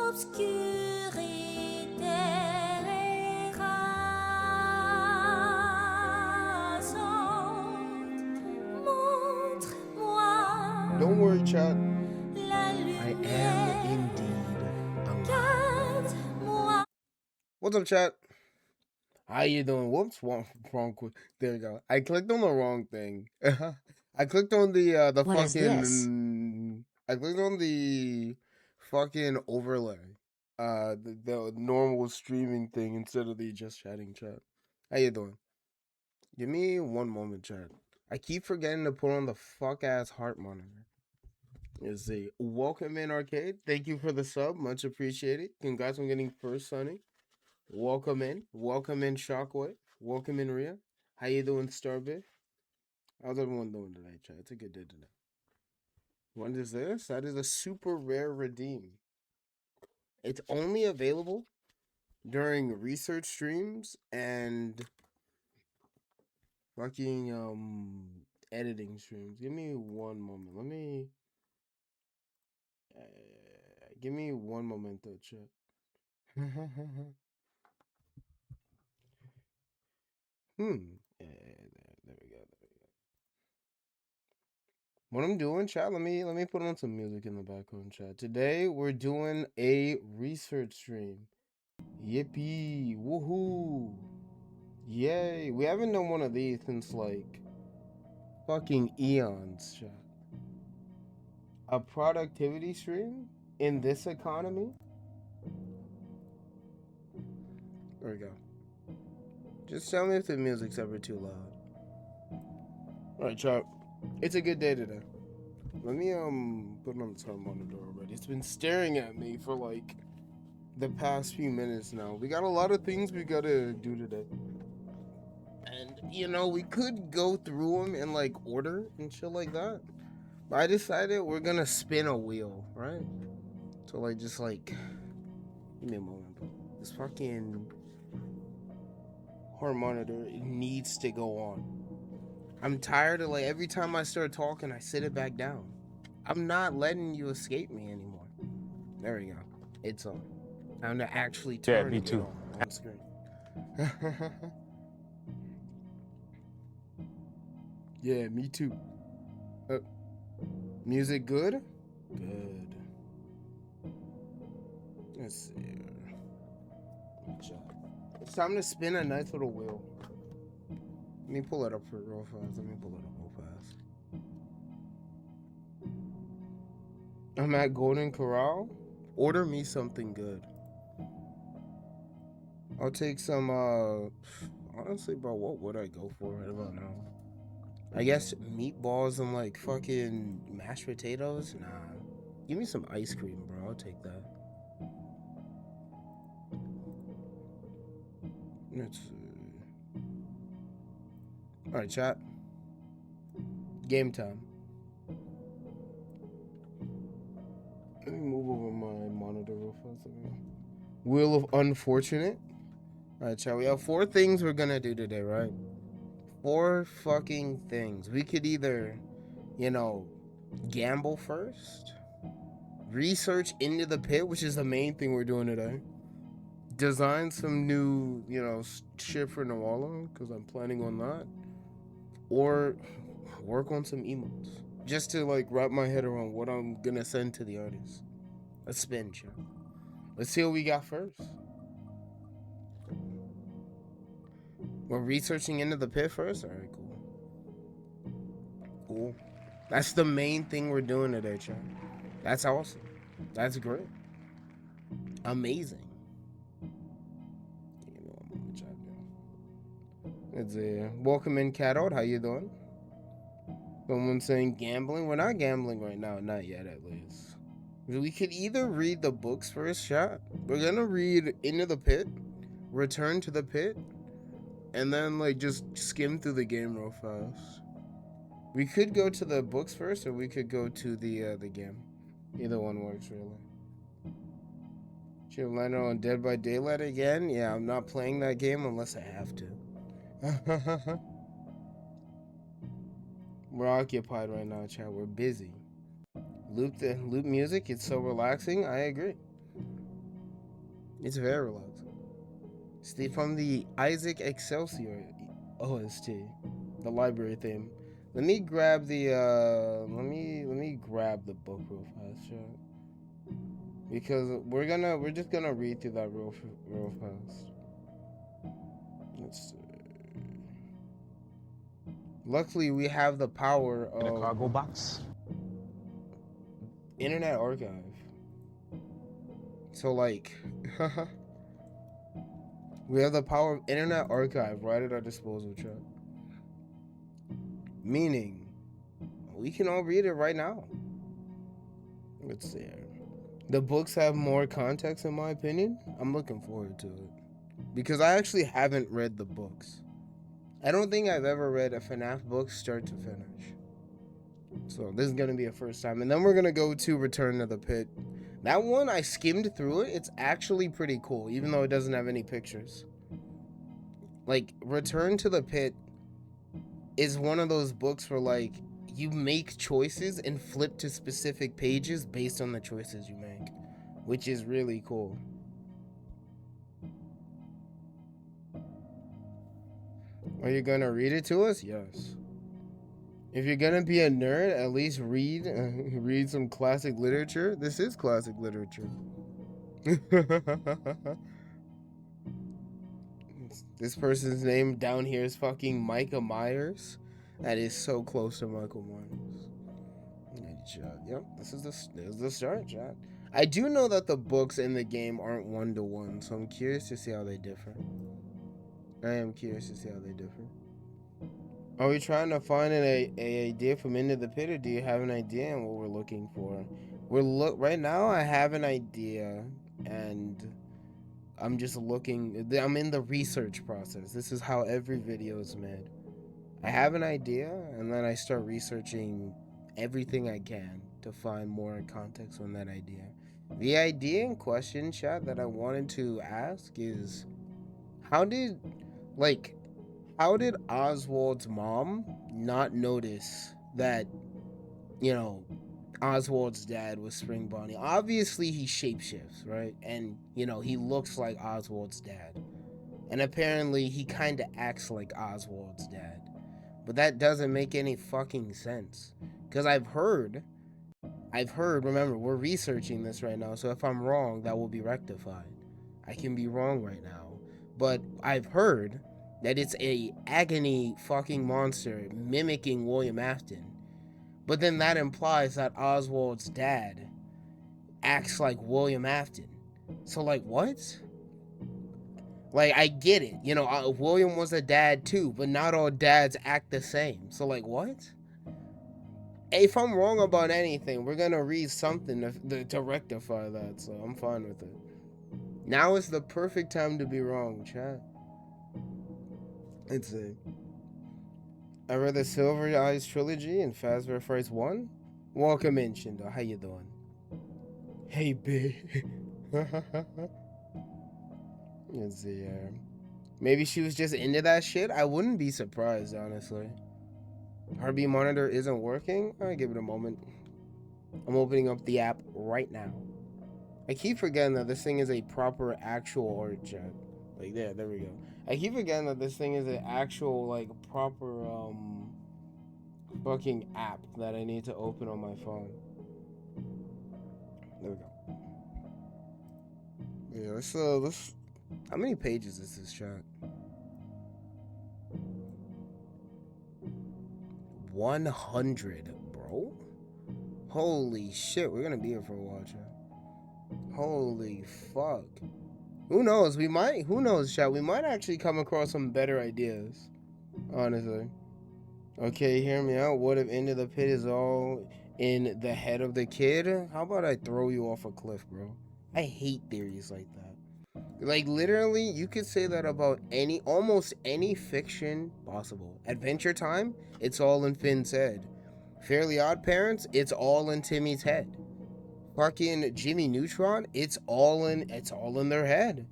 Don't worry, chat. I am indeed alive. What's up, chat? How you doing? Whoops, wrong. There you go. I clicked on the wrong thing. I clicked on the What is this? I clicked on the fucking overlay. The normal streaming thing instead of the just chatting chat. How you doing? Give me one moment, chat. I keep forgetting to put on the fuck ass heart monitor. Let's see. Welcome in, Arcade. Thank you for the sub. Much appreciated. Congrats on getting first, Sonny. Welcome in. Welcome in, Shockwave. Welcome in, Rhea. How you doing, Starbit? How's everyone doing today, chat? It's a good day today. What is this? That is a super rare redeem. It's only available during research streams and fucking editing streams. Give me one moment. Let me give me one moment though, chat. There we go. What I'm doing, chat. Let me put on some music in the background, chat. Today we're doing a research stream. Yippee! Woohoo! Yay! We haven't done one of these since like fucking eons, chat. A productivity stream in this economy? There we go. Just tell me if the music's ever too loud. Alright, chat. It's a good day today. Let me put it on the time monitor already. It's been staring at me for like the past few minutes now. We got a lot of things we gotta do today. And we could go through them in like order and shit like that. But I decided we're gonna spin a wheel, right? So like just like give me a moment, bro. This fucking heart monitor, it needs to go on. I'm tired of like every time I start talking, I sit it back down. I'm not letting you escape me anymore. There we go. It's on. Time to actually turn me it too. on screen. Yeah, me too. Music good? Good. Let's see. It's time to spin a nice little wheel. Let me pull it up for real fast. Let me pull it up real fast. I'm at Golden Corral. Order me something good. I'll take some, honestly, bro, what would I go for? I don't know. I guess meatballs and like fucking mashed potatoes? Nah. Give me some ice cream, bro. I'll take that. Let's see. Alright, chat. Game time. Let me move over my monitor real fast. Wheel of Unfortunate. Alright, chat. We have 4 things we're gonna do today, right? 4 fucking things. We could either, gamble first, research into the pit, which is the main thing we're doing today, design some new, shit for Nawala, because I'm planning on that, or work on some emotes, just to like wrap my head around what I'm gonna send to the artist. Let's spin, chat. Let's see what we got first. We're researching into the pit first? Alright, cool. Cool. That's the main thing we're doing today, chat. That's awesome. That's great. Amazing. Let's see. Welcome in, Catot. How you doing? Someone saying gambling? We're not gambling right now. Not yet, at least. We could either read the books first, chat. We're gonna read Into the Pit, Return to the Pit, and then like just skim through the game real fast. We could go to the books first, or we could go to the game. Either one works, really. Should land on Dead by Daylight again? Yeah, I'm not playing that game unless I have to. We're occupied right now, chat. We're busy. Loop music, it's so relaxing. I agree. It's very relaxing. Stay from the Isaac Excelsior OST, the library theme. Let me grab the let me grab the book real fast, chat. Because we're just gonna read through that real fast. Let's see. Luckily, we have the power of In a cargo box. Internet Archive. So like, we have the power of Internet Archive right at our disposal, chat. Meaning, we can all read it right now. Let's see. The books have more context, in my opinion. I'm looking forward to it because I actually haven't read the books. I don't think I've ever read a FNAF book start to finish. So this is gonna be a first time, and then we're gonna go to Return to the Pit. That one I skimmed through it. It's actually pretty cool, even though it doesn't have any pictures. Like Return to the Pit is one of those books where like you make choices and flip to specific pages based on the choices you make, which is really cool. Are you gonna read it to us? Yes. If you're gonna be a nerd, at least read read some classic literature. This is classic literature. This person's name down here is fucking Micah Myers. That is so close to Michael Myers. Yep, this is the start, chat. I do know that the books in the game aren't 1-to-1, so I'm curious to see how they differ. I am curious to see how they differ. Are we trying to find an idea from Into the Pit, or do you have an idea on what we're looking for? Right now. I have an idea, and I'm just looking. I'm in the research process. This is how every video is made. I have an idea, and then I start researching everything I can to find more context on that idea. The idea in question, chat, that I wanted to ask is, how did, like, how did Oswald's mom not notice that, you know, Oswald's dad was Spring Bonnie? Obviously, he shapeshifts, right? And, you know, he looks like Oswald's dad. And apparently, he kind of acts like Oswald's dad. But that doesn't make any fucking sense. Because I've heard, remember, we're researching this right now, so if I'm wrong, that will be rectified. I can be wrong right now. But I've heard that it's a agony fucking monster mimicking William Afton. But then that implies that Oswald's dad acts like William Afton. So, like, what? Like, I get it. You know, William was a dad too, but not all dads act the same. So, like, what? If I'm wrong about anything, we're gonna read something to rectify that, so I'm fine with it. Now is the perfect time to be wrong, chat. Let's see. I read the Silver Eyes trilogy and Fazbear Frights 1. Welcome in, Shindo. How you doing? Hey, B. Let's see. Maybe she was just into that shit. I wouldn't be surprised, honestly. Heartbeat monitor isn't working. I give it a moment. I'm opening up the app right now. I keep forgetting that this thing is a proper actual art chat. Like there we go. I keep forgetting that this thing is an actual like proper fucking app that I need to open on my phone. There we go. Yeah, let's how many pages is this chat? 100, bro. Holy shit, we're gonna be here for a while, chat. Holy fuck. Who knows? Who knows, chat? We might actually come across some better ideas. Honestly. Okay, hear me out. What if Into the Pit is all in the head of the kid? How about I throw you off a cliff, bro? I hate theories like that. Like, literally, you could say that about almost any fiction possible. Adventure Time, it's all in Finn's head. Fairly Odd Parents, it's all in Timmy's head. Fucking Jimmy Neutron, it's all in their head.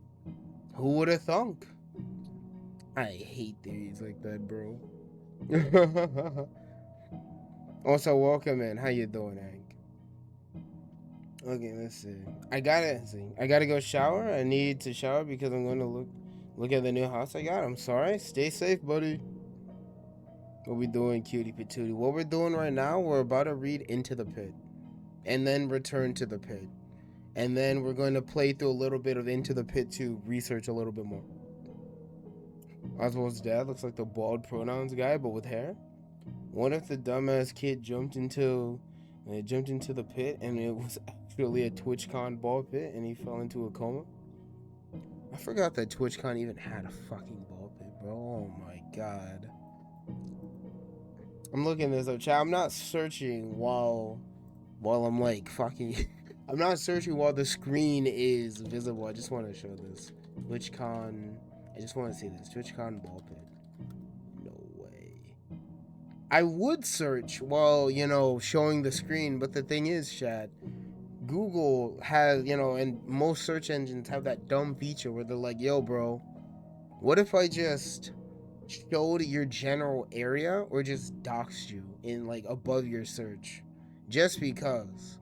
Who would have thunk? I hate theories like that, bro. Also, welcome in. How you doing, Hank? Okay, let's see. I gotta go shower. I need to shower because I'm going to look at the new house I got. I'm sorry. Stay safe, buddy. What we doing, cutie patootie? What we're doing right now, we're about to read Into the Pit, and then return to the pit, and then we're going to play through a little bit of Into the Pit to research a little bit more. Oswald's dad looks like the bald pronouns guy, but with hair. What if the dumbass kid jumped into the pit and it was actually a TwitchCon ball pit and he fell into a coma? I forgot that TwitchCon even had a fucking ball pit, bro. Oh my god. I'm looking this up, chat. I'm not searching while I'm like fucking. I'm not searching while the screen is visible. I just want to show this TwitchCon. I just want to see this TwitchCon ball pit. No way. I would search while, showing the screen, but the thing is, chat, Google has, and most search engines have that dumb feature where they're like, yo, bro, what if I just showed your general area or just doxed you in like above your search? Just because,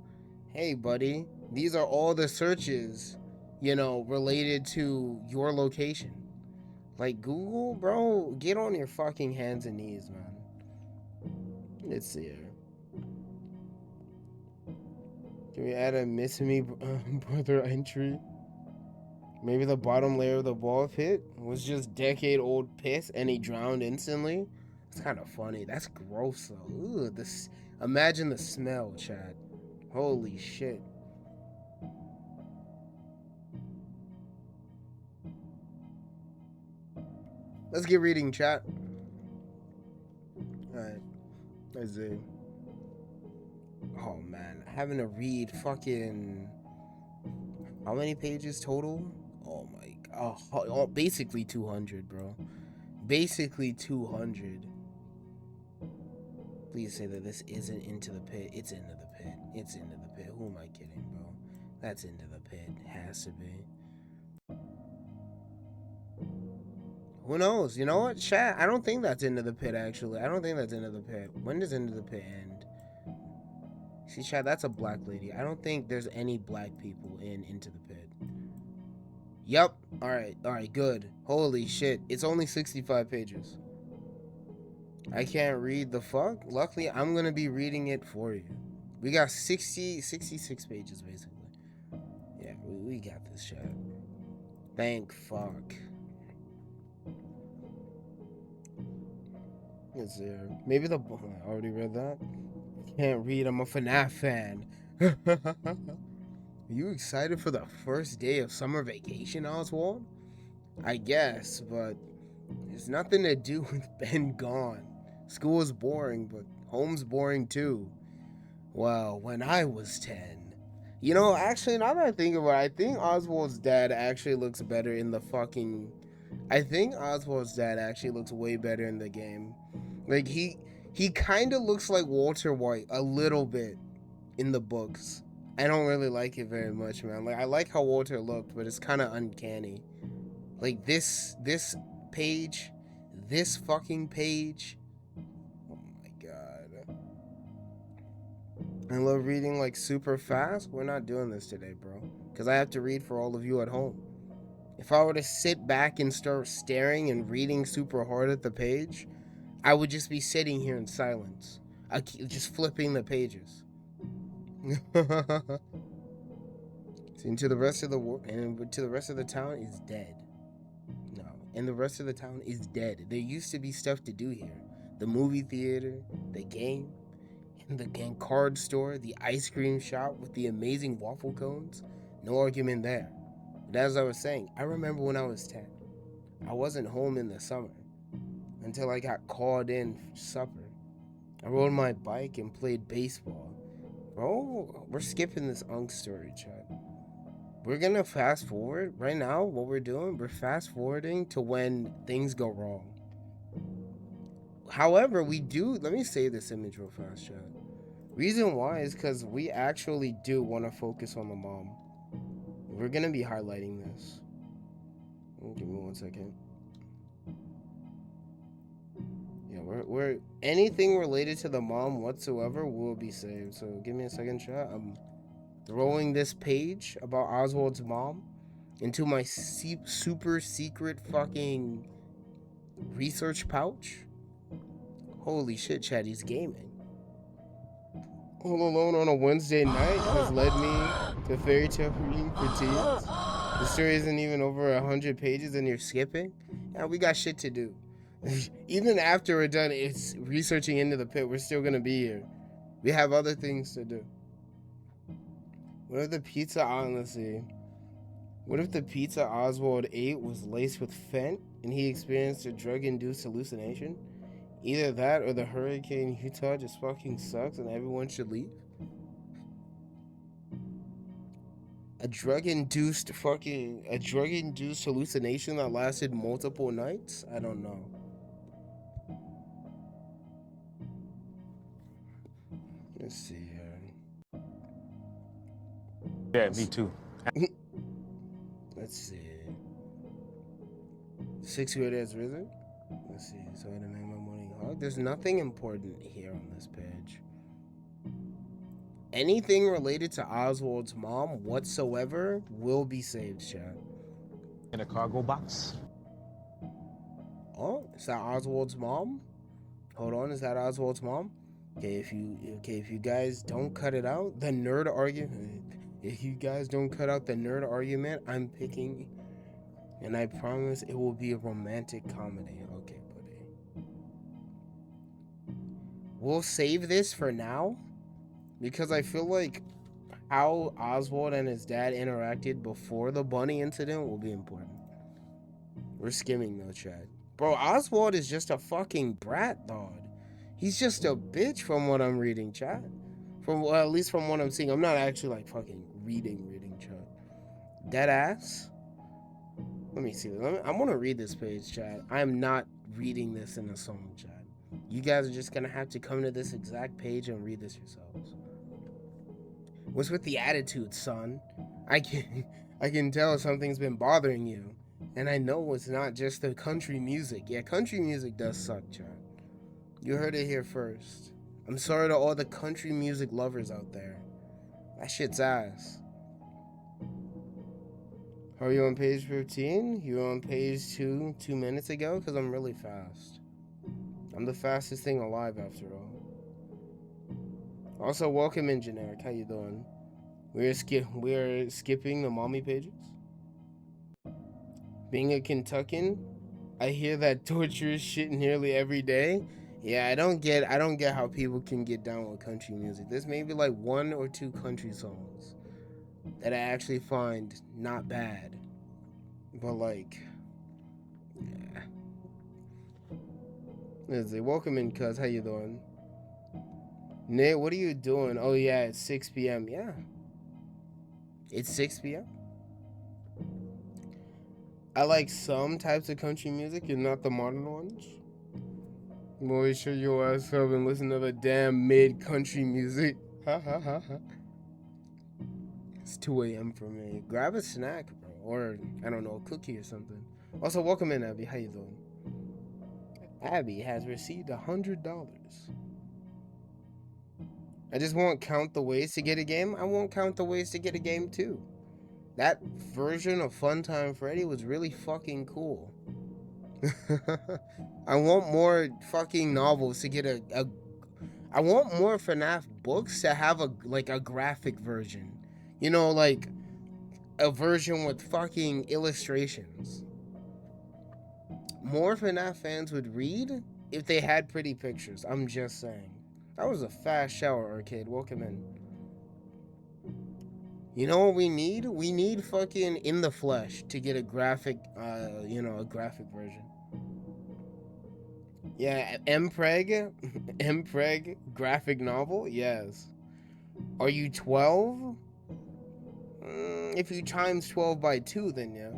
hey, buddy, these are all the searches, related to your location. Like, Google, bro, get on your fucking hands and knees, man. Let's see here. Can we add a miss me brother entry? Maybe the bottom layer of the ball pit was just decade-old piss and he drowned instantly? It's kind of funny. That's gross, though. Ugh, imagine the smell, chat. Holy shit. Let's get reading, chat. Alright. Let's see. Oh, man. Having to read fucking... How many pages total? Oh, my god. Oh, basically 200, bro. Basically 200. Please say that this isn't Into the Pit. It's Into the Pit. It's Into the Pit. Who am I kidding, bro? That's Into the Pit. It has to be. Who knows? You know what? Chat, I don't think that's Into the Pit, actually. I don't think that's Into the Pit. When does Into the Pit end? See, chat, that's a black lady. I don't think there's any black people in Into the Pit. Yep. Alright, good. Holy shit. It's only 65 pages. I can't read the fuck. Luckily, I'm gonna be reading it for you. We got 66 pages, basically. Yeah, we got this, chat. Thank fuck. Let's see. Maybe I already read that. Can't read. I'm a FNAF fan. Are you excited for the first day of summer vacation, Oswald? I guess, but there's nothing to do with Ben gone. School is boring, but home's boring too. Well, when I was 10. Actually, now that I think about it, I think Oswald's dad actually looks better in the fucking... I think Oswald's dad actually looks way better in the game. Like, he kind of looks like Walter White a little bit in the books. I don't really like it very much, man. Like, I like how Walter looked, but it's kind of uncanny. Like, this page, this fucking page. Oh my god. I love reading like super fast. We're not doing this today, bro. Because I have to read for all of you at home. If I were to sit back and start staring and reading super hard at the page, I would just be sitting here in silence. Just flipping the pages. See, to the rest of the world, and to the rest of the town is dead. No, and the rest of the town is dead. There used to be stuff to do here. The movie theater, the game, the card store, the ice cream shop with the amazing waffle cones. No argument there. But as I was saying, I remember when I was 10. I wasn't home in the summer until I got called in for supper. I rode my bike and played baseball. Bro, we're skipping this Unk story, Chad. We're gonna fast forward. Right now, what we're doing, we're fast forwarding to when things go wrong. However, let me say this image real fast, Chad. Reason why is because we actually do want to focus on the mom. We're gonna be highlighting this. Give me 1 second. Yeah, we're anything related to the mom whatsoever will be saved. So give me a second, chat. throwing this page about Oswald's mom into my super secret fucking research pouch. Holy shit, Chad, he's gaming. All Alone on a Wednesday night has led me to fairy tale reading for teens. The story isn't even over 100 pages and you're skipping? Yeah, we got shit to do. Even after we're done it's researching into the pit, we're still gonna be here. We have other things to do. What if the pizza, honestly, what if the pizza Oswald ate was laced with fent and he experienced a drug-induced hallucination? Either that or the hurricane Utah just fucking sucks and everyone should leave. A drug-induced hallucination that lasted multiple nights? I don't know. Let's see here. Yeah, me too. Let's see. 6 Great As Risen? Let's see. So I didn't make my morning hug. There's nothing important here on this page. Anything related to Oswald's mom whatsoever will be saved, chat. In a cargo box. Oh, is that Oswald's mom? Hold on, is that Oswald's mom? Okay, if you guys don't cut it out, the nerd argument. If you guys don't cut out the nerd argument, I'm picking, and I promise it will be a romantic comedy. Okay, buddy. We'll save this for now because I feel like how Oswald and his dad interacted before the bunny incident will be important. We're skimming though, Chad. Bro, Oswald is just a fucking brat, dog. He's just a bitch from what I'm reading, Chad. Well, at least from what I'm seeing. I'm not actually like fucking reading, Chad. Dead ass. Let me see. I want to read this page, Chad. I am not reading this in a song, Chad. You guys are just gonna have to come to this exact page and read this yourselves. What's with the attitude, son? I can tell something's been bothering you. And I know it's not just the country music. Yeah, country music does suck, Chad. You heard it here first. I'm sorry to all the country music lovers out there. That shit's ass. Are you on page 15? You were on page 2 minutes ago? Because I'm really fast. I'm the fastest thing alive after all. Also, welcome in, Generic. How you doing? We're skipping the mommy pages. Being a Kentuckian, I hear that torturous shit nearly every day. Yeah, I don't get how people can get down with country music. There's maybe like 1 or 2 country songs that I actually find not bad. But like, yeah. Let's see. Welcome in, cuz. How you doing? Nate, what are you doing? Oh yeah, it's 6 p.m. Yeah. It's 6 p.m. I like some types of country music and not the modern ones. Boy, shut your ass up and listen to the damn mid-country music. Ha ha ha ha. It's 2 a.m. for me. Grab a snack, bro. Or, I don't know, a cookie or something. Also, welcome in, Abby. How you doing? Abby has received $100. I just won't count the ways to get a game. I won't count the ways to get a game, too. That version of Funtime Freddy was really fucking cool. I want more fucking novels to get I want more FNAF books to have a graphic version. You know, like a version with fucking illustrations. More FNAF fans would read if they had pretty pictures. I'm just saying. That was a fast shower, Arcade. Welcome in. You know what we need? We need fucking In the Flesh to get a graphic, a graphic version. Yeah, Mpreg, Mpreg graphic novel. Yes. Are you 12? If you times 12 by 2, then yeah.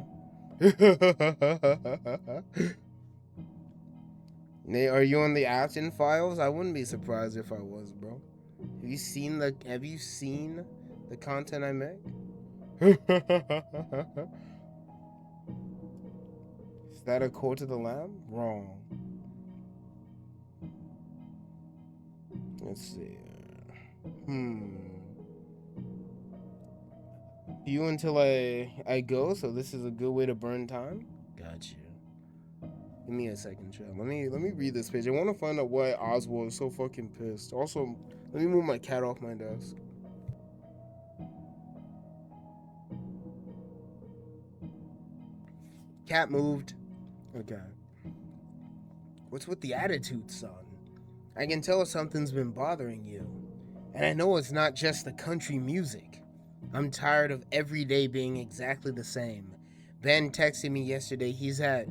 Nate, are you on the Aston Files? I wouldn't be surprised if I was, bro. Have you seen the content I make? Is that a Cult of the Lamb? Wrong. Let's see. You until I go, so this is a good way to burn time. Gotcha. Give me a second, chat. Let me read this page. I want to find out why Oswald is so fucking pissed. Also, let me move my cat off my desk. Cat moved. Okay. What's with the attitude, son? I can tell something's been bothering you. And I know it's not just the country music. I'm tired of every day being exactly the same. Ben texted me yesterday he's at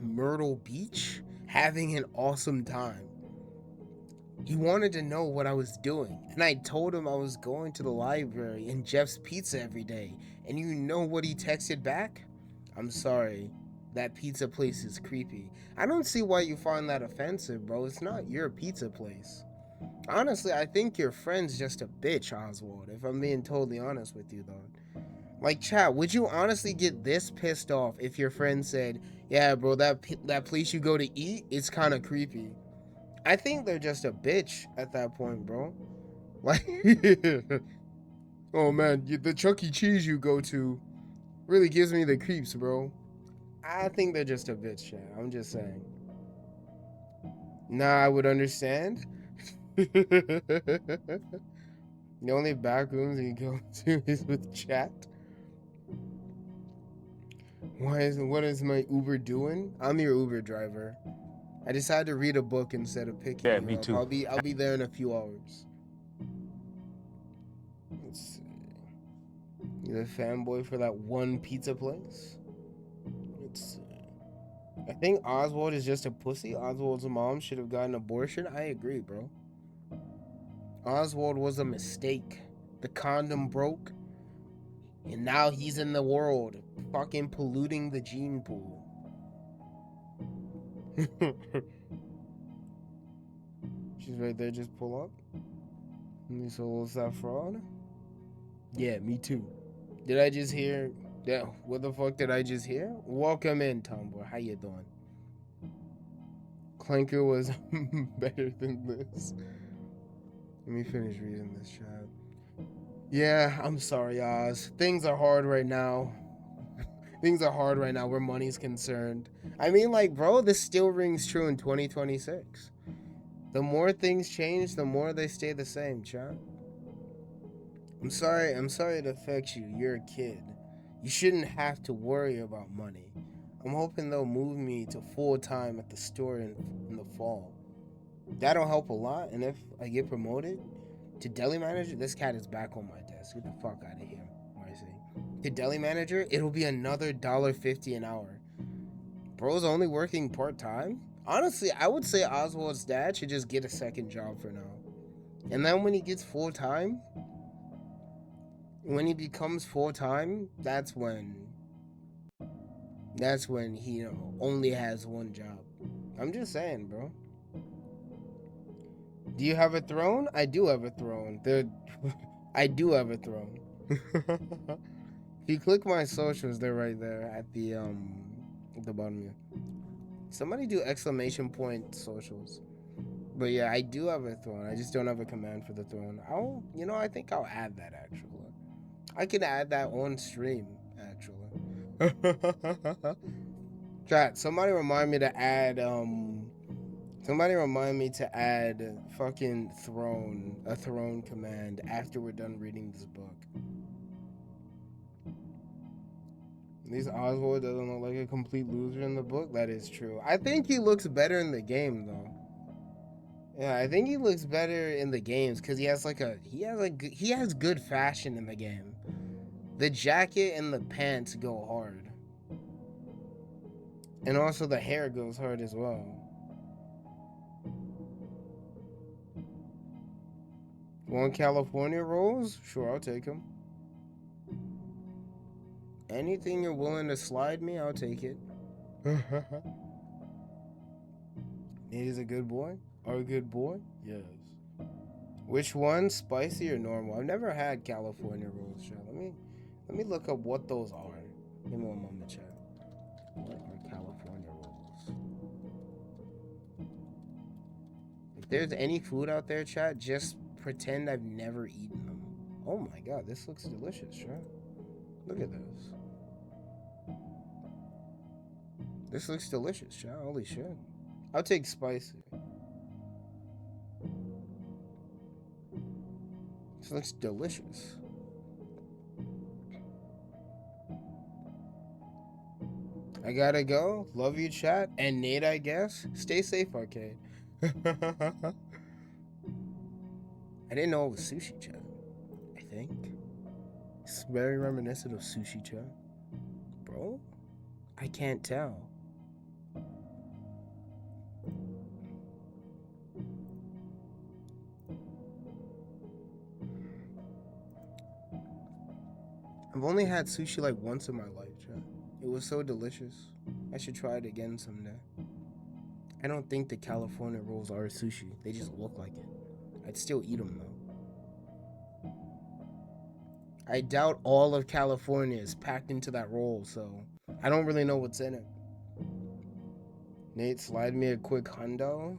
Myrtle Beach having an awesome time. He wanted to know what I was doing, and I told him I was going to the library and Jeff's Pizza every day. And you know what he texted back? I'm sorry. That pizza place is creepy. I don't see why you find that offensive, bro. It's not your pizza place. Honestly, I think your friend's just a bitch, Oswald, if I'm being totally honest with you, though. Like, chat, would you honestly get this pissed off if your friend said, yeah, bro, that place you go to eat, it's kind of creepy? I think they're just a bitch at that point, bro. Like, oh man, the Chuck E. Cheese you go to really gives me the creeps, bro. I think they're just a bitch, chat. I'm just saying. Nah, I would understand. The only back rooms you go to is with chat. What is my Uber doing? I'm your Uber driver. I decided to read a book instead of picking Yeah, you me up. too. I'll be there in a few hours. Let's see. You're a fanboy for that one pizza place? Let's see. I think Oswald is just a pussy. Oswald's mom should have gotten an abortion. I agree, bro. Oswald was a mistake. The condom broke, and now he's in the world, fucking polluting the gene pool. She's right there, just pull up. So was that fraud? Yeah, me too. Did I just hear? Yeah, what the fuck did I just hear? Welcome in, Tomboy. How you doing? Clanker was better than this. Let me finish reading this chat. Yeah, I'm sorry, Oz. Things are hard right now. Things are hard right now where money's concerned. I mean, like, bro, this still rings true in 2026. The more things change, the more they stay the same, chat. I'm sorry it affects you. You're a kid. You shouldn't have to worry about money. I'm hoping they'll move me to full time at the store in the fall. That'll help a lot, and if I get promoted to deli manager, this cat is back on my desk. Get the fuck out of here, Marcy. To deli manager, it'll be another $1.50 an hour. Bro's only working part time? Honestly, I would say Oswald's dad should just get a second job for now. And then when he gets full time, when he becomes full time, that's when he, you know, only has one job. I'm just saying, bro. Do you have a throne? I do have a throne. I do have a throne. If you click my socials, they're right there at the bottom here. Somebody do exclamation point socials. But yeah, I do have a throne. I just don't have a command for the throne. I think I'll add that actually. I can add that on stream actually. Chat, somebody remind me to add fucking a throne command after we're done reading this book. At least Oswald doesn't look like a complete loser in the book. That is true. I think he looks better in the game though. Yeah, I think he looks better in the games because he has good fashion in the game. The jacket and the pants go hard, and also the hair goes hard as well. Want California rolls? Sure, I'll take them. Anything you're willing to slide me, I'll take it. Nate is a good boy? Are a good boy? Yes. Which one, spicy or normal? I've never had California rolls, chat. Let me look up what those are. Give me one moment, chat. What are California rolls? If there's any food out there, chat, just pretend I've never eaten them. Oh my god, this looks delicious, chat. Look at this. This looks delicious, child. Holy shit. I'll take spicy. This looks delicious. I gotta go. Love you, chat. And Nate, I guess. Stay safe, Arcade. I didn't know it was sushi, chat. I think. It's very reminiscent of sushi, chat. Bro? I can't tell. I've only had sushi like once in my life, chat. It was so delicious. I should try it again someday. I don't think the California rolls are sushi. They just look like it. I'd still eat them though. I doubt all of California is packed into that roll, so I don't really know what's in it. Nate, slide me a quick hundo.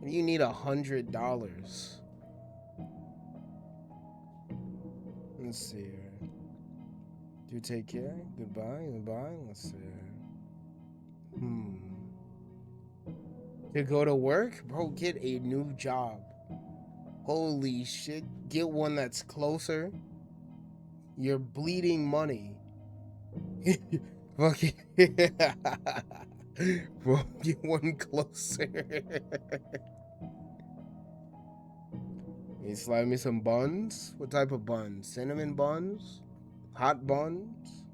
You need $100. Let's see here. Do take care. Goodbye. Let's see here. To go to work? Bro, get a new job. Holy shit. Get one that's closer. You're bleeding money. Fucking. Bro, get one closer. You slide me some buns? What type of buns? Cinnamon buns? Hot buns?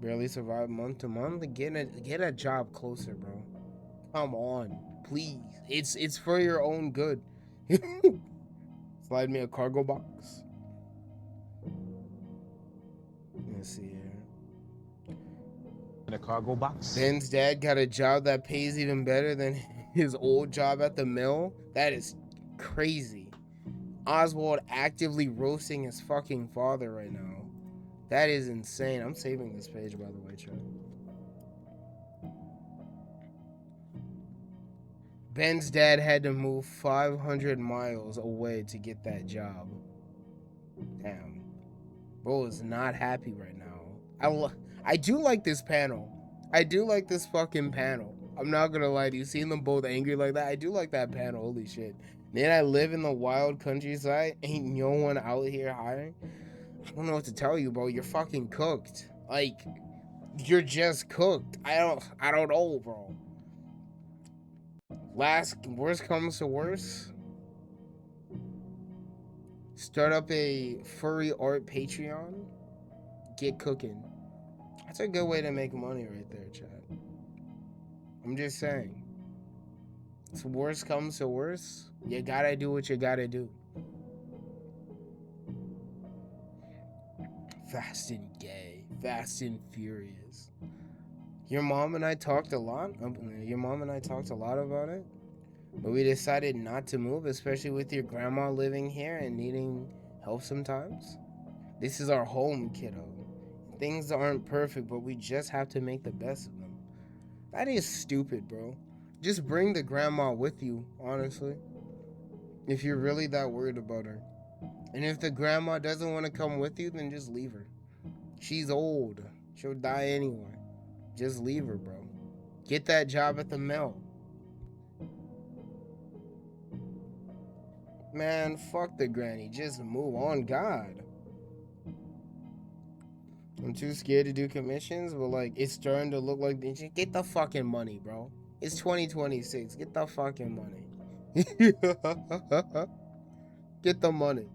Barely survive month to month? Get a job closer, bro. Come on, please. It's for your own good. Slide me a cargo box. Let's see here. In a cargo box. Ben's dad got a job that pays even better than his old job at the mill. That is crazy. Oswald actively roasting his fucking father right now. That is insane. I'm saving this page, by the way, chat. Ben's dad had to move 500 miles away to get that job. Damn. Bro is not happy right now. I do like this panel. I do like this fucking panel. I'm not gonna lie to you. Seeing them both angry like that, I do like that panel. Holy shit. Man, I live in the wild countryside. Ain't no one out here hiring. I don't know what to tell you, bro. You're fucking cooked. Like, you're just cooked. I don't know, bro. Worst comes to worst, start up a furry art Patreon. Get cooking. That's a good way to make money right there, chat. I'm just saying. If worst comes to worst, you gotta do what you gotta do. Fast and gay. Fast and furious. Your mom and I talked a lot about it. But we decided not to move, especially with your grandma living here and needing help sometimes. This is our home, kiddo. Things aren't perfect, but we just have to make the best of them. That is stupid, bro. Just bring the grandma with you, honestly. If you're really that worried about her. And if the grandma doesn't want to come with you, then just leave her. She's old. She'll die anyway. Just leave her, bro. Get that job at the mill. Man, fuck the granny. Just move on, God. I'm too scared to do commissions, but like, it's starting to look like they just get the fucking money, bro. It's 2026. Get the fucking money. Get the money.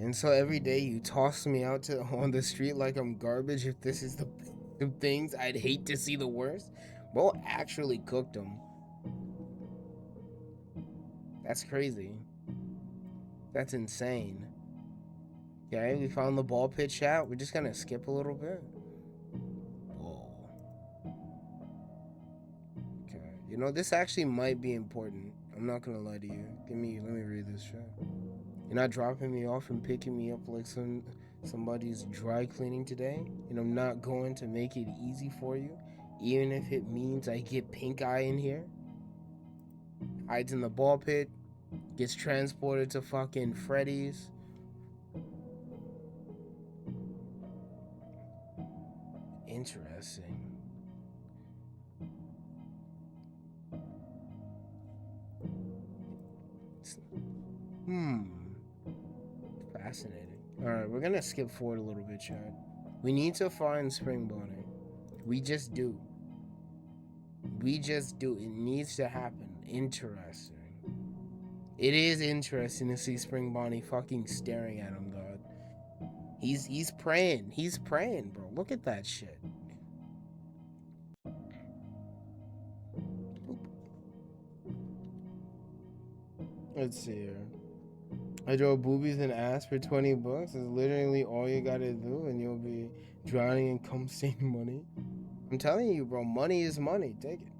And so every day you toss me out on the street like I'm garbage. If this is the things I'd hate to see the worst. Bro actually cooked them. That's crazy. That's insane. Okay, we found the ball pit chat. We're just gonna skip a little bit. Whoa. Okay. You know, this actually might be important. I'm not gonna lie to you. Let me read this chat. You're not dropping me off and picking me up like somebody's dry cleaning today, and I'm not going to make it easy for you, even if it means I get pink eye in here. Hides in the ball pit. Gets transported to fucking Freddy's. Interesting. Fascinating. Alright, we're gonna skip forward a little bit, Chad. We need to find Spring Bonnie. We just do. We just do. It needs to happen. Interesting. It is interesting to see Spring Bonnie fucking staring at him, dog. He's praying. He's praying, bro. Look at that shit. Let's see here. I draw boobies and ass for 20 bucks. It's literally all you gotta do, and you'll be drowning in cum stained money. I'm telling you, bro, money is money. Take it.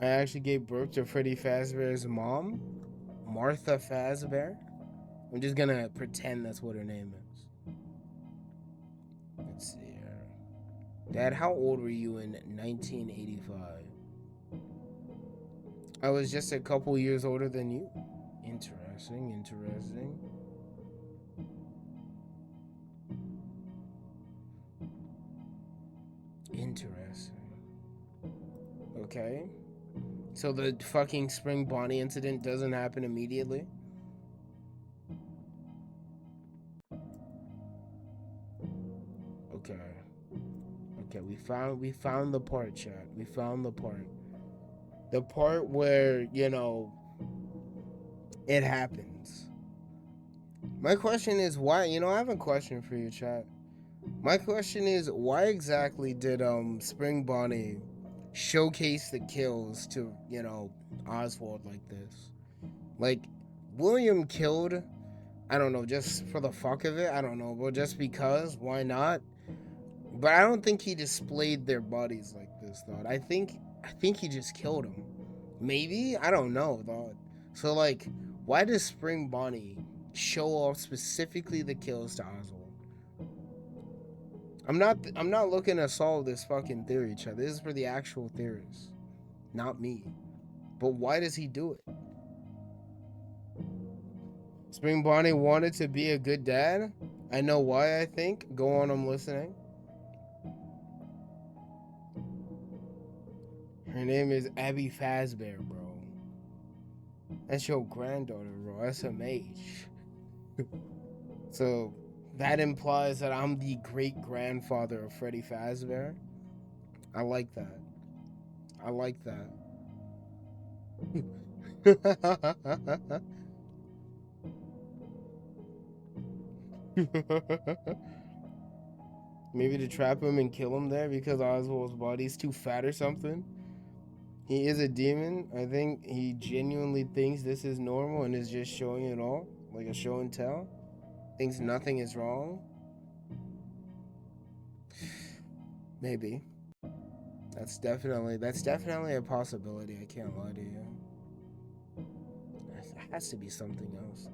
I actually gave birth to Freddy Fazbear's mom, Martha Fazbear. I'm just gonna pretend that's what her name is. Let's see here. Dad, how old were you in 1985? I was just a couple years older than you. Interesting, interesting. Interesting. Okay. So the fucking Spring Bonnie incident doesn't happen immediately? Okay. Okay, we found the part, chat. We found the part. The part where, you know, it happens. My question is why, you know, I have a question for you, chat. My question is why exactly did Spring Bonnie showcase the kills to, you know, Oswald like this? Like, William killed, I don't know, just for the fuck of it, I don't know, but just because, why not? But I don't think he displayed their bodies like this, though. I think he just killed them. Maybe? I don't know, though. So, like, why does Spring Bonnie show off specifically the kills to Oswald? I'm not looking to solve this fucking theory, Chad. This is for the actual theorists, not me. But why does he do it? Spring Bonnie wanted to be a good dad. I know why, I think. Go on, I'm listening. Her name is Abby Fazbear, bro. That's your granddaughter, bro. SMH. So that implies that I'm the great grandfather of Freddy Fazbear. I like that. I like that. Maybe to trap him and kill him there because Oswald's body's too fat or something. He is a demon. I think he genuinely thinks this is normal and is just showing it all, like a show and tell. Thinks nothing is wrong. Maybe. That's definitely a possibility. I can't lie to you. It has to be something else.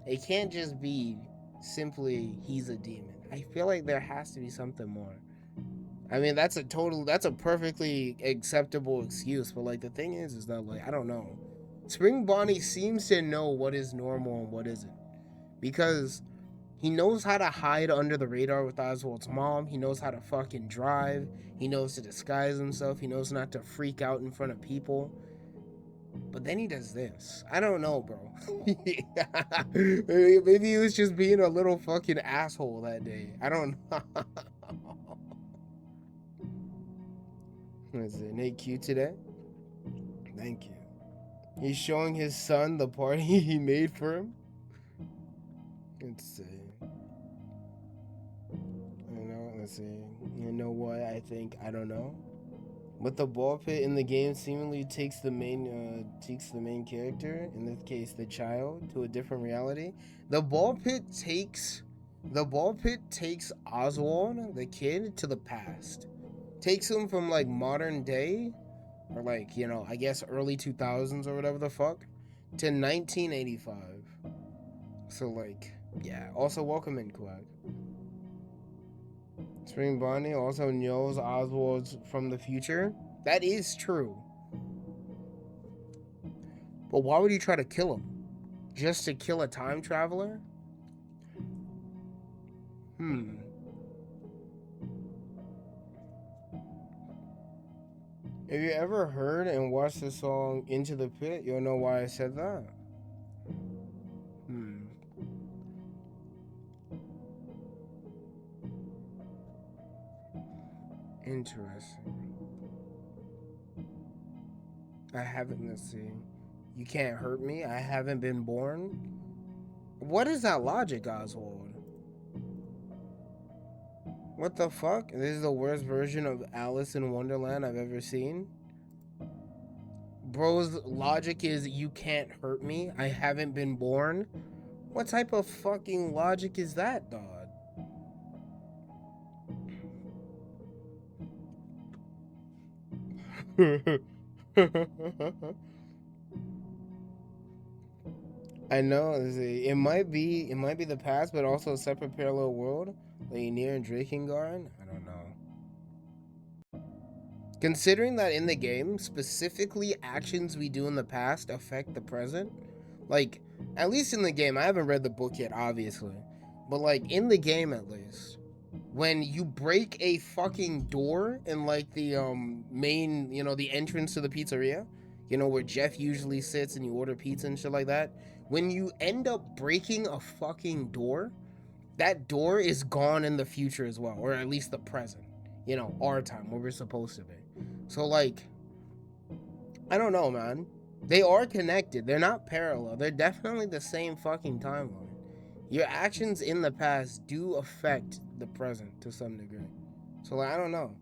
It can't just be simply he's a demon. I feel like there has to be something more. I mean, that's a perfectly acceptable excuse, but like the thing is that like I don't know. Spring Bonnie seems to know what is normal and what isn't. Because he knows how to hide under the radar with Oswald's mom. He knows how to fucking drive. He knows to disguise himself. He knows not to freak out in front of people. But then he does this. I don't know, bro. Maybe he was just being a little fucking asshole that day. I don't know. Is it Nate cute today? Thank you. He's showing his son the party he made for him. Let's see. Let's see. You know what? I think I don't know. But the ball pit in the game seemingly takes the main character, in this case the child, to a different reality. The ball pit takes Oswald, the kid, to the past. Takes him from like modern day, or like, you know, I guess early 2000s or whatever the fuck, to 1985. So like, yeah. Also, welcome in, Quack. Spring Bonnie also knows Oswald's from the future. That is true. But why would you try to kill him? Just to kill a time traveler? If you ever heard and watched the song Into the Pit, you'll know why I said that. Interesting. I haven't, let's see. You can't hurt me. I haven't been born. What is that logic, Oswald? What the fuck? This is the worst version of Alice in Wonderland I've ever seen. Bro's logic is you can't hurt me. I haven't been born. What type of fucking logic is that, dog? I know it might be the past, but also a separate parallel world, like near Drakengard. I don't know. Considering that in the game, specifically actions we do in the past affect the present, like at least in the game, I haven't read the book yet, obviously, but like in the game at least, when you break a fucking door in like the main, the entrance to the pizzeria, where Jeff usually sits and you order pizza and shit like that, when you end up breaking a fucking door, that door is gone in the future as well, or at least the present, our time where we're supposed to be. So like, I don't know, man. They are connected. They're not parallel. They're definitely the same fucking timeline. Your actions in the past do affect the present to some degree. So like, I don't know.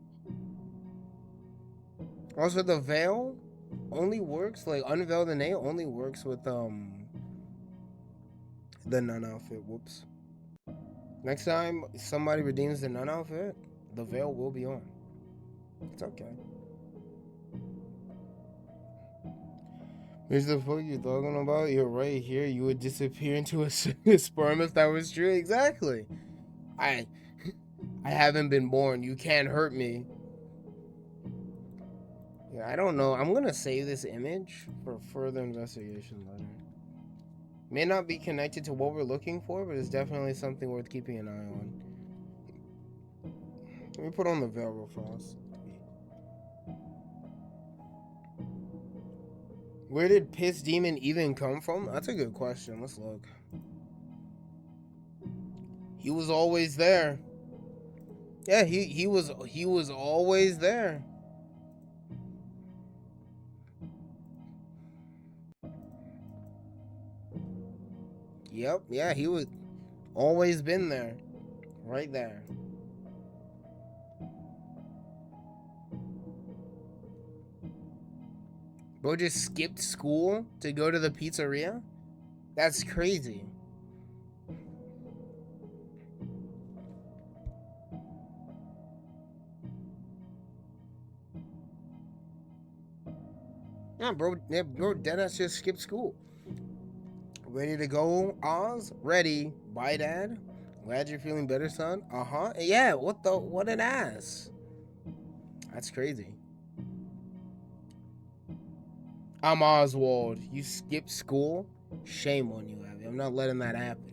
Also, the veil only works, like unveil the nail only works with the nun outfit. Whoops. Next time somebody redeems the nun outfit, the veil will be on. It's okay. Where's the fuck you talking about? You're right here. You would disappear into a sperm if that was true. Exactly. I haven't been born. You can't hurt me. Yeah, I don't know. I'm gonna save this image for further investigation later. May not be connected to what we're looking for, but it's definitely something worth keeping an eye on. Let me put on the veil real fast. Where did Piss Demon even come from? That's a good question. Let's look. He was always there. Yeah, he was always there. Yep, yeah, he was always been there. Right there. Bro just skipped school to go to the pizzeria? That's crazy. Yeah, bro, Dennis just skipped school. Ready to go, Oz? Ready. Bye, Dad. Glad you're feeling better, son. Uh-huh. Yeah, what an ass. That's crazy. I'm Oswald. You skipped school? Shame on you, Abby. I'm not letting that happen.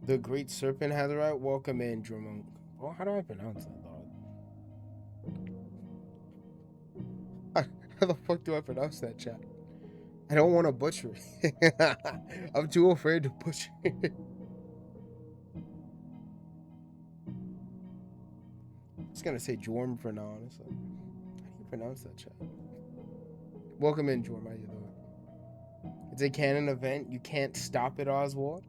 The Great Serpent Hatherite, welcome in, Drummond. Oh, how do I pronounce that, dog? How the fuck do I pronounce that, chat? I don't want to butcher it. I'm too afraid to butcher it. I'm just gonna say Jorm for now, honestly. How do you pronounce that, chat? Welcome in, Jorm. How you doing? It's a canon event. You can't stop it, Oswald.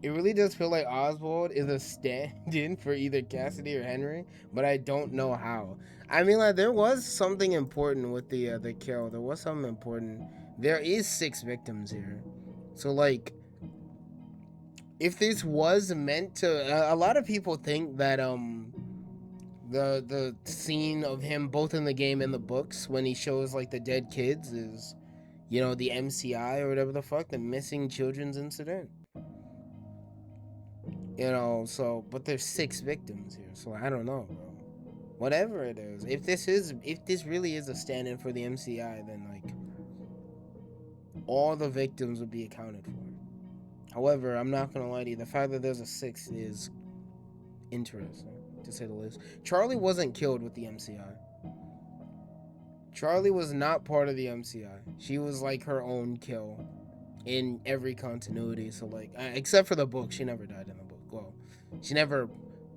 It really does feel like Oswald is a stand-in for either Cassidy or Henry, but I don't know how. I mean, like, there was something important with the kill. There was something important. There is 6 victims here, so like, if this was meant to, a lot of people think that the scene of him both in the game and the books when he shows like the dead kids is, the MCI or whatever the fuck, the missing children's incident. So, but there's 6 victims here, so I don't know, bro. Whatever it is, if this really is a stand-in for the MCI, then like, all the victims would be accounted for. However, I'm not gonna lie to you, the fact that there's a 6th is interesting, to say the least. Charlie wasn't killed with the MCI. Charlie was not part of the MCI. She was like her own kill in every continuity. So like, except for the book, she never died in the book. Well, she never.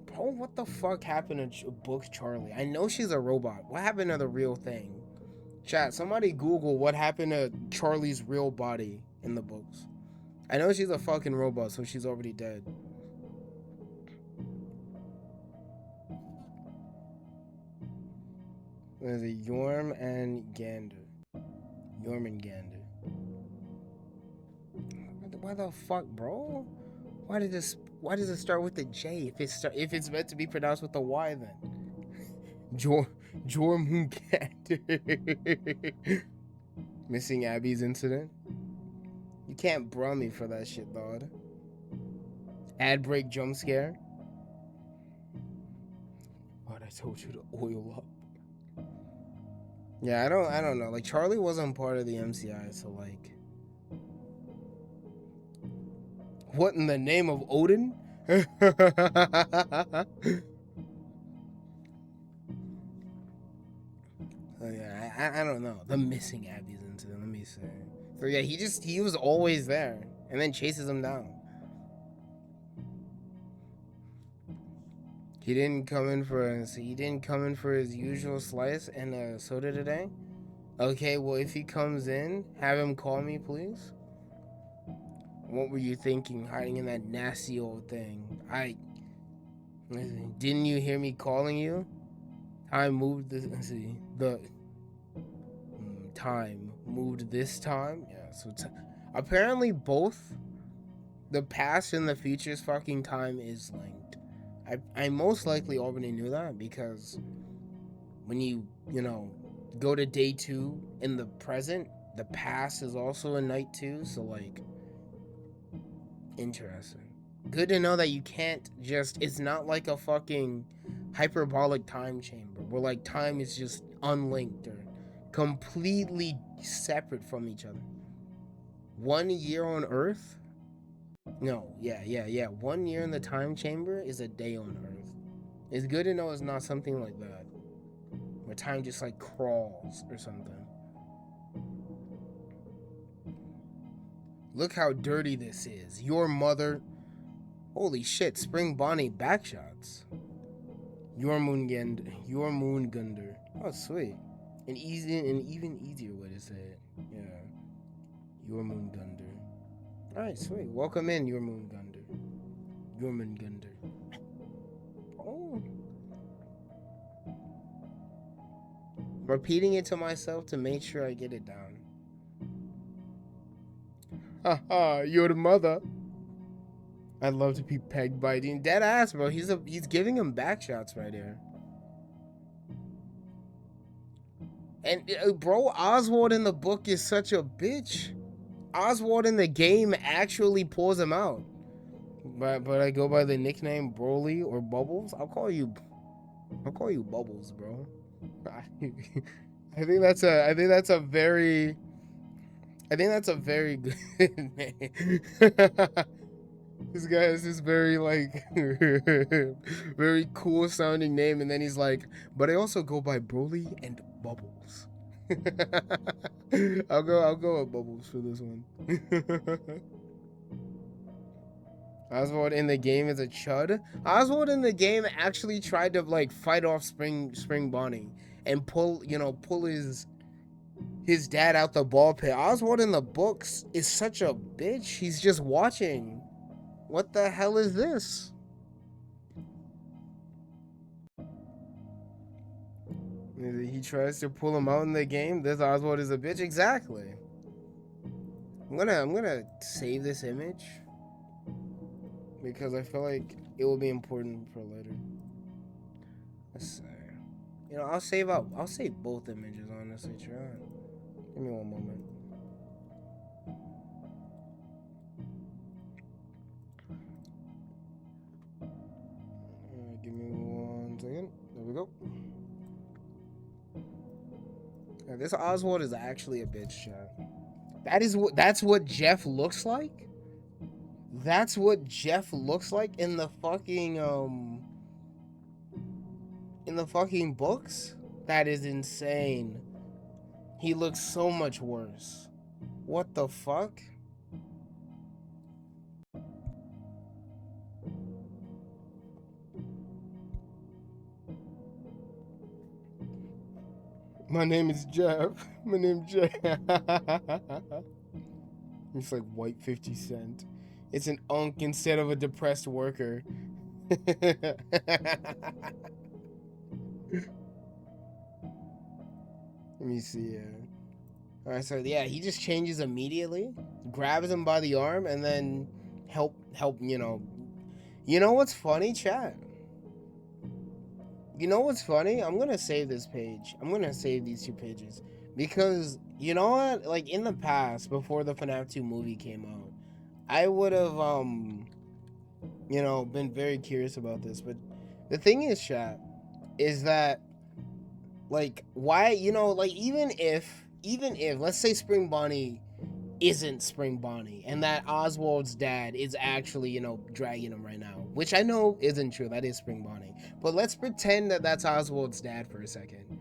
Bro, what the fuck happened to book Charlie? I know she's a robot. What happened to the real thing? Chat, somebody Google what happened to Charlie's real body in the books. I know she's a fucking robot, so she's already dead. There's a Yorm and Gander. Yorm and Gander. Why the fuck, bro? Why does it start with the J if it's meant to be pronounced with the Y then? Jorm Gander. Missing Abby's incident. You can't brum me for that shit, dog. Ad break jump scare. What I told you to oil up. Yeah, I don't know. Like Charlie wasn't part of the MCI, so like, what in the name of Odin? Yeah, I don't know. The missing Abby's incident. Let me see. So yeah, he was always there, and then chases him down. He didn't come in for his usual slice and a soda today. Okay, well if he comes in, have him call me, please. What were you thinking, hiding in that nasty old thing? Didn't you hear me calling you? Time moved this. Time moved this time. Yeah. So apparently both the past and the future's fucking time is linked. I most likely already knew that because when you go to day 2 in the present, the past is also in night 2. So like, interesting. Good to know that you can't just. It's not like a fucking hyperbolic time chamber where like time is just unlinked or completely separate from each other. 1 year on Earth? No, yeah. 1 year in the time chamber is a day on Earth. It's good to know it's not something like that, where time just like crawls or something. Look how dirty this is. Your mother. Holy shit, Spring Bonnie backshots. Your Moongunder. Oh, sweet. An even easier way to say it. Yeah. Your Moongunder. Alright, sweet. Welcome in, Your Moongunder. Your Moongunder. Oh. Repeating it to myself to make sure I get it down. Haha, you're the mother. I'd love to be pegged by Dean. Dead ass, bro. He's giving him back shots right here. And bro, Oswald in the book is such a bitch. Oswald in the game actually pulls him out. But I go by the nickname Broly or Bubbles. I'll call you Bubbles, bro. I think that's a very good name. This guy has this very like very cool sounding name, and then he's like, but I also go by Broly and Bubbles. I'll go with Bubbles for this one. Oswald in the game is a chud. Oswald in the game actually tried to like fight off Spring Bonnie and pull his dad out the ball pit. Oswald in the books is such a bitch. He's just watching. What the hell is this? He tries to pull him out in the game. This Oswald is a bitch. Exactly. I'm gonna save this image because I feel like it will be important for later. Let's see. I'll save both images, honestly. Try. Give me one moment. Give me 1 second. There we go. This Oswald is actually a bitch, chat. That's what Jeff looks like? That's what Jeff looks like in the fucking books? That is insane. He looks so much worse. What the fuck? My name is Jeff. My name's Jeff. It's like white 50 Cent. It's an unk instead of a depressed worker. Let me see. Alright, so yeah, he just changes immediately, grabs him by the arm, and then help, you know. You know what's funny, chat? You know what's funny? I'm gonna save this page. I'm gonna save these 2 pages. Because, you know what? Like, in the past, before the FNAF 2 movie came out, I would have, you know, been very curious about this. But the thing is, chat, is that, like, why, you know, like, even if, let's say Spring Bonnie isn't Spring Bonnie and that Oswald's dad is actually, you know, dragging him right now, which I know isn't true. That is Spring Bonnie. But let's pretend that that's Oswald's dad for a second.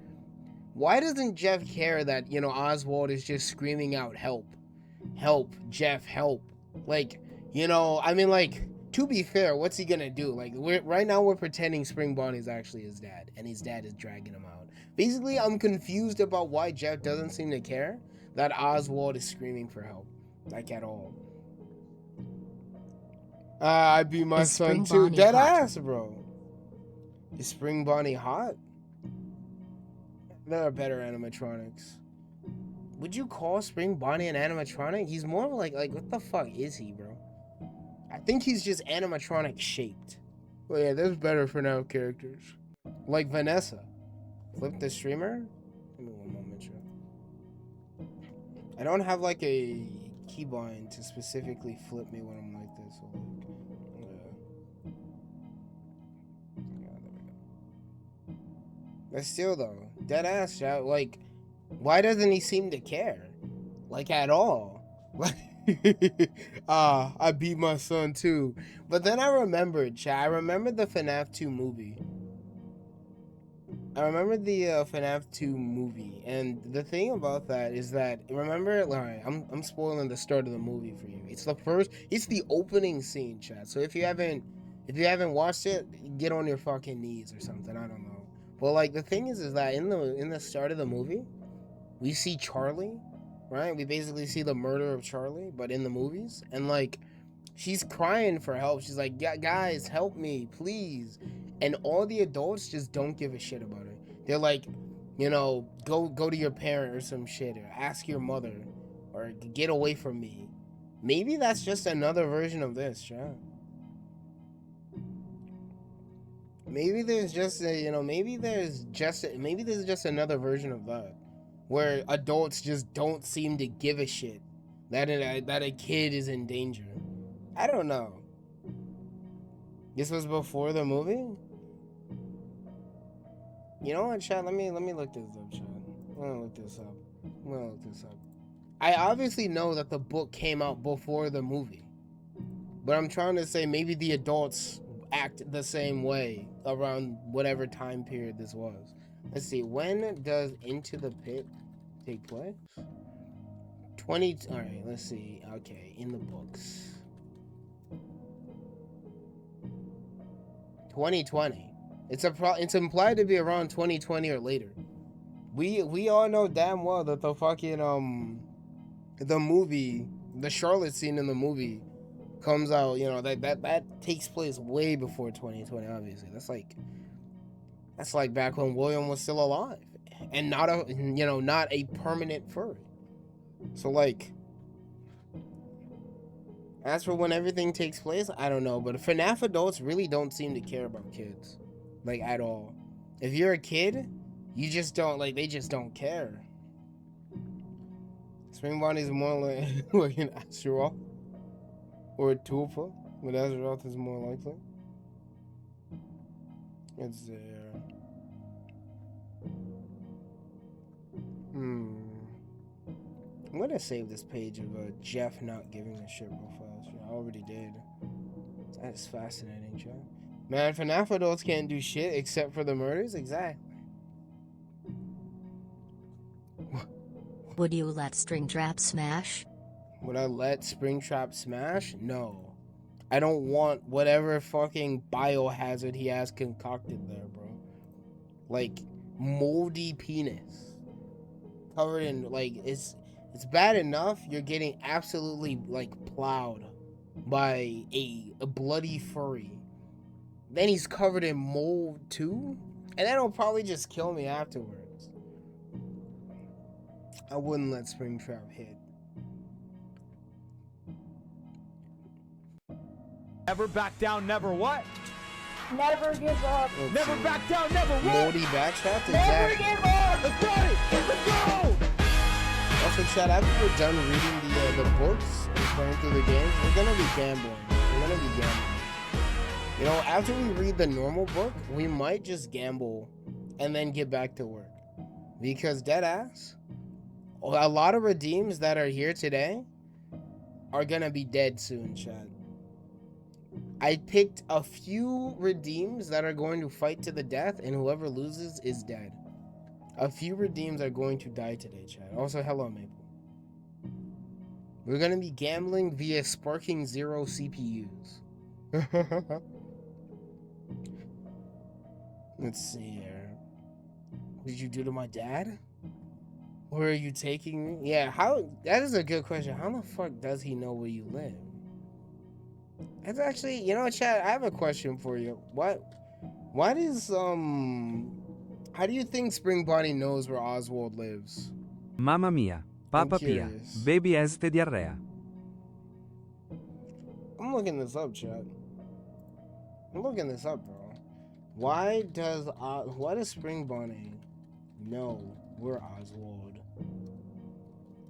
Why doesn't Jeff care that, you know, Oswald is just screaming out, help, help, Jeff, help? Like, you know, I mean, like, to be fair, what's he gonna do? Like, right now we're pretending Spring Bonnie's actually his dad, and his dad is dragging him out. Basically, I'm confused about why Jeff doesn't seem to care that Oswald is screaming for help, like, at all. I beat my son too. Dead ass, bro. Is Spring Bonnie hot? There are better animatronics. Would you call Spring Bonnie an animatronic? He's more like what the fuck is he, bro? I think he's just animatronic shaped. Well, yeah, there's better for now characters. Like Vanessa. Flip the streamer? Give me one moment, sure. I don't have like a keybind to specifically flip me when I'm like this. So like, yeah, there we go. But still though, dead ass chat, like, why doesn't he seem to care? Like, at all? Like, I beat my son too. But then I remembered, chat. I remembered the FNAF 2 movie. I remember the FNAF 2 movie, and the thing about that is that, remember, alright, I'm spoiling the start of the movie for you. It's the opening scene, chat. So if you haven't watched it, get on your fucking knees or something. I don't know. But like, the thing is that in the start of the movie, we see Charlie, right? We basically see the murder of Charlie, but in the movies, and like, she's crying for help. She's like, yeah, guys, help me, please. And all the adults just don't give a shit about her. They're like, you know, go to your parent or some shit, or ask your mother, or get away from me. Maybe that's just another version of this, yeah. Maybe there's just a, you know, maybe there's just another version of that, where adults just don't seem to give a shit that a kid is in danger. I don't know. This was before the movie? You know what, chat? Let me look this up, chat. I'm gonna look this up. I obviously know that the book came out before the movie, but I'm trying to say maybe the adults act the same way around whatever time period this was. Let's see. When does Into the Pit take place? 20. All right. Let's see. Okay, in the books. 2020. It's implied to be around 2020 or later. We all know damn well that the fucking the movie, the Charlotte scene in the movie comes out, you know, that takes place way before 2020, obviously. That's like back when William was still alive and not a permanent furry. So like, as for when everything takes place, I don't know, but FNAF adults really don't seem to care about kids, like, at all. If you're a kid, you just don't, like, they just don't care. Spring Bonnie's more like an Azeroth or a Tulpa, but Azeroth is more likely. It's there. I'm gonna save this page of Jeff not giving a shit real fast. Yeah, I already did. That is fascinating, Jeff. Man, FNAF adults can't do shit except for the murders? Exactly. Would you let Springtrap smash? Would I let Springtrap smash? No. I don't want whatever fucking biohazard he has concocted there, bro. Like, moldy penis. Covered in, like, it's bad enough you're getting absolutely, like, plowed by a bloody furry. Then he's covered in mold, too? And that'll probably just kill me afterwards. I wouldn't let Springtrap hit. Never back down, never what? Never give up. Let's Never see. back down, never what? Moldy backstrap? Never Exactly. give up. Let's got it! Let's go! Also, chat, after we're done reading the books and playing through the games, we're gonna be gambling. You know, after we read the normal book, we might just gamble and then get back to work. Because deadass, a lot of redeems that are here today are gonna be dead soon, chat. I picked a few redeems that are going to fight to the death, and whoever loses is dead. A few redeems are going to die today, chat. Also, hello, Maple. We're gonna be gambling via Sparking Zero CPUs. Let's see here. What did you do to my dad? Where are you taking me? Yeah, that is a good question. How the fuck does he know where you live? That's actually, you know, chat, I have a question for you. How do you think Spring Bonnie knows where Oswald lives? Mamma mia, Papa Pia, curious. baby has the diarrhea. I'm looking this up, chat. I'm looking this up, bro. Why does Spring Bonnie know where Oswald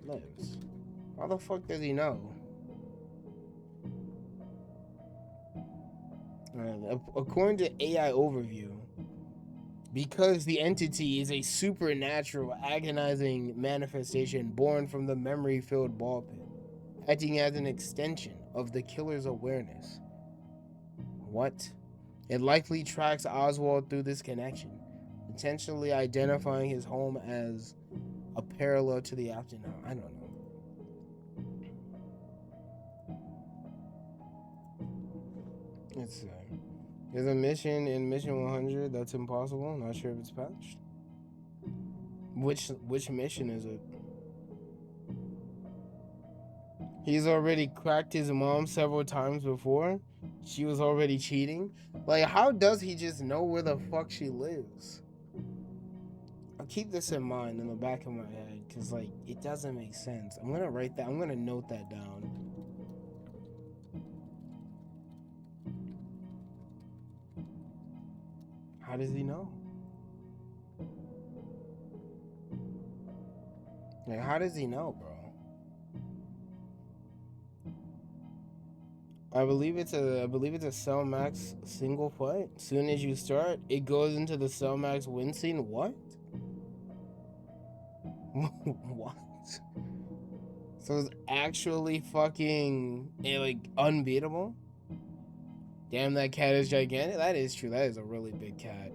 lives? How the fuck does he know? According to AI Overview, because the entity is a supernatural, agonizing manifestation born from the memory-filled ball pit, acting as an extension of the killer's awareness. What? It likely tracks Oswald through this connection, potentially identifying his home as a parallel to the afternoon. I don't know. Let's see. There's a mission in Mission 100 that's impossible. Not sure if it's patched. Which mission is it? He's already cracked his mom several times before. She was already cheating. Like, how does he just know where the fuck she lives? I'll keep this in mind in the back of my head, because, like, it doesn't make sense. I'm gonna write that. I'm gonna note that down. How does he know? Like, how does he know, bro? I believe it's a Cell Max single fight. Soon as you start, it goes into the Cell Max win scene. What? What? So it's actually fucking like unbeatable? Damn, that cat is gigantic. That is true. That is a really big cat.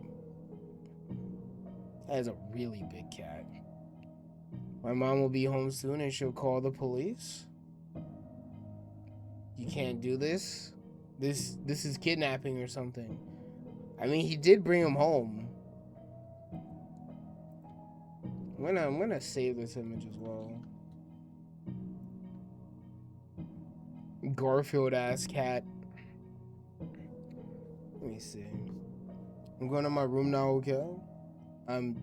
That is a really big cat. My mom will be home soon and she'll call the police. You can't do this. This is kidnapping or something. I mean, he did bring him home. I'm gonna save this image as well. Garfield ass cat. Let me see. I'm going to my room now, okay? I'm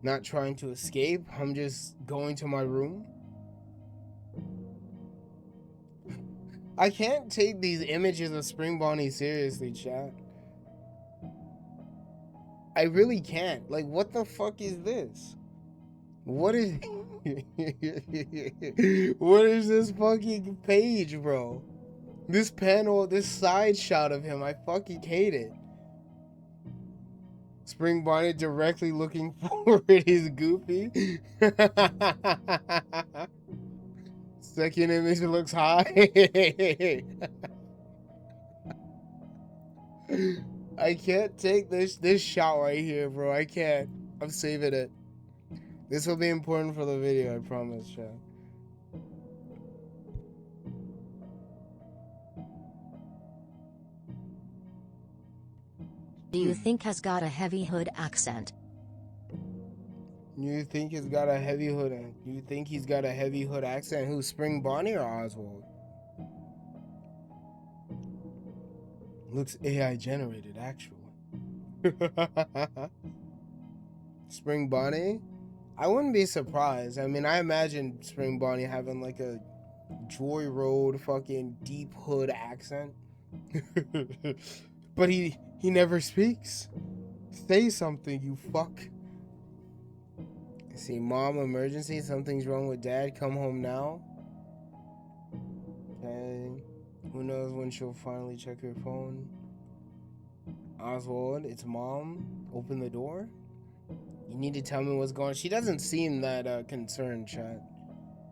not trying to escape. I'm just going to my room. I can't take these images of Spring Bonnie seriously, chat. I really can't. Like, what the fuck is this? What is... What is this fucking page, bro? This panel, this side shot of him, I fucking hate it. Spring Bonnie directly looking forward is goofy. Second image looks high. I can't take this shot right here, bro. I can't. I'm saving it. This will be important for the video, I promise, chat. Do you think has got a heavy hood accent? You think he's got a heavy hood? You think he's got a heavy hood accent? Who, Spring Bonnie or Oswald? Looks AI generated, actually. Spring Bonnie? I wouldn't be surprised. I mean, I imagine Spring Bonnie having like a Joy Road fucking deep hood accent. But he never speaks. Say something, you fuck. See, mom, emergency, something's wrong with dad, come home now. Okay. Who knows when she'll finally check her phone? Oswald, it's mom. Open the door. You need to tell me what's going on. She doesn't seem that concerned, chat.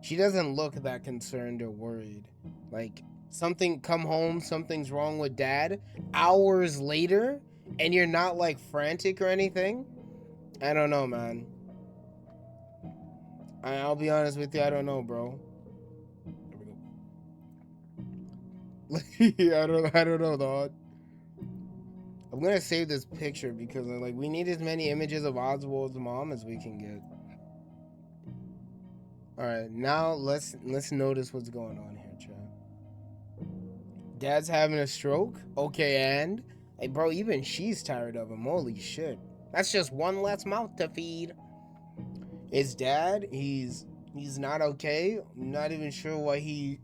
She doesn't look that concerned or worried. Like, something, come home, something's wrong with dad. Hours later, and you're not like frantic or anything. I don't know, man. I'll be honest with you, I don't know, bro. I don't know, dog. I'm gonna save this picture because like we need as many images of Oswald's mom as we can get. All right, now let's notice what's going on here, chat. Dad's having a stroke. Okay, and hey, bro, even she's tired of him. Holy shit, that's just one less mouth to feed. His dad, he's not okay. I'm not even sure why he's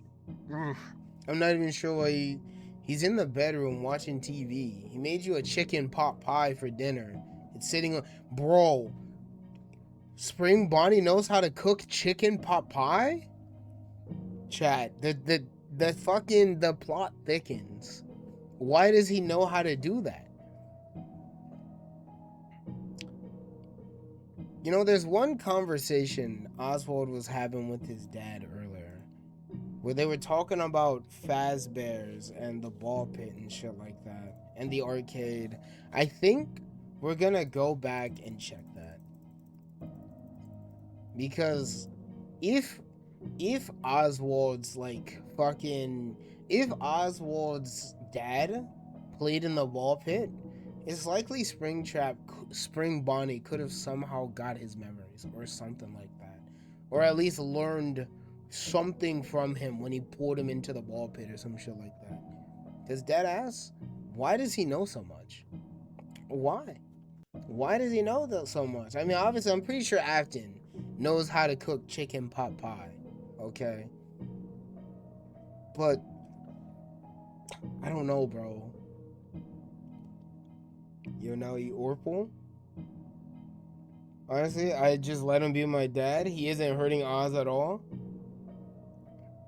in the bedroom watching TV. He made you a chicken pot pie for dinner. It's sitting on, bro. Spring Bonnie knows how to cook chicken pot pie? Chat, the plot thickens. Why does he know how to do that? You know, there's one conversation Oswald was having with his dad earlier where they were talking about Fazbear's and the ball pit and shit like that and the arcade. I think we're gonna go back and check that. Because if Oswald's if Oswald's dad played in the ball pit, it's likely Spring Bonnie could have somehow got his memories or something like that. Or at least learned something from him when he pulled him into the ball pit or some shit like that. Because dead ass, why does he know so much? Why? Why does he know so much? I mean, obviously, I'm pretty sure Afton knows how to cook chicken pot pie. Okay? But I don't know, bro. You know, you Orpal? Honestly, I just let him be my dad. He isn't hurting Oz at all.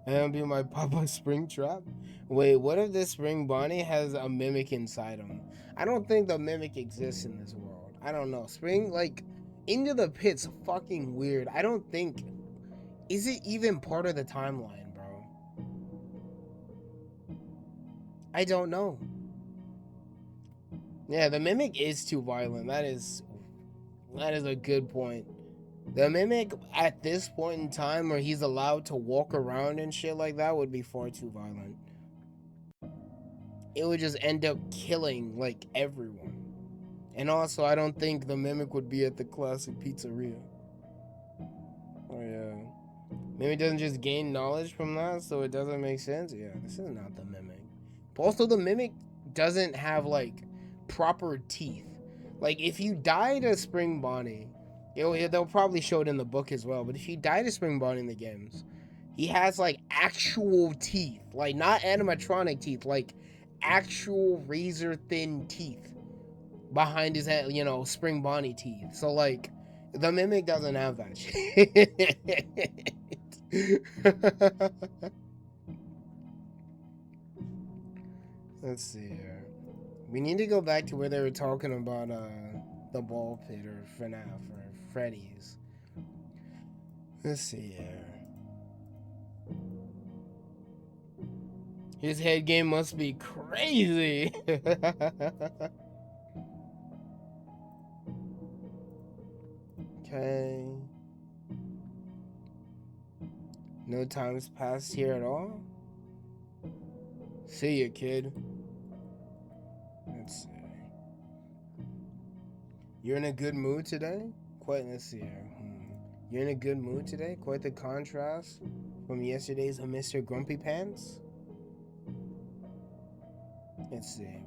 And he'll be my Papa Springtrap. Wait, what if this Spring Bonnie has a mimic inside him? I don't think the mimic exists in this world. I don't know. Spring, like, Into the Pit's fucking weird. I don't think... Is it even part of the timeline, bro? I don't know. Yeah, the mimic is too violent. That is a good point. The mimic at this point in time where he's allowed to walk around and shit like that would be far too violent. It would just end up killing like everyone. And also, I don't think the mimic would be at the classic pizzeria. Oh yeah. Maybe it doesn't just gain knowledge from that, so it doesn't make sense. Yeah, this is not the mimic. But also, the mimic doesn't have like proper teeth. Like, if you die to Spring Bonnie, they'll probably show it in the book as well, but if you die to Spring Bonnie in the games, he has like actual teeth, like not animatronic teeth, like actual razor thin teeth behind his head, you know, Spring Bonnie teeth. So like, the mimic doesn't have that shit. Let's see here. We need to go back to where they were talking about the ball pit or FNAF or Freddy's. Let's see here. His head game must be crazy. Okay. No time's passed here at all. See ya, kid. Let's see. You're in a good mood today? Let's see here. You're in a good mood today? Quite the contrast from yesterday's Mr. Grumpy Pants. Let's see.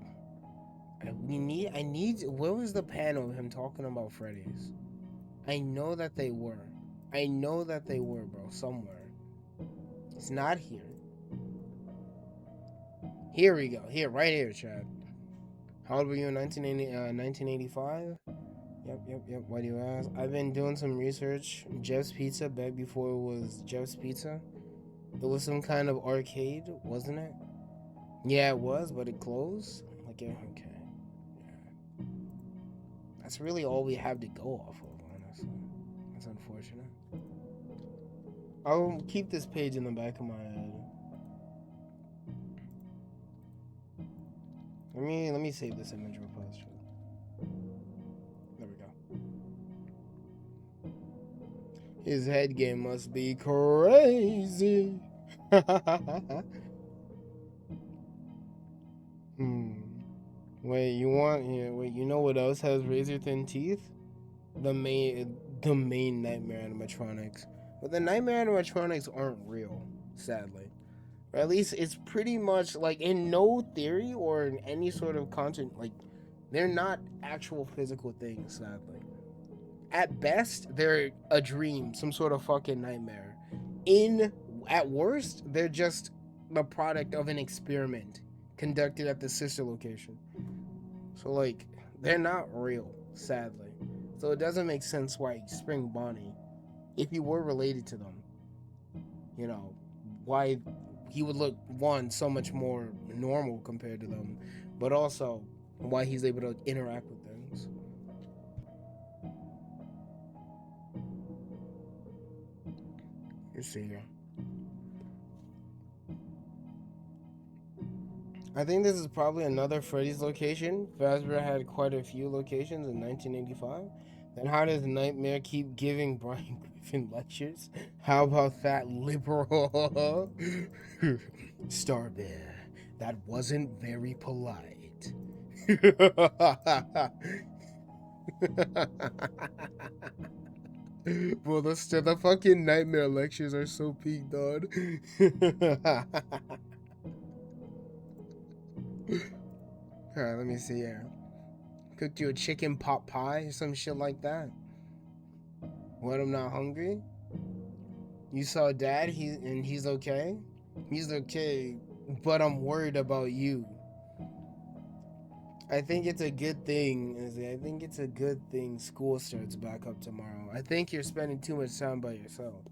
Where was the panel of him talking about Freddy's? I know that they were. Bro, somewhere. It's not here. Here we go. Here, right here, Chad. How old were you in 1985? Yep. Why do you ask? I've been doing some research. Jeff's Pizza, back before it was Jeff's Pizza. It was some kind of arcade, wasn't it? Yeah, it was, but it closed. Okay. Yeah. That's really all we have to go off of, honestly. That's unfortunate. I'll keep this page in the back of my head. Let me save this image real fast. There we go. His head game must be crazy. Wait, you know what else has razor thin teeth? The main Nightmare animatronics. But the Nightmare animatronics aren't real, sadly. Or at least it's pretty much like in no theory or in any sort of content, like they're not actual physical things, sadly. At best, they're a dream, some sort of fucking nightmare. At worst, they're just the product of an experiment conducted at the sister location. So like, they're not real, sadly. So it doesn't make sense why Spring Bonnie, if you were related to them, you know, why he would look, one, so much more normal compared to them, but also why he's able to interact with things. Let's see here. I think this is probably another Freddy's location. Fazbear had quite a few locations in 1985. Then how does Nightmare keep giving Brian Griffin lectures? How about that liberal? Starbear, that wasn't very polite. Bro, the fucking Nightmare lectures are so peak, dog. Alright, let me see here. Cooked you a chicken pot pie or some shit like that. What, I'm not hungry? You saw Dad, he's okay? He's okay, but I'm worried about you. I think it's a good thing, Izzy. I think it's a good thing school starts back up tomorrow. I think you're spending too much time by yourself.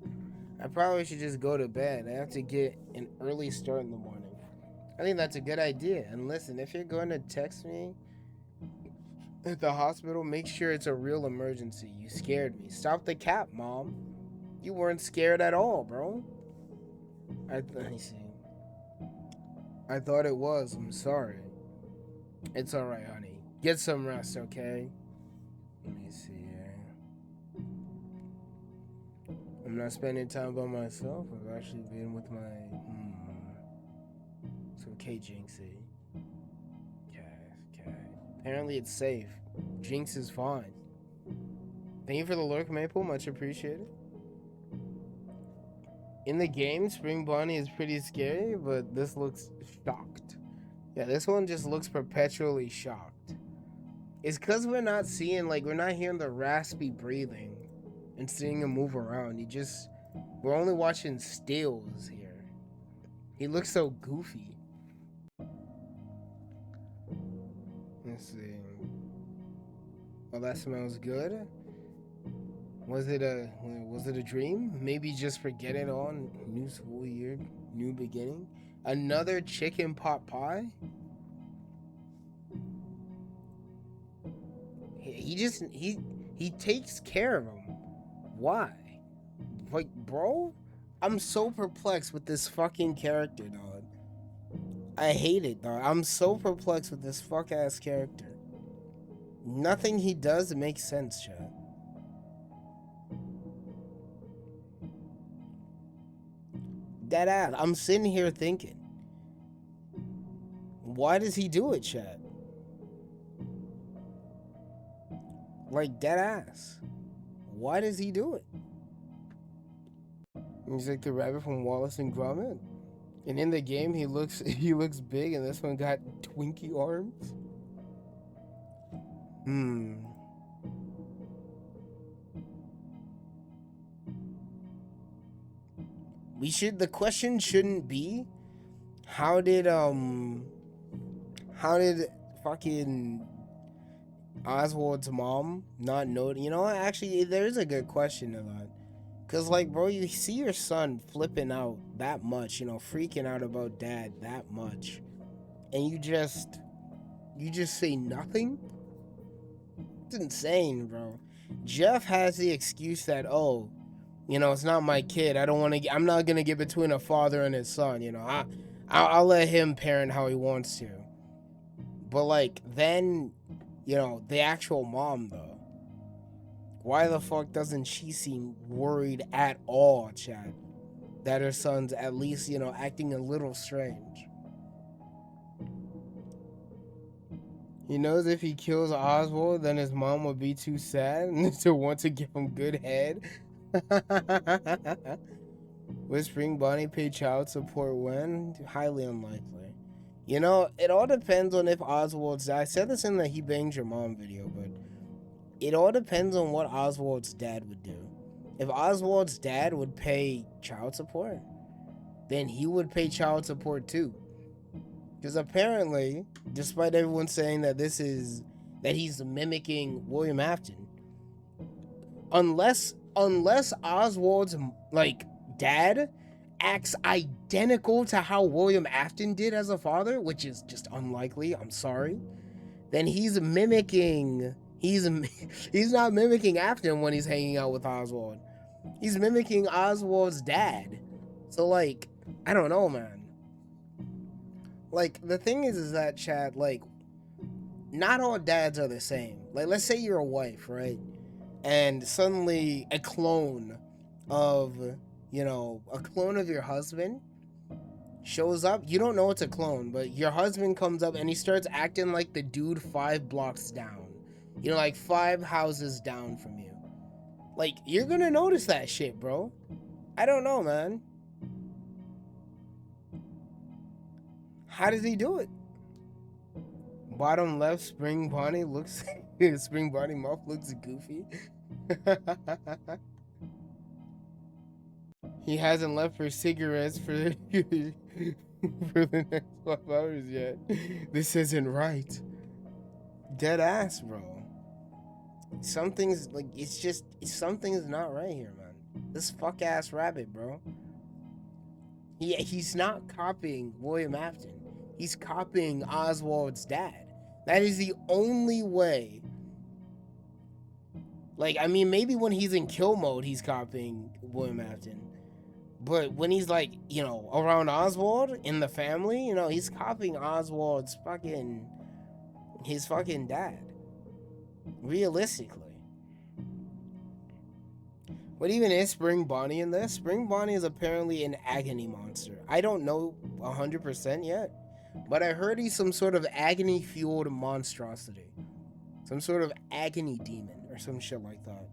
I probably should just go to bed. I have to get an early start in the morning. I think that's a good idea. And listen, if you're going to text me at the hospital, make sure it's a real emergency. You scared me. Stop the cap, Mom. You weren't scared at all, bro. Let me see. I thought it was. I'm sorry. It's alright, honey. Get some rest, okay? Let me see here. I'm not spending time by myself. I've actually been with my... It's okay, Jinxie. Okay. Apparently it's safe. Jinx is fine. Thank you for the lurk, Maple. Much appreciated. In the game, Spring Bonnie is pretty scary, but this looks shocked. Yeah, this one just looks perpetually shocked. It's because we're not hearing the raspy breathing and seeing him move around. We're only watching stills here. He looks so goofy. Let's see. Oh, that smells good. Was it a dream? Maybe just forget it all. New school year, new beginning. Another chicken pot pie? He takes care of him. Why? Like, bro? I'm so perplexed with this fucking character, dog. I hate it, though. I'm so perplexed with this fuck-ass character. Nothing he does makes sense, chat. Dead ass. I'm sitting here thinking, why does he do it, chat? Like, dead ass. Why does he do it? He's like the rabbit from Wallace and Gromit. And in the game, he looks big, and this one got Twinkie arms. The question shouldn't be, how did fucking Oswald's mom not know? You know what? Actually, there's a good question to that. Cause like, bro, you see your son flipping out that much, you know, freaking out about dad that much, and you just say nothing? It's insane, bro. Jeff has the excuse that, oh, you know, it's not my kid. I'm not gonna get between a father and his son. You know, I'll let him parent how he wants to. But like, then, you know, the actual mom though. Why the fuck doesn't she seem worried at all, Chad? That her son's at least, you know, acting a little strange. He knows if he kills Oswald, then his mom would be too sad to want to give him good head. Would Spring Bonnie pay child support when? Highly unlikely. You know, it all depends on if Oswald's... I said this in the He Banged Your Mom video, but... it all depends on what Oswald's dad would do. If Oswald's dad would pay child support, then he would pay child support too. Because apparently, despite everyone saying that that he's mimicking William Afton, unless Oswald's like dad acts identical to how William Afton did as a father, which is just unlikely, I'm sorry, then he's mimicking... He's not mimicking Afton when he's hanging out with Oswald. He's mimicking Oswald's dad. So, like, I don't know, man. Like, the thing is that, Chad, like, not all dads are the same. Like, let's say you're a wife, right? And suddenly a clone of, you know, a clone of your husband shows up. You don't know it's a clone, but your husband comes up and he starts acting like the dude 5 blocks down. You know, like 5 houses down from you. Like, you're gonna notice that shit, bro. I don't know, man. How does he do it? Bottom left, Spring Bonnie looks... Spring Bonnie mouth looks goofy. He hasn't left for cigarettes for the next 12 hours yet. This isn't right. Dead ass, bro. Something's like, something's not right here, man. This fuck ass rabbit, bro. He's not copying William Afton. He's copying Oswald's dad. That is the only way. Like, I mean, maybe when he's in kill mode, he's copying William Afton. But when he's like, you know, around Oswald in the family, you know, he's copying Oswald's his fucking dad. Realistically. What even is Spring Bonnie in this? Spring Bonnie is apparently an agony monster. I don't know 100% yet, but I heard he's some sort of agony-fueled monstrosity. Some sort of agony demon or some shit like that.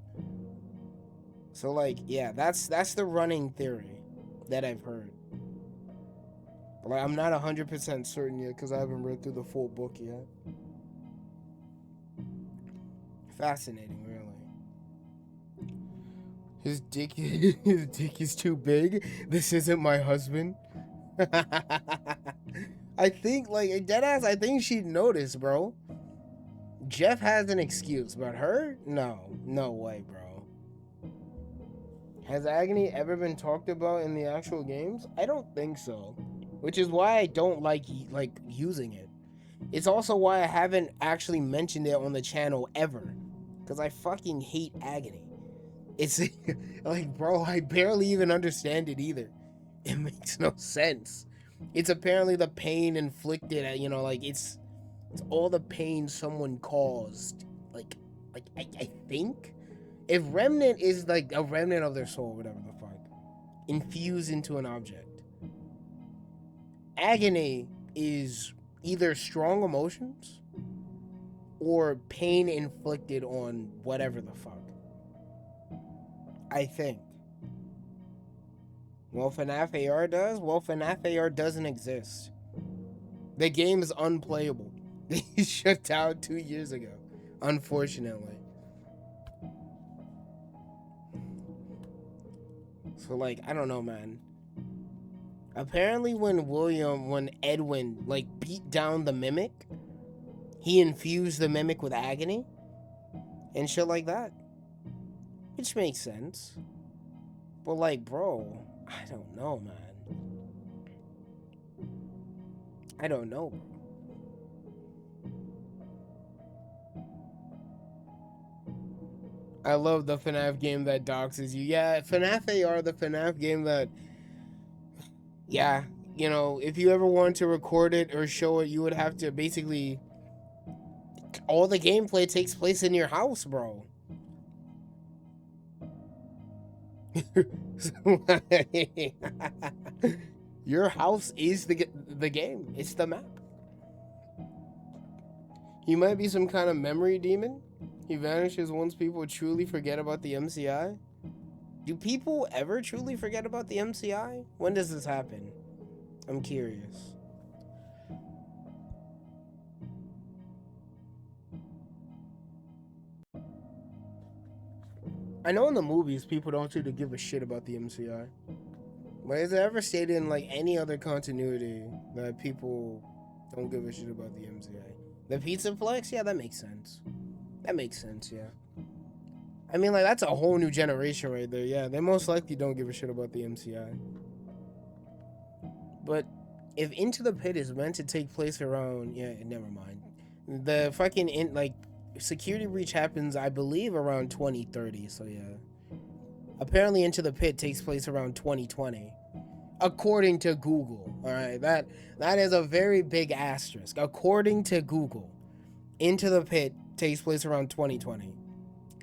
So, like, yeah, that's the running theory that I've heard. But like, I'm not 100% certain yet because I haven't read through the full book yet. Fascinating, really. His dick is too big. This isn't my husband. I think, like, deadass, I think she'd notice, bro. Jeff has an excuse, but her? No way, bro. Has agony ever been talked about in the actual games? I don't think so. Which is why I don't like using it. It's also why I haven't actually mentioned it on the channel ever. Because I fucking hate agony. It's like, bro, I barely even understand it either. It makes no sense. It's apparently the pain inflicted at, like it's all the pain someone caused. Like I think if remnant is like a remnant of their soul, whatever the fuck, infused into an object. Agony is either strong emotions or pain inflicted on whatever the fuck. I think. Well, FNAF AR does? Well, FNAF AR doesn't exist. The game is unplayable. They shut down 2 years ago, unfortunately. So, like, I don't know, man. Apparently when Edwin, like, beat down the Mimic, he infused the Mimic with agony and shit like that. Which makes sense. But, like, bro, I don't know, man. I don't know, bro. I love the FNAF game that doxes you. Yeah, FNAF AR, the FNAF game that... Yeah, you know, if you ever wanted to record it or show it, you would have to basically... All the gameplay takes place in your house, bro. Your house is the game. It's the map. He might be some kind of memory demon. He vanishes once people truly forget about the MCI. Do people ever truly forget about the MCI? When does this happen? I'm curious. I know in the movies people don't seem to give a shit about the MCI. But is it ever stated in like any other continuity that people don't give a shit about the MCI? The Pizza Flex? Yeah, that makes sense. That makes sense, yeah. I mean, like, that's a whole new generation right there. Yeah, they most likely don't give a shit about the MCI. But if Into the Pit is meant to take place around... Yeah, never mind. The fucking, Security Breach happens, I believe, around 2030, so yeah. Apparently, Into the Pit takes place around 2020. According to Google, alright? That is a very big asterisk. According to Google, Into the Pit takes place around 2020.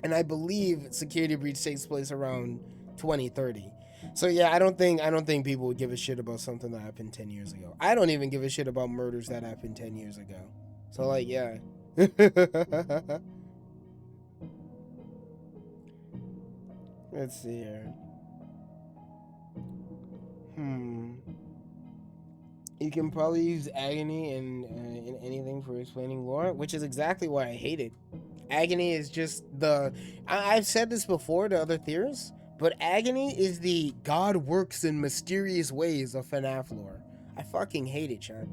And I believe Security Breach takes place around 2030. So yeah, I don't think people would give a shit about something that happened 10 years ago. I don't even give a shit about murders that happened 10 years ago. So like, yeah. Let's see here. You can probably use agony in anything for explaining lore, which is exactly why I hate it. Agony is just I've said this before to other theorists, but agony is the God works in mysterious ways of FNAF lore. I fucking hate it, Chad.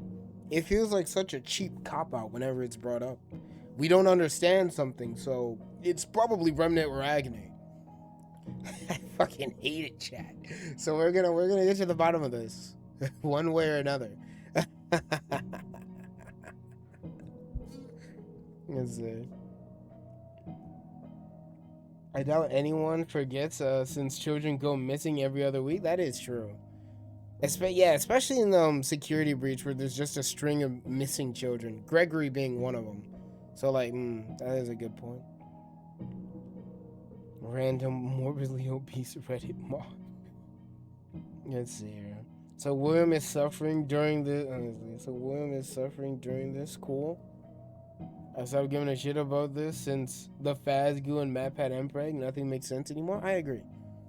It feels like such a cheap cop-out whenever it's brought up. We don't understand something, so it's probably Remnant or agony. I fucking hate it, Chad. So we're gonna get to the bottom of this, one way or another. Let's see. I doubt anyone forgets since children go missing every other week. That is true. Especially in Security Breach where there's just a string of missing children. Gregory being one of them. So like, that is a good point. Random morbidly obese Reddit mob. Let's see here. So William is suffering during this. Cool. I stopped giving a shit about this since the Fazgoo and MatPat Mpreg. Nothing makes sense anymore. I agree.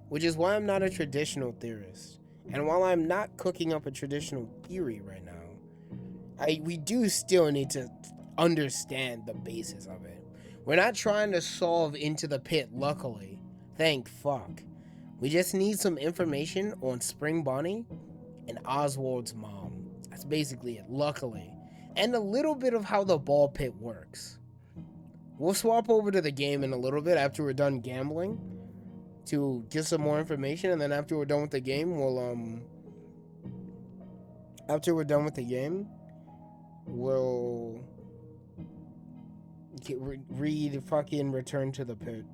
Which is why I'm not a traditional theorist. And while I'm not cooking up a traditional theory right now, we do still need to understand the basis of it. We're not trying to solve Into the Pit, luckily. Thank fuck. We just need some information on Spring Bonnie and Oswald's mom. That's basically it, luckily. And a little bit of how the ball pit works. We'll swap over to the game in a little bit after we're done gambling to get some more information, and then after we're done with the game, we'll read fucking Return to the Pit.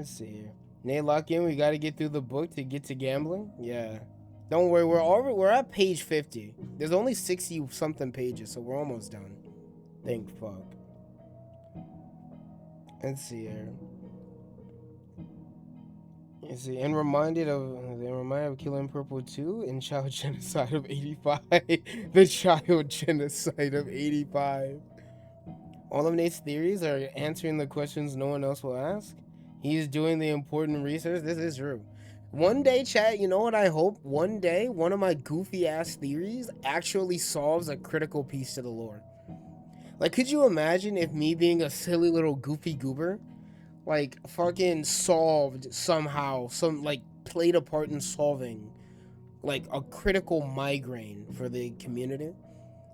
Let's see here. Nate, lock in. We got to get through the book to get to gambling. Yeah. Don't worry. We're at page 50. There's only 60 something pages, so we're almost done. Thank fuck. Let's see here. Let's see. And reminded of Killing Purple 2 and Child Genocide of 85. The Child Genocide of 85. All of Nate's theories are answering the questions no one else will ask. He's doing the important research. This is true. One day, chat, you know what I hope? One day, one of my goofy ass theories actually solves a critical piece to the lore. Like, could you imagine if me being a silly little goofy goober, like, fucking solved somehow, played a part in solving, like, a critical migraine for the community?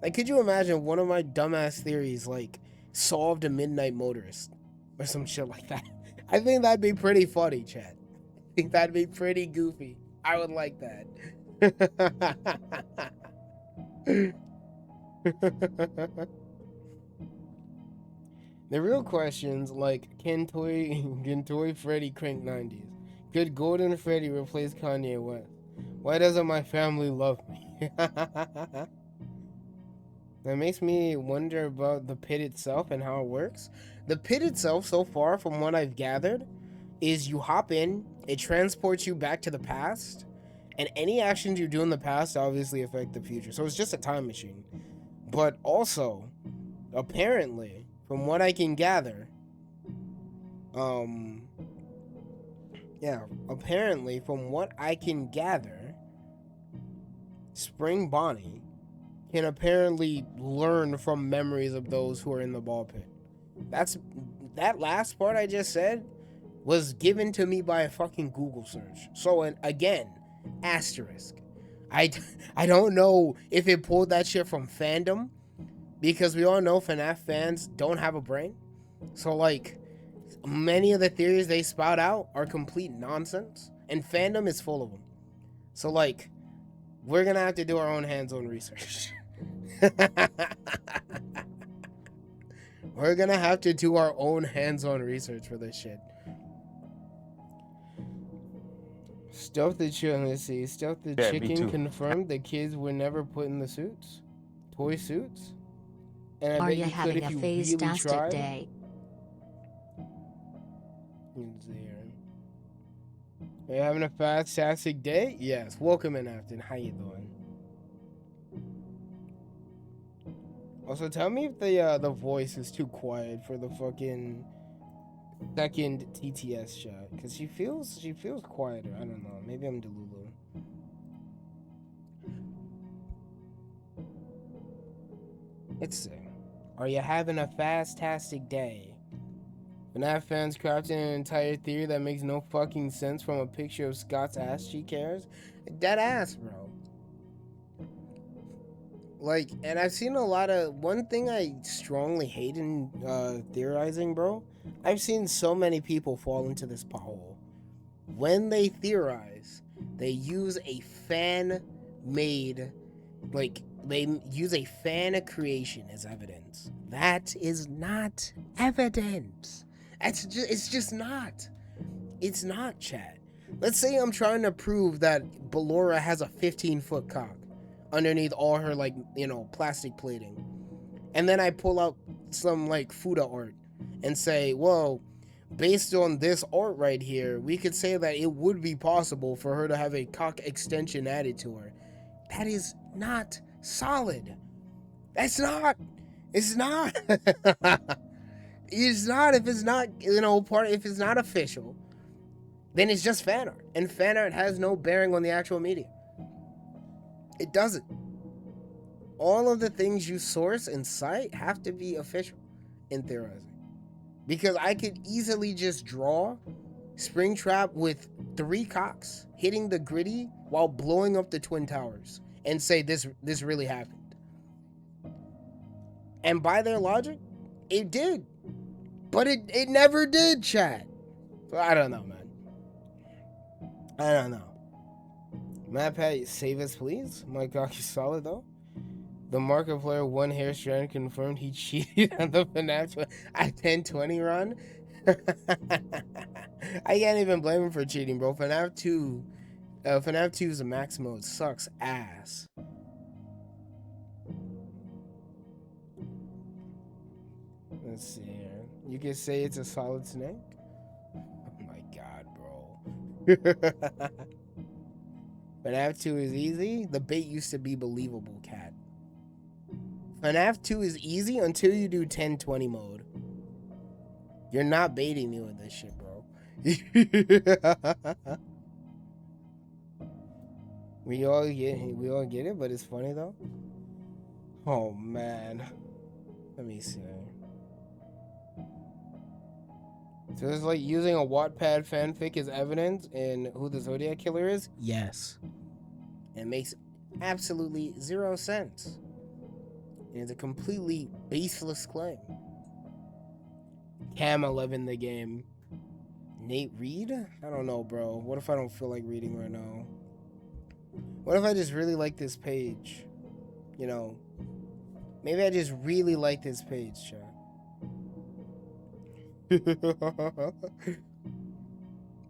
Like, could you imagine one of my dumbass theories, like, solved a midnight motorist or some shit like that? I think that'd be pretty funny, chat. I think that'd be pretty goofy. I would like that. The real questions, like, can Toy Freddy crank 90s? Could Golden Freddy replace Kanye West? Why doesn't my family love me? That makes me wonder about the pit itself and how it works. The pit itself, so far, from what I've gathered, is you hop in, it transports you back to the past, and any actions you do in the past obviously affect the future. So it's just a time machine. But also, apparently, from what I can gather, apparently, from what I can gather, Spring Bonnie can apparently learn from memories of those who are in the ball pit. That last part I just said was given to me by a fucking Google search. So, again, asterisk. I don't know if it pulled that shit from fandom, because we all know FNAF fans don't have a brain. So, like, many of the theories they spout out are complete nonsense, and fandom is full of them. So, like, we're gonna have to do our own hands-on research. We're gonna have to do our own hands-on research for this shit. Stealth the chicken. Let's see. Stealth the chicken confirmed the kids were never put in the suits, toy suits. And I Are bet you you could having if a you really phase-tastic tried. day? Are you having a fantastic day? Yes. Welcome in, Afton. How you doing? Also, tell me if the voice is too quiet for the fucking second TTS shot, because she feels quieter. I don't know. Maybe I'm Delulu. Let's see. Are you having a fantastic day? FNAF fans crafting an entire theory that makes no fucking sense from a picture of Scott's ass she cares. Dead ass, bro. Like, and I've seen a lot of, one thing I strongly hate in theorizing, bro, I've seen so many people fall into this pothole. When they theorize, they use a fan-made, like, they use a fan creation as evidence. That is not evidence. It's just not. It's not, chat. Let's say I'm trying to prove that Ballora has a 15-foot cock underneath all her, like, you know, plastic plating. And then I pull out some, like, Fuda art and say, well, based on this art right here, we could say that it would be possible for her to have a cock extension added to her. That is not solid. That's not. It's not. It's not. If it's not, you know, if it's not official, then it's just fan art. And fan art has no bearing on the actual media. It doesn't. All of the things you source and cite have to be official in theorizing. Because I could easily just draw Springtrap with 3 cocks hitting the gritty while blowing up the Twin Towers and say this really happened. And by their logic, it did. But it never did, chat. So I don't know, man. I don't know. Matt Pat, save us, please. My cock is solid, though. The Markiplier one hair strand confirmed he cheated on the FNAF at 10-20 run. I can't even blame him for cheating, bro. FNAF 2's max mode sucks ass. Let's see here. You can say it's a solid snake? Oh my god, bro. FNAF 2 is easy? The bait used to be believable, cat. FNAF 2 is easy until you do 1020 mode. You're not baiting me with this shit, bro. We all get it, but it's funny though. Oh man. Let me see. So it's like using a Wattpad fanfic as evidence in who the Zodiac Killer is? Yes. It makes absolutely 0 sense. It's a completely baseless claim. Cam 11 the game. Nate Reed? I don't know, bro. What if I don't feel like reading right now? What if I just really like this page? You know, maybe I just really like this page, chat.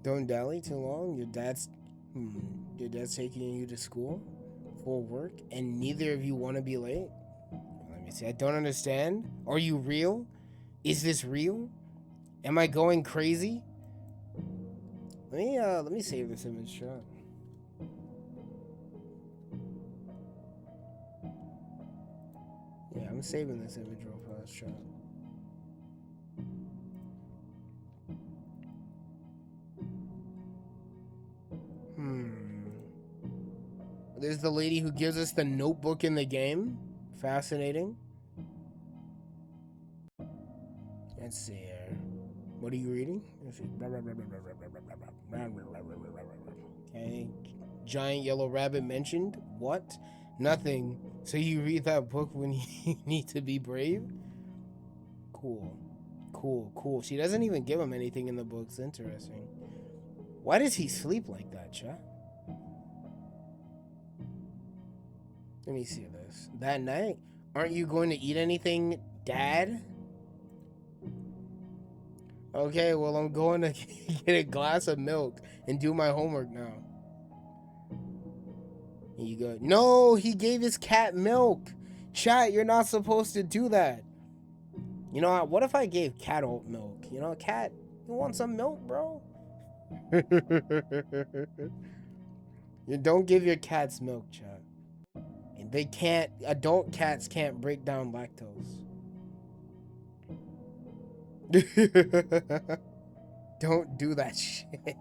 Don't dally too long. Your dad's taking you to school for work, and neither of you want to be late. Let me see. I don't understand. Are you real? Is this real? Am I going crazy? Let me save this image, chat. Yeah, I'm saving this image real fast, chat. There's the lady who gives us the notebook in the game. Fascinating. Let's see here. What are you reading? Okay. Giant yellow rabbit mentioned. What? Nothing. So you read that book when you need to be brave? Cool. Cool. She doesn't even give him anything in the books. Interesting. Why does he sleep like that, chat? Let me see this. That night? Aren't you going to eat anything, Dad? Okay, well, I'm going to get a glass of milk and do my homework now. Here you go. No, he gave his cat milk. Chat, you're not supposed to do that. You know what if I gave cat oat milk? You know, cat, you want some milk, bro? You don't give your cats milk, chat. They can't, adult cats can't break down lactose. Don't do that shit.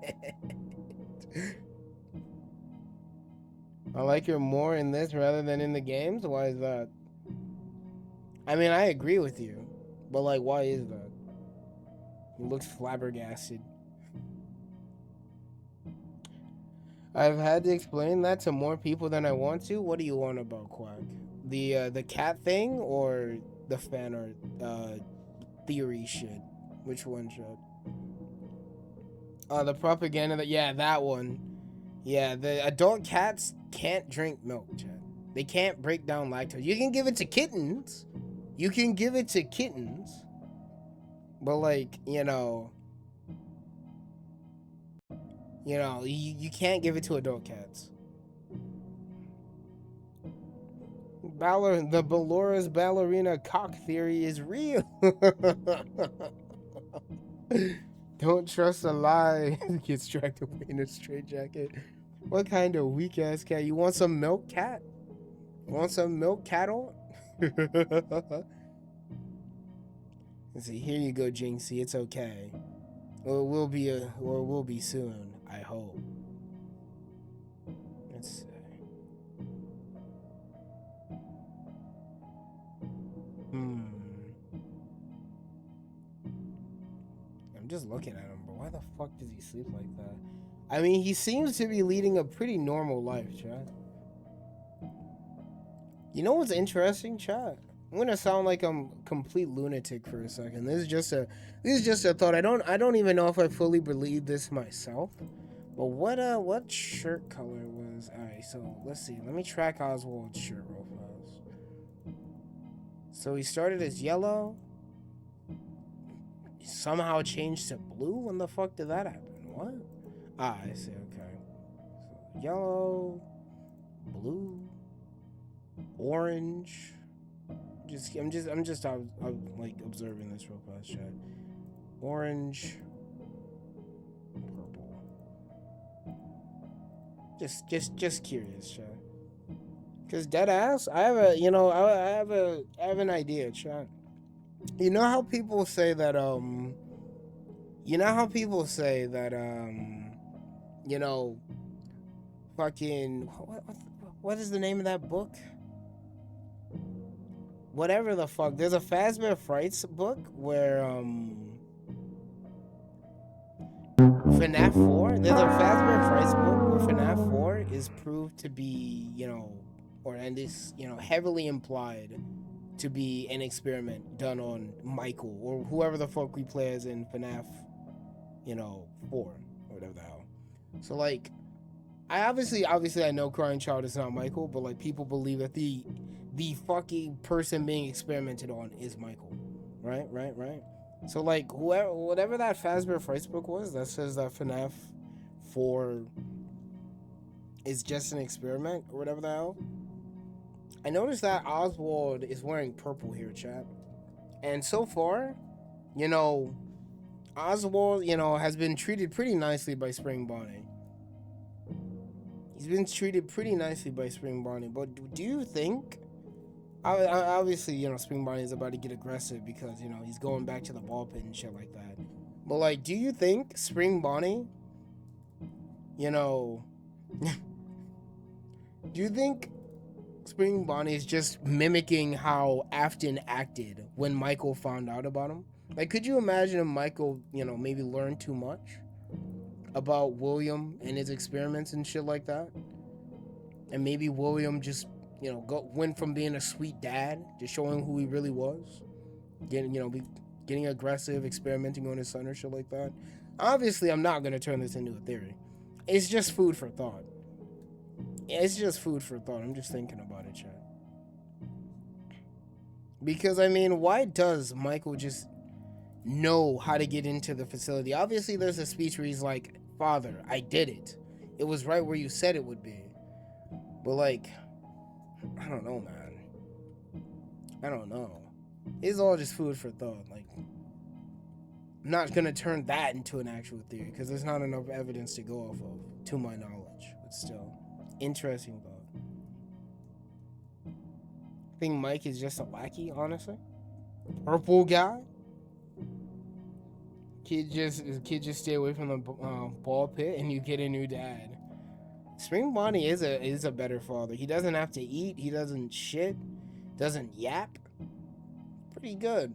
I like her more in this rather than in the games? Why is that? I mean, I agree with you. But, like, why is that? He looks flabbergasted. I've had to explain that to more people than I want to. What do you want about Quack? The cat thing or the fan art theory shit? Which one, shit? The propaganda that, yeah, that one. Yeah, the adult cats can't drink milk, chat. They can't break down lactose. You can give it to kittens. But like, you can't give it to adult cats. The Balora's ballerina cock theory is real. Don't trust a lie. Gets dragged away in a straitjacket. What kind of weak ass cat? You want some milk, cat? You want some milk, cattle? Let's see. Here you go, Jinxie. It's okay. Or we'll be soon. I hope. Let's see. I'm just looking at him, but why the fuck does he sleep like that? I mean, he seems to be leading a pretty normal life, chat. You know what's interesting, chat? I'm gonna sound like I'm a complete lunatic for a second. This is just a thought. I don't even know if I fully believe this myself. But what shirt color was? Alright, so let's see. Let me track Oswald's shirt real fast. So he started as yellow. Somehow changed to blue? When the fuck did that happen? what? Ah, I see. Okay. So yellow, blue, orange. I'm just like observing this real fast, chat. Orange, purple. Just curious, chat. Cause dead ass, I have a, I have an idea, chat. You know how people say that, fucking, what is the name of that book? Whatever the fuck. There's a Fazbear Frights book where, FNAF 4, there's a Fazbear Frights book where FNAF 4 is proved to be, and is, heavily implied to be an experiment done on Michael or whoever the fuck we play as in FNAF, 4 or whatever the hell. So like, I obviously I know Crying Child is not Michael, but like people believe that the fucking person being experimented on is Michael, right? So like whatever that Fazbear Frights book was that says that FNAF 4 is just an experiment or whatever the hell. I noticed that Oswald is wearing purple here, chat. And so far, Oswald, has been treated pretty nicely by Spring Bonnie. He's been treated pretty nicely by Spring Bonnie. But do you think... Obviously, Spring Bonnie is about to get aggressive because, he's going back to the ball pit and shit like that. But, like, do you think Spring Bonnie, do you think Spring Bonnie is just mimicking how Afton acted when Michael found out about him? Like, could you imagine if Michael, maybe learned too much about William and his experiments and shit like that? And maybe William just, went from being a sweet dad to showing who he really was. Getting aggressive, experimenting on his son or shit like that. Obviously, I'm not going to turn this into a theory. It's just food for thought. It's just food for thought. I'm just thinking about it, chat. Because, why does Michael just know how to get into the facility? Obviously, there's a speech where he's like, "Father, I did it. It was right where you said it would be." But, like, I don't know, man. I don't know. It's all just food for thought. Like, I'm not going to turn that into an actual theory because there's not enough evidence to go off of, to my knowledge. But still, interesting thought. I think Mike is just a lackey, honestly. Purple guy. Kid just stay away from the ball pit and you get a new dad. Spring Bonnie is a better father. He doesn't have to eat. He doesn't shit. Doesn't yap. Pretty good.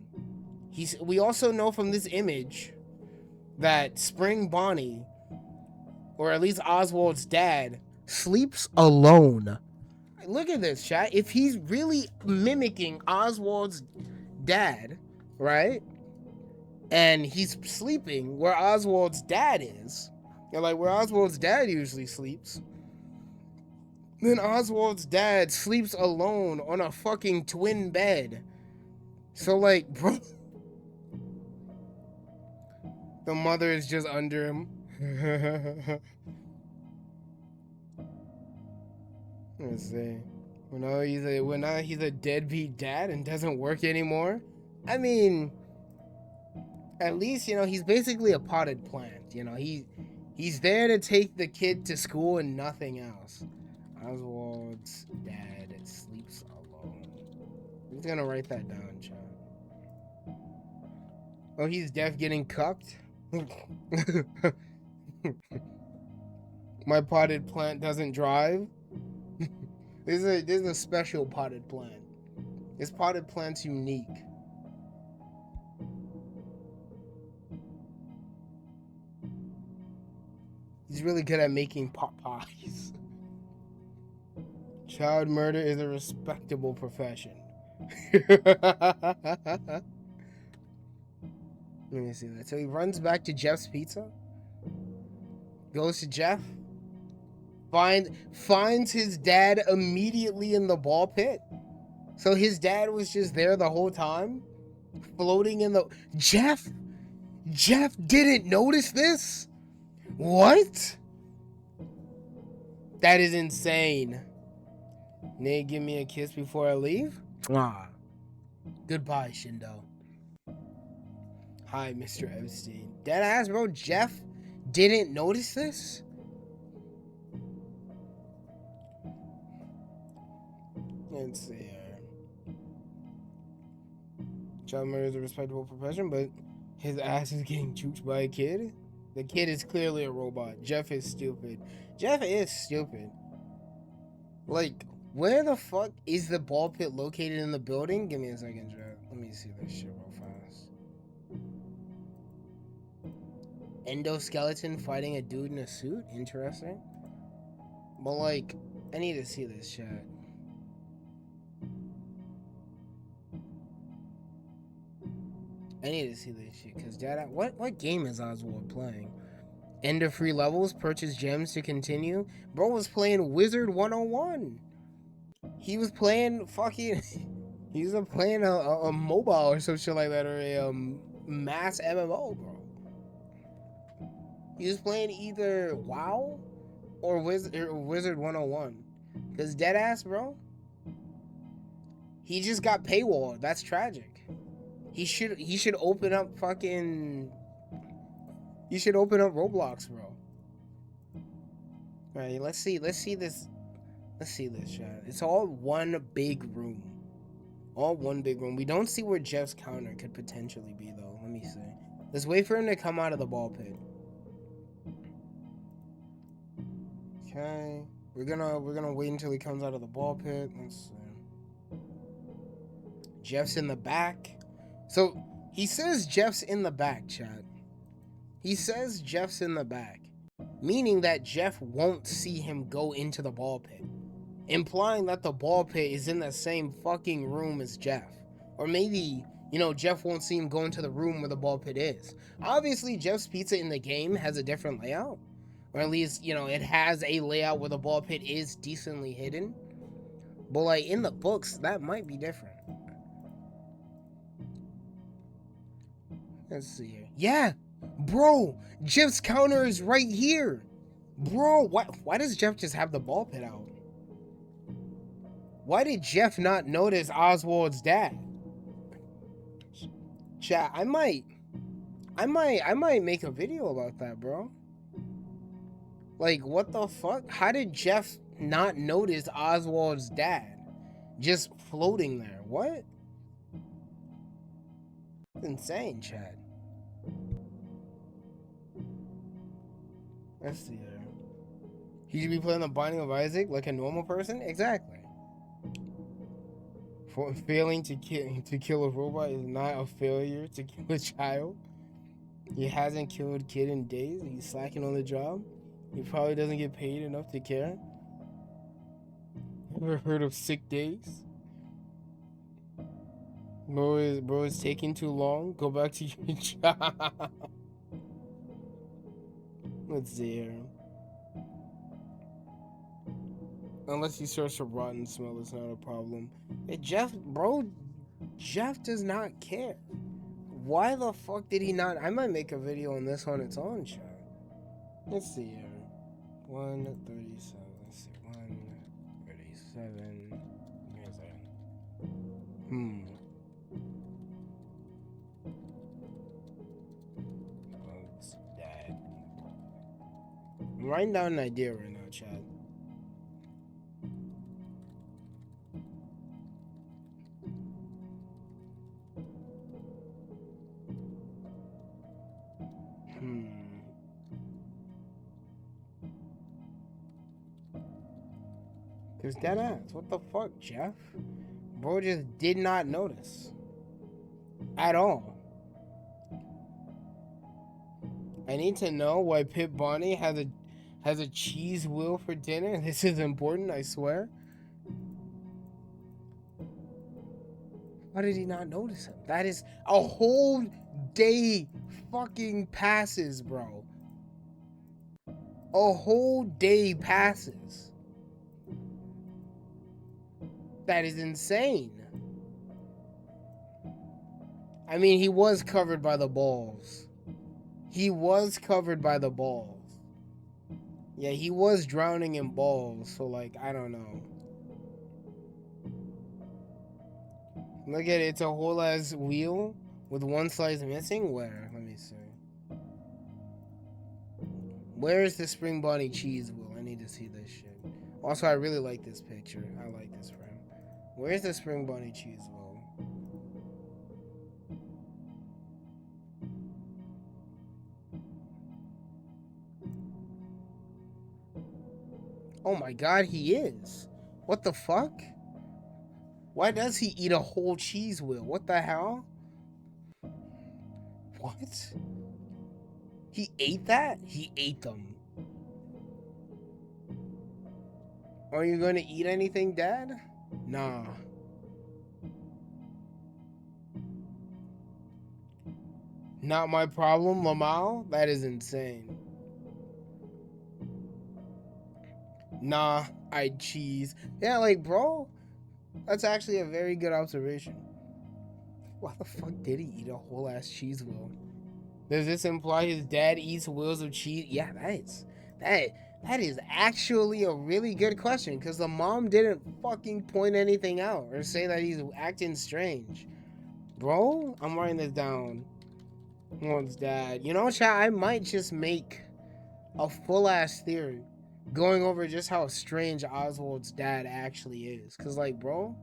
We also know from this image that Spring Bonnie, or at least Oswald's dad, sleeps alone. Look at this, chat. If he's really mimicking Oswald's dad, right? And he's sleeping where Oswald's dad is, like where Oswald's dad usually sleeps, then Oswald's dad sleeps alone on a fucking twin bed. So, like, bro, the mother is just under him. Let's see. Well, now he's a deadbeat dad and doesn't work anymore. At least, he's basically a potted plant. He's there to take the kid to school and nothing else. Oswald's dad sleeps alone. I'm just gonna write that down, chat. Oh, he's deaf getting cucked? My potted plant doesn't drive? This is a special potted plant. This potted plant's unique. He's really good at making pot pies. Child murder is a respectable profession. Let me see that. So he runs back to Jeff's Pizza. Goes to Jeff. Finds his dad immediately in the ball pit. So his dad was just there the whole time. Floating in the... Jeff didn't notice this? What? That is insane. Nate, give me a kiss before I leave? Ah. Goodbye, Shindo. Hi, Mr. Epstein. Deadass, bro. Jeff didn't notice this? Let's see here. Child murder is a respectable profession, but his ass is getting chooched by a kid? The kid is clearly a robot. Jeff is stupid. Jeff is stupid. Like, where the fuck is the ball pit located in the building? Give me a second, Jeff. Let me see this shit real fast. Endoskeleton fighting a dude in a suit? Interesting. But, like, I need to see this shit. I need to see this shit, because Dad, what game is Oswald playing? End of free levels, purchase gems to continue. Bro was playing Wizard 101. He was playing fucking, he was playing a mobile or some shit like that, or a mass MMO, bro. He was playing either WoW or Wizard 101. Because deadass, bro, he just got paywalled. That's tragic. He should open up fucking. You should open up Roblox, bro. Alright, let's see this. Let's see this shot. It's all one big room. All one big room. We don't see where Jeff's counter could potentially be, though. Let me see. Let's wait for him to come out of the ball pit. Okay. We're gonna wait until he comes out of the ball pit. Let's see. Jeff's in the back. So, he says Jeff's in the back, chat. He says Jeff's in the back, meaning that Jeff won't see him go into the ball pit, implying that the ball pit is in the same fucking room as Jeff. Or maybe, you know, Jeff won't see him go into the room where the ball pit is. Obviously, Jeff's Pizza in the game has a different layout, or at least, you know, it has a layout where the ball pit is decently hidden. But, like, in the books, that might be different. Let's see here. Yeah, bro, Jeff's counter is right here. Bro, why does Jeff just have the ball pit out? Why did Jeff not notice Oswald's dad? Chat, I might make a video about that, bro. Like, what the fuck? How did Jeff not notice Oswald's dad just floating there? What? It's insane, chat. Let's see here. He should be playing the Binding of Isaac like a normal person? Exactly. For failing to kill a robot is not a failure to kill a child. He hasn't killed a kid in days. He's slacking on the job. He probably doesn't get paid enough to care. Ever heard of sick days? Bro is taking too long. Go back to your job. Let's see here. Unless he starts to rot and smell, it's not a problem. Hey, Jeff does not care. Why the fuck did he not? I might make a video on this on its own, chat. Let's see here. 137. Let's see. 137. Give me a second. Bugs dad. I'm writing down an idea right now, chat. Cause dead ass. What the fuck, Jeff? Bro just did not notice. At all. I need to know why Pip Bonnie has a cheese wheel for dinner. This is important, I swear. Why did he not notice him? That is a whole day fucking passes, bro. A whole day passes. That is insane. I mean, he was covered by the balls. He was covered by the balls. Yeah, he was drowning in balls, so like, I don't know. Look at it, it's a whole ass wheel with one slice missing. Where? Let me see. Where is the Spring Bonnie cheese wheel? I need to see this shit. Also, I really like this picture. I like this frame. Where's the Spring Bonnie cheese wheel? Oh my god, he is. What the fuck? Why does he eat a whole cheese wheel? What the hell? What? He ate that? He ate them. Are you gonna eat anything, Dad? Nah. Not my problem, Lamau? That is insane. Nah, I'd cheese. Yeah, like, bro, that's actually a very good observation. Why the fuck did he eat a whole ass cheese wheel? Does this imply his dad eats wheels of cheese? Yeah, that is actually a really good question, because the mom didn't fucking point anything out or say that he's acting strange. Bro, I'm writing this down. One's dad. You know, chat, I might just make a full ass theory going over just how strange Oswald's dad actually is. Cause like, bro,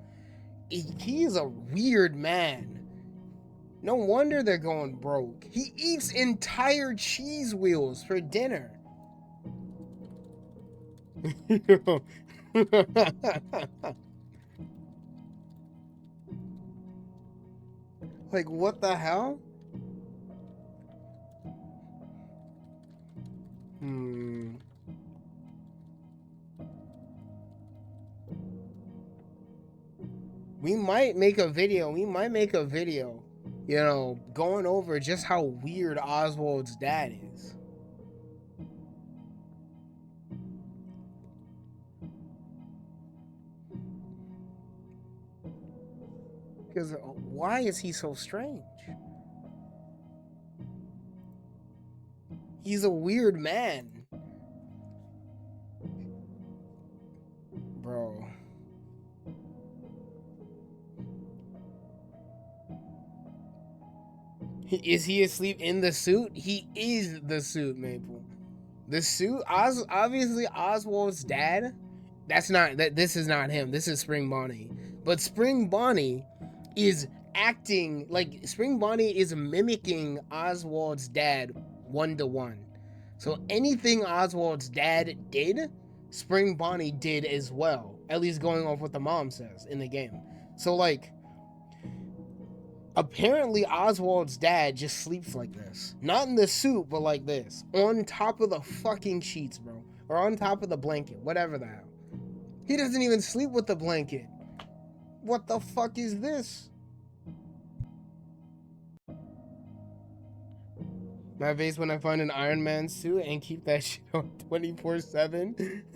he is a weird man. No wonder they're going broke. He eats entire cheese wheels for dinner. Like, what the hell? We might make a video. You know, going over just how weird Oswald's dad is. Because why is he so strange? He's a weird man. Bro. Is he asleep in the suit? He is the suit, Maple. The suit, obviously Oswald's dad. This is not him. This is Spring Bonnie. But Spring Bonnie is acting like Spring Bonnie is mimicking Oswald's dad 1-to-1. So anything Oswald's dad did, Spring Bonnie did as well. At least going off what the mom says in the game. So like, apparently Oswald's dad just sleeps like this. Not in the suit, but like this. On top of the fucking sheets, bro. Or on top of the blanket. Whatever the hell. He doesn't even sleep with the blanket. What the fuck is this? My face when I find an Iron Man suit and keep that shit on 24/7.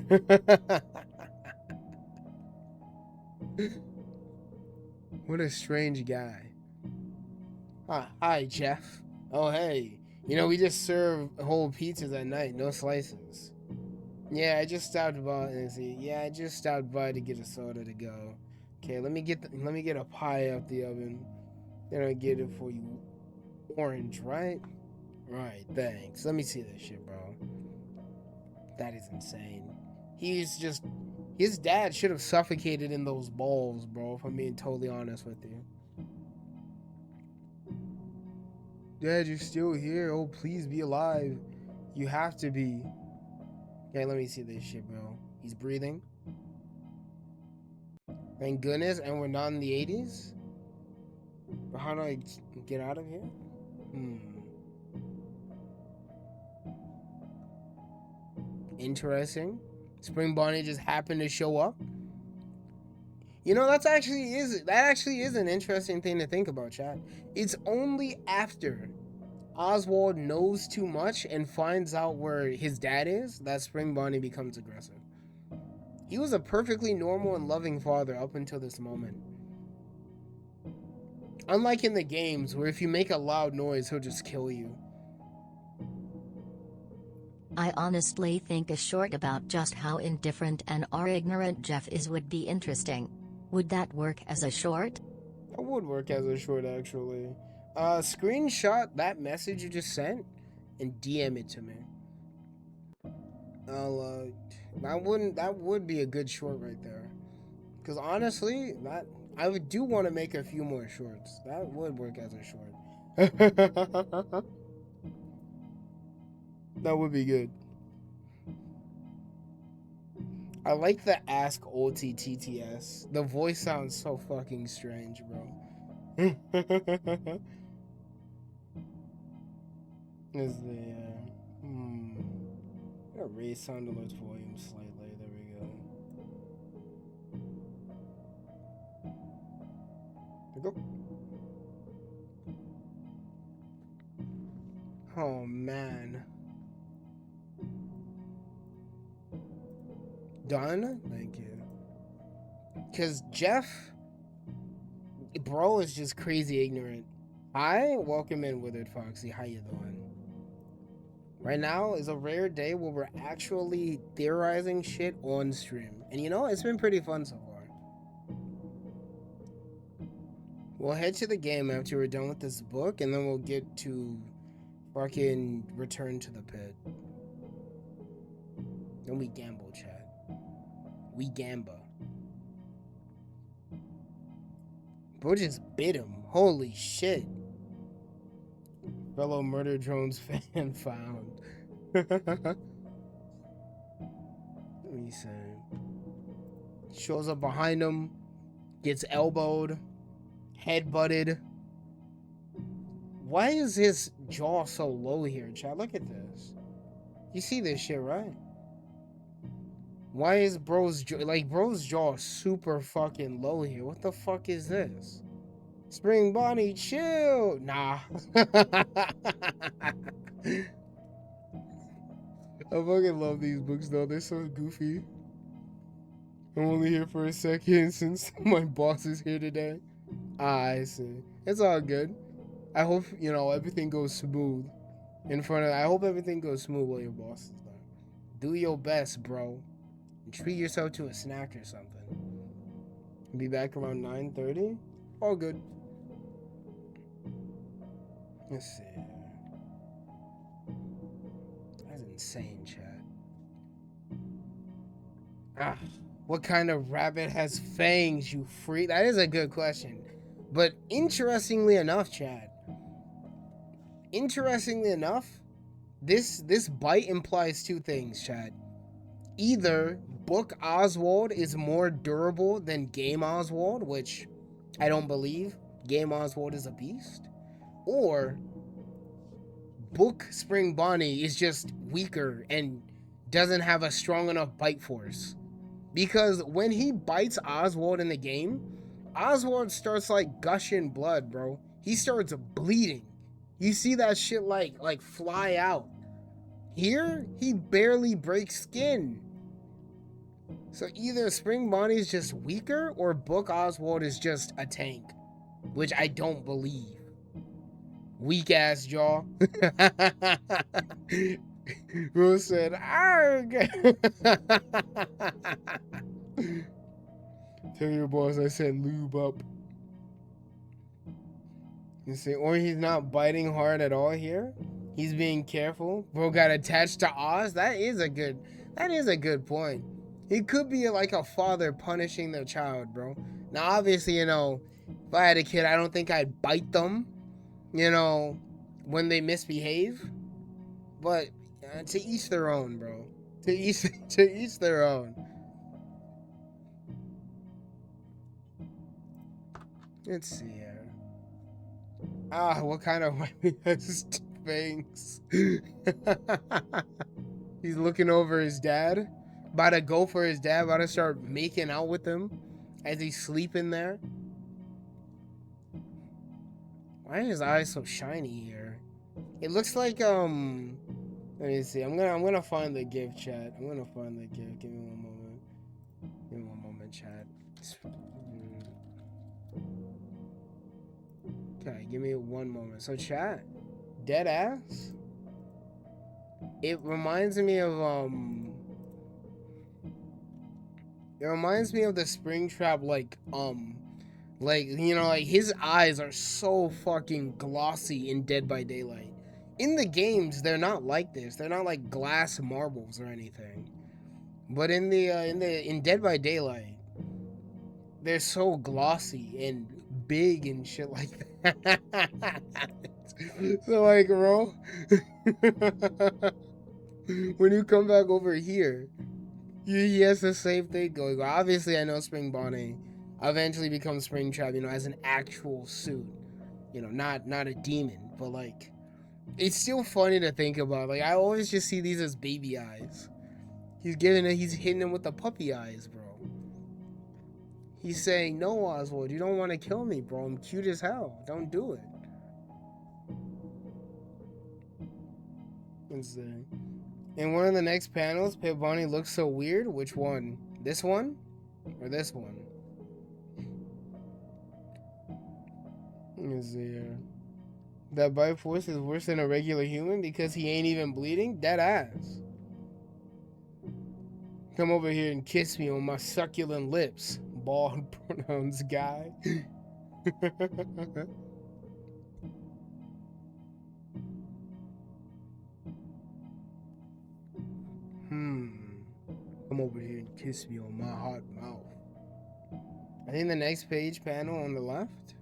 What a strange guy. Hi, Jeff. Oh, hey. You know, we just serve whole pizzas at night, no slices. Yeah, I just stopped by and see. Yeah, I just stopped by to get a soda to go. Okay, let me get a pie out the oven. Then I'll get it for you. Orange, right? Right, thanks. Let me see this shit, bro. That is insane. His dad should have suffocated in those balls, bro, if I'm being totally honest with you. Dad, you're still here. Oh, please be alive. You have to be. Okay, let me see this shit, bro. He's breathing. Thank goodness, and we're not in the 80s? But how do I get out of here? Interesting. Spring Bonnie just happened to show up. You know, that actually is an interesting thing to think about, chat. It's only after Oswald knows too much and finds out where his dad is that Spring Bonnie becomes aggressive. He was a perfectly normal and loving father up until this moment. Unlike in the games, where if you make a loud noise, he'll just kill you. I honestly think a short about just how indifferent and or ignorant Jeff is would be interesting. Would that work as a short? That would work as a short, actually. Screenshot that message you just sent and DM it to me. That would be a good short right there. Because honestly, I do want to make a few more shorts. That would work as a short. That would be good. I like the Ask OTTTS. The voice sounds so fucking strange, bro. Is the I'll raise sound alerts volume slightly. There we go. There we go. Oh man. Done? Thank you. Cause Jeff, bro, is just crazy ignorant. Hi, welcome in, Withered Foxy. How you doing? Right now is a rare day where we're actually theorizing shit on stream. And you know, it's been pretty fun so far. We'll head to the game after we're done with this book, and then we'll get to fucking Return to the Pit. Then we gamble, chat. We gamba. Bro just bit him. Holy shit. Fellow Murder Drones fan found. Let me see. Shows up behind him. Gets elbowed. Head butted. Why is his jaw so low here, chat? Look at this. You see this shit, right? Why is bro's jaw super fucking low here? What the fuck is this? Spring Bonnie, chill. Nah. I fucking love these books though. They're so goofy. I'm only here for a second since my boss is here today. I see. It's all good. I hope, you know, everything goes smooth I hope everything goes smooth while your boss is there. Do your best, bro. And treat yourself to a snack or something. Be back around 9:30. All good. Let's see. That's insane, chat. What kind of rabbit has fangs, you freak? That is a good question. But interestingly enough, chat. Interestingly enough, this bite implies two things, chat. Either Book Oswald is more durable than Game Oswald, which I don't believe. Game Oswald is a beast. Or Book Spring Bonnie is just weaker and doesn't have a strong enough bite force. Because when he bites Oswald in the game, Oswald starts like gushing blood, bro. He starts bleeding. You see that shit like fly out. Here, he barely breaks skin. So either Spring Bonnie is just weaker or Book Oswald is just a tank, which I don't believe. Weak ass jaw. Rose said, "Arg." Tell your boss I said lube up. You see, or he's not biting hard at all here. He's being careful. Bro got attached to Oz. That is a good point. He could be like a father punishing their child, bro. Now, obviously, you know, if I had a kid, I don't think I'd bite them, you know, when they misbehave. But to each their own, bro. To each their own. Let's see here. What kind of weapon has fangs? He's looking over his dad. About to go for his dad. About to start making out with him as he's sleeping there. Why are his eyes so shiny here? It looks like let me see. I'm gonna find the gift, chat. I'm gonna find the gift. Give me one moment. Give me one moment, chat. Okay, give me one moment. So, chat, dead ass. It reminds me of it reminds me of the Springtrap, like, you know, like his eyes are so fucking glossy in Dead by Daylight. In the games, they're not like this. They're not like glass marbles or anything. But in Dead by Daylight, they're so glossy and big and shit like that. So like, bro, when you come back over here, he has the same thing going. Obviously, I know Spring Bonnie eventually becomes Springtrap, you know, as an actual suit, you know, not a demon, but like, it's still funny to think about. Like, I always just see these as baby eyes. He's hitting him with the puppy eyes, bro. He's saying, no, Oswald, you don't want to kill me, bro. I'm cute as hell. Don't do it. Let's see. In one of the next panels, Pip Bonnie looks so weird. Which one? This one? Or this one? Let's see here. That Bite Force is worse than a regular human because he ain't even bleeding? Dead ass. Come over here and kiss me on my succulent lips, bald pronouns guy. Come over here and kiss me on my hot mouth. I think the next page panel on the left.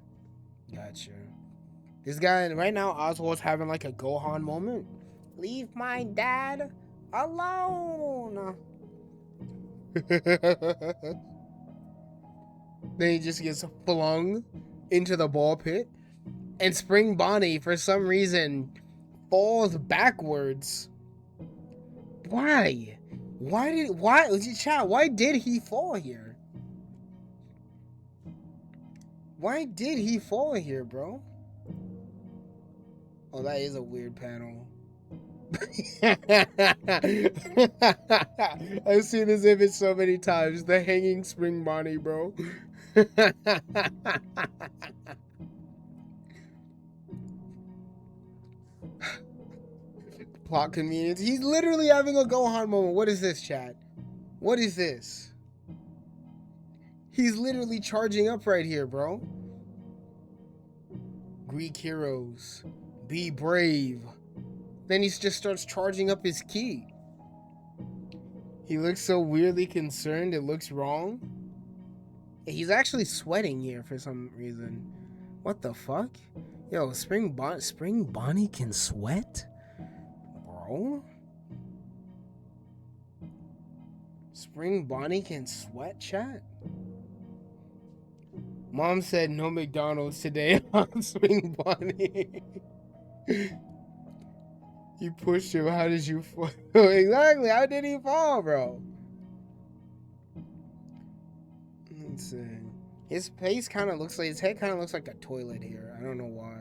Gotcha. This guy, right now, Oswald's having like a Gohan moment. Leave my dad alone. Then he just gets flung into the ball pit. And Spring Bonnie, for some reason, falls backwards. Why? Why did he fall here? Why did he fall here, bro? Oh, that is a weird panel. I've seen this image so many times. The hanging Spring Bonnie, bro. Plot convenience. He's literally having a Gohan moment. What is this, chat? What is this? He's literally charging up right here, bro. Greek heroes. Be brave. Then he just starts charging up his ki. He looks so weirdly concerned, it looks wrong. He's actually sweating here for some reason. What the fuck? Yo, Spring Bonnie can sweat? Bro? Spring Bonnie can sweat, chat? Mom said no McDonald's today on Spring Bonnie. You pushed him. How did you fall? Exactly. How did he fall, bro? Let's see. His face kind of looks like, his head kind of looks like a toilet here. I don't know why.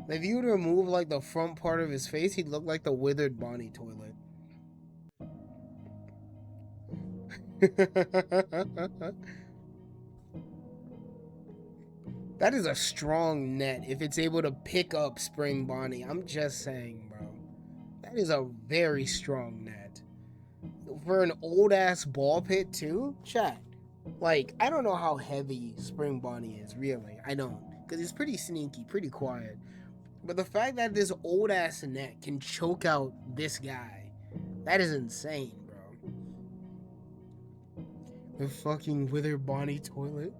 If you would remove like the front part of his face, he'd look like the withered Bonnie toilet. That is a strong net if it's able to pick up Spring Bonnie. I'm just saying, bro. That is a very strong net. For an old ass ball pit too? Chat. Like, I don't know how heavy Spring Bonnie is, really. I don't. Because he's pretty sneaky, pretty quiet. But the fact that this old ass net can choke out this guy, that is insane, bro. The fucking withered Bonnie toilet.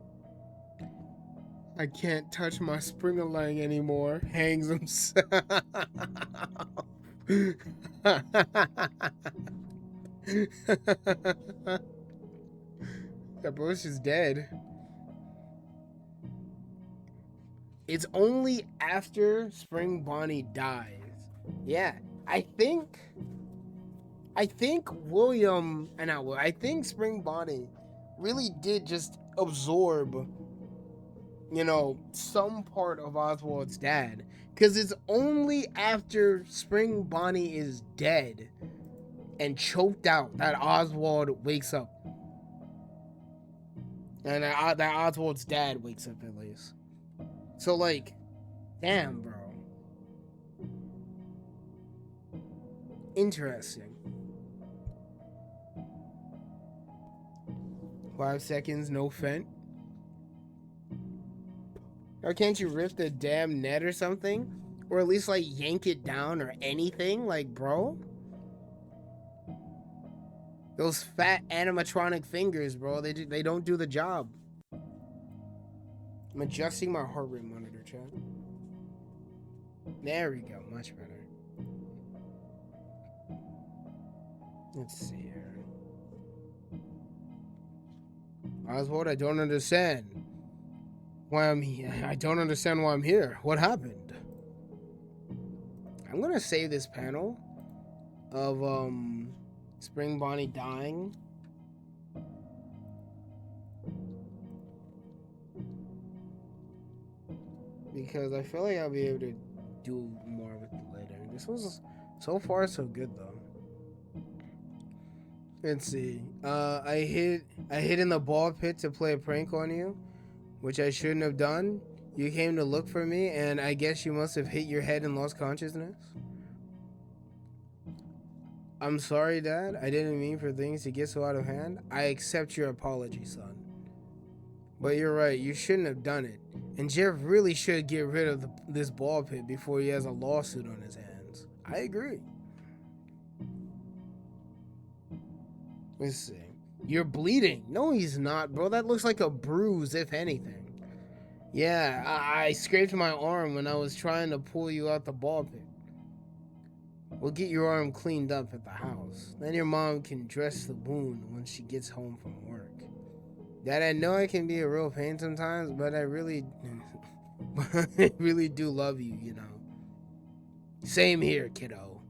I can't touch my Spring-a-Lang anymore. Hangs himself. That bro's just dead. It's only after Spring Bonnie dies. Yeah, I think William, and I think Spring Bonnie really did just absorb, you know, some part of Oswald's dad. Because it's only after Spring Bonnie is dead and choked out that Oswald wakes up. And that Oswald's dad wakes up, at least. So, like, damn, bro. Interesting. 5 seconds, no Fent. Or can't you rip the damn net or something? Or at least like yank it down or anything? Like, bro? Those fat animatronic fingers, bro, they don't do the job. I'm adjusting my heart rate monitor, chat. There we go, much better. Let's see here. Oswald, I don't understand why I'm here. I don't understand why I'm here. What happened? I'm gonna save this panel of Spring Bonnie dying. Because I feel like I'll be able to do more with it later. This was so far so good though. Let's see. I hid in the ball pit to play a prank on you, which I shouldn't have done. You came to look for me, and I guess you must have hit your head and lost consciousness. I'm sorry, Dad. I didn't mean for things to get so out of hand. I accept your apology, son. But you're right. You shouldn't have done it. And Jeff really should get rid of this ball pit before he has a lawsuit on his hands. I agree. Let's see. You're bleeding. No, he's not, bro. That looks like a bruise, if anything. Yeah, I scraped my arm when I was trying to pull you out the ball pit. We'll get your arm cleaned up at the house. Then your mom can dress the wound when she gets home from work. Dad, I know I can be a real pain sometimes, but I really do love you, you know. Same here, kiddo.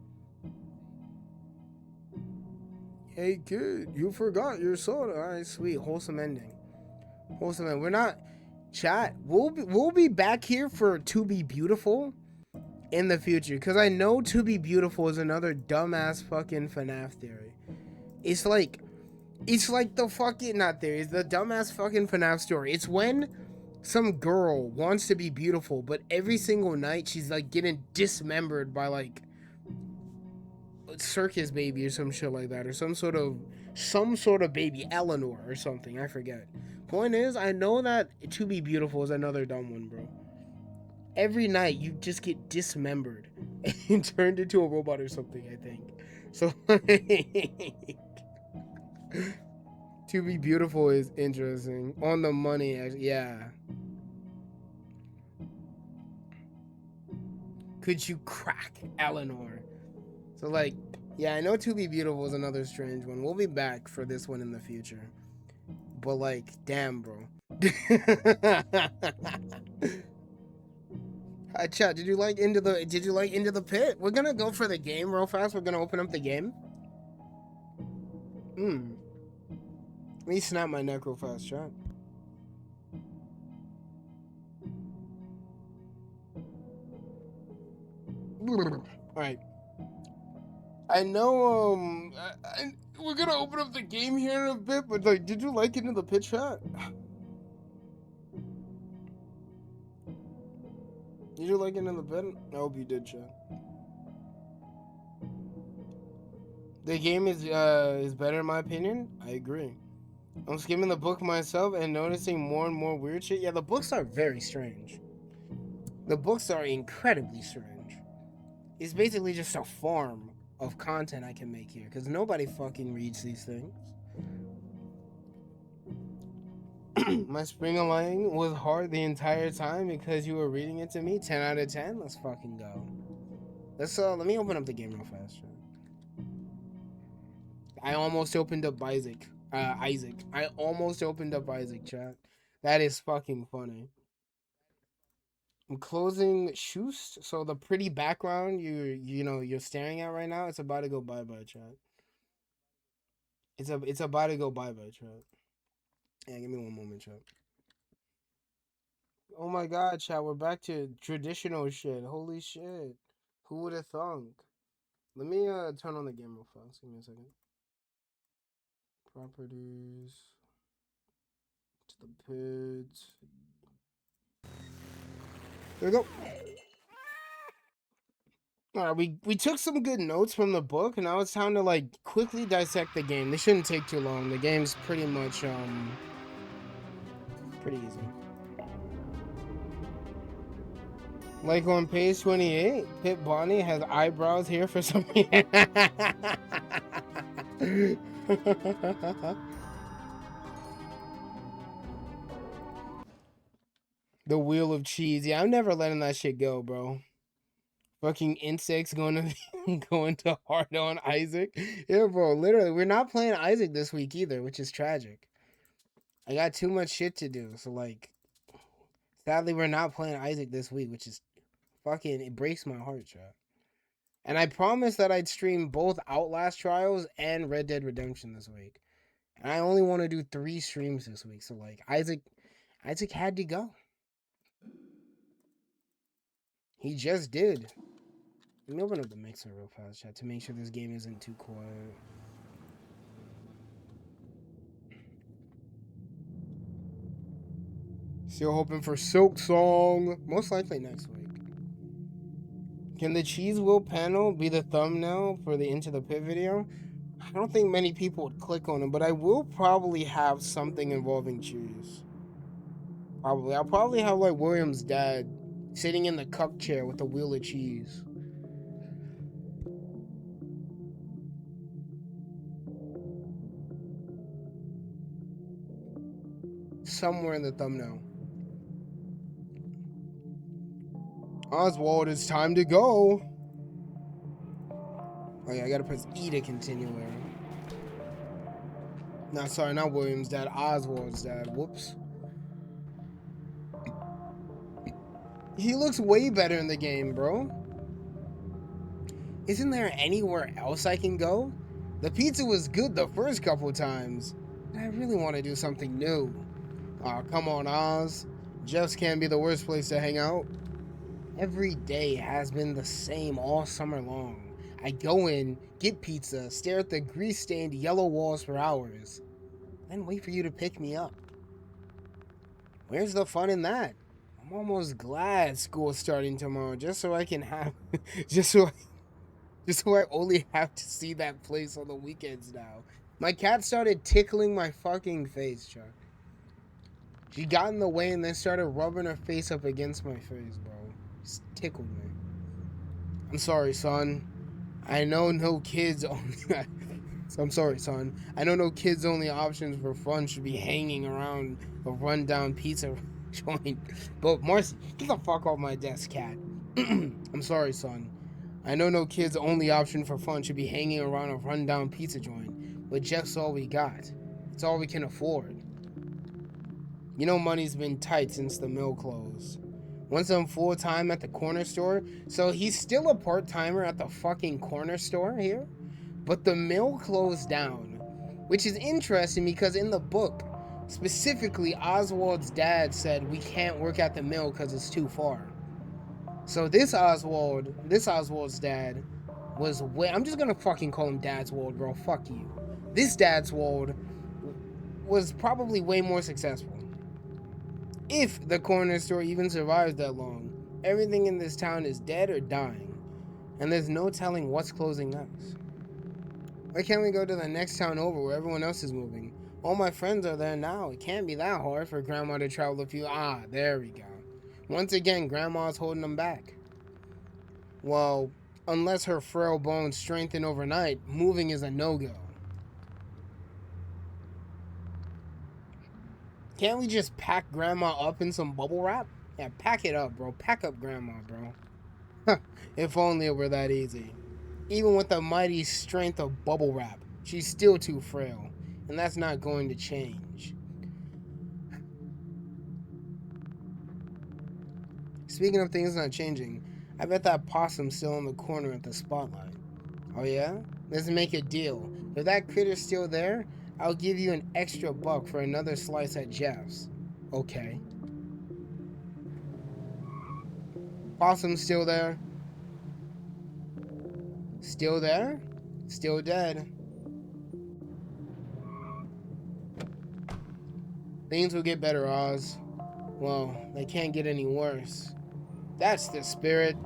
Hey, kid, you forgot your soda. All right, sweet. Wholesome ending. Wholesome ending. We're not... Chat, we'll be back here for To Be Beautiful in the future. Because I know To Be Beautiful is another dumbass fucking FNAF theory. It's like the fucking... Not theory. It's the dumbass fucking FNAF story. It's when some girl wants to be beautiful, but every single night she's like getting dismembered by like circus baby or some shit like that, or some sort of baby, Eleanor or something, I forget. Point is, I know that To Be Beautiful is another dumb one, bro. Every night you just get dismembered and turned into a robot or something, I think. So like, To Be Beautiful is interesting. On the money, yeah. Could you crack Eleanor? So like, yeah, I know To Be Beautiful is another strange one. We'll be back for this one in the future. But like, damn, bro. Hi, chat. Did you like Into the Pit? We're gonna go for the game real fast. We're gonna open up the game. Let me snap my neck real fast, chat. Alright. I know, we're gonna open up the game here in a bit, but like, did you like Into the Pit, chat? Did you like Into the Pit? I hope you did, chat. The game is better in my opinion. I agree. I'm skimming the book myself and noticing more and more weird shit. Yeah, the books are very strange. The books are incredibly strange. It's basically just a farm of content I can make here, because nobody fucking reads these things. My spring aligning was hard the entire time because you were reading it to me. 10 out of 10. Let's fucking go. Let me open up the game real fast. I almost opened up Isaac. I almost opened up Isaac, chat. That is fucking funny. I'm closing Shoost, so the pretty background you're staring at right now, it's about to go bye-bye, chat. It's about to go bye-bye, chat. Yeah, give me one moment, chat. Oh my god, chat, we're back to traditional shit. Holy shit. Who would have thunk? Let me turn on the game real fast. Give me a second. Properties. To the pit. There we go. All right, we took some good notes from the book, and now it's time to like quickly dissect the game. They shouldn't take too long. The game's pretty much pretty easy. Like on page 28, Pit Bonnie has eyebrows here for some reason. The wheel of cheese. Yeah, I'm never letting that shit go, bro. Fucking insects going to hard on Isaac. Yeah, bro. Literally, we're not playing Isaac this week either, which is tragic. I got too much shit to do, so like, sadly, we're not playing Isaac this week, which is fucking, it breaks my heart, chat. And I promised that I'd stream both Outlast Trials and Red Dead Redemption this week. And I only want to do 3 streams this week, so like, Isaac had to go. He just did. Let me open up the mixer real fast, chat, to make sure this game isn't too quiet. Still hoping for Silk Song. Most likely next week. Can the cheese wheel panel be the thumbnail for the Into the Pit video? I don't think many people would click on it, but I will probably have something involving cheese. Probably. I'll probably have like William's dad sitting in the cup chair with a wheel of cheese. Somewhere in the thumbnail. Oswald, it's time to go. Oh yeah, I gotta press E to continue there. No, sorry, not William's dad, Oswald's dad. Whoops. He looks way better in the game, bro. Isn't there anywhere else I can go? The pizza was good the first couple times. I really want to do something new. Aw, come on, Oz. Jeff's can't be the worst place to hang out. Every day has been the same all summer long. I go in, get pizza, stare at the grease-stained yellow walls for hours, then wait for you to pick me up. Where's the fun in that? I'm almost glad school's starting tomorrow, just so I can have, just so I only have to see that place on the weekends now. My cat started tickling my fucking face, Chuck. She got in the way and then started rubbing her face up against my face, bro. Just tickled me. I'm sorry, son. I know no kids only. I'm sorry, son. I know no kids only options for fun should be hanging around a rundown pizza joint. But Marcy, get the fuck off my desk, cat. I'm sorry, son. I know no kids only option for fun should be hanging around a rundown pizza joint. But Jeff's all we got. It's all we can afford. You know money's been tight since the mill closed. Once I'm full-time at the corner store, so he's still a part-timer at the fucking corner store here, but the mill closed down, which is interesting because in the book, specifically Oswald's dad said we can't work at the mill because it's too far. So this Oswald's dad was I'm just gonna fucking call him Dadswald, bro, fuck you. This Dadswald was probably way more successful. If the corner store even survives that long, everything in this town is dead or dying, and there's no telling what's closing next. Why can't we go to the next town over where everyone else is moving? All my friends are there now. It can't be that hard for Grandma to travel a few. There we go. Once again, Grandma's holding them back. Well, unless her frail bones strengthen overnight, moving is a no-go. Can't we just pack Grandma up in some bubble wrap? Yeah, pack it up, bro. Pack up Grandma, bro. If only it were that easy. Even with the mighty strength of bubble wrap, she's still too frail, and that's not going to change. Speaking of things not changing, I bet that possum's still in the corner at the spotlight. Oh yeah? Let's make a deal. If that critter's still there, I'll give you an extra $1 for another slice at Jeff's. Okay. Possum's still there. Still there? Still dead. Things will get better, Oz. Well, they can't get any worse. That's the spirit.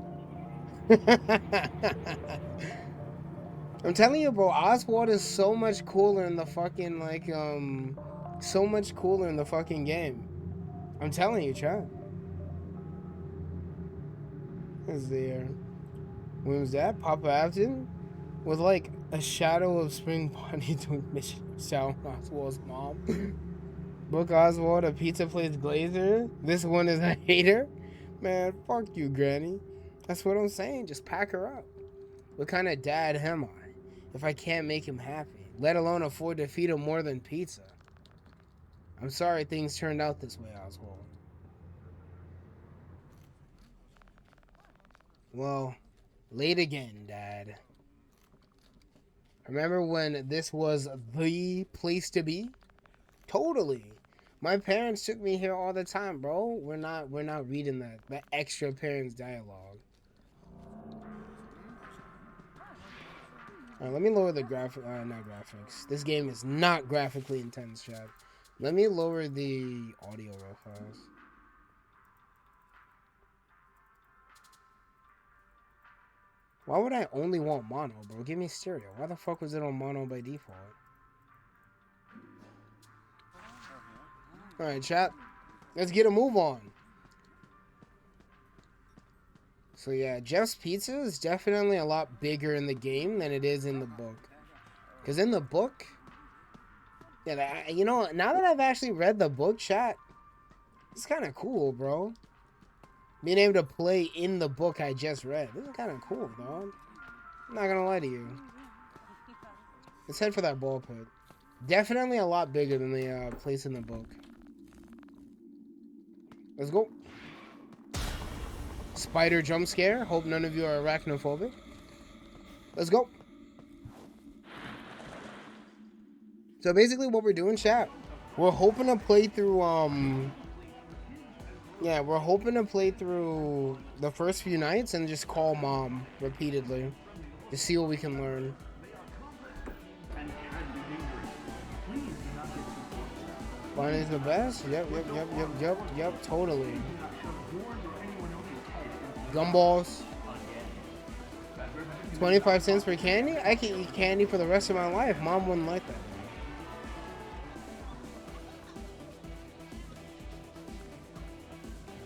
I'm telling you, bro, Oswald is so much cooler in the fucking so much cooler in the fucking game. I'm telling you, chat. Is there? When was that? Papa Afton? With like a shadow of Spring Bonnie doing mission of Sal Oswald's mom. Book Oswald, a pizza place glazer. This one is a hater. Man, fuck you, Granny. That's what I'm saying. Just pack her up. What kind of dad am I if I can't make him happy, let alone afford to feed him more than pizza? I'm sorry things turned out this way, Oswald. Well, late again, Dad. Remember when this was the place to be? Totally. My parents took me here all the time, bro. We're not reading that extra parents dialogue. Alright, let me lower the not graphics. This game is not graphically intense, chat. Let me lower the audio real fast. Why would I only want mono, bro? Give me stereo. Why the fuck was it on mono by default? Alright, chat. Let's get a move on. So yeah, Jeff's Pizza is definitely a lot bigger in the game than it is in the book. Because in the book... Yeah, you know, now that I've actually read the book, chat, it's kind of cool, bro. Being able to play in the book I just read. This is kind of cool, dog. I'm not gonna lie to you. Let's head for that ball pit. Definitely a lot bigger than the place in the book. Let's go. Spider jump scare. Hope none of you are arachnophobic. Let's go. So basically what we're doing, chat, we're hoping to play through, yeah, we're hoping to play through the first few nights and just call Mom repeatedly to see what we can learn. Bonnie's the best? Yep, totally. Gumballs. 25 cents for candy? I can eat candy for the rest of my life. Mom wouldn't like that.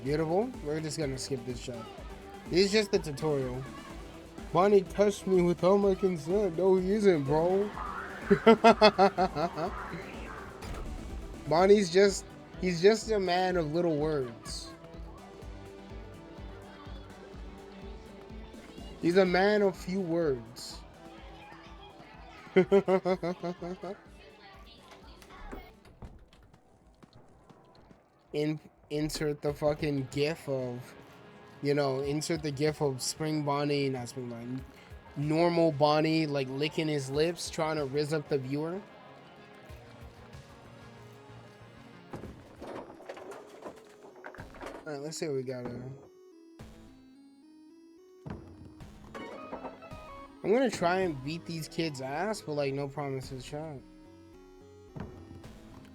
Beautiful. We're just gonna skip this shot. This is just the tutorial. Bonnie touched me without my consent. No, he isn't, bro. Bonnie's just... He's just a man of little words. He's a man of few words. Insert the fucking gif of, you know, insert the gif of Spring Bonnie, not Spring Bonnie, normal Bonnie, like licking his lips, trying to rizz up the viewer. Alright, let's see what we got here. I'm gonna try and beat these kids' ass, but like no promises, chat.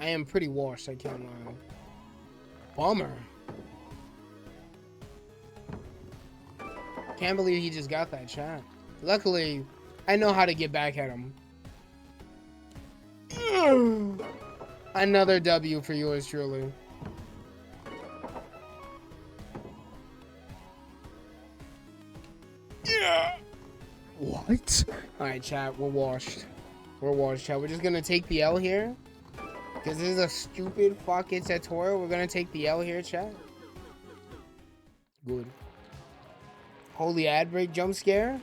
I am pretty washed, I can't lie. Bummer. Can't believe he just got that chat. Luckily, I know how to get back at him. Another W for yours truly. Yeah. What? Alright, chat, we're washed. We're washed, chat. We're just gonna take the L here. Because this is a stupid fucking tutorial. We're gonna take the L here, chat. Good. Holy ad break jump scare.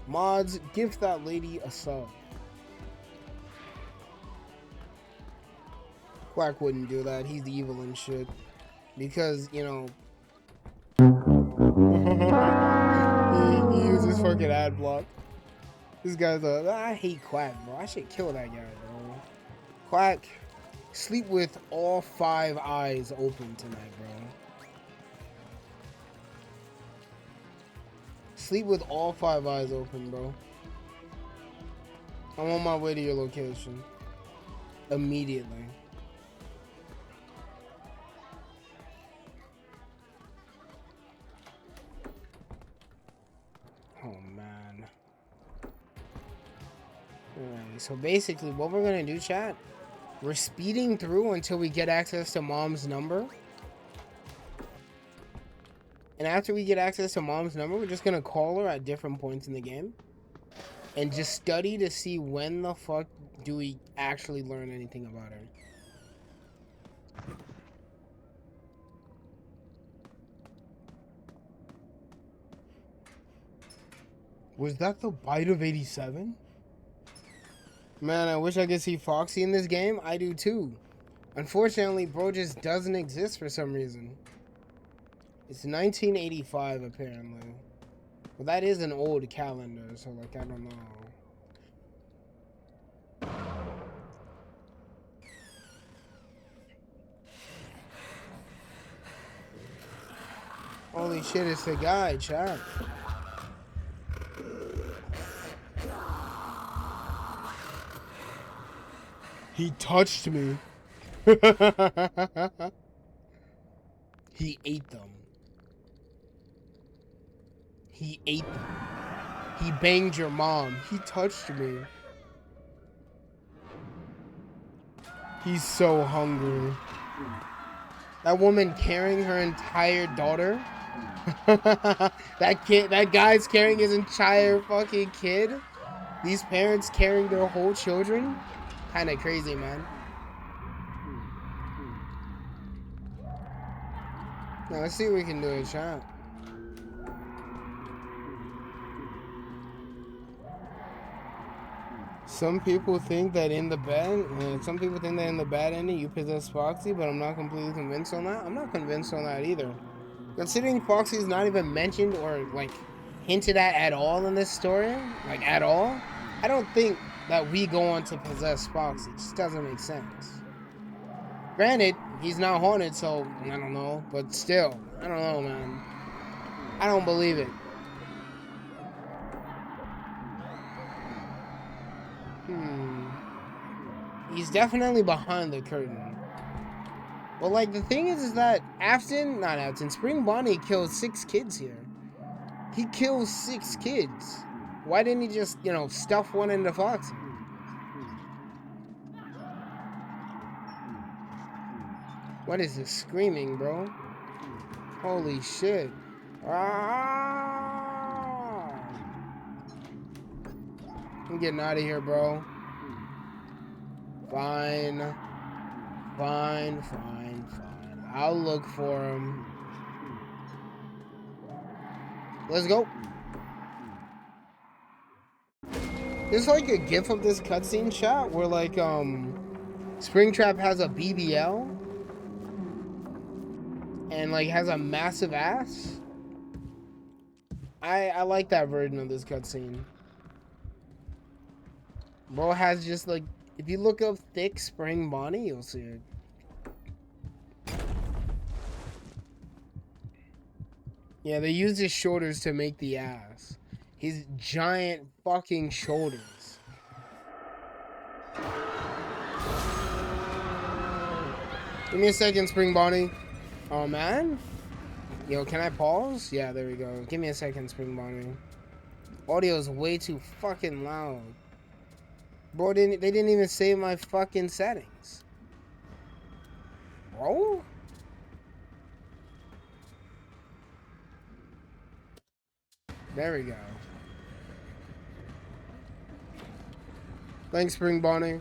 Mods, give that lady a sub. Quack wouldn't do that. He's evil and shit. Because, you know... he uses fucking ad block. This guy's I hate Quack, bro. I should kill that guy, bro. Quack, sleep with all 5 eyes open tonight, bro. Sleep with all 5 eyes open, bro. I'm on my way to your location. Immediately. So basically, what we're gonna do, chat, we're speeding through until we get access to mom's number. And after we get access to mom's number, we're just gonna call her at different points in the game. And just study to see when the fuck do we actually learn anything about her. Was that the bite of 87? Man, I wish I could see Foxy in this game. I do too. Unfortunately, bro just doesn't exist for some reason. It's 1985 apparently. Well, that is an old calendar, so like, I don't know. Holy shit, it's the guy, chat. He touched me. He ate them. He ate them. He banged your mom. He touched me. He's so hungry. That woman carrying her entire daughter. that guy's carrying his entire fucking kid. These parents carrying their whole children. Kind of crazy, man. Now let's see what we can do in chat. Some people think that in the bad ending you possess Foxy, but I'm not completely convinced on that. I'm not convinced on that either. Considering Foxy's not even mentioned or like hinted at all in this story, like at all, I don't think that we go on to possess Foxy. It just doesn't make sense. Granted, he's not haunted, so I don't know, but still, I don't know, man. I don't believe it. He's definitely behind the curtain. Well, like, the thing is that Spring Bonnie killed 6 kids here. He kills 6 kids. Why didn't he just, stuff one into Foxy? What is this screaming, bro? Holy shit. Ah! I'm getting out of here, bro. Fine. I'll look for him. Let's go. There's like a gif of this cutscene, chat, where like Springtrap has a BBL and like has a massive ass. I like that version of this cutscene. Bro has just like, if you look up thick Spring Bonnie, you'll see it. Yeah, they use his shoulders to make the ass. His giant fucking shoulders. Give me a second, Spring Bonnie. Oh, man. Yo, can I pause? Yeah, there we go. Give me a second, Spring Bonnie. Audio is way too fucking loud. Bro, they didn't even save my fucking settings. Bro? There we go. Thanks, Spring Bonnie.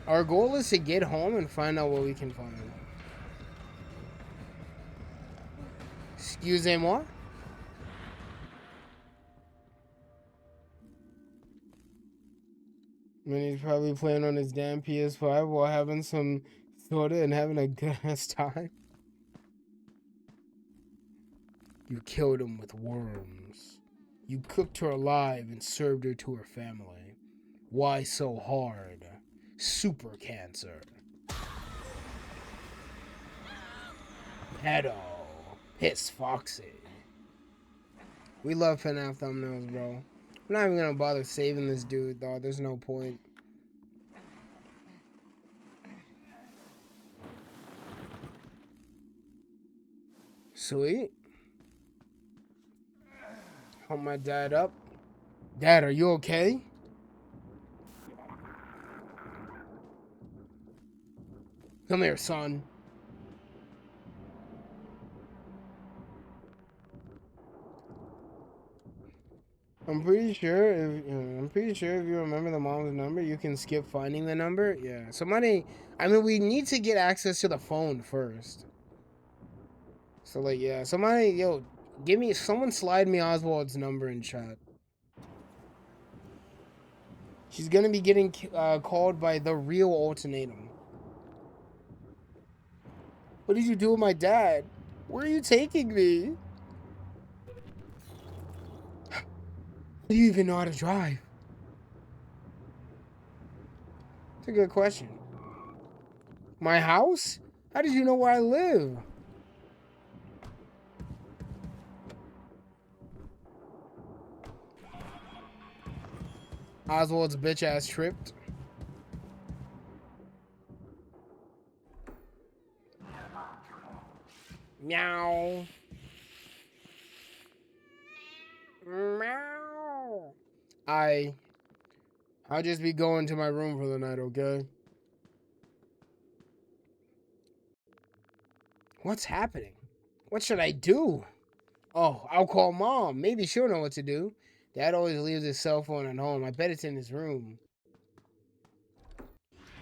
Our goal is to get home and find out what we can find. Excusez-moi? I mean, he's probably playing on his damn PS5 while having some soda and having a good ass time. You killed him with worms. You cooked her alive and served her to her family. Why so hard? Super cancer. Pedo. Piss Foxy. We love FNAF thumbnails, bro. I'm not even gonna bother saving this dude, though. There's no point. Sweet. Hold my dad up. Dad, are you okay? Come here, son. I'm pretty sure if you remember the mom's number, you can skip finding the number. Yeah. Somebody. I mean, we need to get access to the phone first. So like, yeah. Somebody, yo, someone slide me Oswald's number in chat. She's gonna be getting called by the real ultimatum. What did you do with my dad? Where are you taking me? Do you even know how to drive? It's a good question. My house? How did you know where I live? Oswald's bitch ass tripped. Meow. Meow. I'll just be going to my room for the night, okay? What's happening? What should I do? Oh, I'll call mom. Maybe she'll know what to do. Dad always leaves his cell phone at home. I bet it's in his room.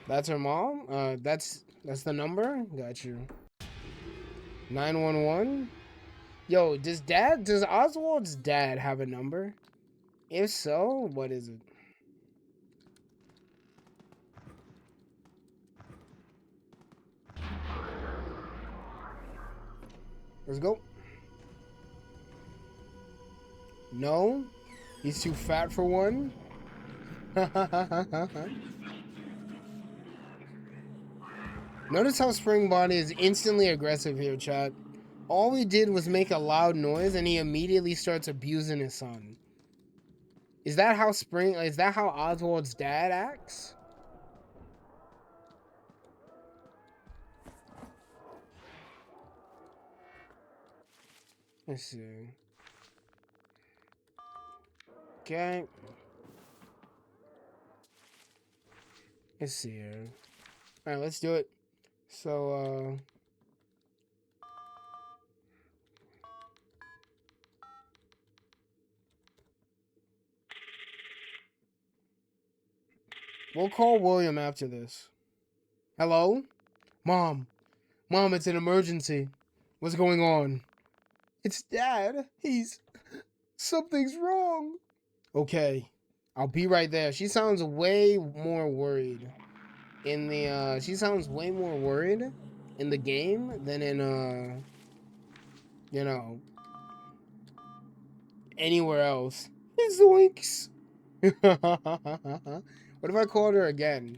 That's her mom? That's the number? Got you. 911? Yo, does Oswald's dad have a number? If so, what is it? Let's go. No? He's too fat for one? Notice how Spring Bonnie is instantly aggressive here, chat. All we did was make a loud noise and he immediately starts abusing his son. Is that how Oswald's dad acts? Let's see. Okay. Let's see here. Alright, let's do it. So, we'll call William after this. Hello? Mom. Mom, it's an emergency. What's going on? It's Dad. Something's wrong. Okay. I'll be right there. She sounds way more worried she sounds way more worried in the game than in, anywhere else. Zoinks. What if I called her again?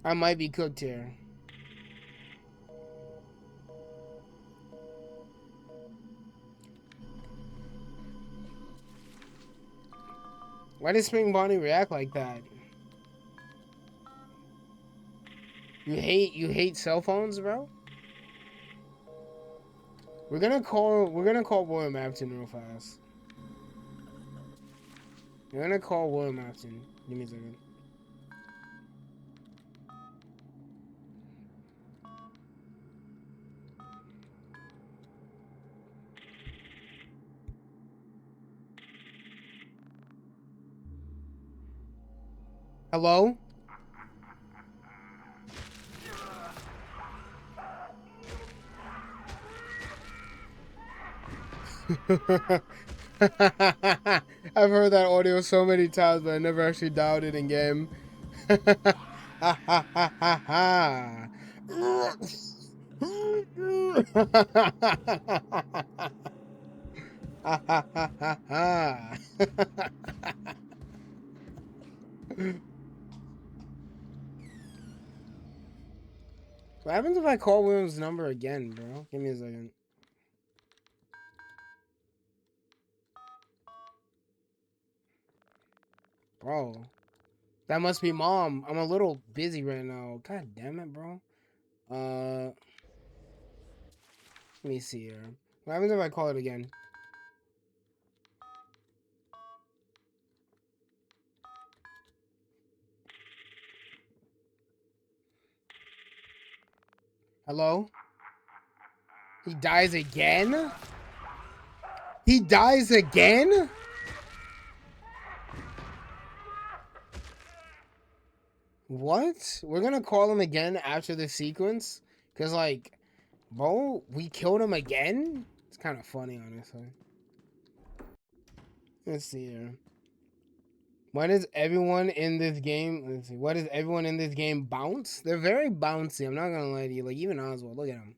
I might be cooked here. Why did Spring Bonnie react like that? You hate cell phones, bro? We're gonna call William Afton real fast. We're gonna call William Afton. Give me a second. Hello? I've heard that audio so many times, but I never actually dialed it in game. What happens if I call William's number again, bro? Give me a second. Bro. That must be mom. I'm a little busy right now. God damn it, bro. Let me see here. What happens if I call it again? Hello? He dies again? He dies again? What? We're gonna call him again after the sequence? Cause like, bro, we killed him again? It's kind of funny, honestly. Let's see here. Why does everyone in this game, let's see, why does everyone in this game bounce? They're very bouncy, I'm not gonna lie to you. Like, even Oswald, look at him.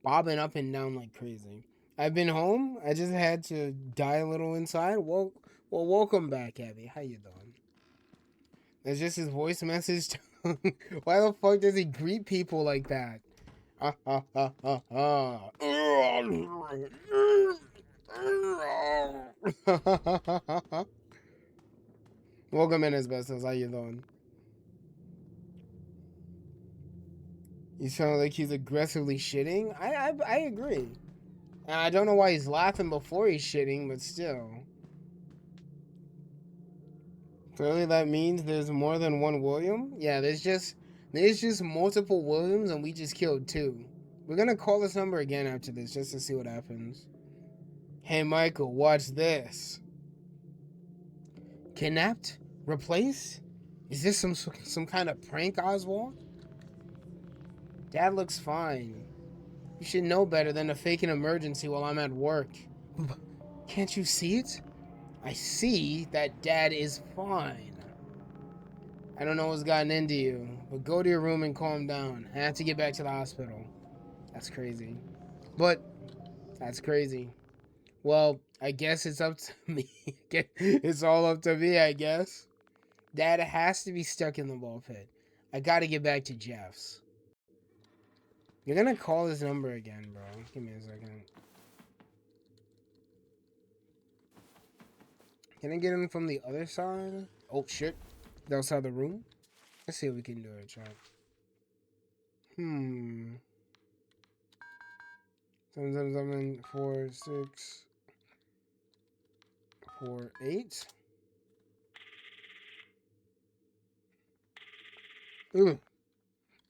Bobbing up and down like crazy. I've been home. I just had to die a little inside. Well, welcome back, Abby. How you doing? That's just his voice message. Why the fuck does he greet people like that? Welcome in, asbestos. How you doing? You sound like he's aggressively shitting. I agree. And I don't know why he's laughing before he's shitting, but still. Clearly that means there's more than one William? Yeah, there's just multiple Williams and we just killed 2. We're gonna call this number again after this just to see what happens. Hey Michael, watch this. Kidnapped? Replaced? Is this some kind of prank, Oswald? Dad looks fine. You should know better than to fake an emergency while I'm at work. Can't you see it? I see that Dad is fine. I don't know what's gotten into you, but go to your room and calm down. I have to get back to the hospital. That's crazy. But, that's crazy. Well, I guess it's up to me. It's all up to me, I guess. Dad has to be stuck in the ball pit. I gotta get back to Jeff's. You're gonna call this number again, bro. Give me a second. Can I get him from the other side? Oh, shit. The outside the room? Let's see if we can do it, chat. 777 4648. Ooh.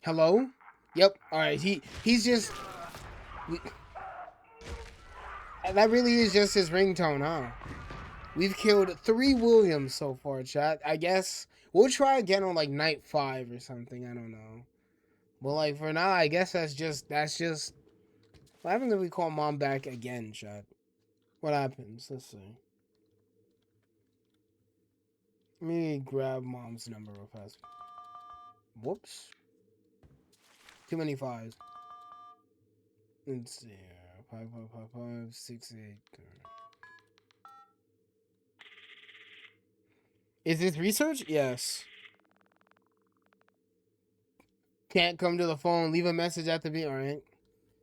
Hello? Yep. Alright, he's just... That really is just his ringtone, huh? We've killed 3 Williams so far, chat. I guess we'll try again on like night 5 or something. I don't know. But like for now, I guess that's just. What happens if we call Mom back again, chat? What happens? Let's see. Let me grab Mom's number real fast. Whoops. Too many 5s. Let's see. 555568. Is this research? Yes. Can't come to the phone. Leave a message at the beep. Alright.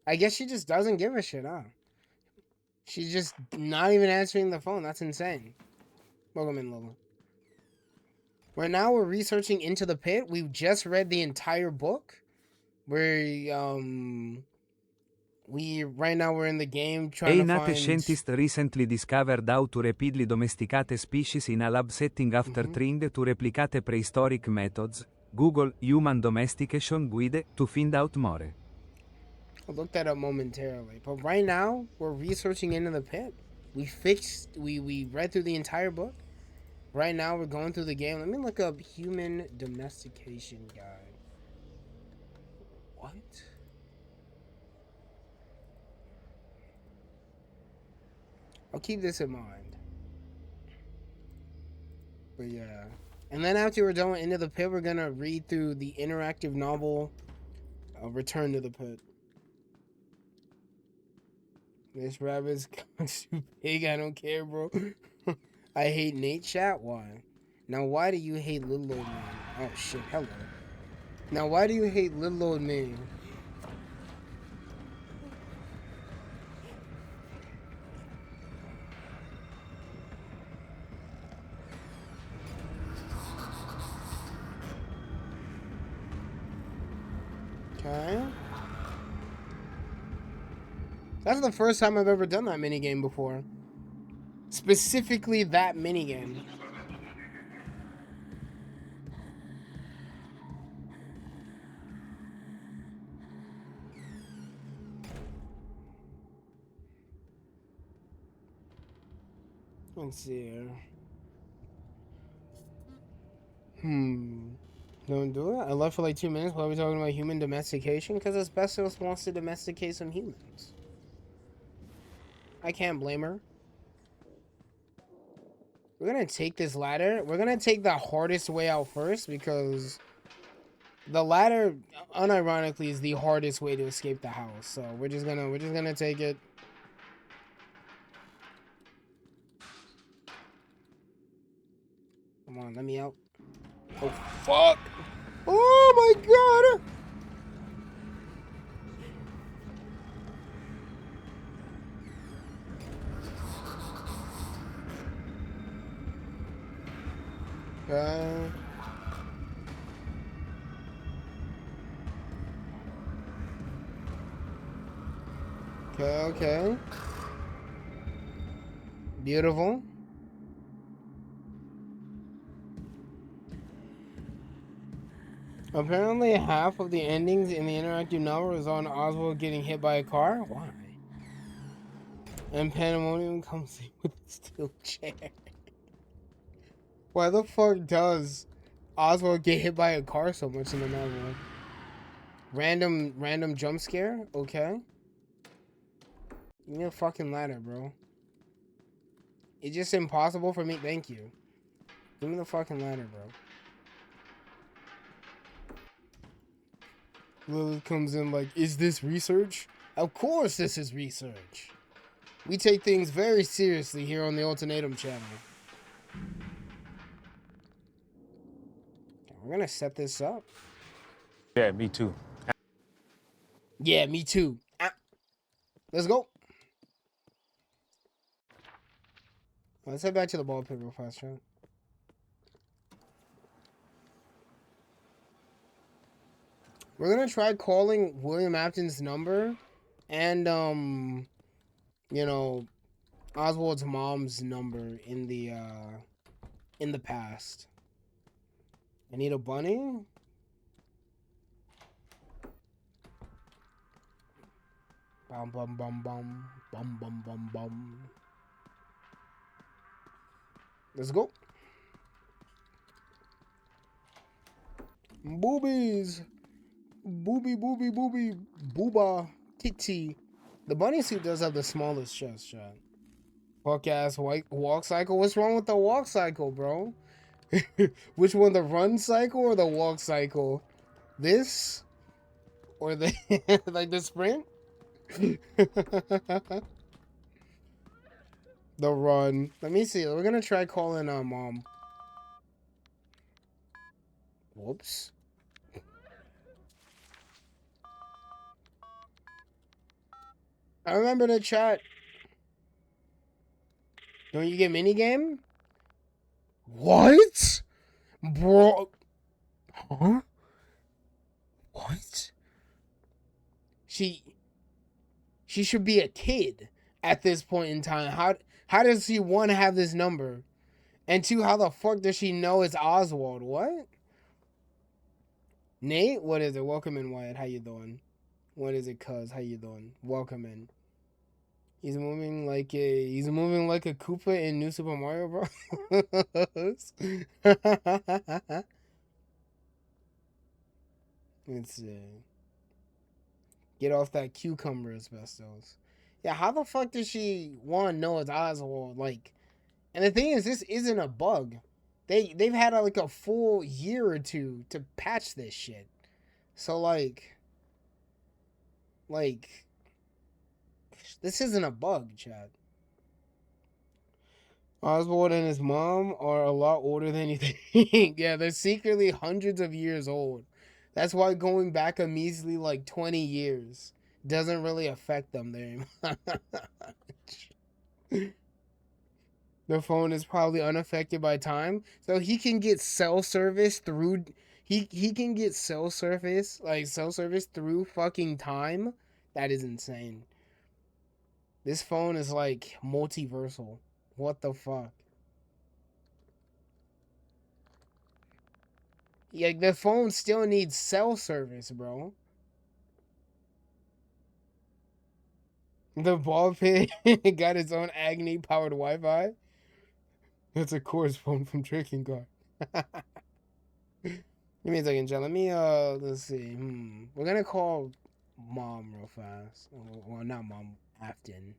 I guess she just doesn't give a shit, huh? She's just not even answering the phone. That's insane. Welcome in, Lola. Right now, we're researching Into the Pit. We've just read the entire book. Right now we're in the game trying to A find... scientist recently discovered how to rapidly domesticate species in a lab setting after trying to replicate prehistoric methods. Google Human Domestication Guide to find out more. I'll look that up momentarily. But right now, we're researching Into the Pit. We read through the entire book. Right now, we're going through the game. Let me look up Human Domestication Guide. What? I'll keep this in mind. But yeah. And then after we're done with Into the Pit, we're going to read through the interactive novel Return to the Pit. This rabbit's too big. I don't care, bro. I hate Nate chat. Why? Now, why do you hate Little Old Man? Oh, shit. Hello. Now, why do you hate Little Old Man? Okay. That's the first time I've ever done that minigame before. Specifically that minigame. Let's see here. Don't do it. I left for like 2 minutes while we're talking about human domestication because Asbestos wants to domesticate some humans. I can't blame her. We're gonna take this ladder. We're gonna take the hardest way out first because the ladder, unironically, is the hardest way to escape the house. So we're just gonna take it. Come on, let me out. Oh fuck! Oh my god! Okay. Okay. Beautiful. Apparently, half of the endings in the interactive novel is on Oswald getting hit by a car. Why? And Pandemonium comes in with a steel chair. Why the fuck does Oswald get hit by a car so much in the novel? Random jump scare? Okay. Give me a fucking ladder, bro. It's just impossible for me. Thank you. Give me the fucking ladder, bro. Lilith comes in like, is this research? Of course this is research. We take things very seriously here on the Ultimatum channel. We're gonna set this up. Yeah, me too. Yeah, me too. Let's go. Let's head back to the ball pit real fast, right? We're gonna try calling William Afton's number and you know, Oswald's mom's number in the past. I need a bunny. Bum bum bum bum bum bum bum bum. Let's go. Boobies. Booby, booby, booby, booba, titty. The bunny suit does have the smallest chest, shot. Fuck ass white walk cycle. What's wrong with the walk cycle, bro? Which one, the run cycle or the walk cycle? This? Or the like the sprint? The run. Let me see. We're gonna try calling mom. Whoops. I remember the chat. Don't you get minigame? What? Bro. Huh? What? She should be a kid at this point in time. How does she, one, have this number? And two, how the fuck does she know it's Oswald? What? Nate? What is it? Welcome in, Wyatt. How you doing? What is it, cuz? How you doing? Welcome in. He's moving like a Koopa in New Super Mario Bros. Let's see. Get off that cucumber, Asbestos. Yeah, how the fuck does she know it's Oswald? Like, and the thing is, this isn't a bug. They've had like a full year or two to patch this shit. So like this isn't a bug, Chad. Oswald and his mom are a lot older than you think. Yeah, they're secretly hundreds of years old. That's why going back a measly like 20 years doesn't really affect them very much. The phone is probably unaffected by time, so he can get cell service through. He can get cell service through fucking time. That is insane. This phone is like multiversal. What the fuck? Yeah, the phone still needs cell service, bro. The ball pit got its own Agni powered Wi-Fi. That's a course phone from Drinking Car. Give me a second, John. Let me let's see. We're gonna call mom real fast. Well, not mom, Afton.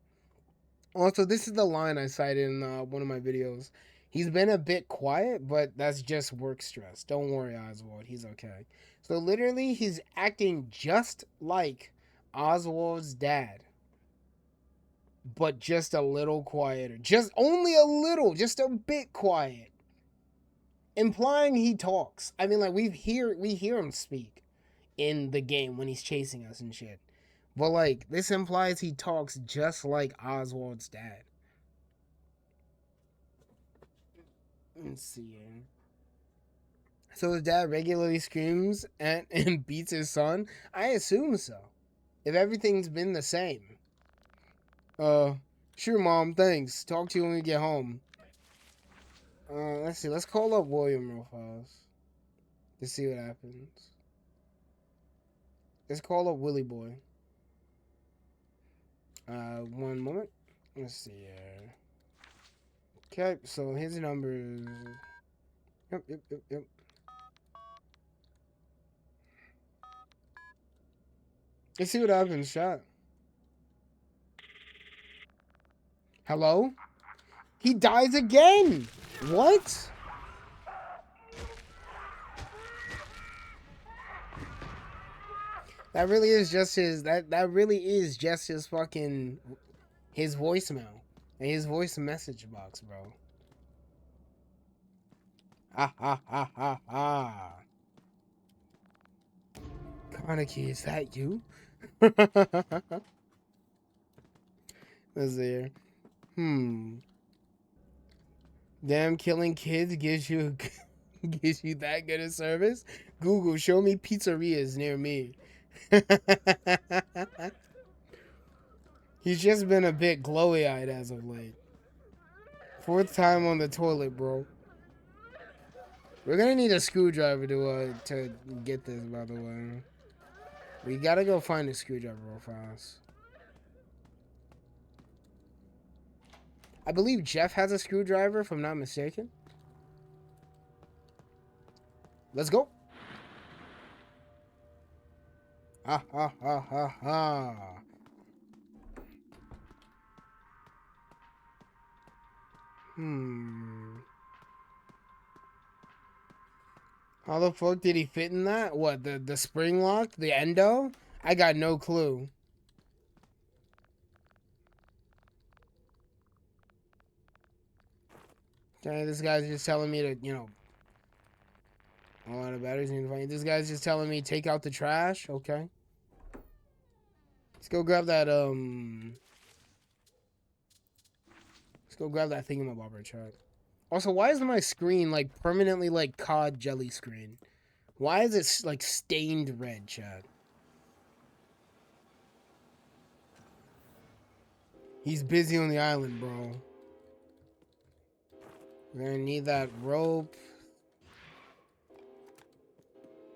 Also, this is the line I cited in one of my videos. He's been a bit quiet, but that's just work stress. Don't worry, Oswald. He's okay. So literally, he's acting just like Oswald's dad, but just a little quieter. Just only a little, just a bit quiet. Implying he talks. I mean, like we hear him speak in the game when he's chasing us and shit. But like this implies he talks just like Oswald's dad. Let's see. So his dad regularly screams and beats his son? I assume so. If everything's been the same. Sure, Mom, thanks. Talk to you when we get home. Let's see. Let's call up William real fast. To see what happens. Let's call up Willie Boy. One moment. Let's see here. Okay, so his number is... Yep. Let's see what happens, chat. Hello? He dies again! What? That really is just his... That really is just his fucking... His voicemail. And his voice message box, bro. Ha. Kaneki, is that you? Let's see here. Damn, killing kids gives you gives you that good a service? Google, show me pizzerias near me. He's just been a bit glowy-eyed as of late. 4th time on the toilet, bro. We're gonna need a screwdriver to get this, by the way. We gotta go find a screwdriver real fast. I believe Jeff has a screwdriver, if I'm not mistaken. Let's go. Ha. How the fuck did he fit in that? What, the spring lock? The endo? I got no clue. Okay, this guy's just telling me to, you know... A lot of batteries need to find. This guy's just telling me take out the trash. Okay. Let's go grab that, Let's go grab that thingamabobber, chat. Also, why is my screen, like, permanently, like, COD jelly screen? Why is it, like, stained red, chat? He's busy on the island, bro. We're gonna need that rope.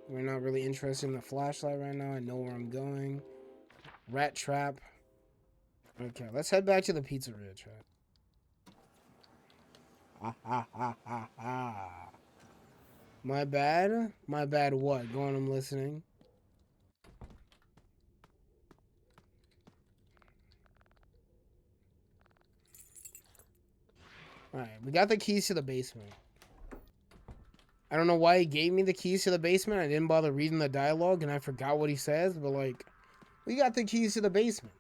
We're not really interested in the flashlight right now. I know where I'm going. Rat trap. Okay, let's head back to the pizzeria, chat. Ha. My bad? My bad what? Go on, I'm listening. Alright, we got the keys to the basement. I don't know why he gave me the keys to the basement. I didn't bother reading the dialogue and I forgot what he says, but like, we got the keys to the basement.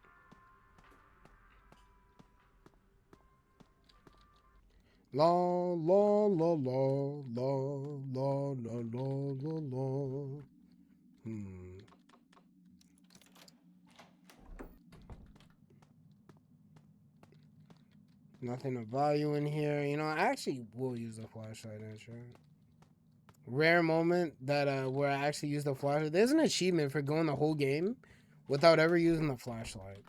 La la la la la la la la la. Nothing of value in here. You know, I actually will use the flashlight, actually. Rare moment that where I actually use the flashlight. There's an achievement for going the whole game without ever using the flashlight,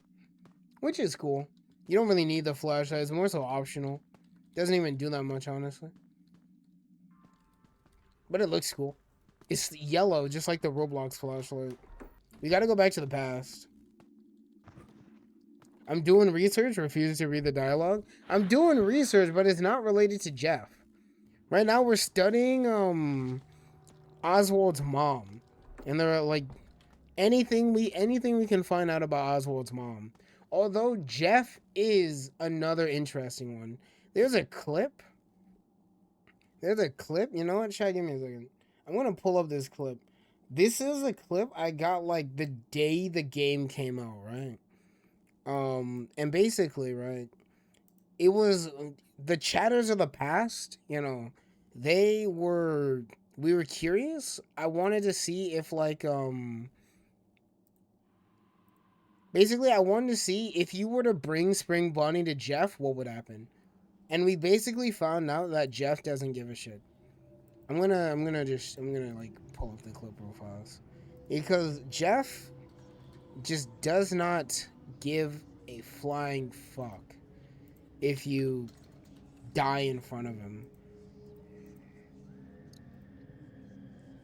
which is cool. You don't really need the flashlight. It's more so optional. Doesn't even do that much, honestly. But it looks cool. It's yellow, just like the Roblox flashlight. We gotta go back to the past. I'm doing research, refuses to read the dialogue. I'm doing research, but it's not related to Jeff. Right now we're studying Oswald's mom. And there are like anything we can find out about Oswald's mom. Although Jeff is another interesting one. There's a clip. You know what? Chat, give me a second. I'm gonna pull up this clip. This is a clip I got like the day the game came out, right? And basically, right, it was the chatters of the past, you know, we were curious. I wanted to see if basically I wanted to see if you were to bring Spring Bonnie to Jeff, what would happen? And we basically found out that Jeff doesn't give a shit. I'm gonna like pull up the clip profiles. Because Jeff just does not give a flying fuck if you die in front of him.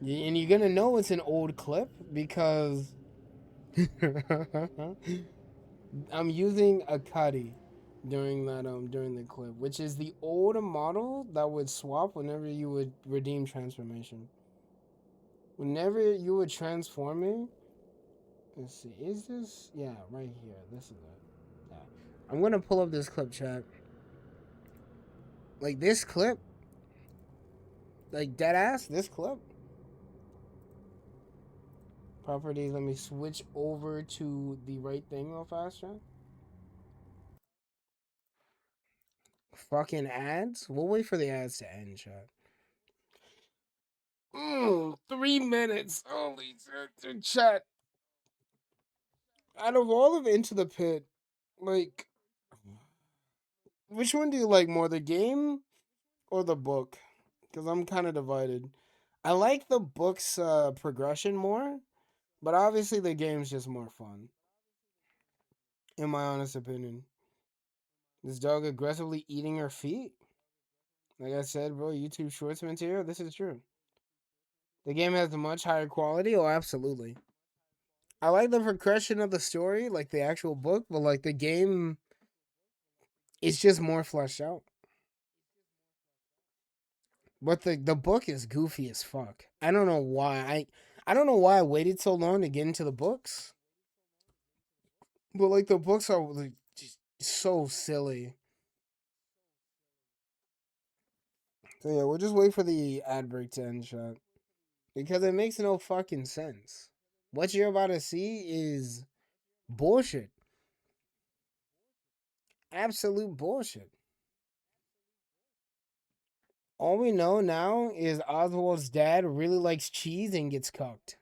And you're gonna know it's an old clip because I'm using a Cuddy during the clip, which is the old model that would swap whenever you would redeem transformation. Whenever you would transform me, let's see, is this? Yeah, right here. This is it. Yeah. I'm gonna pull up this clip, chat. Like this clip, like dead ass, this clip. Properties, let me switch over to the right thing real fast, chat. Fucking ads? We'll wait for the ads to end, chat. 3 minutes. Holy shit, chat. Out of all of Into the Pit, like, which one do you like more, the game or the book? Because I'm kind of divided. I like the book's progression more, but obviously the game's just more fun. In my honest opinion. This dog aggressively eating her feet? Like I said, bro, YouTube Shorts material, this is true. The game has a much higher quality. Oh, absolutely. I like the progression of the story, like the actual book, but like the game is just more fleshed out. But the book is goofy as fuck. I don't know why. I don't know why I waited so long to get into the books. But like the books are like just so silly. So yeah, we'll just wait for the ad break to end, shot. Because it makes no fucking sense. What you're about to see is bullshit. Absolute bullshit. All we know now is Oswald's dad really likes cheese and gets cucked.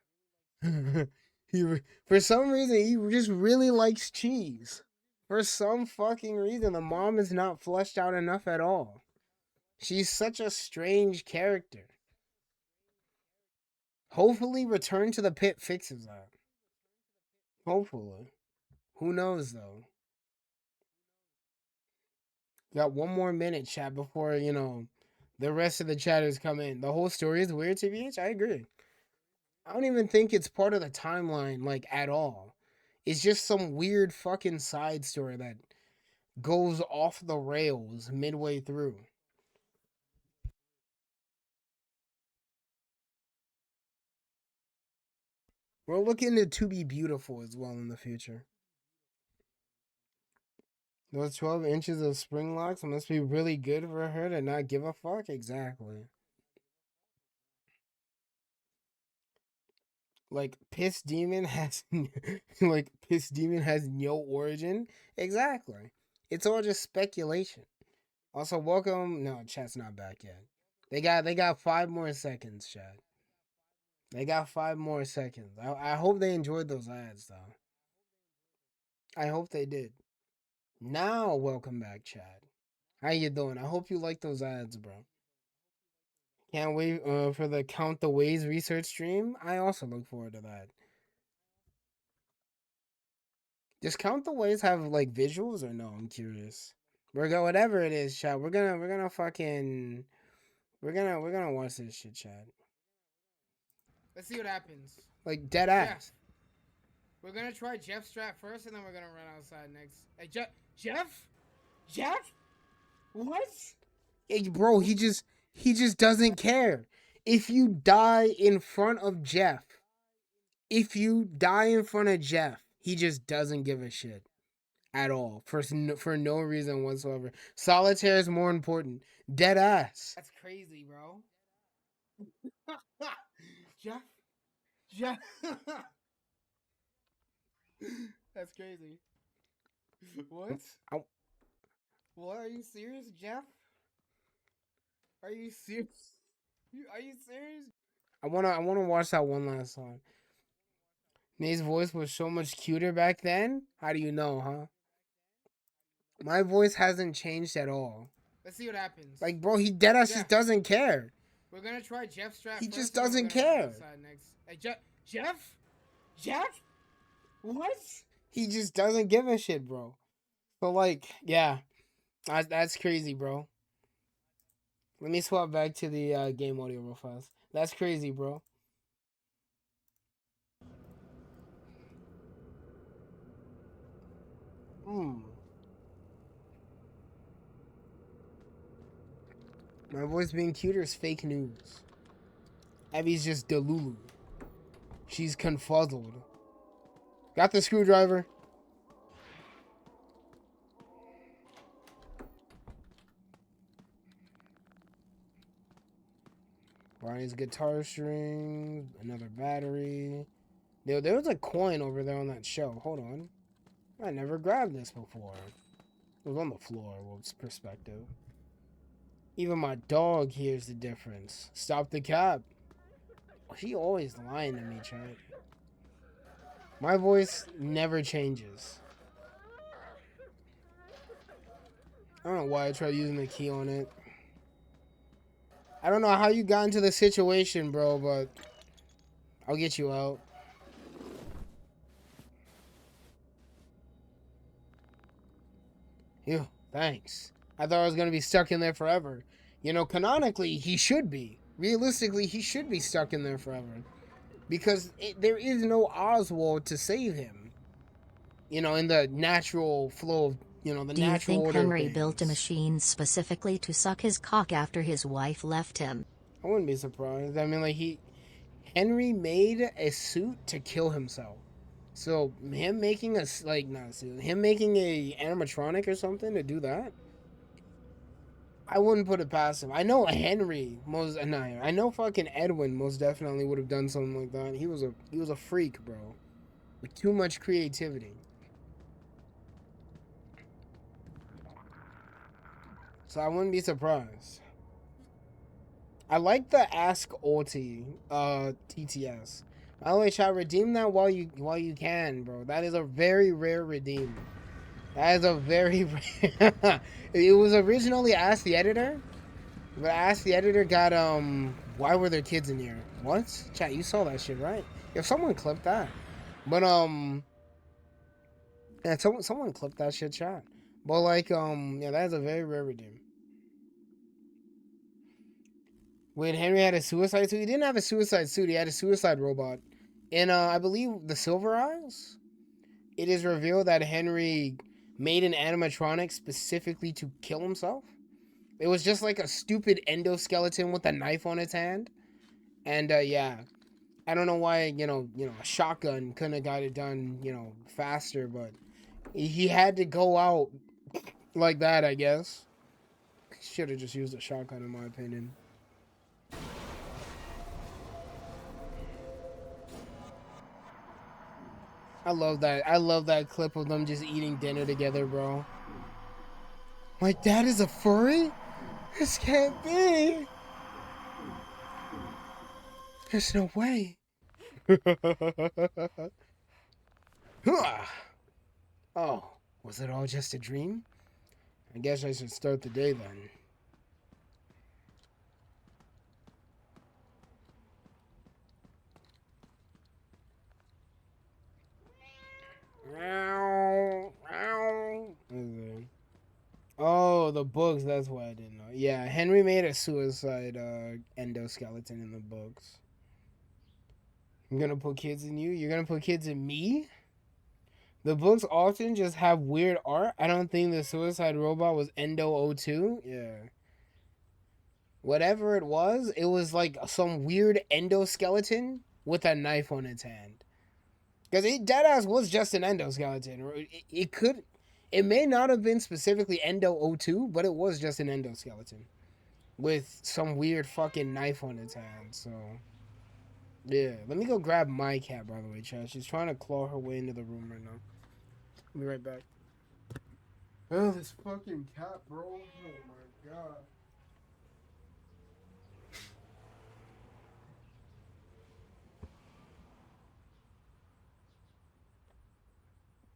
For some reason, he just really likes cheese. For some fucking reason, the mom is not fleshed out enough at all. She's such a strange character. Hopefully, Return to the Pit fixes that. Hopefully. Who knows, though? Got 1 more minute, chat, before, you know, the rest of the chatters come in. The whole story is weird, TBH. I agree. I don't even think it's part of the timeline, like, at all. It's just some weird fucking side story that goes off the rails midway through. We're looking to be beautiful as well in the future. Those 12 inches of spring locks must be really good for her to not give a fuck? Exactly. Like Piss Demon has like Piss Demon has no origin. Exactly. It's all just speculation. Also, welcome. No, chat's not back yet. They got 5 more seconds, chat. They got 5 more seconds. I hope they enjoyed those ads though. I hope they did. Now, welcome back, chat. How you doing? I hope you like those ads, bro. Can't wait for the Count the Ways research stream. I also look forward to that. Does Count the Ways have like visuals or no? I'm curious. We're gonna whatever it is, chat. We're gonna fucking we're gonna watch this shit, chat. Let's see what happens. Like dead ass. We're gonna try Jeff's strat first, and then we're gonna run outside next. Hey, Jeff? Jeff? What? Hey, bro, he just doesn't care. If you die in front of Jeff, he just doesn't give a shit at all for no reason whatsoever. Solitaire is more important. Dead ass. That's crazy, bro. Jeff. That's crazy. What? What? Are you serious, Jeff? Are you serious? Are you serious? I wanna watch that one last time. Nate's voice was so much cuter back then. How do you know, huh? My voice hasn't changed at all. Let's see what happens. Like, bro, he deadass just doesn't care. We're gonna try Jeff's strat. He first, just and then doesn't we're gonna run care. outside next. Hey, Jeff? What? He just doesn't give a shit, bro. So, like, yeah, that's crazy, bro. Let me swap back to the game audio real fast. That's crazy, bro. My voice being cuter is fake news. Abby's just delulu. She's confuzzled. Got the screwdriver. Barney's guitar strings. Another battery. There was a coin over there on that shelf. Hold on. I never grabbed this before. It was on the floor. Well, it's perspective. Even my dog hears the difference. Stop the cab. She always lying to me, chat. My voice never changes. I don't know why I tried using the key on it. I don't know how you got into the situation, bro, but I'll get you out. Ew, thanks. I thought I was going to be stuck in there forever. You know, canonically, he should be. Realistically, he should be stuck in there forever. Because there is no Oswald to save him. You know, in the natural flow of, you know, the Do you natural think order of Henry things. built a machine specifically to suck his cock after his wife left him? I wouldn't be surprised. I mean, like, Henry made a suit to kill himself. So, him making a, like, not a suit, him making a animatronic or something to do that, I wouldn't put it past him. I know Henry I know fucking Edwin most definitely would have done something like that. He was a freak, bro. With too much creativity. So I wouldn't be surprised. I like the Ask Ulti TTS. By the way, chat, redeem that while you can, bro. That is a very rare redeem. That is a very rare. It was originally Ask the Editor, but Ask the Editor got why were there kids in here? What? Chat, you saw that shit, right? If someone clipped that. But yeah, someone clipped that shit, chat. But like yeah, that is a very rare redeem. When Henry had a suicide suit, he didn't have a suicide suit, he had a suicide robot. In I believe the Silver Eyes, it is revealed that Henry made an animatronic specifically to kill himself. It was just like a stupid endoskeleton with a knife on its hand. And yeah, I don't know why, you know, a shotgun couldn't have got it done, you know, faster, but he had to go out like that, I guess. Should have just used a shotgun, in my opinion. I love that. I love that clip of them just eating dinner together, bro. My dad is a furry? This can't be. There's no way. Oh, was it all just a dream? I guess I should start the day then. Oh, the books. That's why I didn't know. Yeah, Henry made a suicide endoskeleton in the books. I'm gonna put kids in you? You're gonna put kids in me? The books often just have weird art. I don't think the suicide robot was Endo 02. Yeah. Whatever it was like some weird endoskeleton with a knife on its hand. Because deadass was just an endoskeleton. It may not have been specifically Endo 02, but it was just an endoskeleton with some weird fucking knife on its hand. So, yeah. Let me go grab my cat, by the way, chat. She's trying to claw her way into the room right now. I'll be right back. Oh, this fucking cat, bro. Oh my god.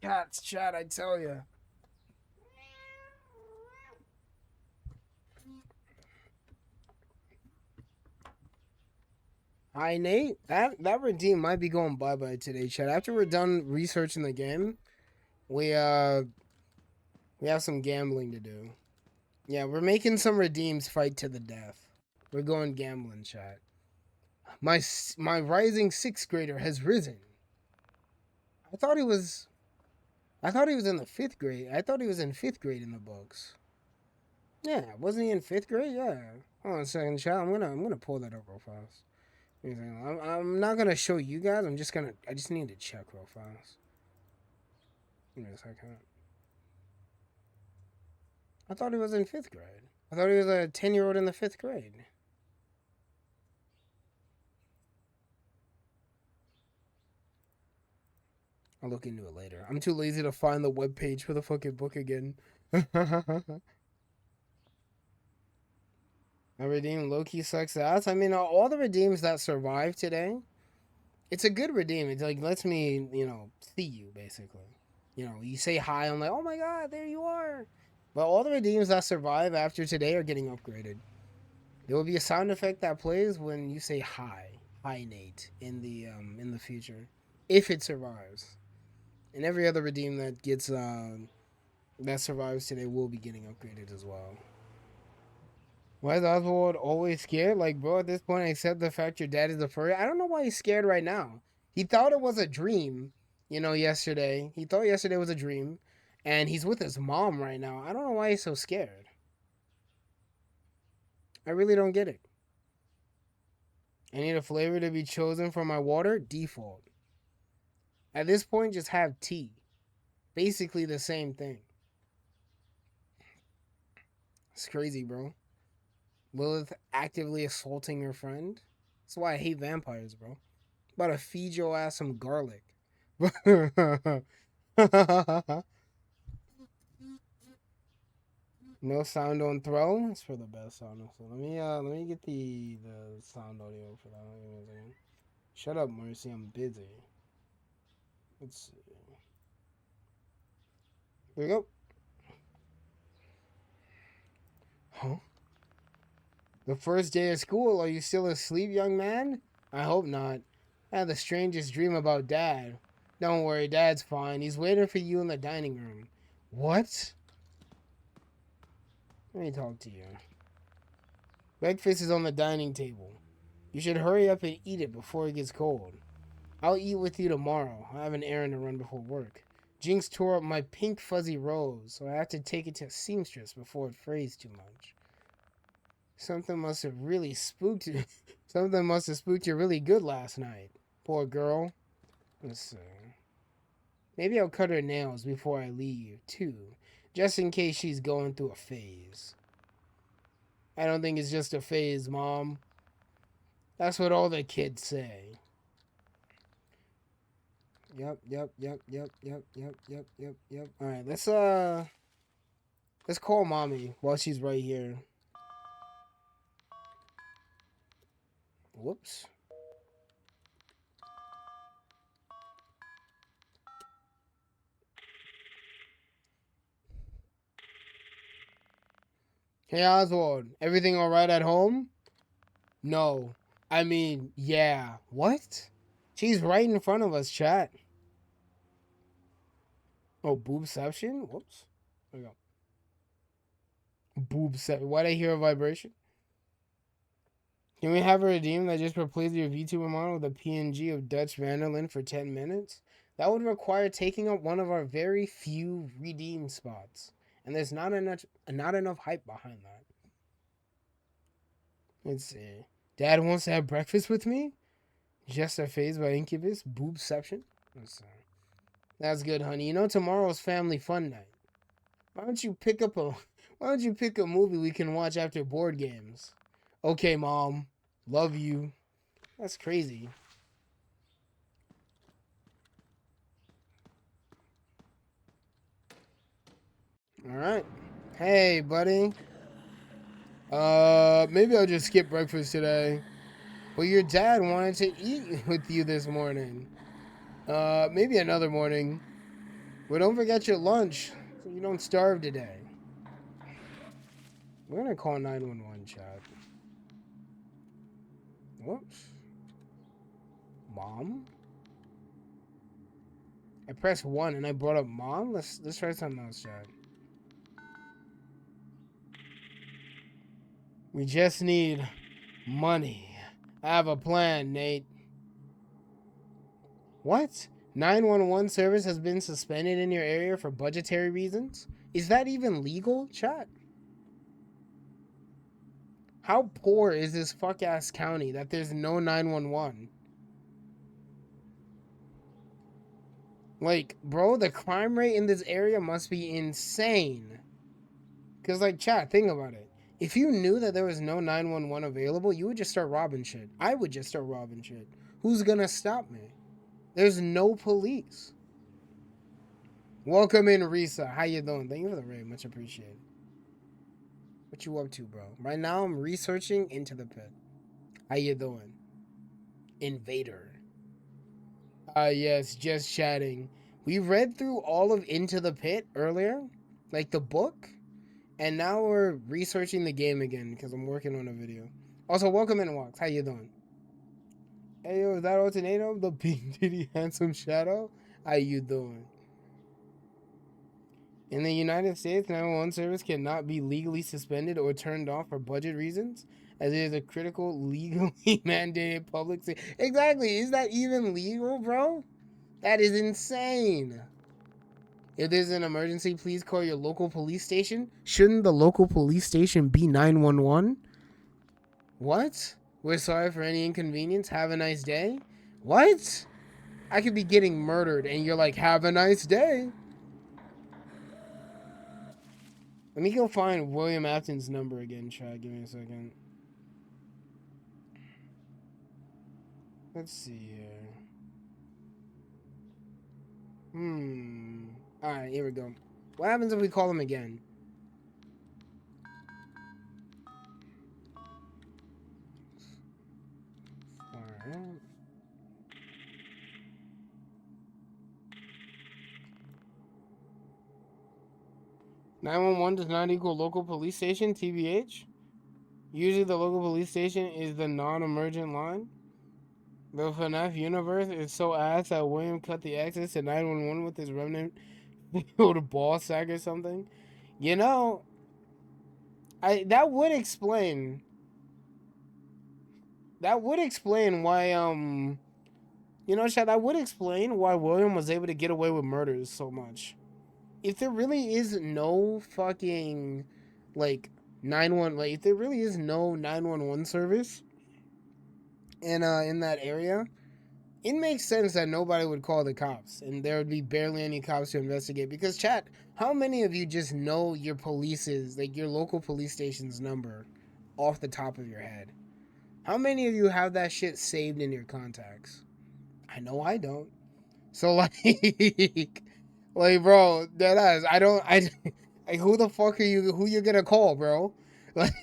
Cats, chat, I tell ya. Hi, Nate. That redeem might be going bye-bye today, chat. After we're done researching the game, we have some gambling to do. Yeah, we're making some redeems fight to the death. We're going gambling, chat. My rising 6th grader has risen. I thought he was in the 5th grade. I thought he was in 5th grade in the books. Yeah, wasn't he in 5th grade? Yeah. Hold on a second, chat. I'm gonna pull that up real fast. I'm not gonna show you guys. I just need to check real fast. Give me a second. I thought he was in 5th grade. I thought he was a 10-year-old in the 5th grade. I'll look into it later. I'm too lazy to find the webpage for the fucking book again. I redeem Loki sucks ass. I mean, all the redeems that survive today, it's a good redeem. It like lets me, see you basically. You say hi. I'm like, oh my god, there you are. But all the redeems that survive after today are getting upgraded. There will be a sound effect that plays when you say hi, Nate, in the future, if it survives. And every other redeem that gets that survives today will be getting upgraded as well. Why is Oswald always scared? Like, bro, at this point, I accept the fact your dad is a furry. I don't know why he's scared right now. He thought it was a dream, yesterday. He thought yesterday was a dream. And he's with his mom right now. I don't know why he's so scared. I really don't get it. I need a flavor to be chosen for my water. Default. At this point, just have tea. Basically the same thing. It's crazy, bro. Lilith actively assaulting her friend. That's why I hate vampires, bro. About to feed your ass some garlic. No sound on throw. It's for the best sound. So let me get the sound audio for that. Shut up, Mercy. I'm busy. Let's see. There we go. Huh? The first day of school, are you still asleep, young man? I hope not. I had the strangest dream about Dad. Don't worry, Dad's fine. He's waiting for you in the dining room. What? Let me talk to you. Breakfast is on the dining table. You should hurry up and eat it before it gets cold. I'll eat with you tomorrow. I have an errand to run before work. Jinx tore up my pink fuzzy rose, so I have to take it to a seamstress before it frays too much. Something must have spooked you really good last night. Poor girl. Let's see. Maybe I'll cut her nails before I leave, too. Just in case she's going through a phase. I don't think it's just a phase, Mom. That's what all the kids say. Yep. Alright, let's call Mommy while she's right here. Whoops. Hey Oswald, everything alright at home? No. I mean, yeah. What? She's right in front of us, chat. Oh, boobception? Whoops. There we go. Boobception. Why'd I hear a vibration? Can we have a redeem that just replaces your VTuber model with a PNG of Dutch Vanderlyn for 10 minutes? That would require taking up one of our very few redeem spots. And there's not enough hype behind that. Let's see. Dad wants to have breakfast with me? Just a phase by Incubus. Boobception. Let's see. That's good, honey. You know tomorrow's family fun night. Why don't you pick a movie we can watch after board games? Okay, Mom. Love you. That's crazy. Alright. Hey, buddy. Maybe I'll just skip breakfast today. But your dad wanted to eat with you this morning. Maybe another morning. But don't forget your lunch so you don't starve today. We're gonna call 911, chat. Whoops. Mom? I pressed 1 and I brought up Mom? Let's try something else, chat. We just need money. I have a plan, Nate. What? 911 service has been suspended in your area for budgetary reasons? Is that even legal, chat? How poor is this fuck-ass county that there's no 911? Like, bro, the crime rate in this area must be insane. Because, like, chat, think about it. If you knew that there was no 911 available, you would just start robbing shit. I would just start robbing shit. Who's gonna stop me? There's no police. Welcome in, Risa. How you doing? Thank you for the raid. Much appreciated. What you up to, bro? Right now, I'm researching Into the Pit. How you doing? Invader. Yes, just chatting. We read through all of Into the Pit earlier, like the book, and now we're researching the game again because I'm working on a video. Also, welcome in, Walks. How you doing? Hey, yo, is that Alternato? The Pink Diddy Handsome Shadow? How you doing? In the United States, 911 service cannot be legally suspended or turned off for budget reasons, as it is a critical, legally mandated public safety. Exactly. Is that even legal, bro? That is insane. If there's an emergency, please call your local police station. Shouldn't the local police station be 911? What? We're sorry for any inconvenience. Have a nice day. What? I could be getting murdered and you're like, have a nice day. Let me go find William Afton's number again, chat. Give me a second. Let's see here. Alright, here we go. What happens if we call him again? Alright. "911 does not equal local police station, TBH. Usually the local police station is the non-emergent line. The FNAF universe is so ass that William cut the access to 911 with his remnant with a ball sack or something. You know, that would explain why you know, Chad, that would explain why William was able to get away with murders so much. If there really is no fucking like 911, like if there really is no 911 service in that area, it makes sense that nobody would call the cops and there would be barely any cops to investigate. Because chat, how many of you just know your police's, like your local police station's number off the top of your head? How many of you have that shit saved in your contacts? I know I don't. So like bro, deadass, like who the fuck are you, who you gonna call, bro? Like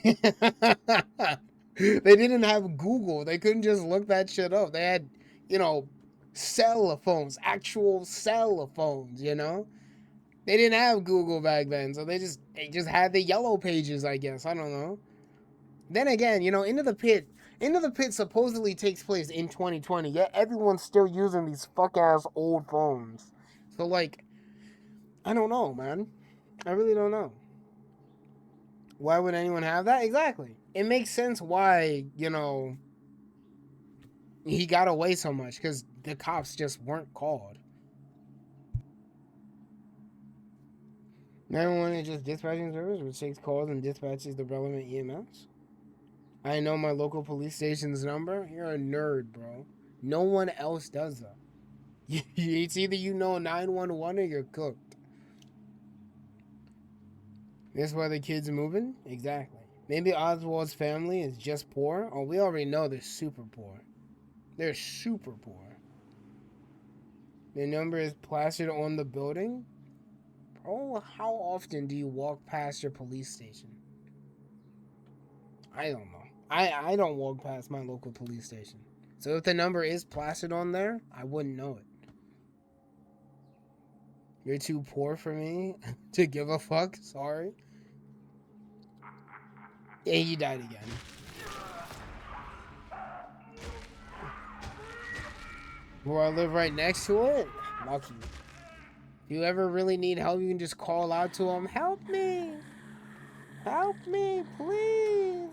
they didn't have Google. They couldn't just look that shit up. They had, you know, cell phones, actual cell phones, you know? They didn't have Google back then, so they just had the yellow pages, I guess. I don't know. Then again, you know, Into the Pit supposedly takes place in 2020, yet everyone's still using these fuck-ass old phones. So, like, I don't know, man. I really don't know. Why would anyone have that? Exactly. It makes sense why, you know, he got away so much, because the cops just weren't called. 911 is just dispatching service, which takes calls and dispatches the relevant EMS. I know my local police station's number. You're a nerd, bro. No one else does that. It's either you know 911 or you're cooked. This why the kid's moving? Exactly. Maybe Oswald's family is just poor. Oh, we already know they're super poor. They're super poor. The number is plastered on the building. Oh, how often do you walk past your police station? I don't know. I don't walk past my local police station. So if the number is plastered on there, I wouldn't know it. You're too poor for me to give a fuck. Sorry. Yeah, he died again. Where I live right next to it? Lucky. If you ever really need help, you can just call out to him. Help me! Help me, please!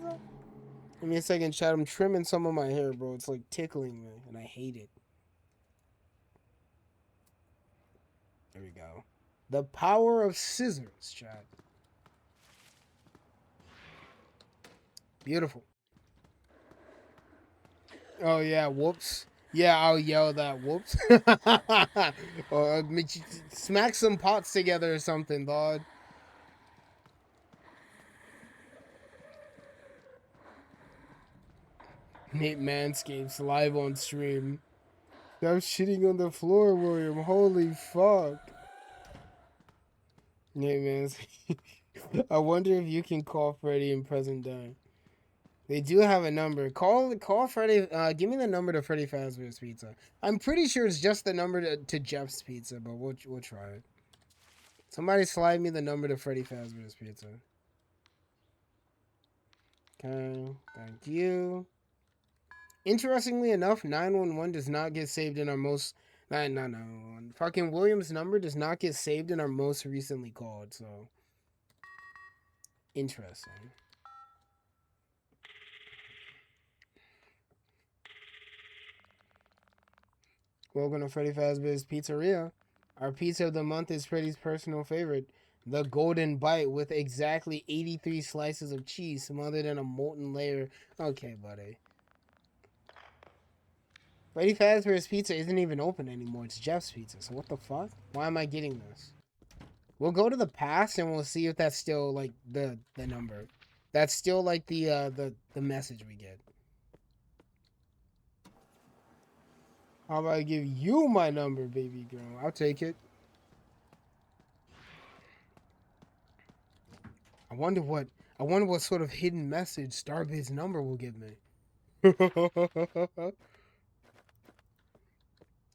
Give me a second, chat. I'm trimming some of my hair, bro. It's like tickling me, and I hate it. There we go. The power of scissors, chat. Beautiful. Oh, yeah, whoops. Yeah, I'll yell that, whoops. Or smack some pots together or something, dog. Nate Manscapes live on stream. Stop shitting on the floor, William. Holy fuck. Nate Manscapes. I wonder if you can call Freddy in present day. They do have a number. Call Freddy. Give me the number to Freddy Fazbear's Pizza. I'm pretty sure it's just the number to Jeff's Pizza, but we'll try it. Somebody slide me the number to Freddy Fazbear's Pizza. Okay, thank you. Interestingly enough, 911 does not get saved in our most... Not 911. Fucking William's number does not get saved in our most recently called, so... Interesting. Welcome to Freddy Fazbear's Pizzeria. Our pizza of the month is Freddy's personal favorite. The Golden Bite with exactly 83 slices of cheese smothered in a molten layer. Okay, buddy. Freddy Fazbear's Pizza isn't even open anymore. It's Jeff's Pizza. So what the fuck? Why am I getting this? We'll go to the past and we'll see if that's still like the number. That's still like the message we get. How about I give you my number, baby girl? I'll take it. I wonder what sort of hidden message Starbiz's number will give me.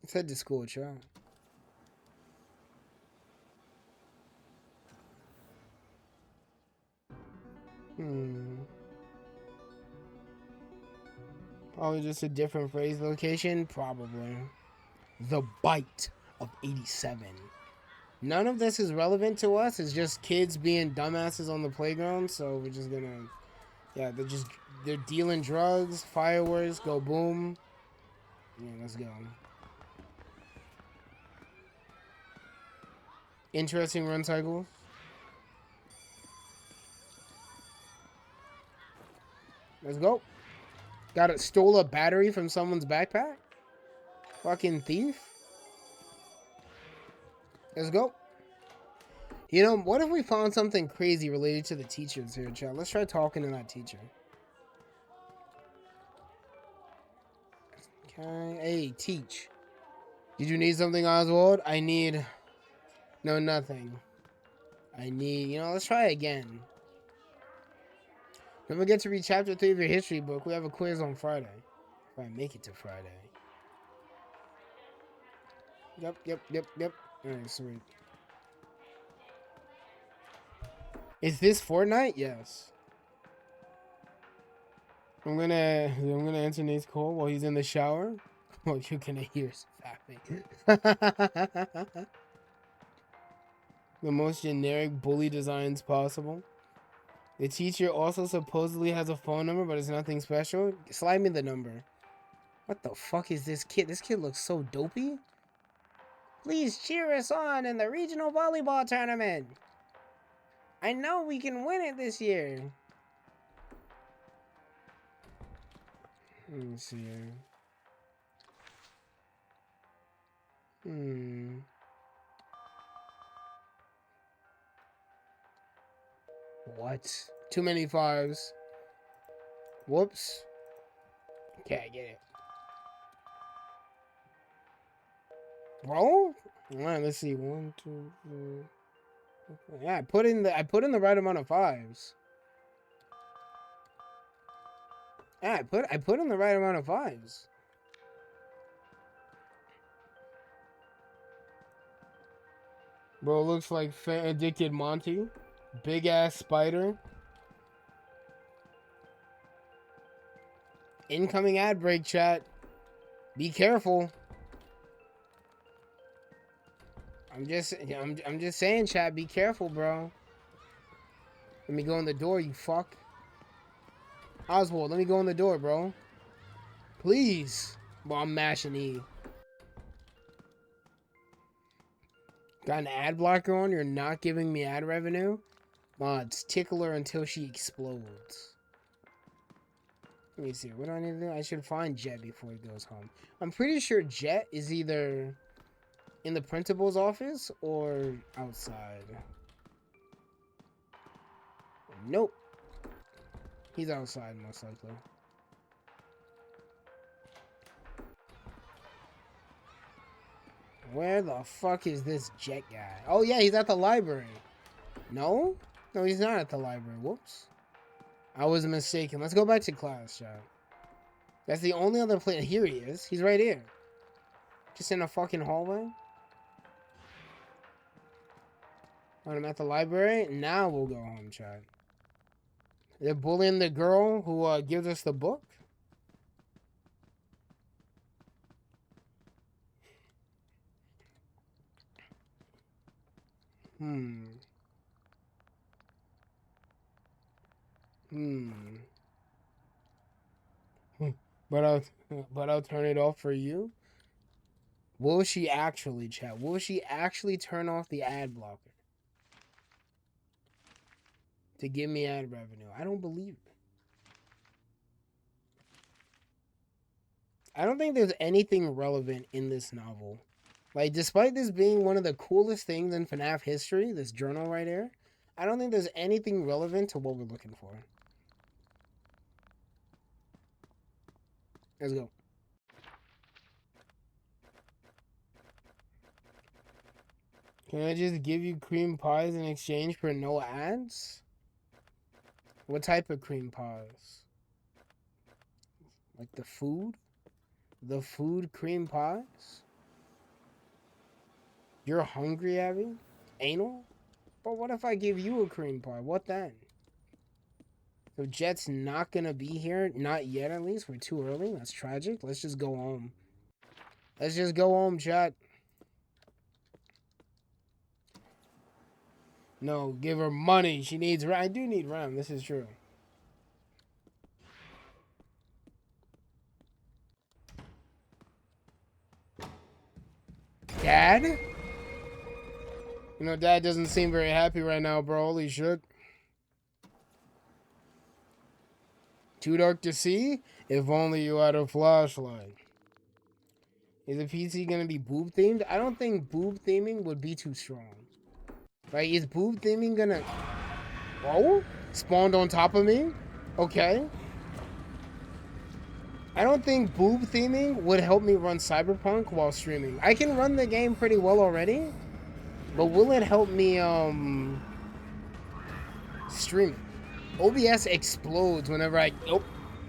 Let's head to school, child. Probably just a different phrase location. Probably. The Bite of 87. None of this is relevant to us. It's just kids being dumbasses on the playground. So we're just gonna... Yeah, they're dealing drugs, fireworks, go boom. Yeah, let's go. Interesting run cycle. Let's go. Stole a battery from someone's backpack? Fucking thief. Let's go. You know, what if we found something crazy related to the teachers here, chat? Let's try talking to that teacher. Okay. Hey, teach. Did you need something, Oswald? I need... No, nothing. I need... You know, let's try again. Don't forget to read chapter 3 of your history book. We have a quiz on Friday. If I make it to Friday. Yep. Alright, sweet. Is this Fortnite? Yes. I'm gonna answer Nate's call while he's in the shower. Oh, you're gonna hear fapping. The most generic bully designs possible. The teacher also supposedly has a phone number, but it's nothing special. Slide me the number. What the fuck is this kid? This kid looks so dopey. Please cheer us on in the regional volleyball tournament. I know we can win it this year. Let me see here. What? Too many fives. Whoops. Okay, I get it. Bro? Alright, let's see. 1, 2, 3. Yeah, I put in the right amount of fives. Yeah, I put in the right amount of fives. Bro, looks like Addicted Monty. Big ass spider. Incoming ad break, chat. Be careful. I'm just saying, chat. Be careful, bro. Let me go in the door, you fuck. Oswald, let me go in the door, bro. Please. Well, I'm mashing E. Got an ad blocker on? You're not giving me ad revenue? Mods, tickle her until she explodes. Let me see. What do I need to do? I should find Jet before he goes home. I'm pretty sure Jet is either in the principal's office or outside. Nope. He's outside, most likely. Where the fuck is this Jet guy? Oh, yeah, he's at the library. No? No, he's not at the library. Whoops. I was mistaken. Let's go back to class, chat. That's the only other place. Here he is. He's right here. Just in a fucking hallway. I'm at the library. Now we'll go home, chat. They're bullying the girl who gives us the book. But I'll turn it off for you. Will she actually, chat? Will she actually turn off the ad blocker to give me ad revenue? I don't believe it. I don't think there's anything relevant in this novel. Like, despite this being one of the coolest things in FNAF history, this journal right here, I don't think there's anything relevant to what we're looking for. Let's go. Can I just give you cream pies in exchange for no ads? What type of cream pies? Like the food? The food cream pies? You're hungry, Abby? Anal? But what if I give you a cream pie? What then? So Jet's not gonna be here? Not yet, at least. We're too early. That's tragic. Let's just go home. Let's just go home, chat. No, give her money. She needs RAM. I do need RAM. This is true. Dad? You know, Dad doesn't seem very happy right now, bro. Holy shit. Too dark to see? If only you had a flashlight. Is the PC gonna be boob themed? I don't think boob theming would be too strong. Right? Is boob theming gonna... Oh? Spawned on top of me? Okay. I don't think boob theming would help me run Cyberpunk while streaming. I can run the game pretty well already, but will it help me stream? OBS explodes whenever I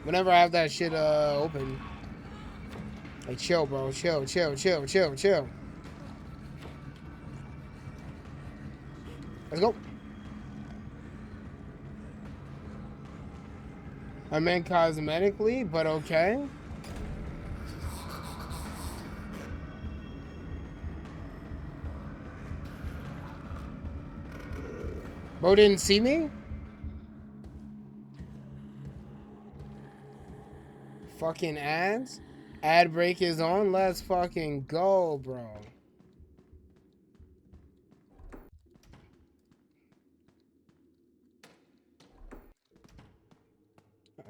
have that shit open. Like, chill, bro. Chill. Let's go. I meant cosmetically, but okay. Bro didn't see me? Fucking ads? Ad break is on. Let's fucking go, bro.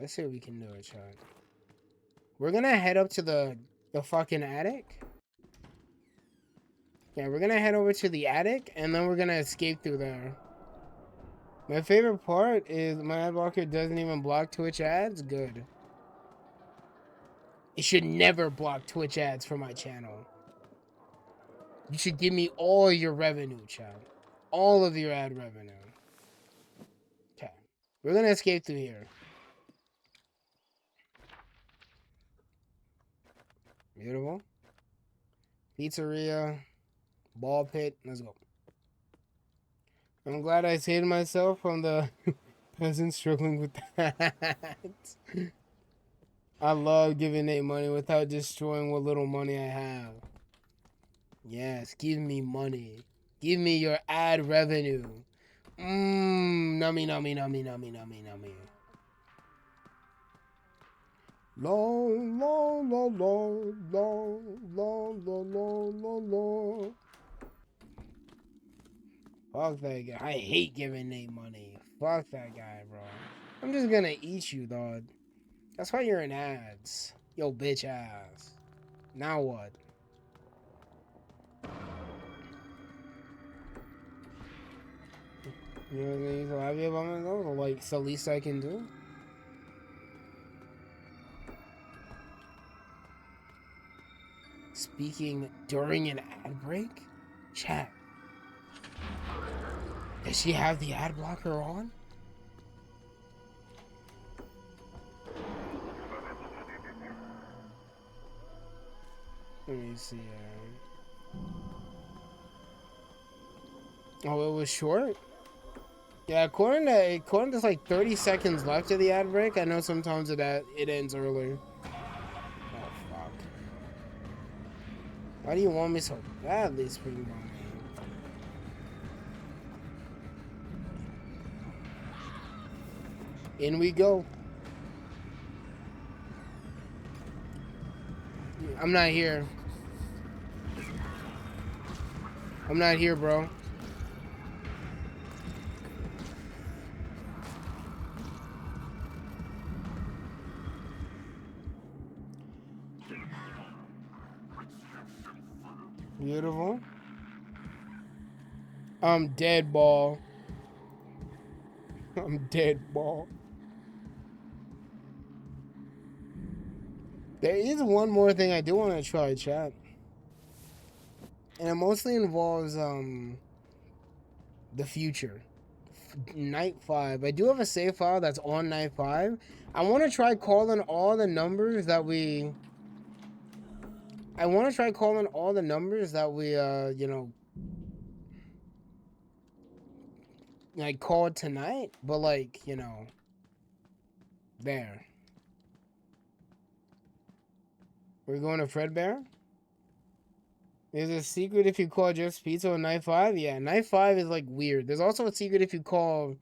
Let's see what we can do, chat. We're gonna head up to the fucking attic. Yeah, we're gonna head over to the attic, and then we're gonna escape through there. My favorite part is my ad blocker doesn't even block Twitch ads. Good. It should never block Twitch ads for my channel. You should give me all your revenue, chat. All of your ad revenue. Okay. We're gonna escape through here. Beautiful. Pizzeria. Ball pit. Let's go. I'm glad I saved myself from the peasants struggling with that. I love giving Nate money without destroying what little money I have. Yes, give me money. Give me your ad revenue. Nummy, nummy, nummy, nummy, nummy, nummy. Long, long, long, long, long, long, long, long, long, long. Fuck that guy. I hate giving Nate money. Fuck that guy, bro. I'm just gonna eat you, dog. That's why you're in ads. Yo, bitch ass. Now what? You know what I mean? So happy about myself? Like, it's the least I can do. Speaking during an ad break? Chat. Does she have the ad blocker on? Let me see. Oh, it was short? Yeah, according to like 30 seconds left of the ad break, I know sometimes it ends early. Oh, fuck. Why do you want me so badly, Spring Bonnie? In we go. I'm not here. I'm not here, bro. Beautiful. I'm dead, ball. I'm dead, ball. There is one more thing I do want to try, chat. And it mostly involves the future. Night 5. I do have a save file that's on Night 5. I want to try calling all the numbers that we you know, like called tonight, but like, you know, there. We're going to Fredbear? There's a secret if you call Jeff's Pizza on Night 5? Yeah, Night 5 is like weird. There's also a secret if you call,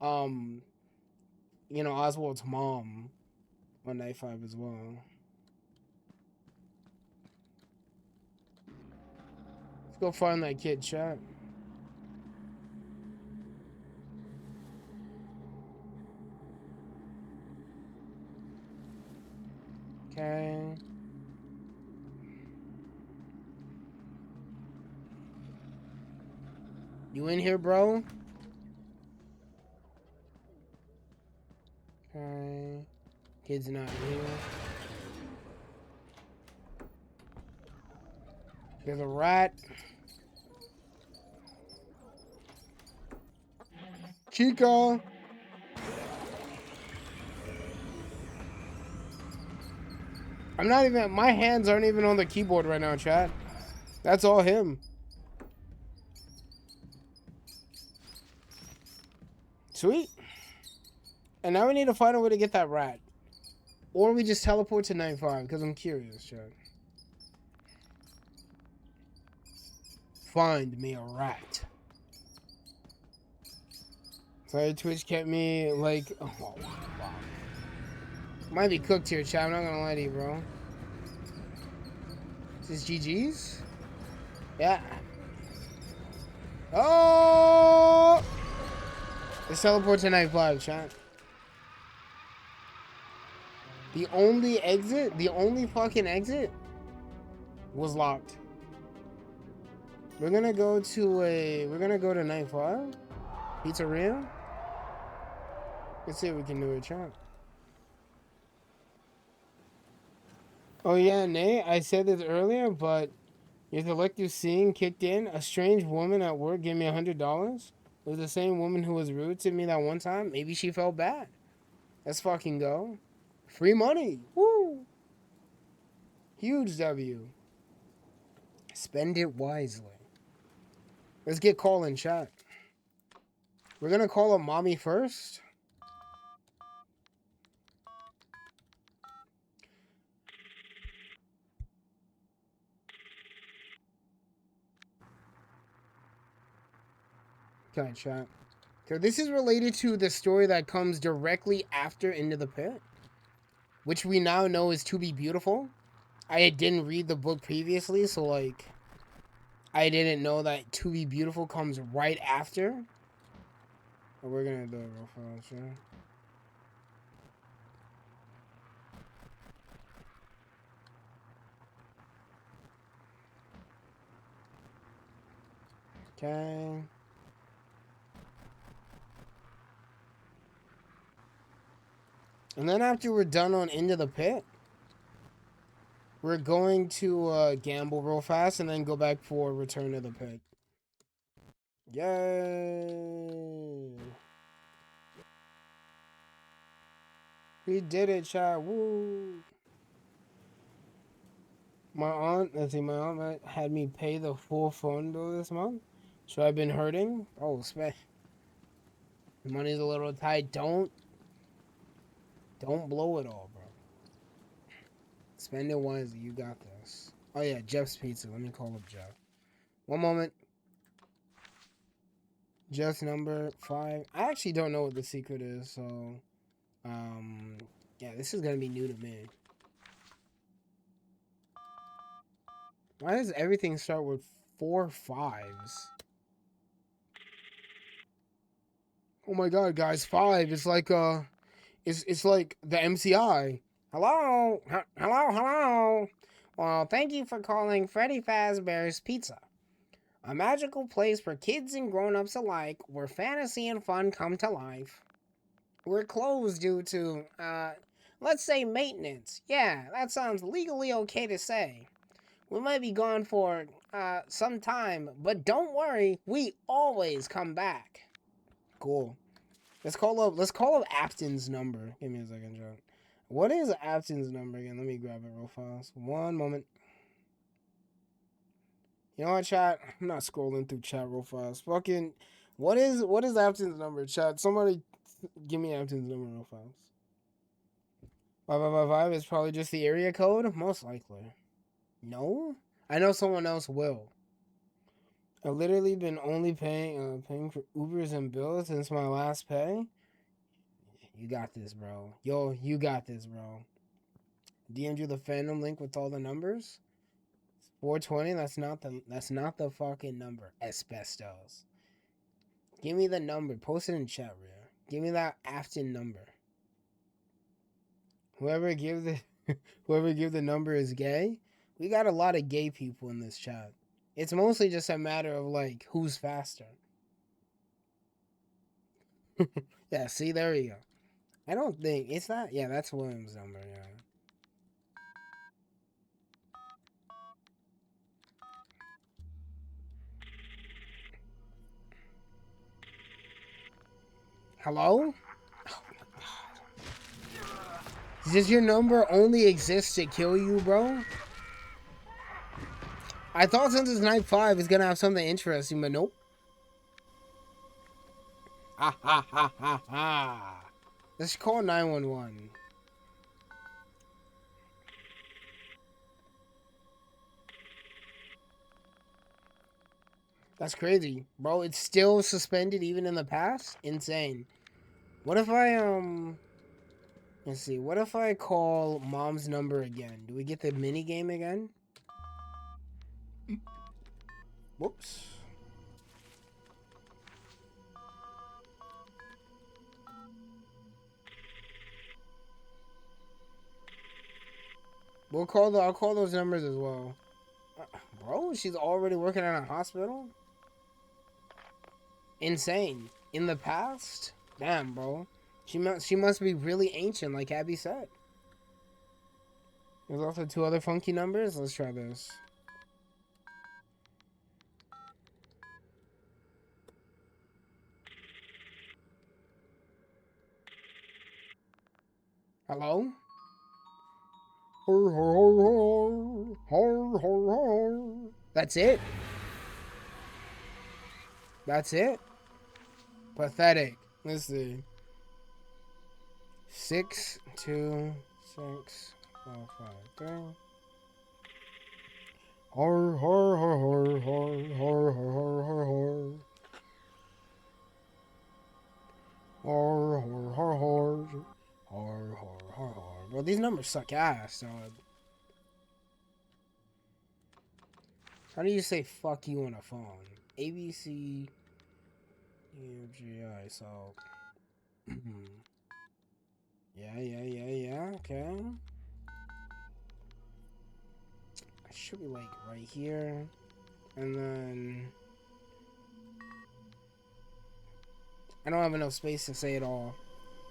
you know, Oswald's mom on Night 5 as well. Let's go find that kid, chat. Okay. You in here, bro? Okay. Kid's not here. There's a rat. Chico. I'm not even, my hands aren't even on the keyboard right now, chat. That's all him. Sweet. And now we need to find a way to get that rat. Or we just teleport to Night 5, because I'm curious, chat. Find me a rat. Sorry, Twitch kept me like, oh, wow. Might be cooked here, chat. I'm not gonna lie to you, bro. Is this GG's? Yeah. Oh! Let's teleport to Night 5, chat. The only exit, the only fucking exit was locked. We're gonna go to night 5. Pizzeria. Let's see if we can do a chat. Oh yeah, Nate, I said this earlier, but your selective seeing kicked in. A strange woman at work gave me $100. It was the same woman who was rude to me that one time. Maybe she felt bad. Let's fucking go. Free money. Woo! Huge W. Spend it wisely. Let's get call in chat. We're gonna call up mommy first. Okay, chat. So this is related to the story that comes directly after Into the Pit, which we now know is To Be Beautiful. I didn't read the book previously, so like, I didn't know that To Be Beautiful comes right after. But we're gonna do it real fast, yeah. Okay. And then after we're done on Into the Pit, we're going to gamble real fast and then go back for Return to the Pit. Yay! We did it, chat. Woo! My aunt had me pay the full phone bill this month. So I've been hurting. Oh, the money's a little tight. Don't blow it all, bro. Spend it wisely. You got this. Oh yeah, Jeff's Pizza. Let me call up Jeff. One moment. Jeff's number 5. I actually don't know what the secret is, so yeah, this is gonna be new to me. Why does everything start with 4 5s? Oh my god, guys, 5 is like it's like the MCI. Hello? Hello? Well, thank you for calling Freddy Fazbear's Pizza. A magical place for kids and grown-ups alike, where fantasy and fun come to life. We're closed due to, let's say maintenance. Yeah, that sounds legally okay to say. We might be gone for, some time, but don't worry, we always come back. Cool. Let's call up Apton's number. Give me a second, John. What is Apton's number again? Let me grab it real fast. One moment. You know what, chat? I'm not scrolling through chat real fast. Fucking, what is Apton's number, chat? Somebody give me Apton's number real fast. 5555 is probably just the area code? Most likely. No? I know someone else will. I've literally been only paying for Ubers and bills since my last pay. You got this, bro. Yo, you got this, bro. DM'd you the fandom link with all the numbers. 420. That's not the fucking number. Asbestos. Give me the number. Post it in chat, Rhea. Give me that Afton number. Whoever give the number is gay. We got a lot of gay people in this chat. It's mostly just a matter of like who's faster. Yeah, see, there you go. I don't think it's that. Yeah, that's William's number. Yeah. Hello? Oh my god. Does your number only exist to kill you, bro? I thought since it's night 5, it's gonna have something interesting, but nope. Ha ha ha ha ha. Let's call 911. That's crazy, bro. It's still suspended even in the past? Insane. What if I, let's see. What if I call mom's number again? Do we get the mini game again? Whoops. I'll call those numbers as well. Bro, she's already working at a hospital? Insane. In the past? Damn, bro. She must be really ancient, like Abby said. There's also 2 other funky numbers. Let's try this. Hello? That's it? That's it? Pathetic. Let's see. 6, 2, 6, 4, 5, 3. Har, har, har, har, har, har, har, har, har. Har, har, har, har. Har, har, har, har. Well, these numbers suck ass, dog. How do you say fuck you on a phone? ABC. UGI, so. Yeah, okay. I should be like right here. And then. I don't have enough space to say it all.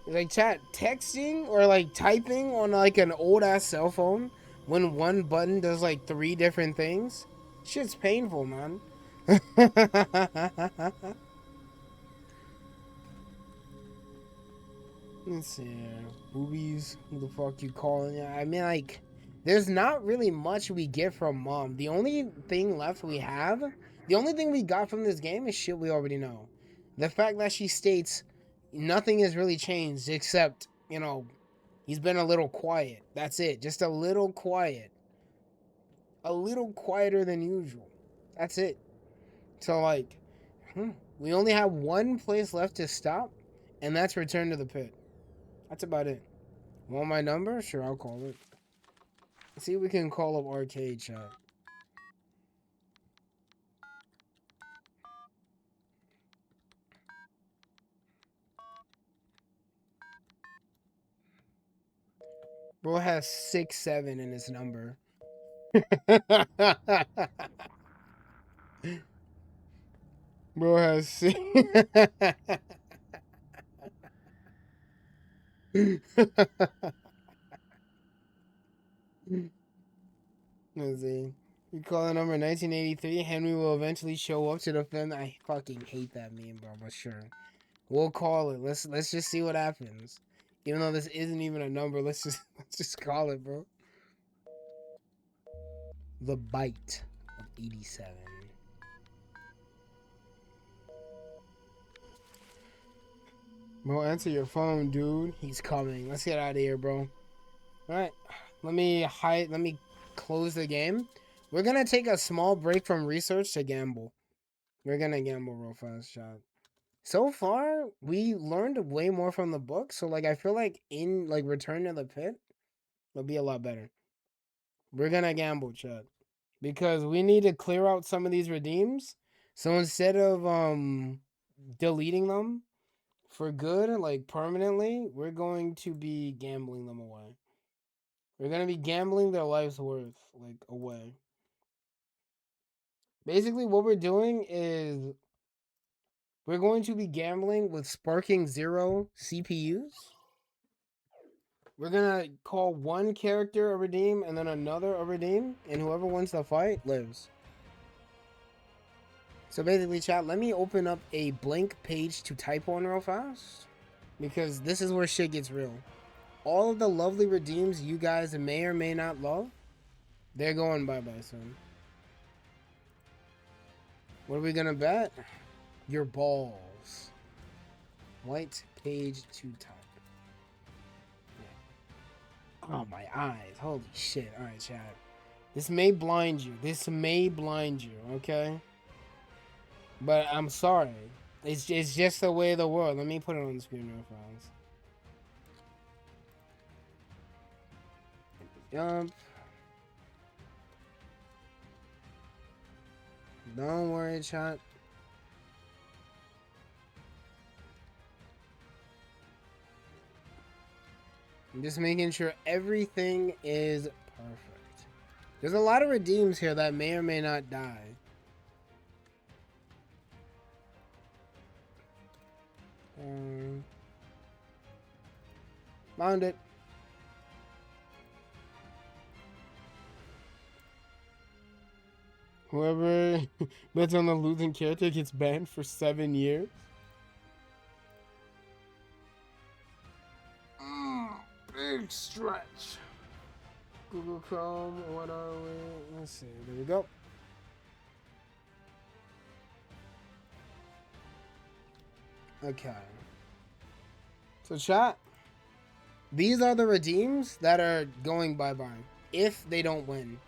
Like chat, texting or like typing on like an old ass cell phone when one button does like 3 different things. Shit's painful, man. Let's see here. Boobies. Who the fuck you calling? Yeah, I mean, like, there's not really much we get from Mom. The only thing left we have, the only thing we got from this game is shit we already know. The fact that she states nothing has really changed except, you know, he's been a little quiet. That's it. Just a little quiet. A little quieter than usual. That's it. So, like, we only have one place left to stop, and that's Return to the Pit. That's about it. Want my number? Sure, I'll call it. See if we can call up Arcade Chat. Bro has 6-7 in his number. Bro has 6. Let's see. You call the number 1983. Henry will eventually show up to defend. I fucking hate that meme, bro. But sure, we'll call it. Let's just see what happens. Even though this isn't even a number, let's just call it, bro. The Bite of 87. Bro, answer your phone, dude. He's coming. Let's get out of here, bro. Alright. Let me close the game. We're gonna take a small break from research to gamble. We're gonna gamble real fast, chat. So far, we learned way more from the book. So, like, I feel like in, like, Return to the Pit, it'll be a lot better. We're gonna gamble, chat. Because we need to clear out some of these redeems. So instead of, deleting them for good, like, permanently, we're going to be gambling them away. We're gonna be gambling their life's worth, like, away. Basically, what we're doing is we're going to be gambling with Sparking 0 CPUs. We're gonna call one character a redeem and then another a redeem, and whoever wins the fight lives. So basically, chat, let me open up a blank page to type on real fast, because this is where shit gets real. All of the lovely redeems you guys may or may not love, they're going bye-bye soon. What are we gonna bet? Your balls. White page to type. Yeah. Oh, my eyes. Holy shit. Alright, chat. This may blind you. Okay? But I'm sorry. It's just the way of the world. Let me put it on the screen real fast. Jump. Don't worry, chat. I'm just making sure everything is Perfect. There's a lot of redeems here that may or may not die. Found it. Whoever bets on the losing character gets banned for 7 years. Big stretch. Google Chrome, what are we? Let's see. There we go. Okay. So chat, these are the redeems that are going bye-bye if they don't win.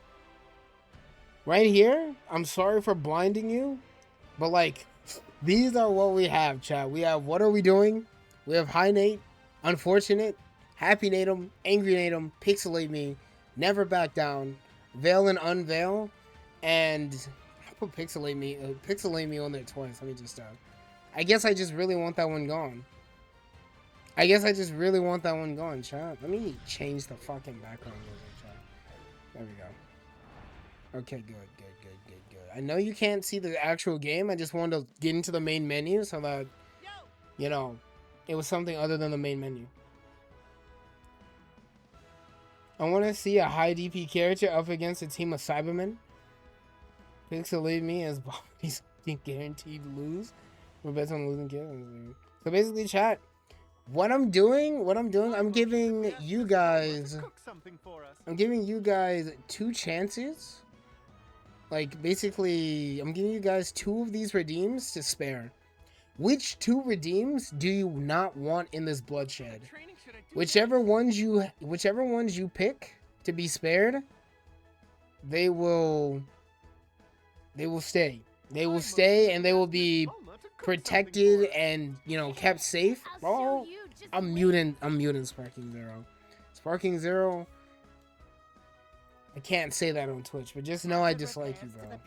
Right here, I'm sorry for blinding you, but like, these are what we have, chat. We have What Are We Doing? We have High Nate, Unfortunate, Happy Natum, Angry Natum, Pixelate Me, Never Back Down, Veil and Unveil, and I put Pixelate Me on there twice. Let me just I guess I just really want that one gone. I guess I just really want that one gone, chat. Let me change the fucking background music, chat. There we go. Okay, good. I know you can't see the actual game. I just wanted to get into the main menu so that, you know, it was something other than the main menu. I want to see a high DP character up against a team of Cybermen. Pixelate Me as Bobby's guaranteed lose. We're bets on losing characters. So basically, chat, what I'm doing, I'm giving you guys, two chances. Like, basically, I'm giving you guys 2 of these redeems to spare. Which 2 redeems do you not want in this bloodshed? Whichever ones you pick to be spared, they will stay. They will stay and they will be protected and, you know, kept safe. Oh, I'm muting Sparking Zero. Sparking Zero, I can't say that on Twitch, but just know I dislike you, bro. Right.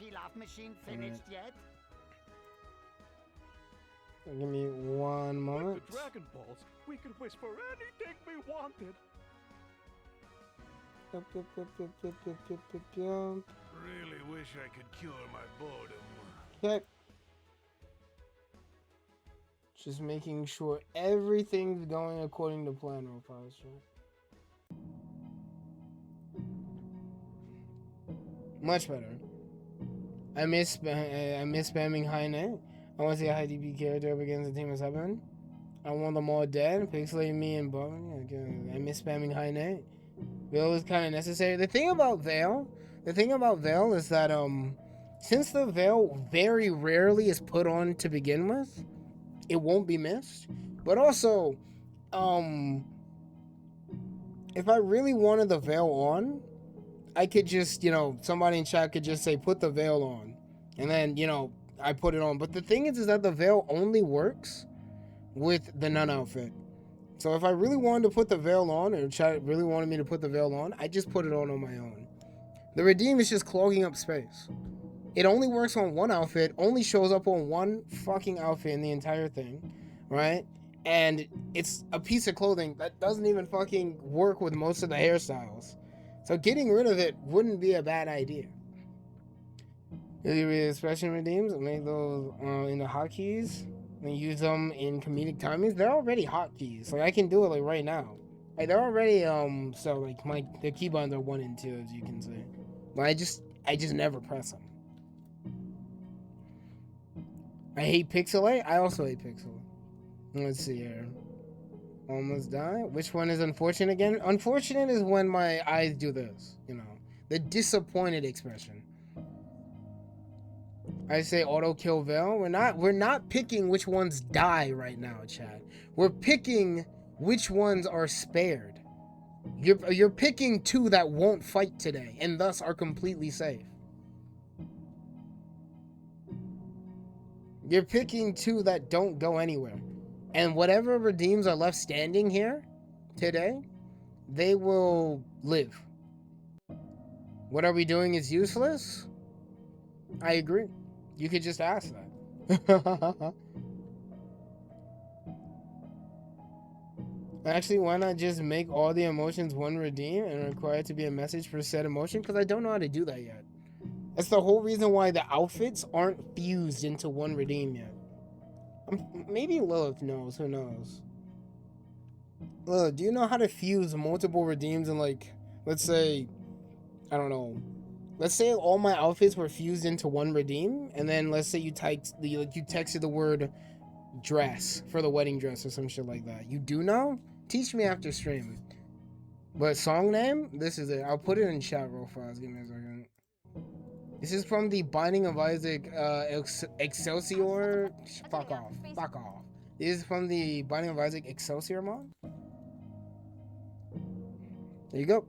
Give me one moment. With the Dragon Balls, we could wish for anything we wanted. Really wish I could cure my boredom. Okay. Just making sure everything's going according to plan, real fast. Much better. I miss spamming High Net. I want to see a high DP character up against a team of 7. I want them all dead. Pixelate Me and Bone. I miss spamming High Net. Veil is kind of necessary. The thing about Veil is that since the Veil very rarely is put on to begin with, it won't be missed. But also, if I really wanted the Veil on, I could just, you know, somebody in chat could just say, put the Veil on. And then, you know, I put it on. But the thing is that the Veil only works with the Nun outfit. So if I really wanted to put the Veil on, or chat really wanted me to put the Veil on, I just put it on my own. The Redeem is just clogging up space. It only works on one outfit, only shows up on one fucking outfit in the entire thing, right? And it's a piece of clothing that doesn't even fucking work with most of the hairstyles. So getting rid of it wouldn't be a bad idea. Expression redeems, make those in the hotkeys, and use them in comedic timings. They're already hotkeys. Like, I can do it like right now. Like, they're already so like the keybinds are 1 and 2, as you can see. But I just never press them. I hate Pixelate. I also hate Pixelate. Let's see here. Almost die. Which one is unfortunate again? Unfortunate is when my eyes do this, you know, the disappointed expression. I say auto kill Veil. We're not picking which ones die right now, chat. We're picking which ones are spared. You're picking 2 that won't fight today and thus are completely safe. You're picking 2 that don't go anywhere. And whatever redeems are left standing here today, they will live. What Are We Doing is useless? I agree. You could just ask that. Actually, why not just make all the emotions one redeem and require it to be a message for said emotion? Because I don't know how to do that yet. That's the whole reason why the outfits aren't fused into one redeem yet. Maybe Lilith knows. Who knows? Lilith, do you know how to fuse multiple redeems and, like, let's say, I don't know. Let's say all my outfits were fused into one redeem, and then let's say you texted the word dress for the wedding dress or some shit like that. You do know? Teach me after stream. But song name? This is it. I'll put it in chat real fast. Give me a second. This is from the Binding of Isaac Excelsior. Fuck off. Fuck off. This is from the Binding of Isaac Excelsior mod. There you go.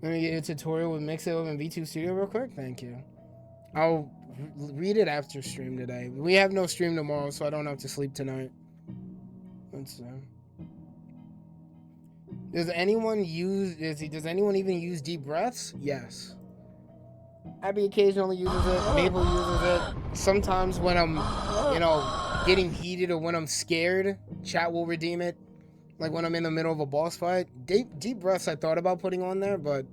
Let me get a tutorial with Mixup and V2 Studio real quick. Thank you. I'll read it after stream today. We have no stream tomorrow, so I don't have to sleep tonight. Let's see. Does anyone even use deep breaths? Yes. Abby occasionally uses it. Mabel uses it. Sometimes when I'm, getting heated or when I'm scared, chat will redeem it. Like when I'm in the middle of a boss fight. Deep breaths I thought about putting on there, but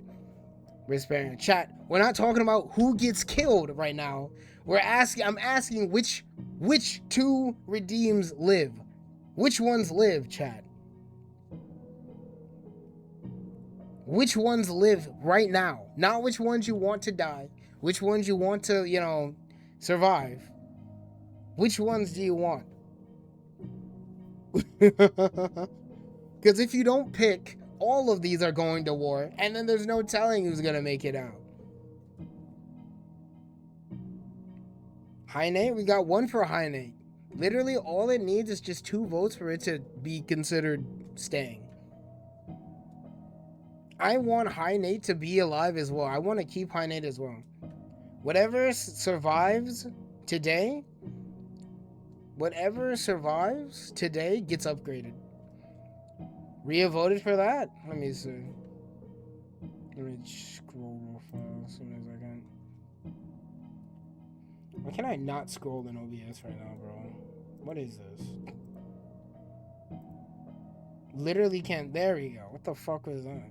we're sparing. Chat, we're not talking about who gets killed right now. I'm asking which two redeems live. Which ones live, chat? Which ones live right now? Not which ones you want to die. Which ones you want to, survive. Which ones do you want? Because if you don't pick, all of these are going to war, and then there's no telling who's going to make it out. High Nate? We got one for High Nate. Literally, all it needs is just 2 votes for it to be considered staying. I want High Nate to be alive as well. I want to keep High Nate as well. Whatever survives today gets upgraded. Rhea voted for that? Let me see. Let me scroll real fast as soon as I can. Why can I not scroll in OBS right now, bro? What is this? Literally can't. There we go. What the fuck was that?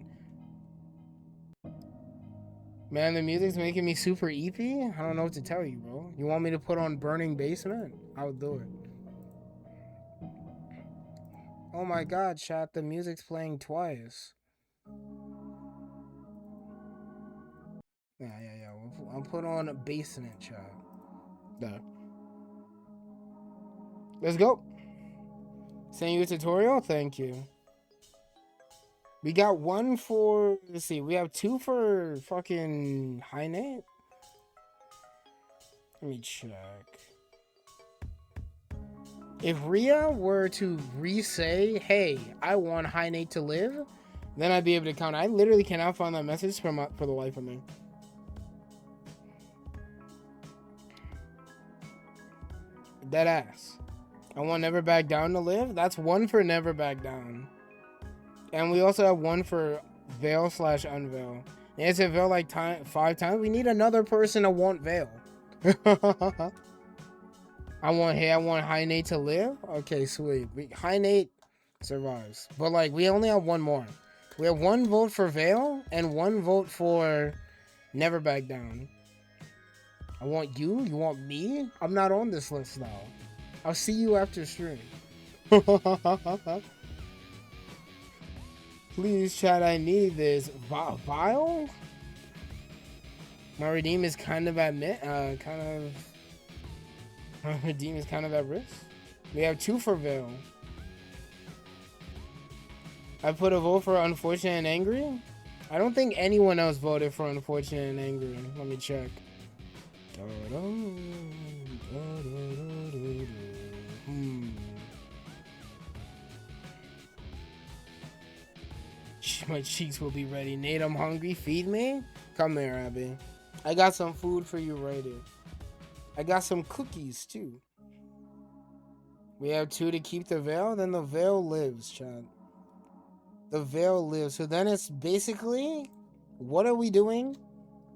Man, the music's making me super EP. I don't know what to tell you, bro. You want me to put on Burning Basement? I'll do it. Oh my god, chat, the music's playing twice. Yeah. I'll put on a basement, chat. There. Let's go. Send you a tutorial? Thank you. We got one for, let's see, we have 2 for fucking High Nate. Let me check. If Rhea were to re-say, hey, I want High Nate to live, then I'd be able to count. I literally cannot find that message for the life of me. Dead ass. I want Never Back Down to live. That's 1 for Never Back Down. And we also have 1 for Veil/Unveil. And it's a Veil like 5 times. We need another person to want Veil. I want High Nate to live. Okay, sweet. High Nate survives. But like we only have 1 more. We have 1 vote for Veil and 1 vote for Never Back Down. I want you. You want me? I'm not on this list now. I'll see you after stream. Please, chat, I need this. Vile? My redeem is kind of at my redeem is kind of at risk. We have 2 for Veil. I put a vote for Unfortunate and Angry. I don't think anyone else voted for Unfortunate and Angry. Let me check. My cheeks will be ready. Nate, I'm hungry. Feed me? Come here, Abby. I got some food for you right here. I got some cookies, too. We have 2 to keep the Veil. Then the Veil lives, chat. The Veil lives. So then it's basically, what are we doing?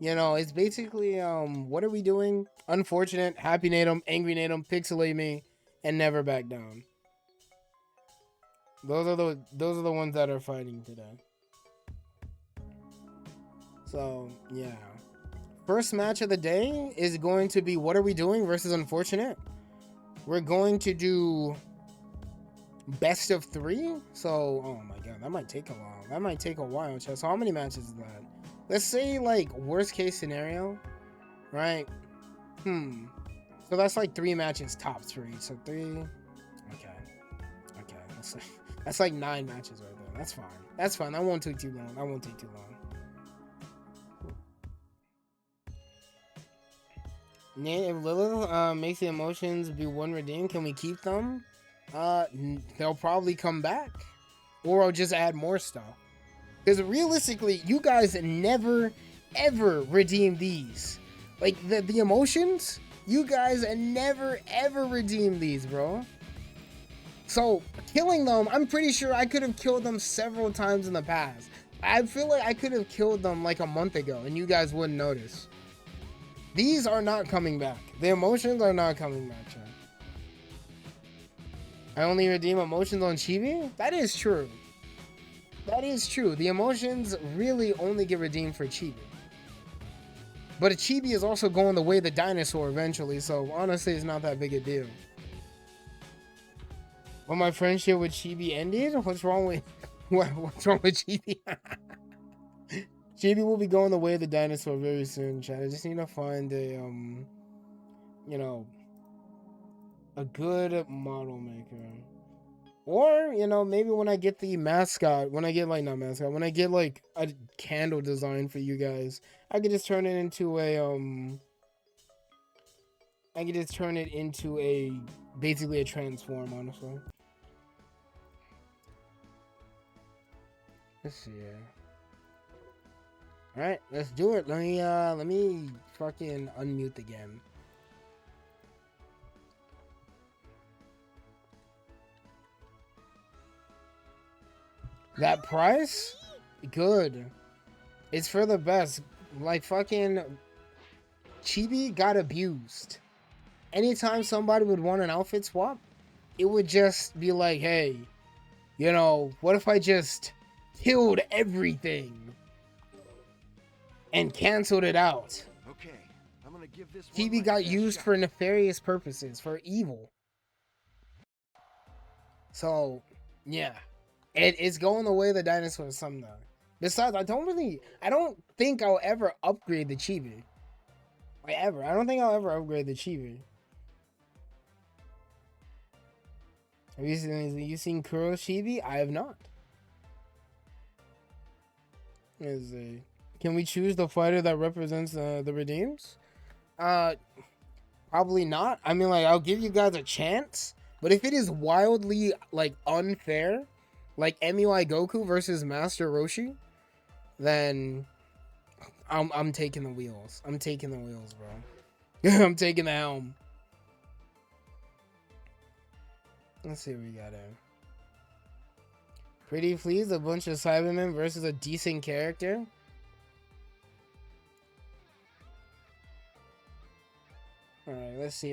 It's basically, what are we doing? Unfortunate, Happy Natum, Angry Natum, Pixelate Me, and Never Back Down. Those are the ones that are fighting today. So yeah. First match of the day is going to be What Are We Doing versus Unfortunate. We're going to do best of 3. So, oh my god, that might take a while. That might take a while, Chess. So how many matches is that? Let's say like worst case scenario, right? So that's like 3 matches tops for each. So 3. Okay. That's like 9 matches right there. That's fine. That's fine. That won't take too long. Nate, if Lilith makes the emotions be one redeem, can we keep them? They'll probably come back, or I'll just add more stuff. Because realistically, you guys never ever redeem these. Like the emotions, you guys never ever redeem these, bro. So killing them, I'm pretty sure I could have killed them several times in the past. I feel like I could have killed them like a month ago, and you guys wouldn't notice. These are not coming back. The emotions are not coming back, Chad. I only redeem emotions on Chibi? That is true. That is true. The emotions really only get redeemed for Chibi. But a Chibi is also going the way of the dinosaur eventually, so honestly, it's not that big a deal. When my friendship with Chibi ended? What's wrong with Chibi? Chibi will be going the way of the dinosaur very soon, Chad. I just need to find a a good model maker. Or, maybe when I get the mascot, when I get like a candle design for you guys, I could just turn it into basically a transform, honestly. Let's see here. Alright, let's do it. Let me fucking unmute the game. That price? Good. It's for the best. Like fucking Chibi got abused. Anytime somebody would want an outfit swap, it would just be like, hey, what if I just killed everything and canceled it out? Okay, I'm gonna give this one Chibi my got best used shot. for nefarious purposes, for evil. So, yeah. It's going the way of the dinosaurs someday. Besides, I don't think I'll ever upgrade the Chibi. Like, ever. I don't think I'll ever upgrade the Chibi. Have you seen Kuro's Chibi? I have not. Let's see. Can we choose the fighter that represents the redeems? Probably not. I mean, like, I'll give you guys a chance, but if it is wildly like unfair, like MUI Goku versus Master Roshi, then I'm taking the wheels. I'm taking the wheels, bro. I'm taking the helm. Let's see what we got here. Pretty Please, a bunch of Cybermen versus a decent character. Alright, let's see.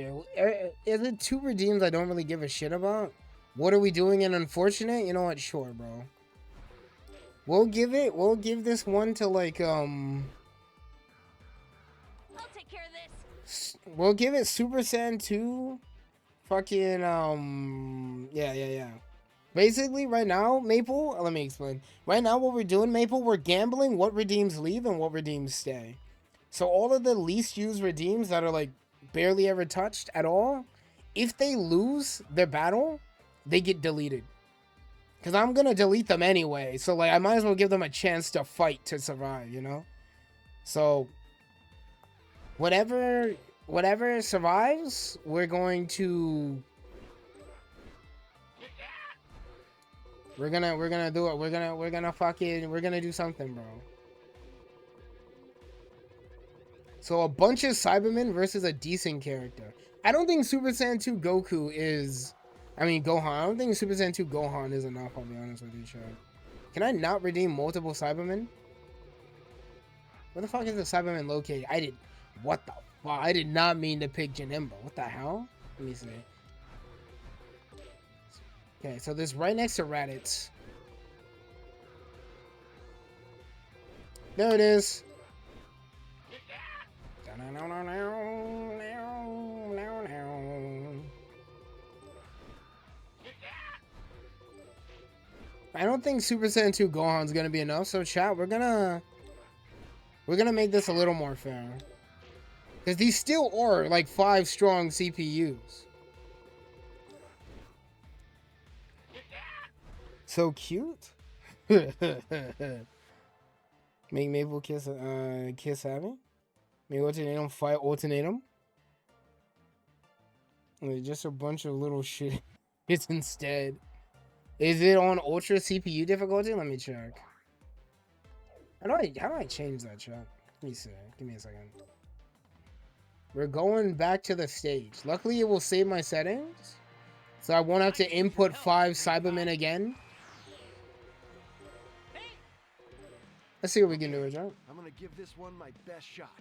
Is it 2 redeems I don't really give a shit about? What Are We Doing in Unfortunate? You know what? Sure, bro. We'll give this one to like, I'll take care of this. we'll give it Super Saiyan 2. Fucking, yeah. Basically, right now, Maple, let me explain. Right now, what we're doing, Maple, we're gambling what redeems leave and what redeems stay. So all of the least used redeems that are like barely ever touched at all, if they lose their battle, they get deleted. Because I'm going to delete them anyway. So, like, I might as well give them a chance to fight to survive, So, whatever survives, we're going to... We're gonna do it. We're gonna do something, bro. So, a bunch of Cybermen versus a decent character. I don't think Super Saiyan 2 Goku is... Gohan. I don't think Super Saiyan 2 Gohan is enough, I'll be honest with you, Chad. Can I not redeem multiple Cybermen? Where the fuck is the Cyberman located? What the fuck? I did not mean to pick Janemba. What the hell? Let me see. Okay, so this right next to Raditz. There it is. I don't think Super Saiyan 2 Gohan's gonna be enough, so chat, we're gonna make this a little more fair. Because these still are like 5 strong CPUs. So cute. Make Maple kiss Abby. Make Ultimatum fight Ultimatum. Just a bunch of little shit hits instead. Is it on ultra CPU difficulty? Let me check. How do I change that, chat? Let me see. Give me a second. We're going back to the stage. Luckily, it will save my settings, so I won't have to input 5 Cybermen again. Let's see what we can do, John. I'm gonna give this one my best shot.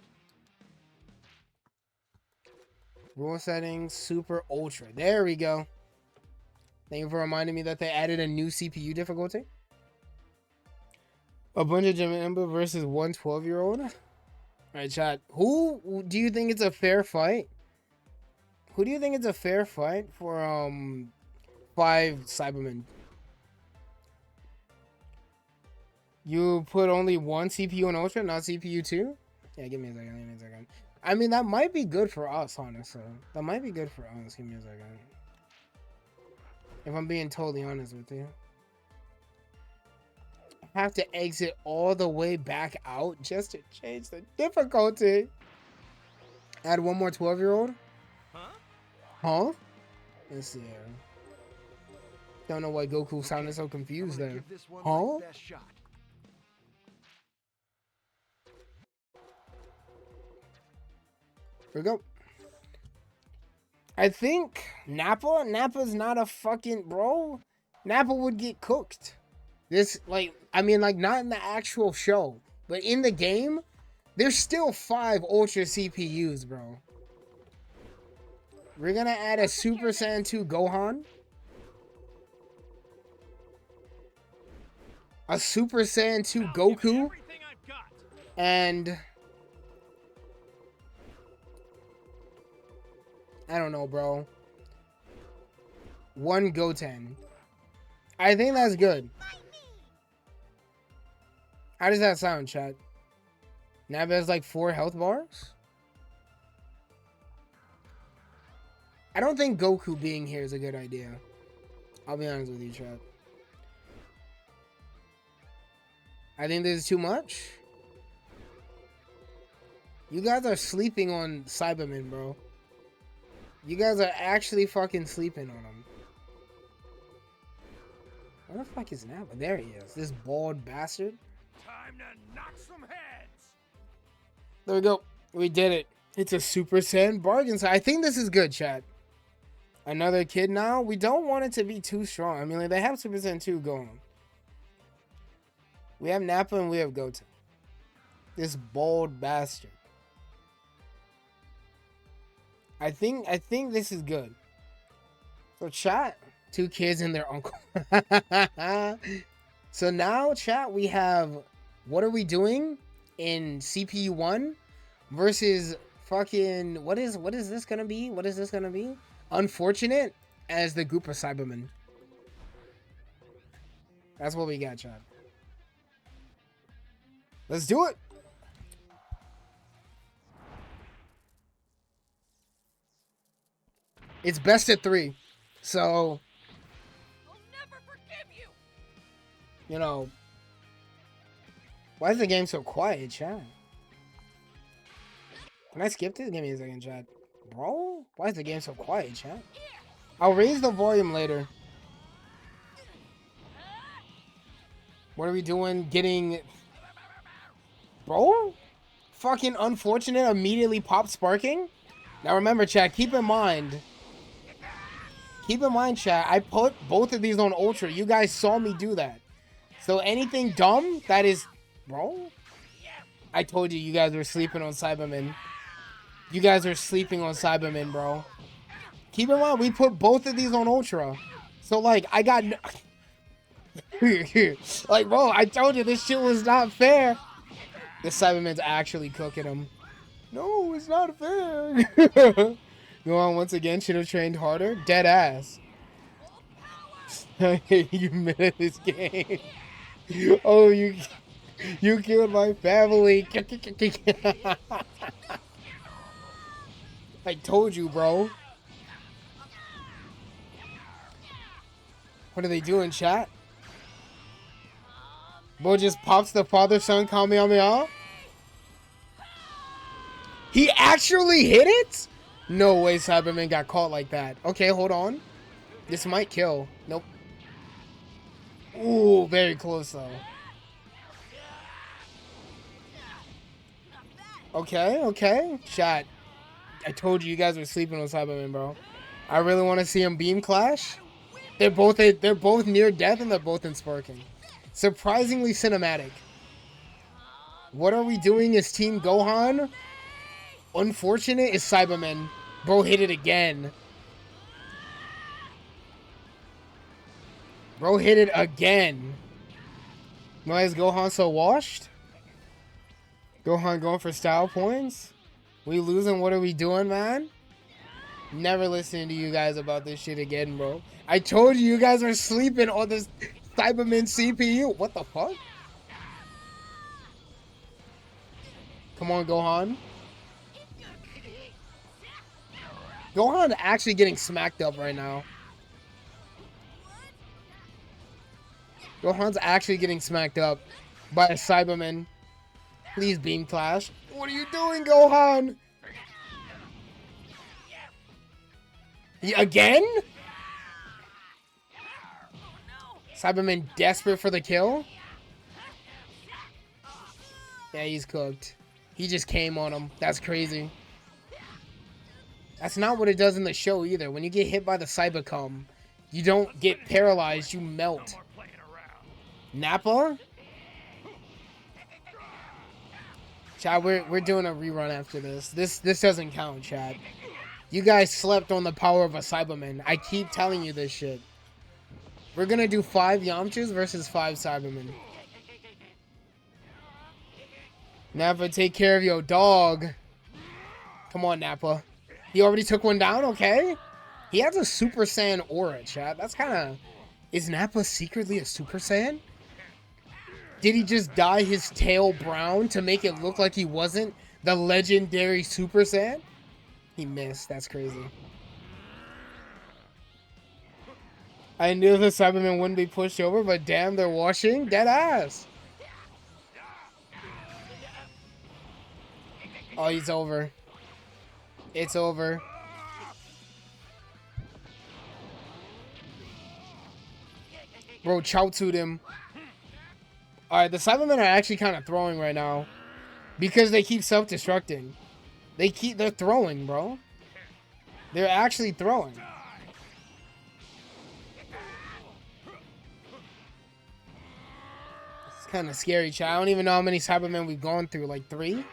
Rule settings, super ultra. There we go. Thank you for reminding me that they added a new CPU difficulty. A bunch of Janemba versus one 12-year-old. All right, chat. Who do you think it's a fair fight? Who do you think it's a fair fight for 5 Cybermen? You put only one CPU in Ultra, not CPU 2? Yeah, give me a second. I mean, that might be good for us, honestly. That might be good for us. Give me a second. If I'm being totally honest with you. I have to exit all the way back out just to change the difficulty. Add one more 12-year-old? Huh? Let's see here. Don't know why Goku sounded so confused there. Huh? Here we go. I think Nappa's not a fucking bro. Nappa would get cooked. This, like, I mean, like, not in the actual show, but in the game, there's still 5 Ultra CPUs, bro. We're gonna add a Super Saiyan 2 Gohan. A Super Saiyan 2 Goku. And I don't know, bro. 1 Goten. I think that's good. How does that sound, chat? Nappa has like 4 health bars? I don't think Goku being here is a good idea. I'll be honest with you, chat. I think this is too much. You guys are sleeping on Cybermen, bro. You guys are actually fucking sleeping on him. Where the fuck is Nappa? There he is. This bald bastard. Time to knock some heads. There we go. We did it. It's a Super Saiyan bargain. So I think this is good, chat. Another kid now. We don't want it to be too strong. I mean, like, they have Super Saiyan 2 going. We have Nappa and we have Goten. This bald bastard. I think this is good. So chat, 2 kids and their uncle. So now, chat, we have, what are we doing in CPU 1 versus fucking, what is this gonna be? What is this gonna be? Unfortunate as the group of Cybermen. That's what we got, chat. Let's do it. It's best at 3. So, I'll never forgive you. You know, why is the game so quiet, chat? Can I skip this? Give me a second, chat. Bro, why is the game so quiet, chat? I'll raise the volume later. What are we doing? Getting... Bro? Fucking unfortunate immediately popped sparking? Now remember, chat, keep in mind, chat, I put both of these on Ultra. You guys saw me do that. So anything dumb, that is... Bro? I told you, you guys were sleeping on Cybermen. You guys are sleeping on Cybermen, bro. Keep in mind, we put both of these on Ultra. So So like I got like, bro, I told you this shit was not fair. The Cyberman's actually cooking him. No, it's not fair. Go on once again. Should have trained harder. Dead ass. You minute this game. Oh, you killed my family. I told you, bro. What are they doing, chat? Bro just pops the father-son Kamehameha? He actually hit it? No way Cyberman got caught like that. Okay, hold on. This might kill. Nope. Ooh, very close though. Okay. Chat. I told you guys were sleeping on Cyberman, bro. I really want to see him beam clash. They're both near death and they're both in sparking. Surprisingly cinematic. What are we doing as Team Gohan? Unfortunate is Cyberman. Bro hit it again. Bro hit it again. Why is Gohan so washed? Gohan going for style points? We losing? What are we doing, man? Never listening to you guys about this shit again, bro. I told you guys are sleeping on this Cyberman CPU. What the fuck? Come on, Gohan. Gohan actually getting smacked up right now. Gohan's actually getting smacked up by a Cyberman. Please beam clash. What are you doing, Gohan? Again? Cyberman desperate for the kill? Yeah, he's cooked. He just came on him. That's crazy. That's not what it does in the show either. When you get hit by the Cybercom, you don't get paralyzed, you melt. Nappa? Chad, we're doing a rerun after this. This doesn't count, Chad. You guys slept on the power of a Cyberman. I keep telling you this shit. We're gonna do 5 Yamchas versus 5 Cybermen. Nappa, take care of your dog. Come on, Nappa. He already took one down, okay? He has a Super Saiyan aura, chat. That's kind of... Is Nappa secretly a Super Saiyan? Did he just dye his tail brown to make it look like he wasn't the legendary Super Saiyan? He missed. That's crazy. I knew the Cybermen wouldn't be pushed over, but damn, they're washing. Dead ass. Oh, he's over. It's over. Bro, Chaozu'd him. Alright, the Cybermen are actually kind of throwing right now. Because they keep self-destructing. They're throwing, bro. They're actually throwing. It's kind of scary, chat. I don't even know how many Cybermen we've gone through. Like 3?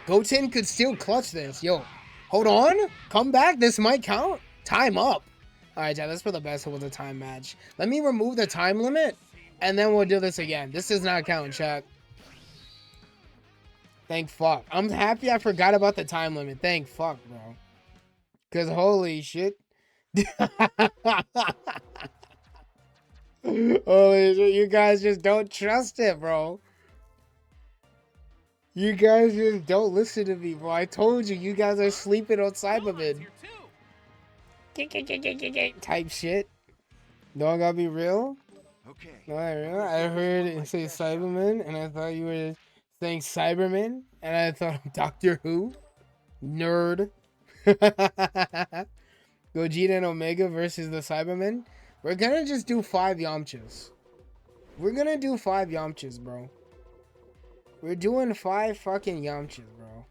Goten could still clutch this. Yo, hold on. Come back. This might count. Time up. Alright, chat. That's for the best with a time match. Let me remove the time limit. And then we'll do this again. This does not count, chat. Thank fuck. I'm happy I forgot about the time limit. Thank fuck, bro. Because holy shit. Holy shit. You guys just don't trust it, bro. You guys just don't listen to me, bro. I told you, you guys are sleeping on Cybermen. Type shit. Don't gotta be real. Okay. No, I heard it say Cyberman, and I thought you were saying Cyberman, and I thought Doctor Who. Nerd. Gogeta and Omega versus the Cybermen. We're gonna just do 5 Yamchas. We're gonna do 5 Yamchas, bro. We're doing 5 fucking Yamchas, bro.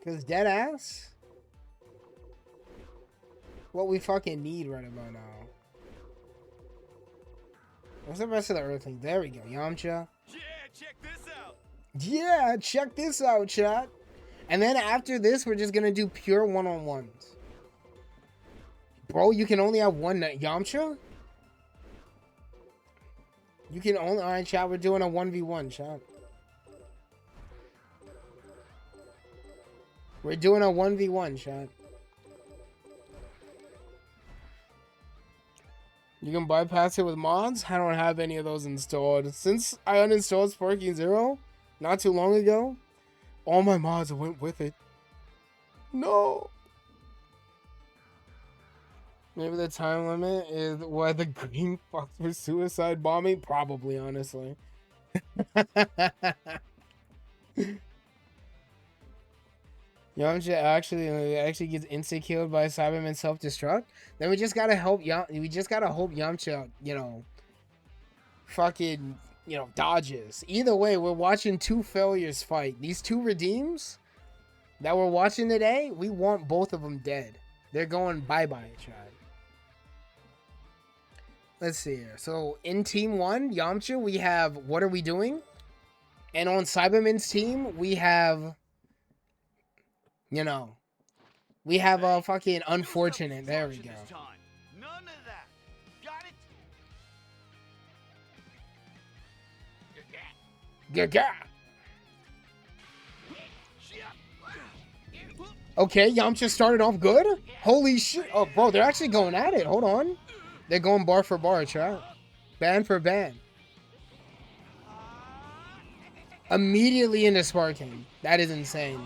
Cause dead ass. What we fucking need right about now. What's the rest of the Earthlings? There we go. Yamcha. Yeah, check this out. Yeah, check this out, chat. And then after this, we're just gonna do pure one-on-ones. Bro, you can only have one Yamcha? You can only... Alright, chat, we're doing a 1v1, chat. We're doing a 1v1, chat. You can bypass it with mods? I don't have any of those installed. Since I uninstalled Sparking Zero not too long ago, all my mods went with it. No. Maybe the time limit is why the green fucks for suicide bombing? Probably, honestly. Yamcha actually gets insta-killed by Cyberman self-destruct. Then we just gotta hope Yamcha, you know, fucking, you know, dodges. Either way, we're watching two failures fight. These two redeems that we're watching today, we want both of them dead. They're going bye-bye, Chad. Let's see here. So in team 1, Yamcha, we have What Are We Doing? And on Cyberman's team, we have, you know, we have a fucking Unfortunate. There we go. None of that. Got it? Gaga. Okay, Yamcha started off good. Holy shit. Oh, bro, they're actually going at it. Hold on. They're going bar for bar, chat. Ban for ban. Immediately into Sparking. That is insane.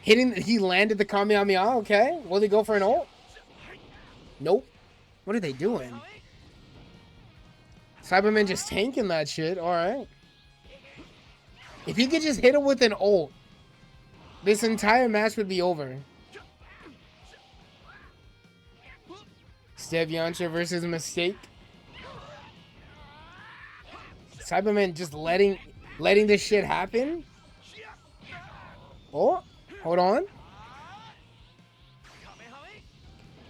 He landed the Kamehameha. Okay. Will he go for an ult? Nope. What are they doing? Cyberman just tanking that shit. Alright. If he could just hit him with an ult, this entire match would be over. Step Yamcha versus Mistake. Cyberman just letting this shit happen. Oh, hold on.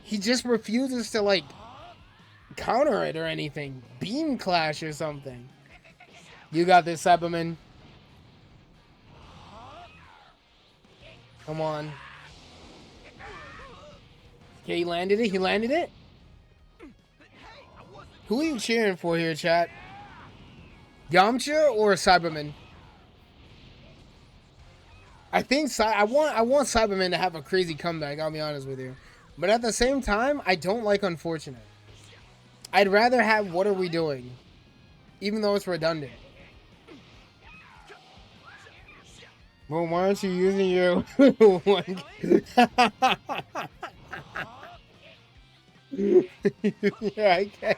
He just refuses to, like, counter it or anything. Beam clash or something. You got this, Cyberman. Come on. Okay, he landed it. He landed it. Who are you cheering for here, chat? Yamcha or Cyberman? I think I want Cyberman to have a crazy comeback, I'll be honest with you. But at the same time, I don't like Unfortunate. I'd rather have What Are We Doing? Even though it's redundant. Well, why aren't you using your one? Yeah, okay.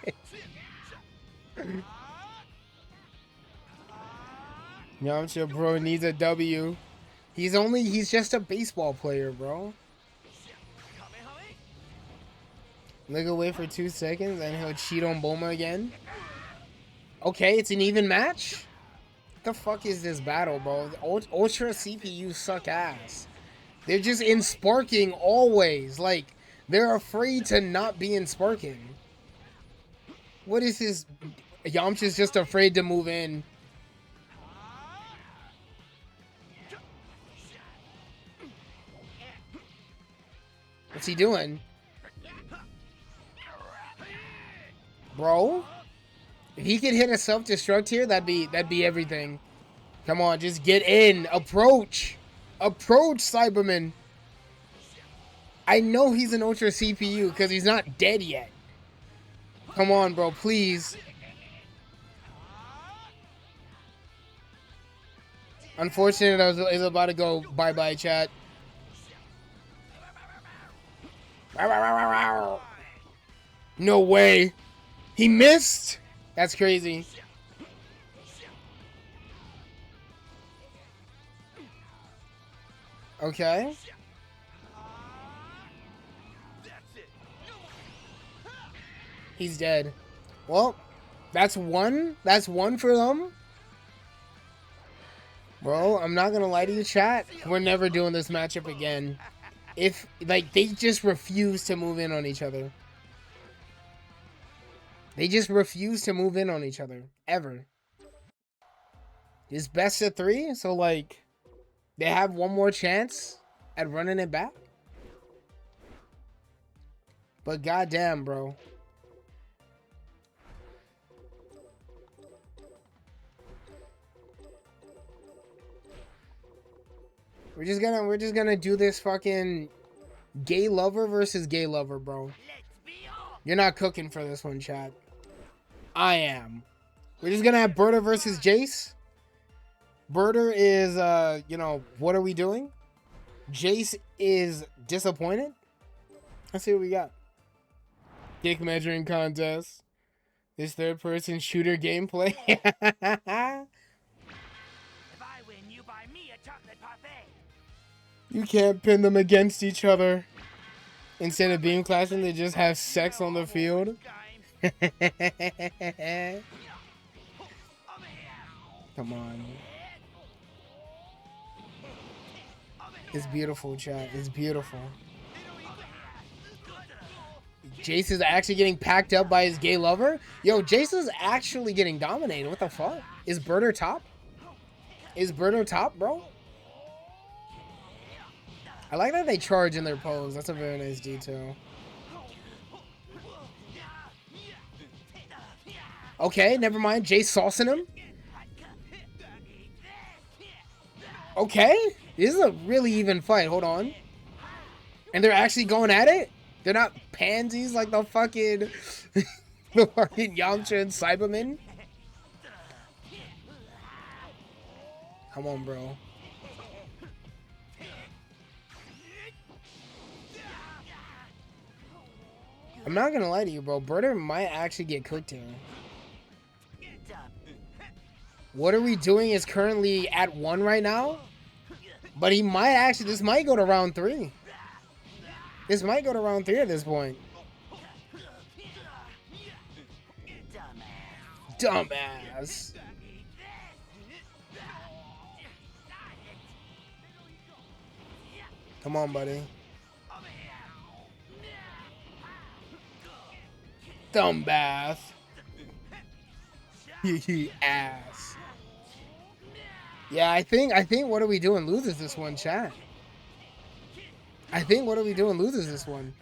Yamcha, bro, needs a W. He's just a baseball player, bro. Look away for 2 seconds and he'll cheat on Bulma again. Okay, it's an even match? What the fuck is this battle, bro? Ultra CPU suck ass. They're just in Sparking always. Like, they're afraid to not be in Sparking. What is this? Yamcha's just afraid to move in. What's he doing? Bro? If he could hit a self-destruct here, that'd be everything. Come on, just get in. Approach. Approach, Cyberman. I know he's an Ultra CPU because he's not dead yet. Come on, bro, please. Unfortunate, I was about to go bye-bye, chat. No way. He missed? That's crazy. Okay. He's dead. Well, that's one. That's one for them. Bro, I'm not gonna lie to you, chat. We're never doing this matchup again. If, like, they just refuse to move in on each other. They just refuse to move in on each other. Ever. It's best of 3, so, like, they have one more chance at running it back. But goddamn, bro. We're just gonna do this fucking gay lover versus gay lover, bro. You're not cooking for this one, chat. I am. We're just gonna have Berta versus Jace. Berta is, you know, what are we doing? Jace is disappointed. Let's see what we got. Dick measuring contest. This third-person shooter gameplay. If I win, you buy me a chocolate parfait. You can't pin them against each other. Instead of beam clashing, they just have sex on the field. Come on. It's beautiful, chat. It's beautiful. Jace is actually getting packed up by his gay lover? Yo, Jace is actually getting dominated. What the fuck? Is Berta top? Is Berta top, bro? I like that they charge in their pose. That's a very nice detail. Okay, never mind. Jace saucing him. Okay. This is a really even fight. Hold on. And they're actually going at it? They're not pansies like the fucking the fucking Yamcha and Cyberman. Come on, bro. I'm not gonna lie to you, bro. Berta might actually get cooked here. What are we doing is currently at 1 right now. But he might actually, this might go to round 3. This might go to round 3 at this point. Dumbass. Come on, buddy. Dumbass. Ass. Yeah, I think what are we doing loses this one, chat. I think what are we doing loses this one.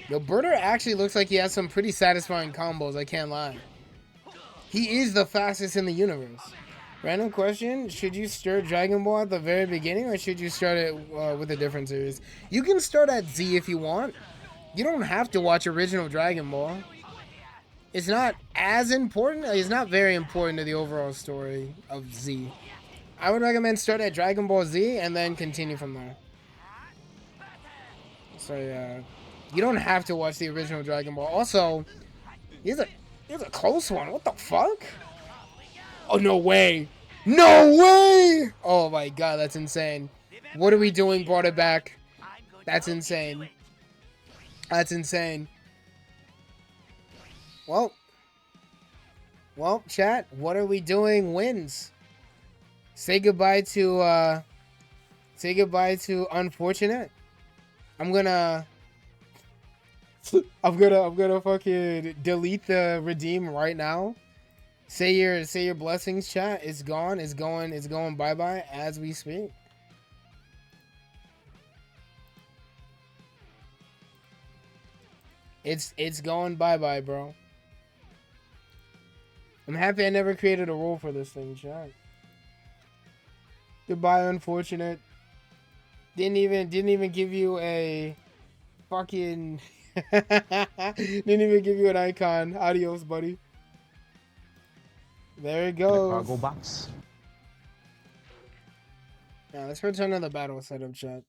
Yo, Berta actually looks like he has some pretty satisfying combos, I can't lie. He is the fastest in the universe. Random question, should you start Dragon Ball at the very beginning or should you start it with a different series? You can start at Z if you want. You don't have to watch original Dragon Ball. It's not as important. It's not very important to the overall story of Z. I would recommend start at Dragon Ball Z and then continue from there. So yeah, you don't have to watch the original Dragon Ball. Also, here's a close one. What the fuck? Oh, no way. No way. Oh my god, that's insane. What are we doing? Brought it back. That's insane. That's insane. Well, chat, what are we doing wins. Say goodbye to Unfortunate. I'm gonna fucking delete the redeem right now. Say your blessings, chat. It's gone. It's going bye-bye as we speak. It's going bye-bye, bro. I'm happy I never created a rule for this thing, chat. Goodbye, Unfortunate. Didn't even give you a fucking didn't even give you an icon. Adios, buddy. There it goes. Cargo box. Now let's return to the battle setup, chat.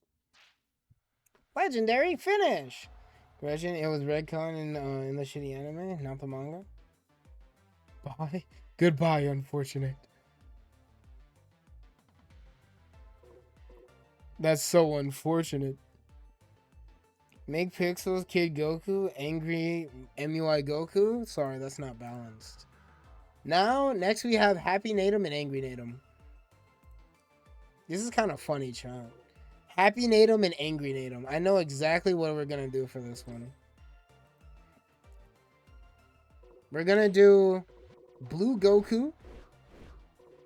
Legendary finish. Question: it was Redcon in the shitty anime, not the manga. Bye. Goodbye, Unfortunate. That's so unfortunate. Make Pixels Kid Goku angry MUI Goku? Sorry, that's not balanced. Now, next we have Happy Natum and Angry Natum. This is kind of funny, chat. Happy Natum and Angry Natum. I know exactly what we're going to do for this one. We're going to do Blue Goku.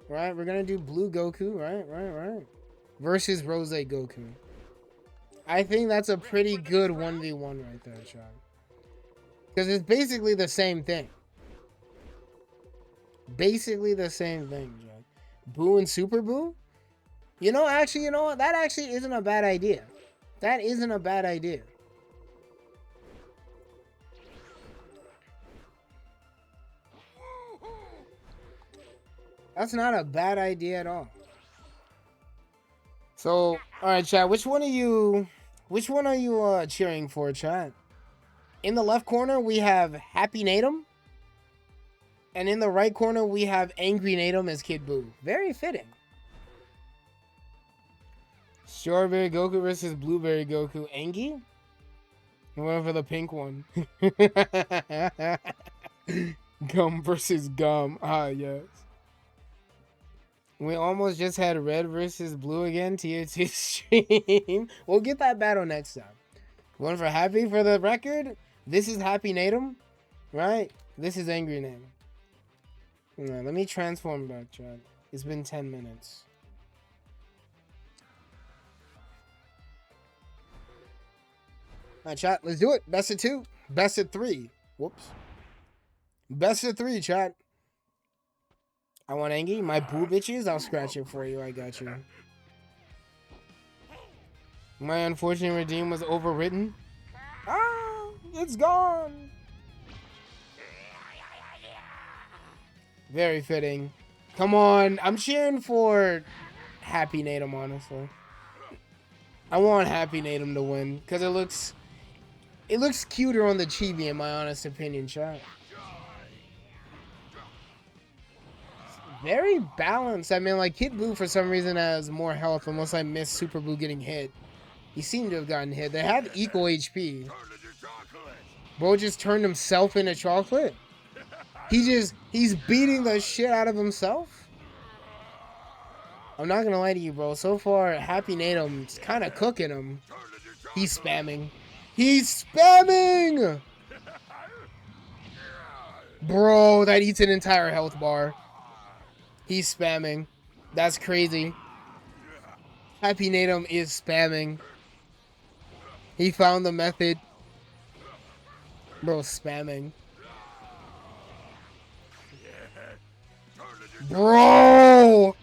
Right? We're going to do Blue Goku. Right? Versus Rose Goku. I think that's a pretty good 1v1 right there, Sean. Because it's basically the same thing. Basically the same thing, Sean. Boo and Super Boo? You know, actually, you know what? That actually isn't a bad idea. That isn't a bad idea. That's not a bad idea at all. So, all right, chat. Which one are you cheering for, chat? In the left corner, we have Happy Natum. And in the right corner, we have Angry Natum as Kid Buu. Very fitting. Strawberry Goku versus Blueberry Goku. Angie? I went for the pink one. Gum versus Gum. Ah, yes. We almost just had red versus blue again. Tier 2 stream. We'll get that battle next time. Going for Happy for the record. This is Happy Natum, right? This is Angry Natum. Yeah, let me transform back, chat. It's been 10 minutes. Alright, chat. Let's do it. Best of 2. Best of 3. Whoops. Best of 3, chat. I want Angie. My boo bitches. I'll scratch it for you. I got you. My unfortunate redeem was overwritten. Ah, it's gone. Very fitting. Come on. I'm cheering for Happy Natum, honestly. I want Happy Natum to win because it looks cuter on the chibi, in my honest opinion, chat. Very balanced. I mean, like, Kid Buu for some reason has more health unless I miss Super Buu getting hit. He seemed to have gotten hit. They have equal HP. Bro just turned himself into chocolate. He's beating the shit out of himself. I'm not gonna lie to you, bro. So far, Happy Natum's kind of cooking him. He's spamming. He's spamming! Bro, that eats an entire health bar. He's spamming. That's crazy. Happy Natum is spamming. He found the method. Bro, spamming. Bro!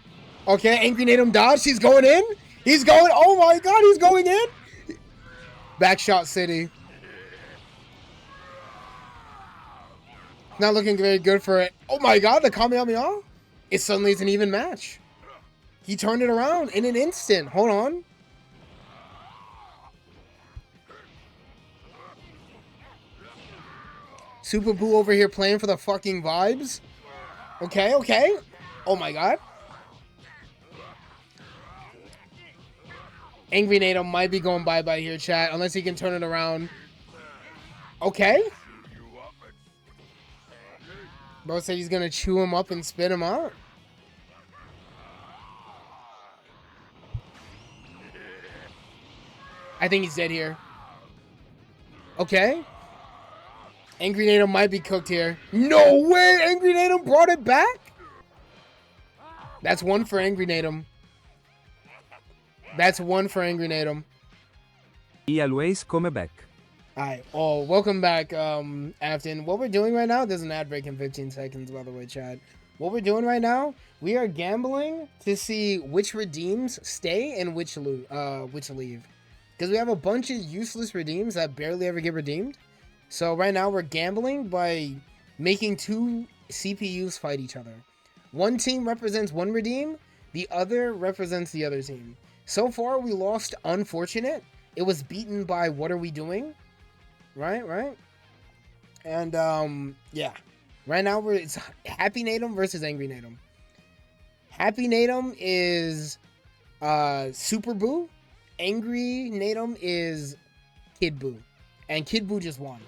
Okay, Angry Natum dodged. He's going in. He's going. Oh my god, he's going in. Backshot City. Not looking very good for it. Oh my god, the Kamehameha. It suddenly is an even match. He turned it around in an instant. Hold on. Super Buu over here playing for the fucking vibes. Okay, okay. Oh my god. Angry Natum might be going bye-bye here, chat, unless he can turn it around. Okay. Bro said he's gonna chew him up and spit him out. I think he's dead here. Okay. Angry Natum might be cooked here. No way! Angry Natum brought it back? That's one for Angry Natum. That's one for Angry Natum. He always come back. Alright. Oh, welcome back, Afton. What we're doing right now, there's an ad break in 15 seconds, by the way, Chad. What we're doing right now, we are gambling to see which redeems stay and which leave. Because we have a bunch of useless redeems that barely ever get redeemed. So right now we're gambling by making two CPUs fight each other. One team represents one redeem, the other represents the other team. So far we lost Unfortunate. It was beaten by What Are We Doing? Right? And yeah. Right now it's Happy Natum versus Angry Natum. Happy Natum is Super Buu. Angry Natum is Kid Buu. And Kid Buu just won.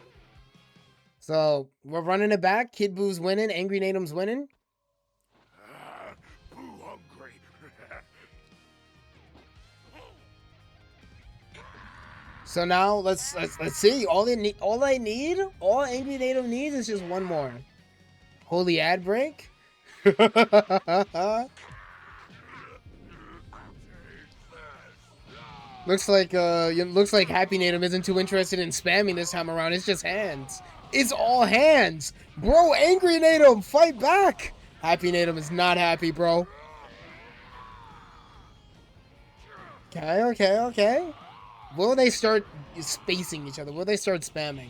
So we're running it back. Kid Buu's winning. Angry Natum's winning. Boo hungry. So now let's see. All Angry Natum needs is just one more. Holy ad break. Looks like Happy Natum isn't too interested in spamming this time around. It's just hands. It's all hands. Bro, Angry Natum, fight back. Happy Natum is not happy, bro. Okay. Will they start spacing each other? Will they start spamming?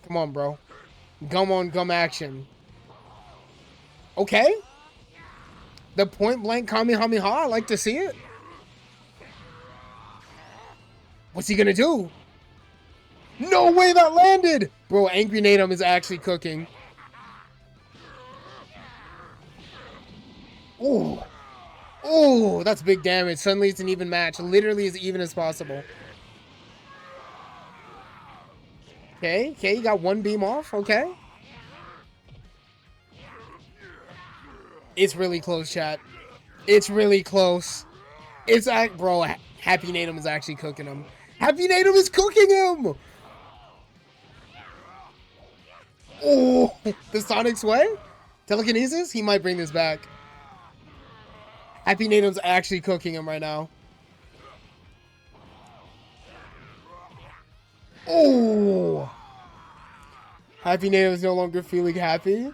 Come on, bro. Gum on gum action. Okay. The point blank Kamehameha. I like to see it. What's he gonna do? No way that landed! Bro, Angry Natum is actually cooking. Ooh. Oh, that's big damage. Suddenly it's an even match. Literally as even as possible. Okay, you got one beam off. Okay. It's really close, chat. It's really close. It's bro, Happy Natum is actually cooking him. Happy Natum is cooking him! Oh, the Sonic Sway? Telekinesis? He might bring this back. Happy Natum's actually cooking him right now. Oh! Happy Natum is no longer feeling happy.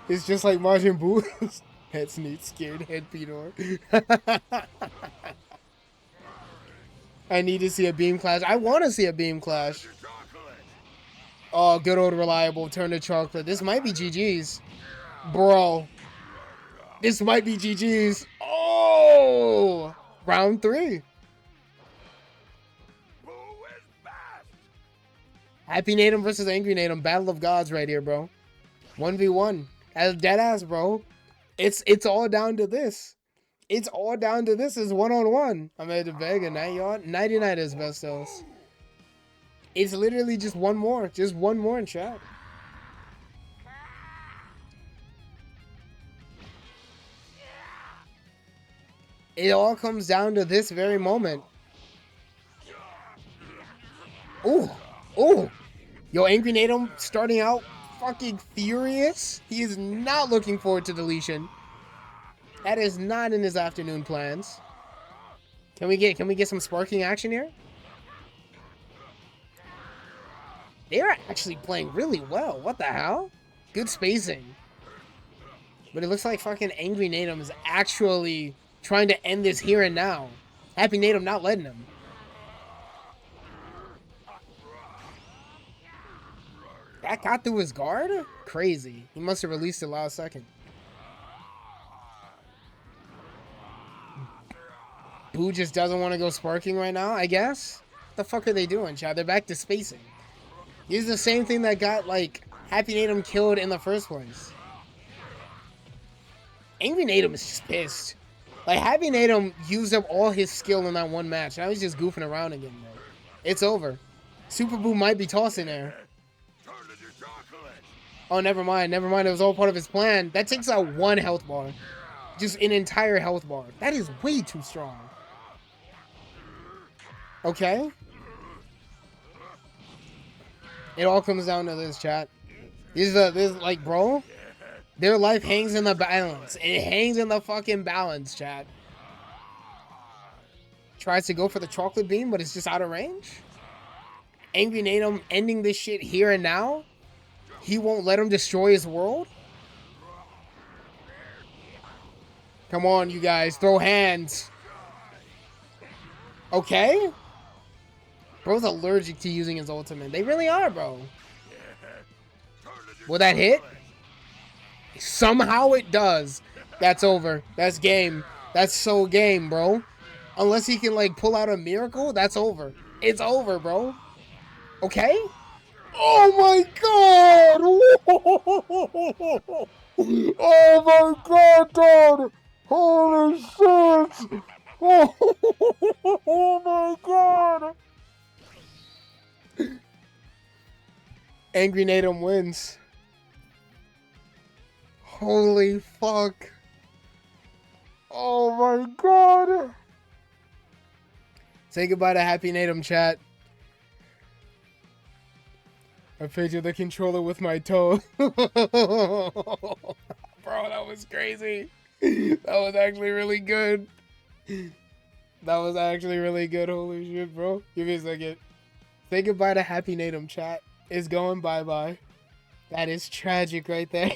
It's just like Majin Buu. Head sneak, scared head Peter. I need to see a beam clash. I want to see a beam clash. Oh, good old reliable. Turn to chocolate. This might be GG's. Bro. This might be GG's. Oh! Round 3. Happy Natum versus Angry Natum. Battle of Gods right here, bro. 1v1. As deadass, bro. It's all down to this. It's all down to this. Is 1-on-1. I'm at the Vega. Nighty night is bestos. It's literally just one more. Just one more in chat. It all comes down to this very moment. Oh. Yo, Angry Natum starting out fucking furious. He is not looking forward to deletion. That is not in his afternoon plans. Can we get some sparking action here? They're actually playing really well. What the hell? Good spacing. But it looks like fucking Angry Natum is actually trying to end this here and now. Happy Natum not letting him. That got through his guard? Crazy. He must have released it last second. Boo just doesn't want to go sparking right now, I guess? What the fuck are they doing, Chad? They're back to spacing. This is the same thing that got, like, Happy Natum killed in the first place. Angry Natum is just pissed. Like, Happy Natum used up all his skill in that one match. Now he's just goofing around again, bro. It's over. Super Boo might be tossing there. Oh, never mind. It was all part of his plan. That takes out one health bar. Just an entire health bar. That is way too strong. Okay. It all comes down to this, chat. This like, bro, their life hangs in the balance. It hangs in the fucking balance, chat. Tries to go for the chocolate beam, but it's just out of range. Angry Natum ending this shit here and now. He won't let him destroy his world. Come on, you guys. Throw hands. Okay. Bro's allergic to using his ultimate. They really are, bro. Will that hit? Somehow it does. That's over. That's game. That's so game, bro. Unless he can, like, pull out a miracle, that's over. It's over, bro. Okay? Oh my god! Oh my god, dude! Holy shit! Oh my god! Angry Natum wins. Holy fuck. Oh my god. Say goodbye to Happy Natum, chat. I pictured the controller with my toe. Bro, that was crazy. That was actually really good. That was actually really good. Holy shit, bro. Give me a second. Say goodbye to Happy Natum, chat. It's going bye-bye. That is tragic right there.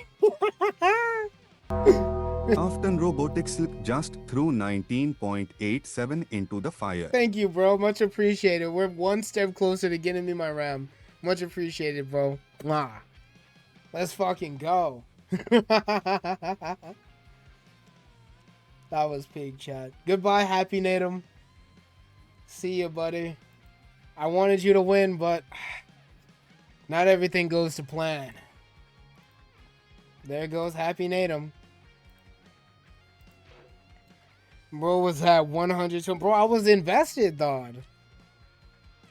Afton Robotics slipped just threw 19.87 into the fire. Thank you, bro. Much appreciated. We're one step closer to getting me my RAM. Much appreciated, bro. Mwah. Let's fucking go. That was pig, chat. Goodbye, Happy Natum. See ya, buddy. I wanted you to win, but not everything goes to plan. There goes Happy Natum. Bro was at 100. So, bro, I was invested, dog.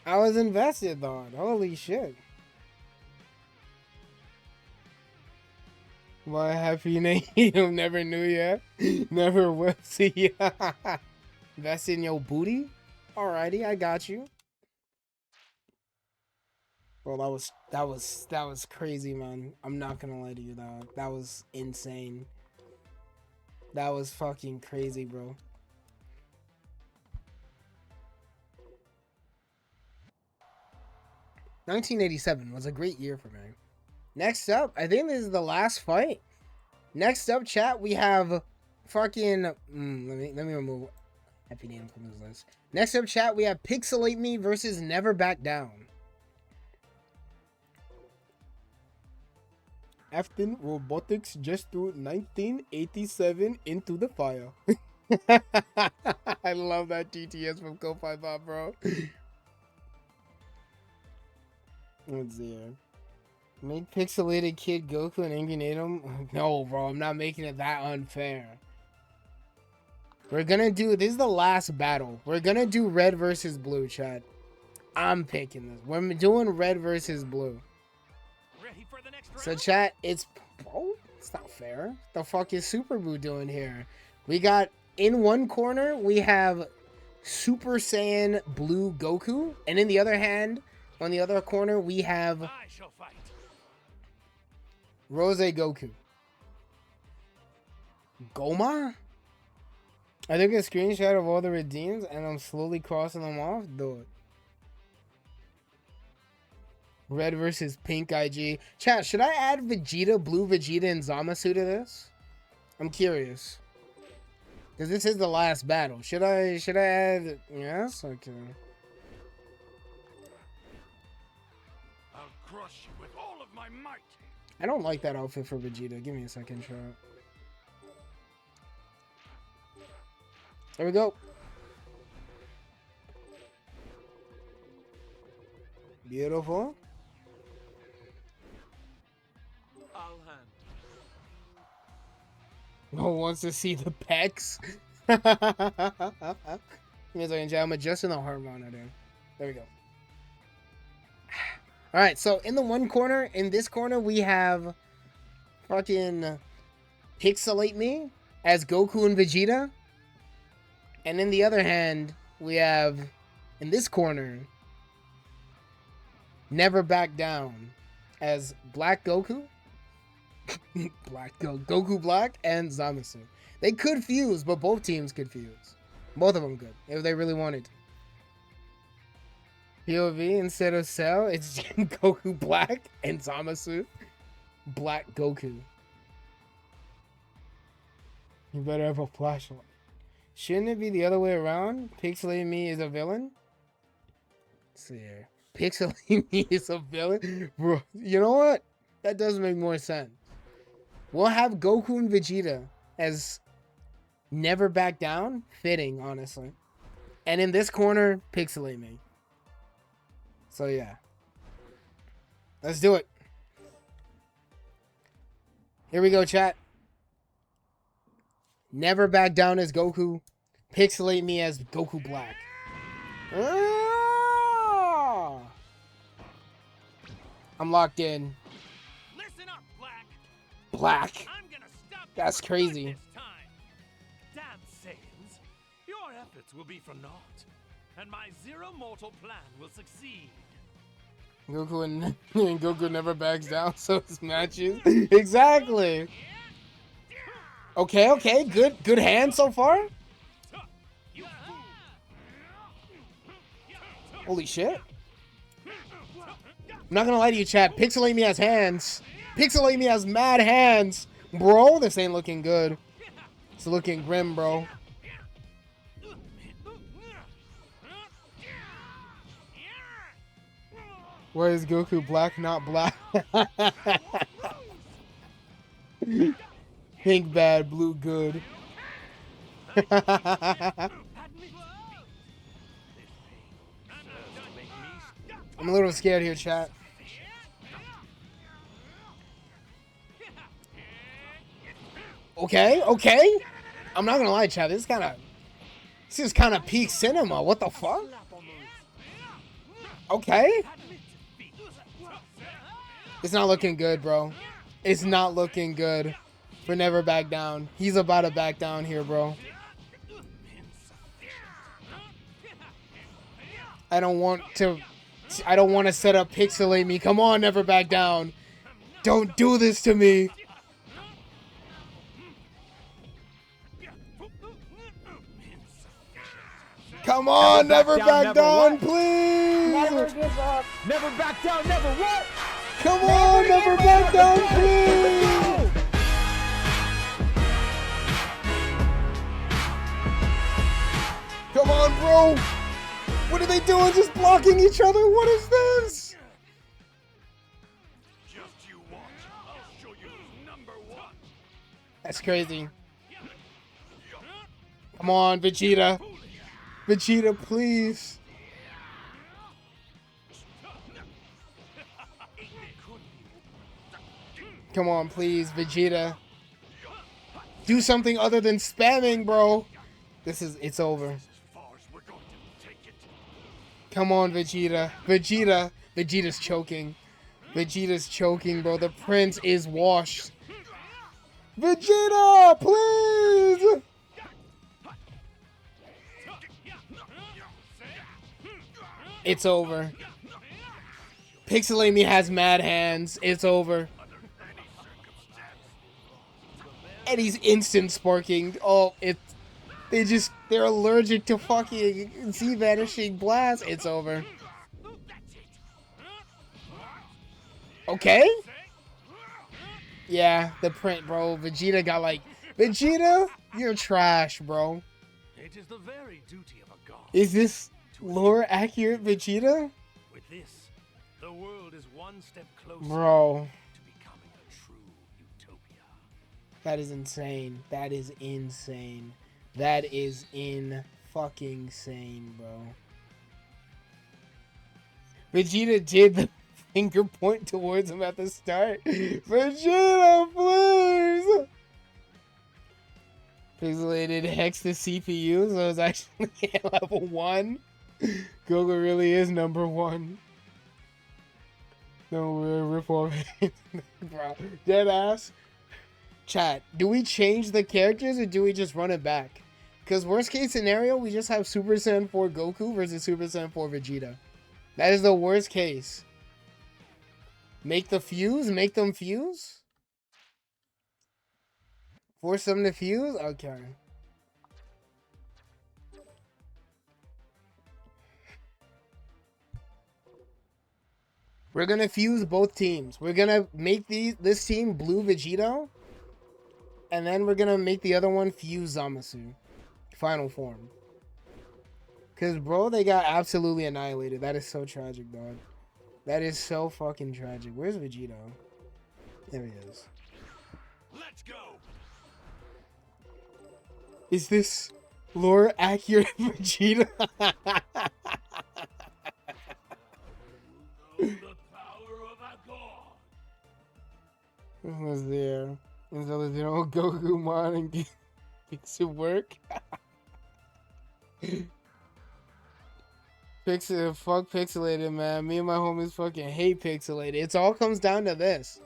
I was invested, dog. Holy shit. Why Happy Natum? Never knew ya. Never will see ya. Invest in your booty? Alrighty, I got you. Bro, that was crazy, man. I'm not gonna lie to you, dog. That was insane. That was fucking crazy, bro. $1987 was a great year for me. Next up, I think this is the last fight. Next up, chat, we have fucking let me remove Happy Natum from this list. Next up, chat, we have Pixelate Me versus Never Back Down. Afton Robotics just threw 1987 into the fire. I love that GTS from Ko-Fi Bob, bro. Let's see here. Make Pixelated Kid Goku and Angry Natum? No, bro, I'm not making it that unfair. We're gonna do, this is the last battle. We're gonna do red versus blue, chat. I'm picking this. We're doing red versus blue. Ready for the next round? So chat, it's, bro, it's not fair. The fuck is Super Boo doing here? We got, in one corner, we have Super Saiyan Blue Goku. And in the other hand, on the other corner, we have I shall fight. Rose Goku. Goma? I took a screenshot of all the redeems and I'm slowly crossing them off. Do it. Red versus Pink IG. Chat, should I add Vegeta, Blue Vegeta, and Zamasu to this? I'm curious. Because this is the last battle. Should I add... Yes? Okay. I'll crush you with all of my might. I don't like that outfit for Vegeta. Give me a second, chat. There we go. Beautiful. I'll hand. No one wants to see the pecs. Give me a second, chat. I'm adjusting the heart monitor. There we go. Alright, so in the one corner, in this corner, we have fucking Pixelate Me as Goku and Vegeta. And in the other hand, we have, in this corner, Never Back Down as Black Goku. Goku Black and Zamasu. They could fuse, but both teams could fuse. Both of them could, if they really wanted to. POV instead of Cell, it's Goku Black and Zamasu Black Goku. You better have a flashlight. Shouldn't it be the other way around? Pixelate Me is a villain? Let's see here. Pixelate Me is a villain? Bro, you know what? That does make more sense. We'll have Goku and Vegeta as Never Back Down. Fitting, honestly. And in this corner, Pixelate Me. So yeah. Let's do it. Here we go, chat. Never Back Down as Goku. Pixelate Me as Goku Black. Ah! I'm locked in. Listen up, Black. Black. I'm gonna stop you That's for crazy. good this time. Damn Saiyans, your efforts will be for naught, and my zero mortal plan will succeed. Goku and Goku never backs down, so it's matches. Exactly. Okay, good hand so far. Holy shit. I'm not gonna lie to you, chat. Pixelate me has hands. Pixelate me has mad hands. Bro, this ain't looking good. It's looking grim, bro. Why is Goku black, not black? Pink bad, blue good. I'm a little scared here, chat. Okay, okay. I'm not gonna lie, chat. This is kind of peak cinema. What the fuck? Okay. It's not looking good, bro. It's not looking good for Never Back Down. He's about to back down here, bro. I don't want to set up Pixelate Me. Come on, Never Back Down. Don't do this to me. Come on, never back down, please. Never give up. Never back down, never what? Come on, never back down, please. Come on, bro. What are they doing? Just blocking each other? What is this? Just you watch. I'll show you who's number one. That's crazy. Come on, Vegeta. Vegeta, please. Come on, please, Vegeta. Do something other than spamming, bro. It's over. Come on, Vegeta. Vegeta's choking. Vegeta's choking, bro. The prince is washed. Vegeta, please. It's over. Pixelate Me has mad hands. It's over. And he's instant sparking. Oh, they're allergic to fucking Z Vanishing Blast. It's over. Okay? Yeah, the print, bro. Vegeta got Vegeta, you're trash, bro. It is the very duty of a god. Is this lore accurate Vegeta? With this, the world is one step closer Bro. to becoming a true utopia. That is insane. That is insane. That is fucking insane, bro. Vegeta did the finger point towards him at the start. Vegeta, please! Pixelated hex the CPU, so it's actually at level 1. Goku really is number 1. No, we're rip off. Bro, dead ass. Chat, do we change the characters or do we just run it back? Because worst case scenario, we just have Super Saiyan 4 Goku versus Super Saiyan 4 Vegeta. That is the worst case. Make them fuse? Force them to fuse? Okay. We're gonna fuse both teams. We're gonna make this team blue Vegito. And then we're gonna make the other one fuse Zamasu. Final form. Cause bro, they got absolutely annihilated. That is so tragic, dog. That is so fucking tragic. Where's Vegito? There he is. Let's go. Is this lore accurate Vegeta? Was there? And so there's no Goku Mon and gets to work. Fuck Pixelated, man. Me and my homies fucking hate Pixelated. It all comes down to this.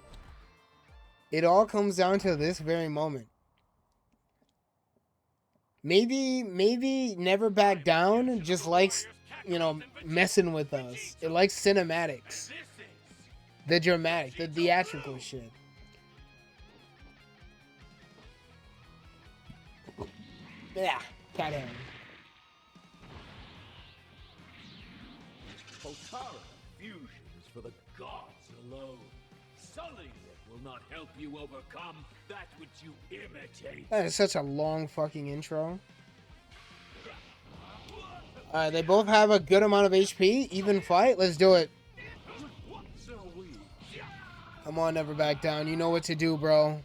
It all comes down to this very moment. Maybe Never Back Down just likes, messing with us. It likes cinematics. The dramatic, the theatrical shit. Yeah, cat hair. Potara fusion is for the gods alone. Sully will not help you overcome that which you imitate. That is such a long fucking intro. Alright, they both have a good amount of HP. Even fight. Let's do it. Come on, never back down. You know what to do, bro.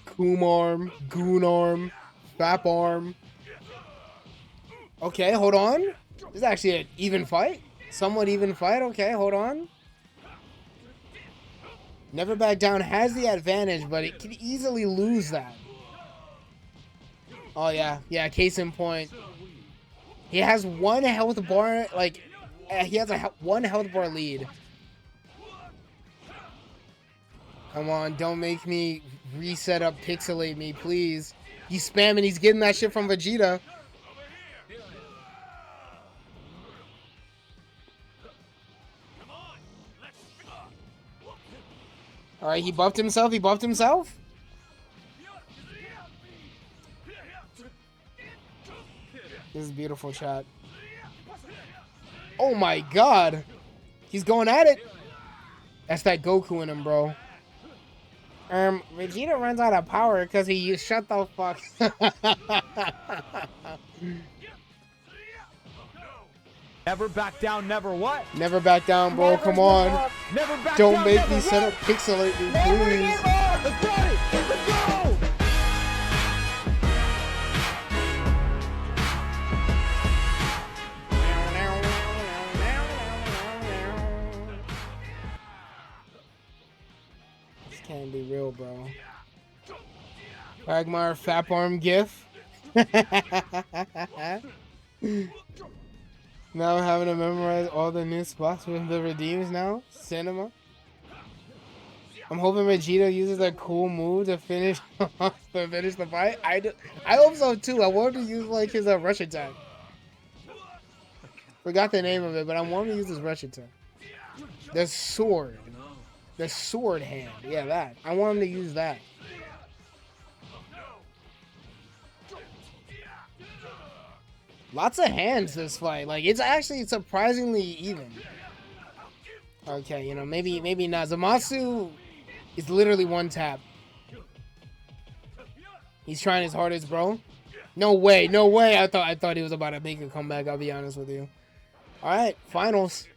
Coom arm, goon arm, fap arm. Okay, hold on. This is actually an even fight. Somewhat even fight. Okay, hold on. Never back down has the advantage, but it can easily lose that. Oh yeah, yeah. Case in point, he has one health bar. Like, he has a one health bar lead. Come on, don't make me reset up, pixelate me, please. He's spamming. He's getting that shit from Vegeta. All right, he buffed himself. He buffed himself. This is beautiful, chat. Oh my god. He's going at it. That's that Goku in him, bro. Vegeta runs out of power because he used shut the fuck. Never back down, never what? Never back down, bro. Never Come give on. up. Never back Don't down, make never me set what? up pixelate me, Never please. give up. Let's got it! Let's go! This can't be real, bro. Quagmire Fap Arm GIF. Now having to memorize all the new spots with the redeems now. Cinema. I'm hoping Vegeta uses a cool move to finish the fight. I hope so too. I want him to use like his rush attack. Forgot the name of it, but I want him to use his rush attack. The sword. The sword hand. Yeah, that. I want him to use that. Lots of hands this fight. Like, it's actually surprisingly even. Okay, you know, maybe not. Zamasu is literally one tap. He's trying his hardest, bro. No way, no way. I thought he was about to make a comeback, I'll be honest with you. Alright, finals.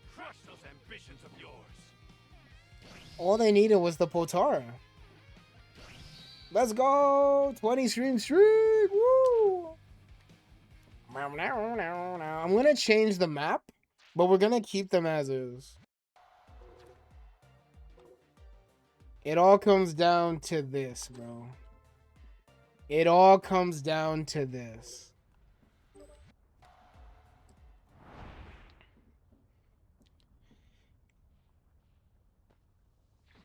All they needed was the Potara. Let's go! 20 stream streak! Woo! I'm gonna change the map, but we're gonna keep them as is. It all comes down to this, bro. It all comes down to this.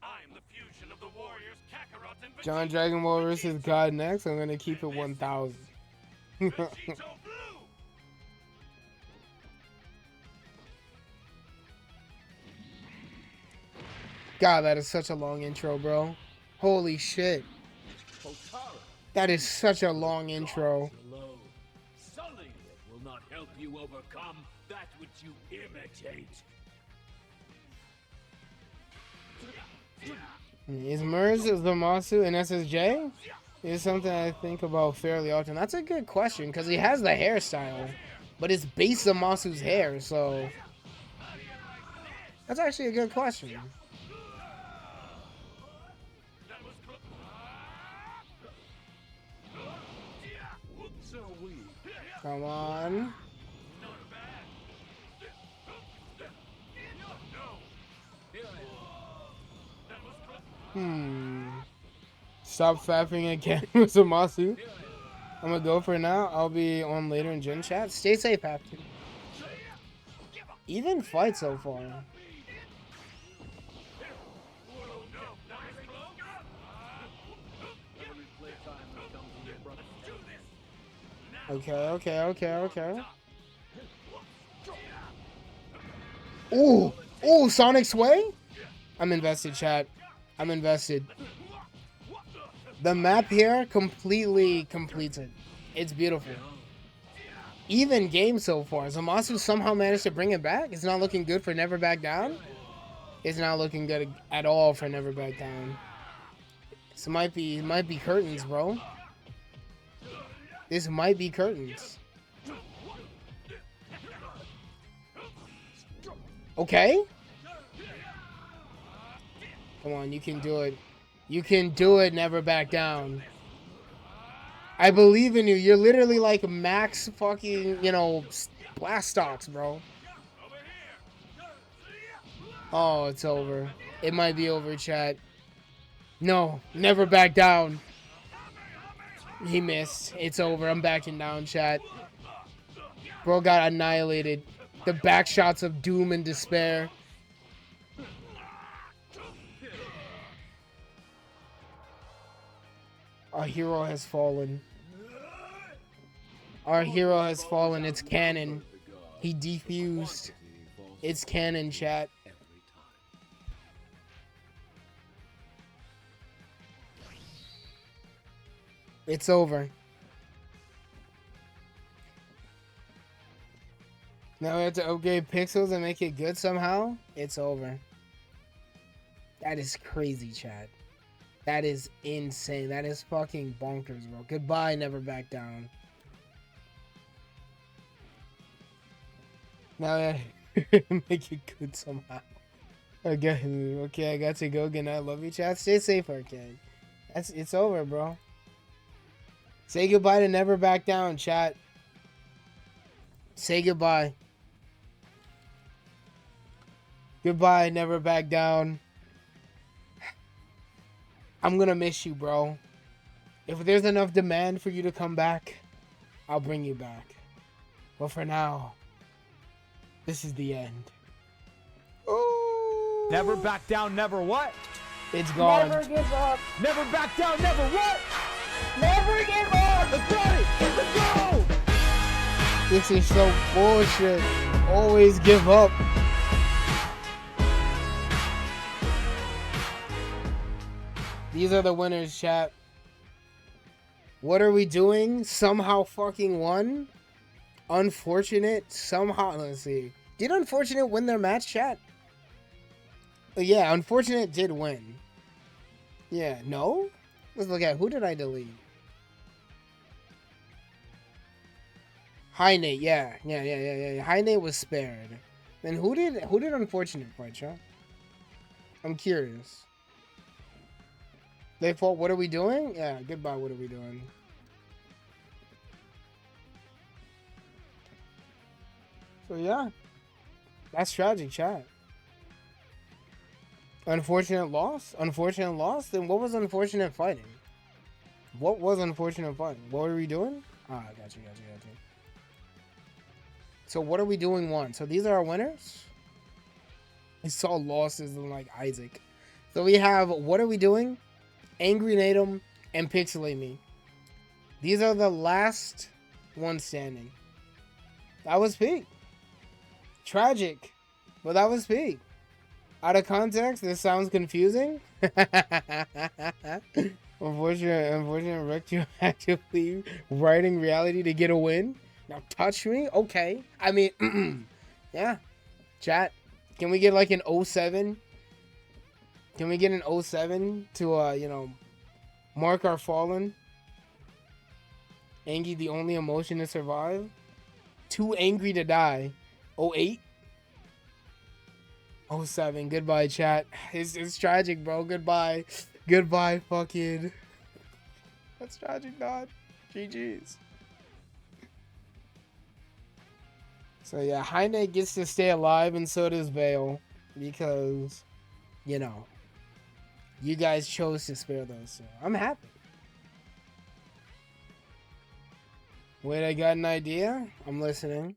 I'm the fusion of the warriors Kakarot and John Dragon Ball versus God next. I'm gonna keep it 1,000. God, that is such a long intro, bro. Holy shit. That is such a long intro. Sully will not help you overcome that which you imitate. Is Merz Zamasu and SSJ? Is something I think about fairly often. That's a good question, because he has the hairstyle, but it's base Zamasu's hair, so that's actually a good question. Come on. Stop fapping again with Zamasu. I'm gonna go for now. I'll be on later in Gen Chat. Stay safe, Captain. Even fight so far. Okay. Ooh, Sonic Sway? I'm invested, chat. I'm invested. The map here completely completes it. It's beautiful. Even game so far. Zamasu somehow managed to bring it back. It's not looking good for Never Back Down. It's not looking good at all for Never Back Down. This might be curtains, bro. This might be curtains. Okay. Come on, you can do it. You can do it, Never Back Down. I believe in you. You're literally like max fucking, you know, Blastox, bro. Oh, it's over. It might be over, chat. No, Never Back Down. He missed. It's over. I'm backing down, chat. Bro got annihilated. The back shots of doom and despair. Our hero has fallen. Our hero has fallen. It's canon. He defused. It's canon, chat. It's over. Now we have to upgrade pixels and make it good somehow? It's over. That is crazy, chat. That is insane. That is fucking bonkers, bro. Goodbye, Never Back Down. Now make it good somehow. Okay, I got to go. Good night. Love you, chat. Stay safe, Arcade. It's over, bro. Say goodbye to Never Back Down, chat. Say goodbye. Goodbye, Never Back Down. I'm gonna miss you, bro. If there's enough demand for you to come back, I'll bring you back. But for now, this is the end. Ooh. Never back down, never what? It's gone. Never give up. Never back down, never what? Never give up. Let's go! Let's go! This is so bullshit. Always give up. These are the winners, chat. What are we doing? Somehow fucking won? Unfortunate? Somehow. Let's see. Did Unfortunate win their match, chat? Yeah, Unfortunate did win. Yeah, no? Let's look at who did I delete? High Nate, yeah. High Nate was spared. Then who did Unfortunate fight, chat? I'm curious. They fought What Are We Doing? Yeah, goodbye, What Are We Doing? So yeah. That's tragic, chat. Unfortunate loss? Unfortunate loss? Then what was Unfortunate fighting? What was Unfortunate fighting? What are we doing? Ah, got you. So What Are We Doing won. So these are our winners? I saw losses in like Isaac. So we have What Are We Doing? Angry Natum, and Pixelate Me. These are the last ones standing. That was peak. Tragic. But that was peak. Out of context, this sounds confusing. Unfortunate retroactively writing reality to get a win. Now touch me? Okay. I mean, yeah. Chat, can we get like an 07? Can we get an 07 to, you know, mark our fallen? Angry, the only emotion to survive. Too angry to die. 08? 07. Goodbye, chat. It's tragic, bro. Goodbye. Goodbye, fucking. That's tragic, God. GG's. So, yeah, Heine gets to stay alive, and so does Vale. Because, you know, you guys chose to spare those, so I'm happy. Wait, I got an idea? I'm listening.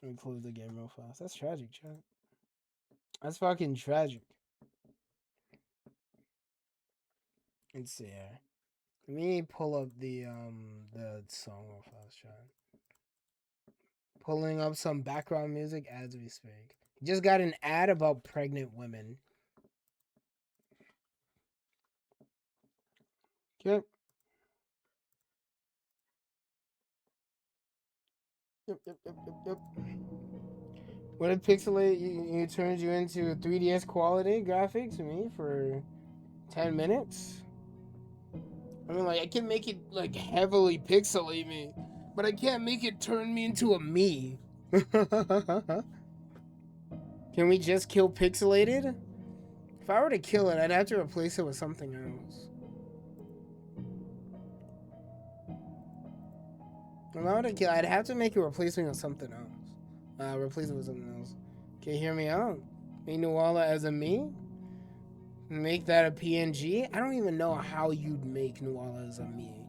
Let me close the game real fast. That's tragic, chat. That's fucking tragic. Let's see here. Let me pull up the song real fast, chat. Pulling up some background music as we speak. Just got an ad about pregnant women. Yep. Yep. What if Pixelate you turns you into 3DS quality graphics me for 10 minutes? I mean, like, I can make it, like, heavily pixelate me, but I can't make it turn me into a me. Can we just kill pixelated? If I were to kill it, I'd have to replace it with something else. If I were to kill, I'd have to make a replacement with something else. Replace it with something else. Okay, hear me out. Make Nuala as a me. Make that a PNG. I don't even know how you'd make Nuala as a me.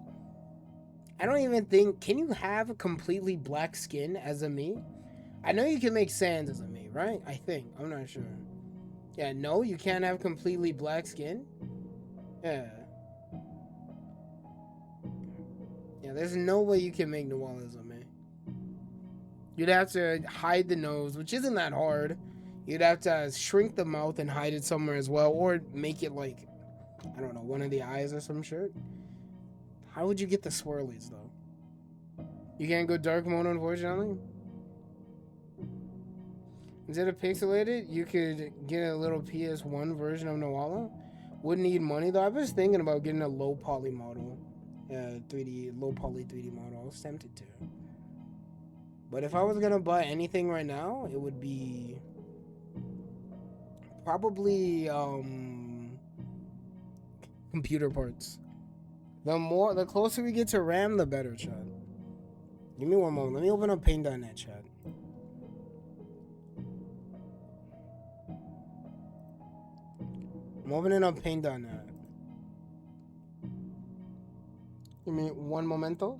I don't even think. Can you have a completely black skin as a me? I know you can make Sans as a me, right? I think. I'm not sure. Yeah, no, you can't have completely black skin. Yeah. Yeah, there's no way you can make Nuala as a me. You'd have to hide the nose, which isn't that hard. You'd have to shrink the mouth and hide it somewhere as well, or make it like, I don't know, one of the eyes or some shit. How would you get the swirlies though? You can't go dark mode, unfortunately. Instead of pixelated, you could get a little PS1 version of Nuala. Wouldn't need money though. I was thinking about getting a low poly model, 3D low poly 3D model. I was tempted to. But if I was gonna buy anything right now, it would be probably computer parts. The closer we get to RAM, the better, chat. Give me one moment. Let me open up Paint.net, chat. I'm opening up Paint.net. Give me one momento.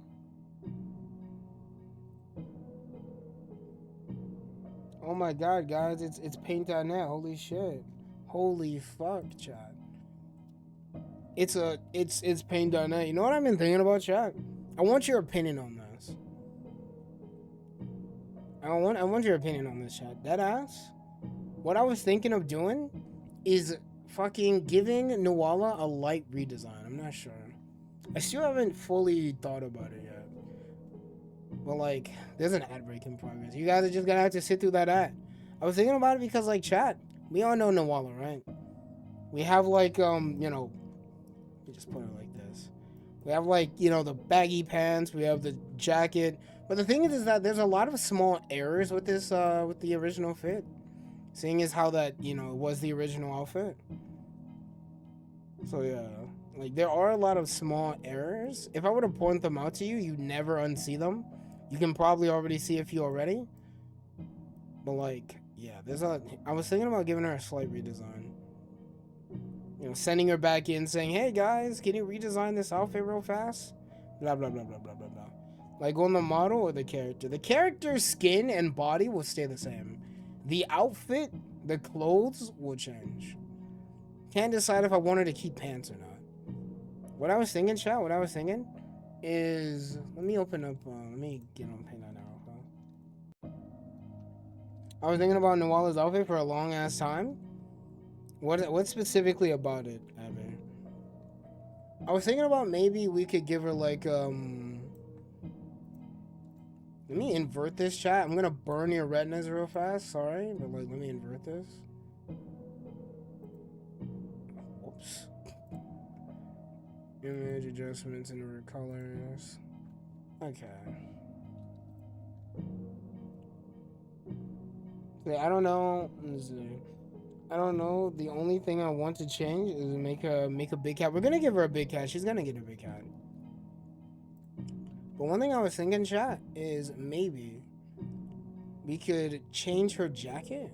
Oh my god, guys, it's Paint.net. Holy shit. Holy fuck, chat. It's Paint.net. You know what I've been thinking about, chat? I want your opinion on this. I want your opinion on this, chat. Deadass. What I was thinking of doing is fucking giving Nuala a light redesign. I'm not sure. I still haven't fully thought about it yet. But like, there's an ad break in progress. You guys are just gonna have to sit through that ad. I was thinking about it because, like, chat, we all know Nuala, right? We have like, you know, let me just put it like this. We have like, you know, the baggy pants. We have the jacket. But the thing is that there's a lot of small errors with this, with the original fit. Seeing as how that, you know, was the original outfit. So yeah, like there are a lot of small errors. If I were to point them out to you, you'd never unsee them. You can probably already see a few already. But like, yeah, I was thinking about giving her a slight redesign. You know, sending her back in saying, hey guys, can you redesign this outfit real fast? Blah, blah, blah, blah, blah, blah, blah. Like on the model or the character? The character's skin and body will stay the same. The outfit, the clothes will change. Can't decide if I wanted to keep pants or not. What I was thinking, chat, what I was thinking is, let me open up, let me get on Paint.net real quick. I was thinking about Nuala's outfit for a long ass time. What specifically about it, Abby? I was thinking about maybe we could give her like, let me invert this, chat. I'm gonna burn your retinas real fast, sorry, but like, let me invert this. Whoops. Image adjustments and colors. Okay. So I don't know. I don't know. The only thing I want to change is make a big cat. We're gonna give her a big cat. She's gonna get a big cat. But one thing I was thinking, chat, is maybe we could change her jacket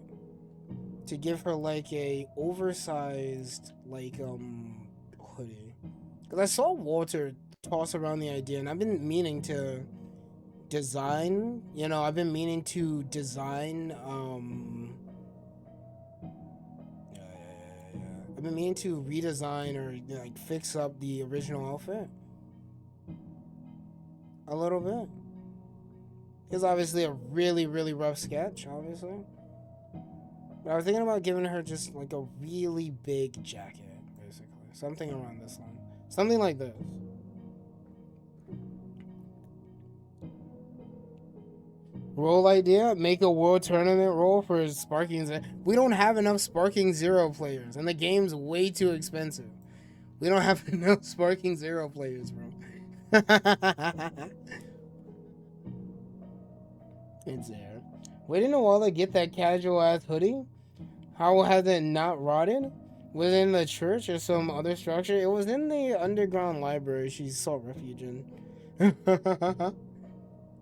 to give her like a oversized like hoodie. Cause I saw Walter toss around the idea, and I've been meaning to design. You know, I've been meaning to design. I've been meaning to redesign or like fix up the original outfit a little bit. It's obviously a really, really rough sketch, obviously. But I was thinking about giving her just like a really big jacket, basically. Something around this line. Something like this. Role idea, make a world tournament role for Sparking Zero. We don't have enough Sparking Zero players, and the game's way too expensive. We don't have enough Sparking Zero players, bro. It's there. Waiting a while to get that casual ass hoodie? How has it not rotted? Within the church or some other structure? It was in the underground library she sought refuge in.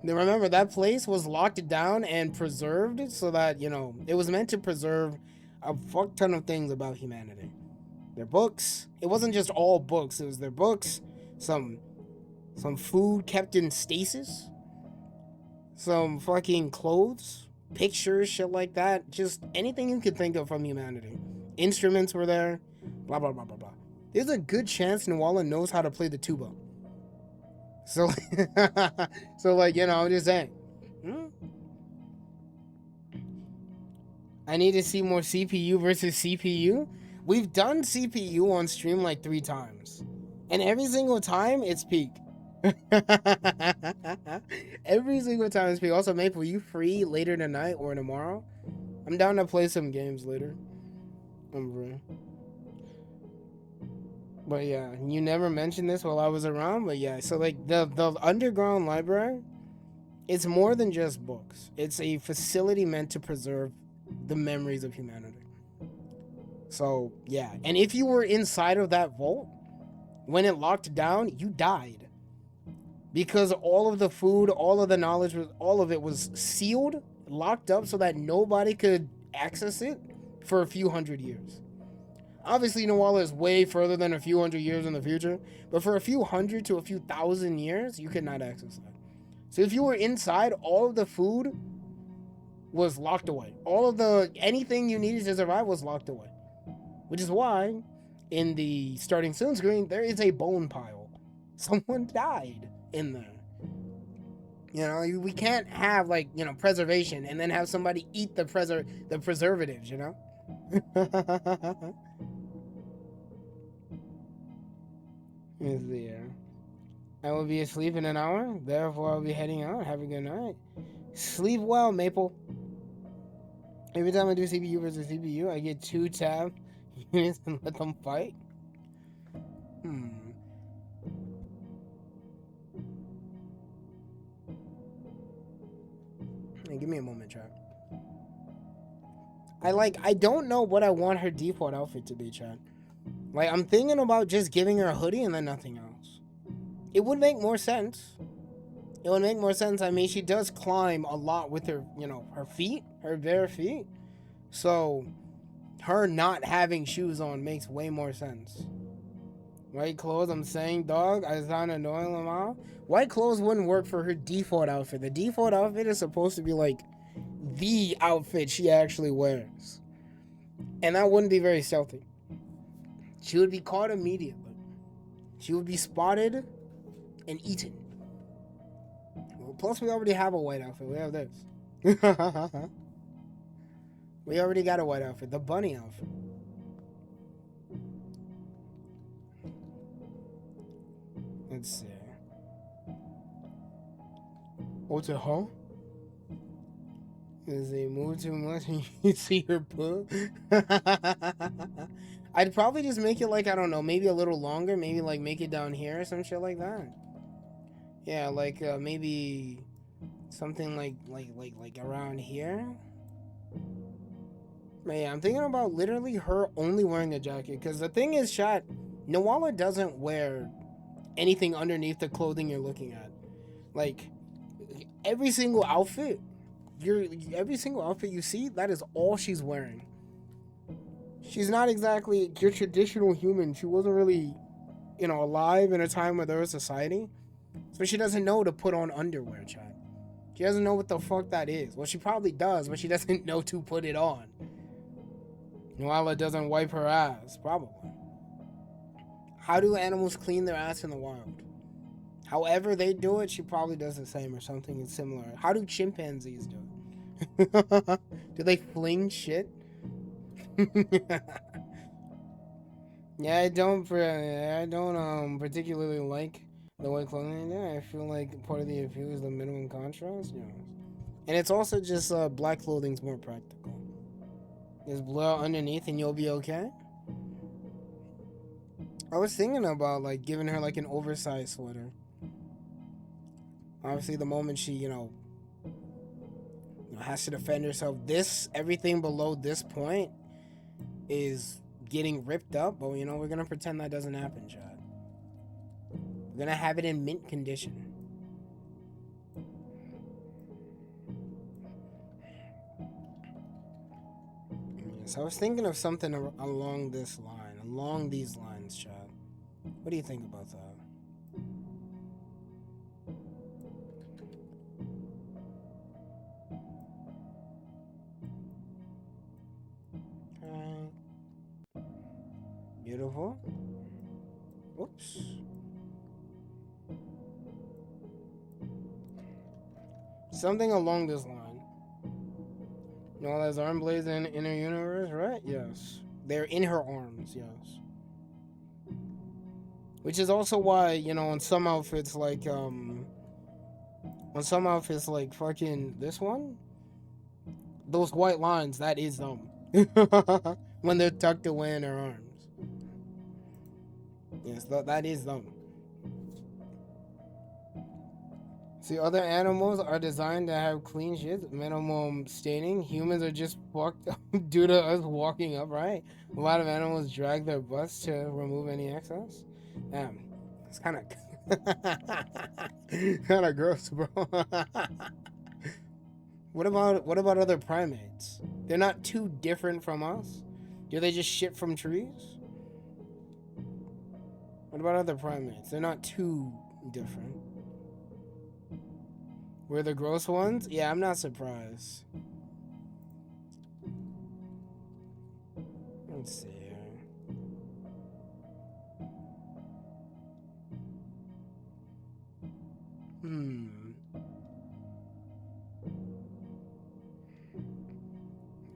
Remember, that place was locked down and preserved so that, you know, it was meant to preserve a fuck ton of things about humanity. Their books. It wasn't just all books. It was their books, some food kept in stasis, some fucking clothes, pictures, shit like that. Just anything you could think of from humanity. Instruments were there, blah, blah, blah, blah, blah. There's a good chance Nuala knows how to play the tuba. So, so like, you know, I'm just saying. I need to see more CPU versus CPU. We've done CPU on stream like 3 times. And every single time, it's peak. Every single time it's peak. Also, Maple, you free later tonight or tomorrow? I'm down to play some games later. I'm free. But yeah, you never mentioned this while I was around, but yeah, so like the underground library, it's more than just books. It's a facility meant to preserve the memories of humanity. So yeah, and if you were inside of that vault, when it locked down, you died. Because all of the food, all of the knowledge, all of it was sealed, locked up so that nobody could access it for a few hundred years. Obviously, Nuala is way further than a few hundred years in the future, but for a few hundred to a few thousand years, you could not access that. So if you were inside, all of the food was locked away. All of the, anything you needed to survive was locked away. Which is why, in the starting soon screen, there is a bone pile. Someone died in there. You know, we can't have, like, you know, preservation and then have somebody eat the preservatives, you know? Is there. I will be asleep in an hour, therefore I'll be heading out. Have a good night. Sleep well, Maple. Every time I do CPU versus CPU, I get 2 tab units and let them fight. Hey, give me a moment, chat. I don't know what I want her default outfit to be, chat. Like, I'm thinking about just giving her a hoodie and then nothing else. It would make more sense. It would make more sense. I mean, she does climb a lot with her, you know, her feet, her bare feet. So, her not having shoes on makes way more sense. White clothes, I'm saying, dog, I sound annoying them out. White clothes wouldn't work for her default outfit. The default outfit is supposed to be, like, the outfit she actually wears. And that wouldn't be very stealthy. She would be caught immediately. She would be spotted and eaten. Well, plus, we already have a white outfit. We have this. We already got a white outfit. The bunny outfit. Let's see. What's it, huh? Is they move too much and you see her poo? I'd probably just make it like, I don't know, maybe a little longer. Maybe like make it down here or some shit like that. Yeah, like maybe something like around here. But yeah, I'm thinking about literally her only wearing the jacket. Because the thing is, chat, Nuala doesn't wear anything underneath the clothing you're looking at. Like, every single outfit you see, that is all she's wearing. She's not exactly your traditional human. She wasn't really, you know, alive in a time where there was society. So she doesn't know to put on underwear, chat. She doesn't know what the fuck that is. Well, she probably does, but she doesn't know to put it on. Nuala doesn't wipe her ass, probably. How do animals clean their ass in the wild? However they do it, she probably does the same or something similar. How do chimpanzees do it? Do they fling shit? Yeah, I don't particularly like the white clothing. Yeah, I feel like part of the appeal is the minimum contrast. Yeah, and it's also just black clothing's more practical. Just blur underneath and you'll be okay. I was thinking about like giving her like an oversized sweater. Obviously, the moment she has to defend herself, everything below this point is getting ripped up. But we're gonna pretend that doesn't happen, Chad. We're gonna have it in mint condition. Yes, I was thinking of something along these lines, Chad. What do you think about that? Beautiful. Oops. Something along this line. There's arm blades in Inner Universe, right? Yes. They're in her arms, yes. Which is also why, on some outfits like fucking this one, those white lines, that is them. When they're tucked away in her arms. Yes, that is them. See, other animals are designed to have clean shit, minimum staining. Humans are just fucked up due to us walking upright. A lot of animals drag their butts to remove any excess. Damn, it's kind of gross, bro. What about other primates? They're not too different from us. Do they just shit from trees? What about other primates? They're not too different. We're the gross ones? Yeah, I'm not surprised. Let's see here.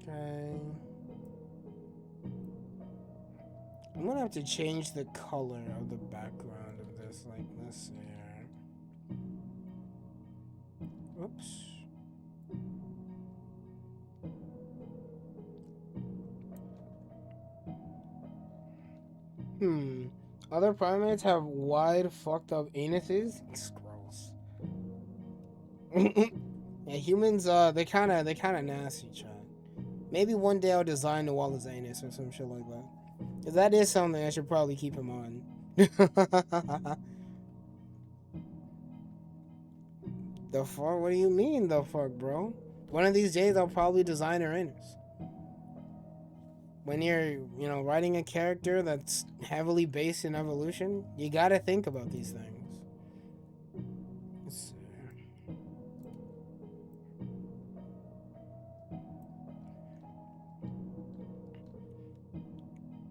Okay. I'm gonna have to change the color of the background of this, like this here. Oops. Other primates have wide, fucked up anuses. It's gross. Yeah, humans, they kind of nasty, Chad. Maybe one day I'll design the Wallace anus or some shit like that. Cause that is something I should probably keep in mind. The fuck? What do you mean, the fuck, bro? One of these days, I'll probably design her anus. When you're, writing a character that's heavily based in evolution, you gotta think about these things. Let's see.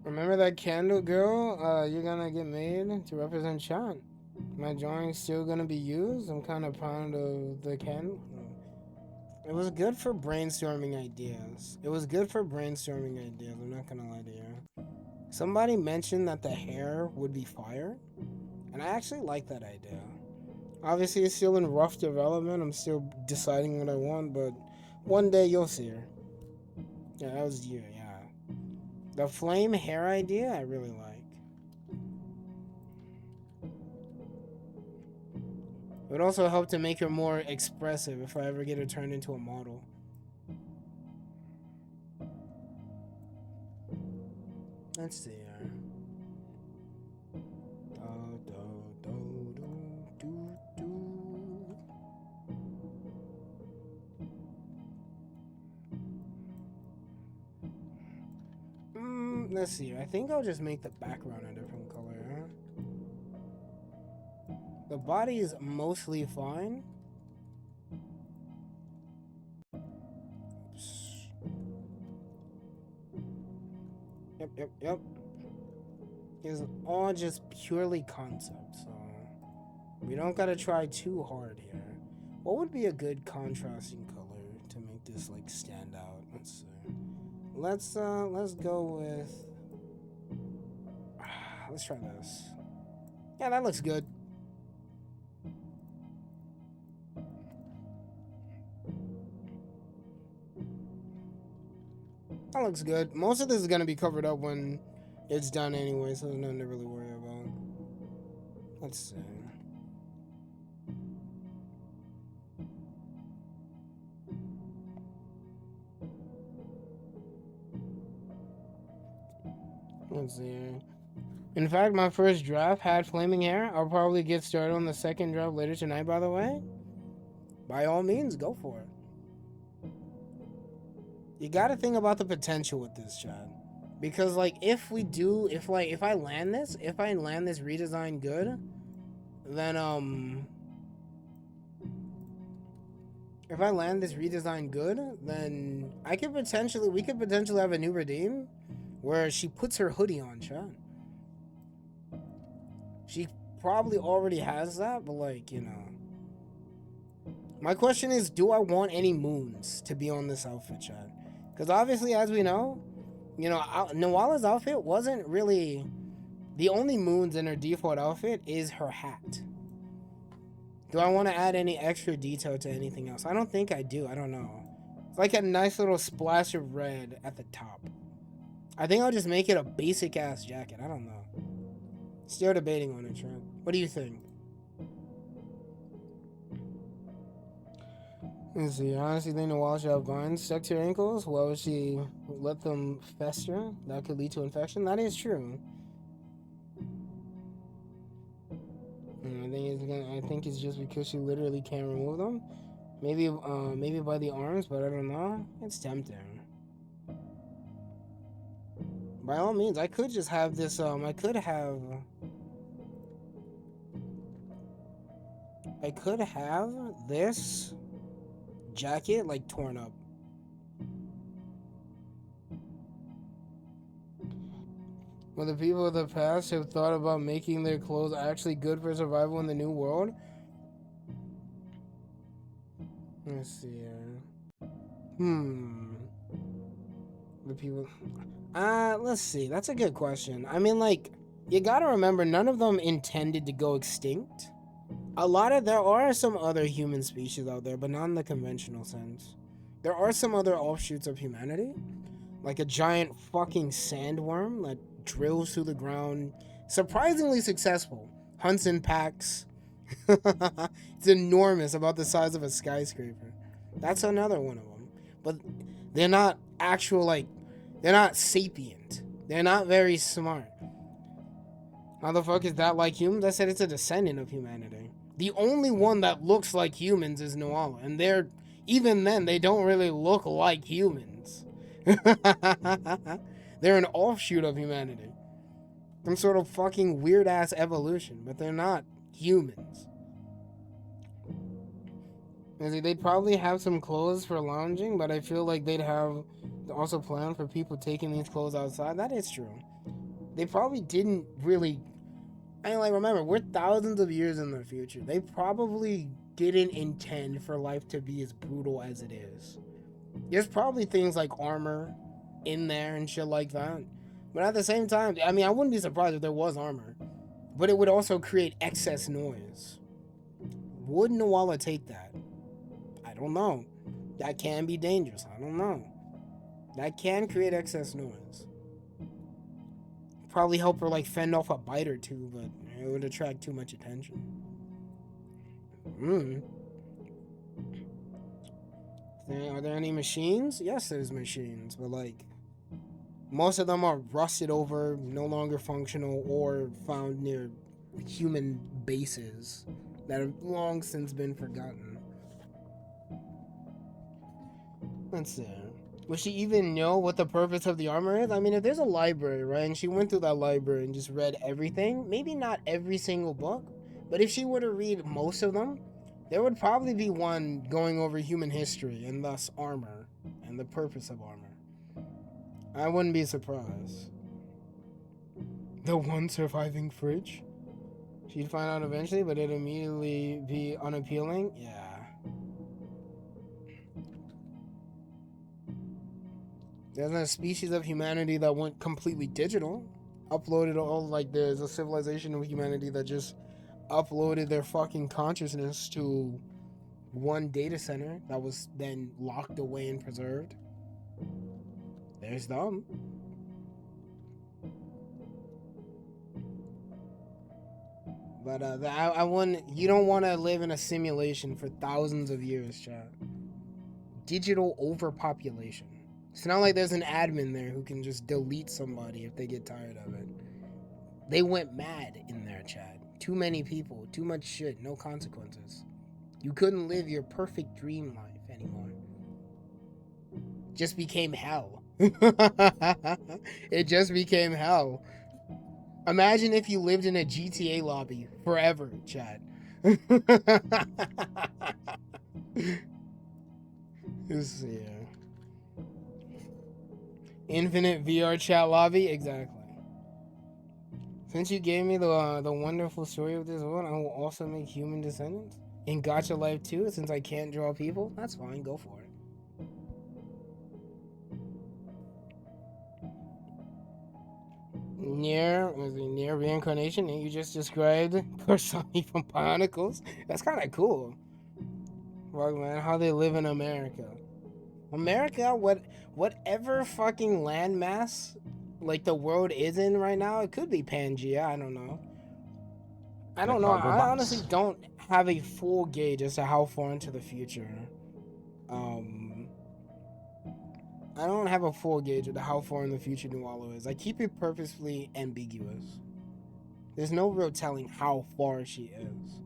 Remember that candle, girl? You're gonna get made to represent Chan. My drawing's still gonna be used. I'm kind of proud of the candle. It was good for brainstorming ideas. I'm not gonna lie to you. Somebody mentioned that the hair would be fire, and I actually like that idea. Obviously, it's still in rough development. I'm still deciding what I want, but one day you'll see her. Yeah, that was you, yeah. The flame hair idea, I really like. It would also help to make her more expressive if I ever get her turned into a model. Let's see here. Let's see. I think I'll just make the background a different color, huh? The body is mostly fine. Oops. Yep. It's all just purely concept, so we don't gotta try too hard here. What would be a good contrasting color to make this like stand out? Let's see. Let's go with. Let's try this. Yeah, that looks good. That looks good. Most of this is gonna be covered up when it's done anyway, so there's nothing to really worry about. Let's see. Let's see. In fact, my first draft had flaming hair. I'll probably get started on the second draft later tonight, by the way. By all means, go for it. You gotta think about the potential with this, Chad. Because, like, if I land this redesign good, then, if I land this redesign good, then we could potentially have a new redeem where she puts her hoodie on, Chad. She probably already has that, but, like, you know. My question is, do I want any moons to be on this outfit, Chad? Because obviously, as we know, you know, Nawala's outfit wasn't really... The only moons in her default outfit is her hat. Do I want to add any extra detail to anything else? I don't think I do. I don't know. It's like a nice little splash of red at the top. I think I'll just make it a basic-ass jacket. I don't know. Still debating on it, Trent. What do you think? Let's see. I honestly think Nawala should have vines stuck to her ankles. Why would she let them fester? That could lead to infection. That is true. I think it's just because she literally can't remove them. Maybe by the arms, but I don't know. It's tempting. By all means, I could just have this. I could have this jacket like torn up. When the people of the past have thought about making their clothes actually good for survival in the new world. Let's see here. The people... let's see. That's a good question. I mean, like, you gotta remember, none of them intended to go extinct. There are some other human species out there, but not in the conventional sense. There are some other offshoots of humanity. Like a giant fucking sandworm that drills through the ground. Surprisingly successful. Hunts in packs. It's enormous, about the size of a skyscraper. That's another one of them. But they're not they're not sapient. They're not very smart. How the fuck is that like humans? I said it's a descendant of humanity. The only one that looks like humans is Nawala. And even then, they don't really look like humans. They're an offshoot of humanity. Some sort of fucking weird-ass evolution. But they're not humans. They'd probably have some clothes for lounging, but I feel like they'd have also planned for people taking these clothes outside. That is true. They probably didn't really... I mean, like, remember, we're thousands of years in the future. They probably didn't intend for life to be as brutal as it is. There's probably things like armor in there and shit like that. But at the same time, I mean, I wouldn't be surprised if there was armor. But it would also create excess noise. Would Nawala take that? I don't know. That can be dangerous. I don't know. That can create excess noise. Probably help her, like, fend off a bite or two, but it would attract too much attention. Are there any machines? Yes, there's machines, but, like, most of them are rusted over, no longer functional, or found near human bases that have long since been forgotten. Let's see. Would she even know what the purpose of the armor is? I mean, if there's a library, right, and she went through that library and just read everything, maybe not every single book, but if she were to read most of them, there would probably be one going over human history and thus armor and the purpose of armor. I wouldn't be surprised. The one surviving fridge? She'd find out eventually, but it'd immediately be unappealing? Yeah. There's a species of humanity that went completely digital. uploaded all, like, there's a civilization of humanity that just uploaded their fucking consciousness to one data center that was then locked away and preserved. There's them. But I wouldn't. You don't want to live in a simulation for thousands of years, chat. Digital overpopulation. It's not like there's an admin there who can just delete somebody if they get tired of it. They went mad in there, chat. Too many people, too much shit, no consequences. You couldn't live your perfect dream life anymore. Just became hell. It just became hell. Imagine if you lived in a GTA lobby forever, chat. Yeah. Infinite VR chat lobby, exactly. Since you gave me the wonderful story of this world, I will also make human descendants in Gacha Life 2. Since I can't draw people, that's fine. Go for it. Near reincarnation, and you just described Korsani from Bionicles. That's kind of cool. Fuck, man, how they live in America. America, whatever fucking landmass like the world is in right now, it could be Pangea. I don't know. I don't know. I honestly don't have a full gauge as to how far into the future. I don't have a full gauge of how far in the future New Wallow is. I keep it purposefully ambiguous. There's no real telling how far she is.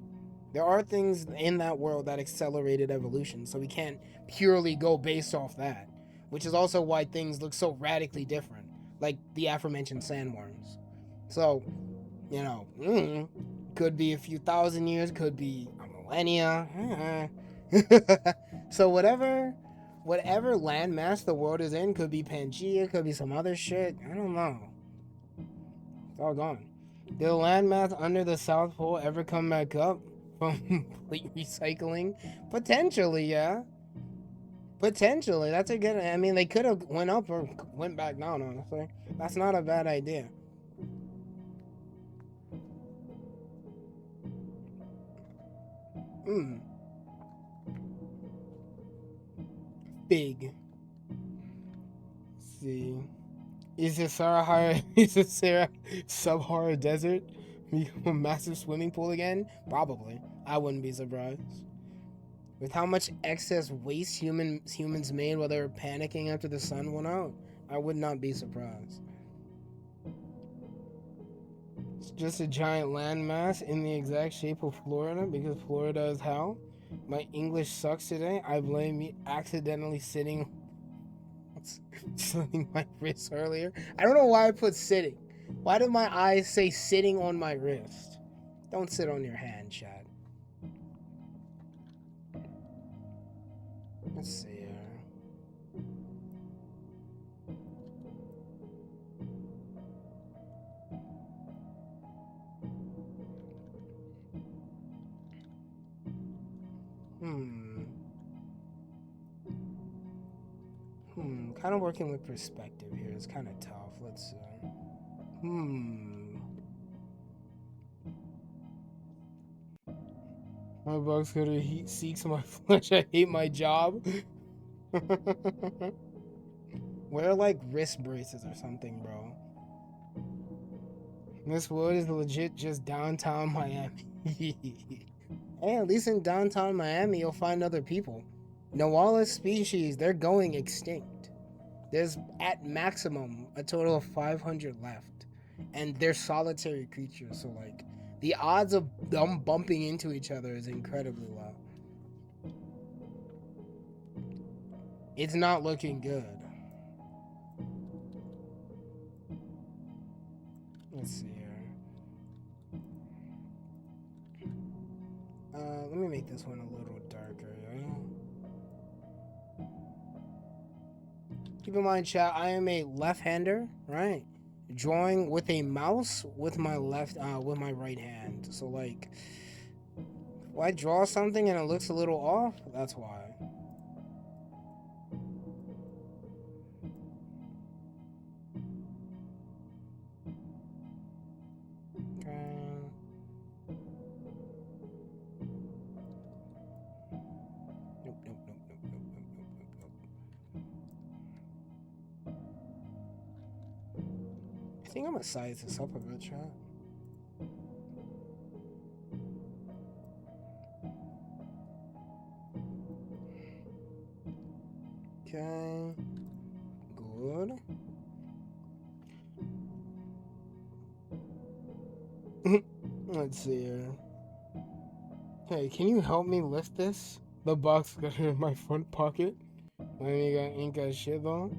There are things in that world that accelerated evolution, so we can't purely go based off that. Which is also why things look so radically different, like the aforementioned sandworms. So, you know, could be a few thousand years, could be a millennia. So whatever landmass the world is in, could be Pangea, could be some other shit. I don't know. It's all gone. Did the landmass under the South Pole ever come back up from complete recycling? Potentially, yeah. Potentially. That's a good... I mean, they could have went up or went back down, honestly. That's not a bad idea. Big. Let's see. Is the Sub-Sahara Desert become a massive swimming pool again? Probably. I wouldn't be surprised. With how much excess waste humans made while they were panicking after the sun went out, I would not be surprised. It's just a giant landmass in the exact shape of Florida because Florida is hell. My English sucks today. I blame me accidentally sitting my wrist earlier. I don't know why I put sitting. Why did my eyes say sitting on my wrist? Don't sit on your hand, Chad. Let's see here. Kind of working with perspective here is kind of tough. Let's see. My bugs go to heat seeks my flesh. I hate my job. Wear like wrist braces or something, bro. This wood is legit just downtown Miami. Hey, at least in downtown Miami, you'll find other people. Noala species, they're going extinct. There's at maximum a total of 500 left, and they're solitary creatures. So like, the odds of them bumping into each other is incredibly low. It's not looking good. Let's see here. Let me make this one a little darker, yeah? Keep in mind, chat, I am a left-hander, right? Drawing with a mouse with my with my right hand. So like, if I draw something and it looks a little off, that's why. think I'm gonna size this up a bit, chat. Okay. Good. Let's see here. Hey, can you help me lift this? The box got in my front pocket. Ain't got shit though.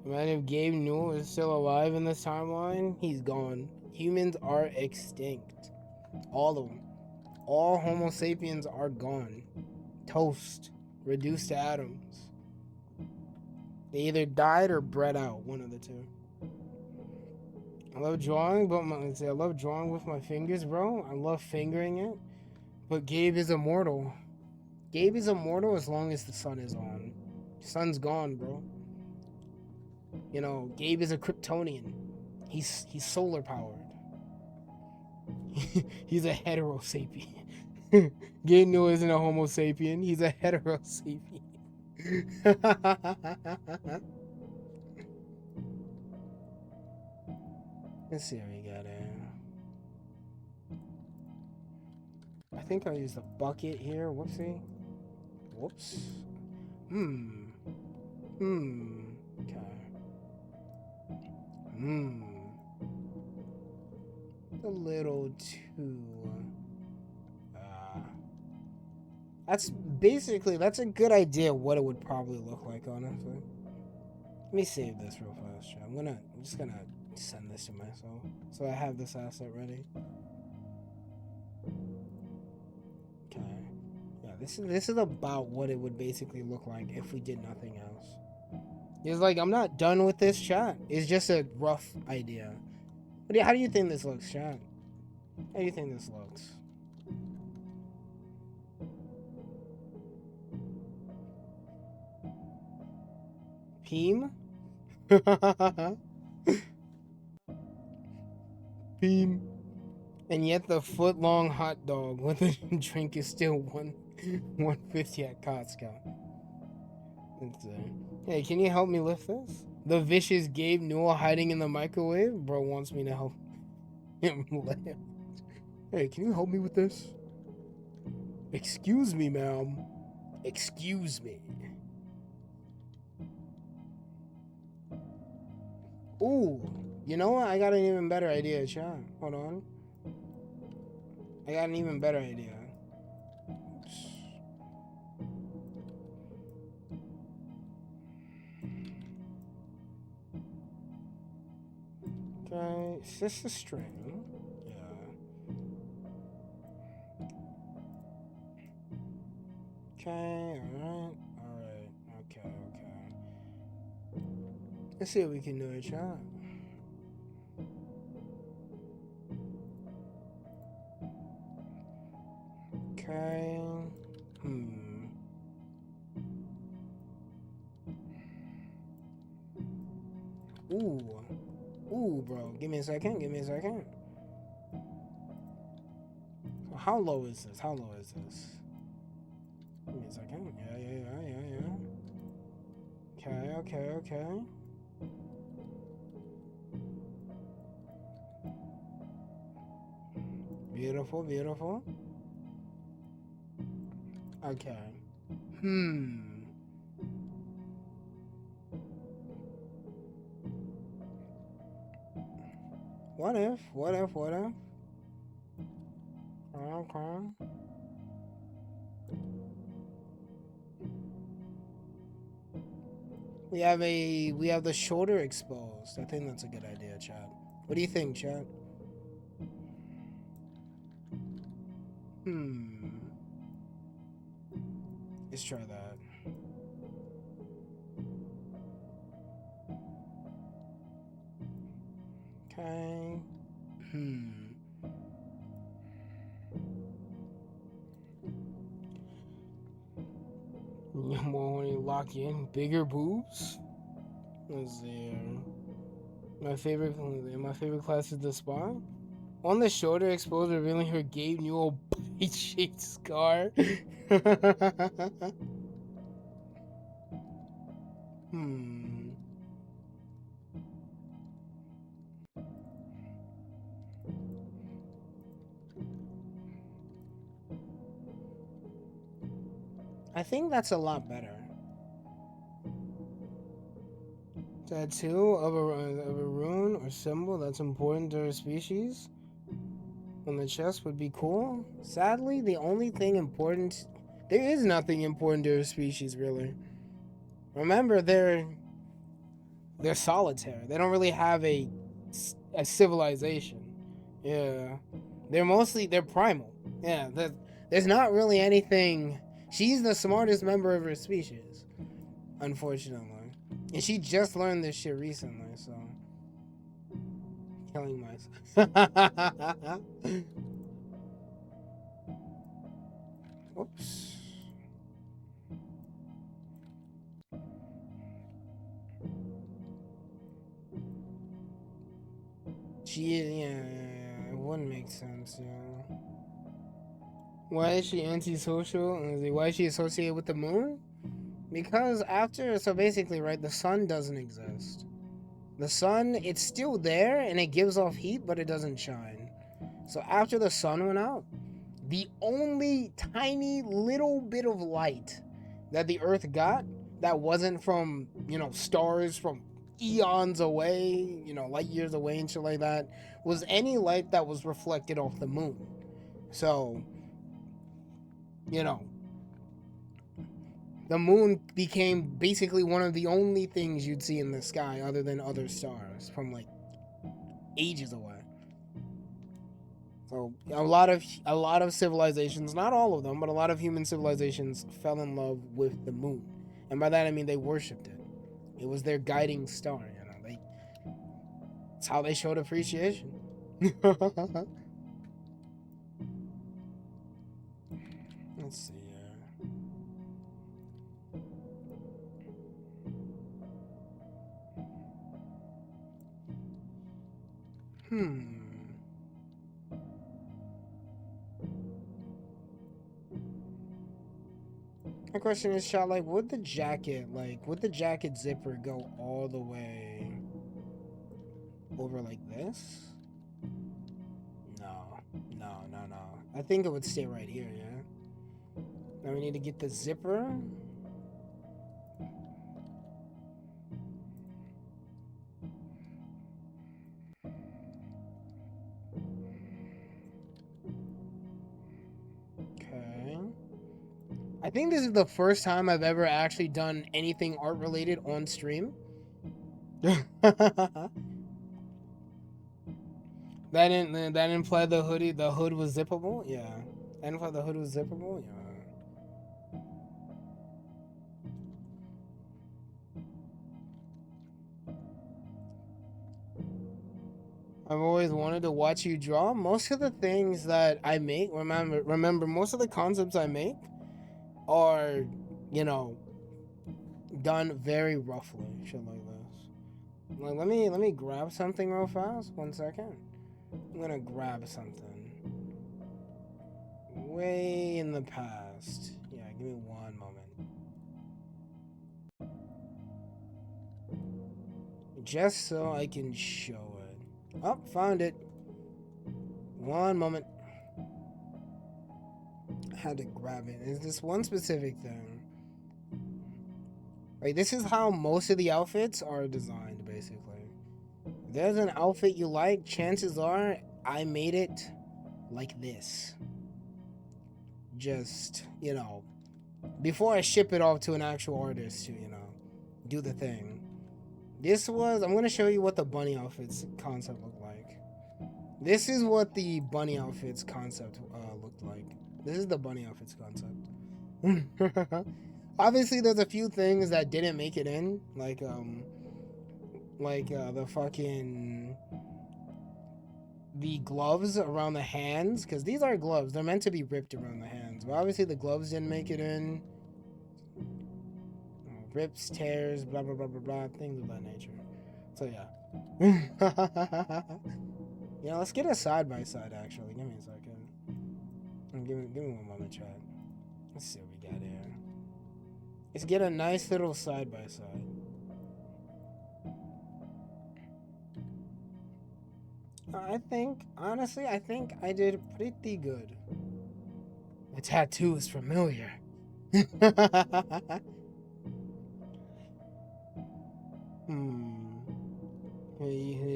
Imagine if Gabe Newell is still alive in this timeline. He's gone. Humans are extinct. All of them. All Homo sapiens are gone. Toast. Reduced to atoms. They either died or bred out. One of the two. I love drawing, but I love drawing with my fingers, bro. I love fingering it. But Gabe is immortal. Gabe is immortal as long as the sun is on. Sun's gone, bro. You know, Gabe is a Kryptonian. He's solar powered. He's a heterosapien. Gabe Newell isn't a Homo sapien. He's a heterosapien. Let's see what we got here. I think I'll use the bucket here. Whoopsie. Whoops. Okay. A little too... that's a good idea what it would probably look like, honestly. Let me save this real fast, chat. I'm just gonna send this to myself. So I have this asset ready. Okay. Yeah, this is about what it would basically look like if we did nothing else. It's like, I'm not done with this, chat. It's just a rough idea. How do you think this looks, chat? How do you think this looks? Peem? Peem. And yet the foot-long hot dog with a drink is still $150 at Costco. Hey, can you help me lift this? The vicious Gabe Newell hiding in the microwave? Bro wants me to help him lift. Hey, can you help me with this? Excuse me, ma'am. Excuse me. Ooh, you know what? I got an even better idea, chat. Hold on. I got an even better idea. Oops. Okay, is this the string? Yeah. Okay, alright, okay. Let's see what we can do in chat. Okay. Ooh, bro. Give me a second. So how low is this? Give me a second. Yeah. Okay. Beautiful. Okay. What if? Okay. We have the shoulder exposed. I think that's a good idea, Chad. What do you think, Chad? Let's try that. Okay. More when you lock in bigger boobs. Let's see. My favorite class is the spy. On the shoulder exposed, revealing her Gabe Newell bite-shaped scar. I think that's a lot better. Tattoo of a rune or symbol that's important to our species on the chest would be cool. Sadly, the only thing important, there is nothing important to our species really. Remember, they're solitary. They don't really have a civilization. Yeah, they're primal. Yeah, there's not really anything. She's the smartest member of her species, unfortunately, and she just learned this shit recently. So, killing myself. Whoops. Yeah, it wouldn't make sense, yeah. Why is she antisocial? Why is she associated with the moon? Because so basically, right, the sun doesn't exist. The sun, it's still there, and it gives off heat, but it doesn't shine. So after the sun went out, the only tiny little bit of light that the Earth got that wasn't from, stars from eons away, light years away and shit like that, was any light that was reflected off the moon. So, the moon became basically one of the only things you'd see in the sky other than other stars from like ages away. So a lot of civilizations, not all of them, but a lot of human civilizations fell in love with the moon. And by that I mean they worshipped it. It was their guiding star, it's how they showed appreciation. Let's see here. My question is, Shot, would the jacket zipper go all the way over like this? No. I think it would stay right here, yeah? Now we need to get the zipper. Okay. I think this is the first time I've ever actually done anything art related on stream. That implied the hood was zippable? Yeah. That implied the hood was zippable? Yeah. I've always wanted to watch you draw. Most of the things that I make, remember, most of the concepts I make are, done very roughly. Shit like this. Let me grab something real fast. 1 second. I'm gonna grab something way in the past. Yeah, give me 1 moment. Just so I can show it. Oh, found it. 1 moment. I had to grab it. It's this one specific thing. This is how most of the outfits are designed, basically. If there's an outfit you like, chances are I made it like this. Just, before I ship it off to an actual artist to, do the thing. I'm going to show you what the bunny outfits concept looked like. This is what the bunny outfits concept looked like. This is the bunny outfits concept. Obviously, there's a few things that didn't make it in, like the gloves around the hands, because these are gloves. They're meant to be ripped around the hands, but obviously the gloves didn't make it in. Rips, tears, blah blah blah blah blah, things of that nature. So yeah. Let's get a side by side. Actually, give me a second. Give me 1 moment, chat. Let's see what we got here. Let's get a nice little side by side. Honestly, I think I did pretty good. The tattoo is familiar. Hey,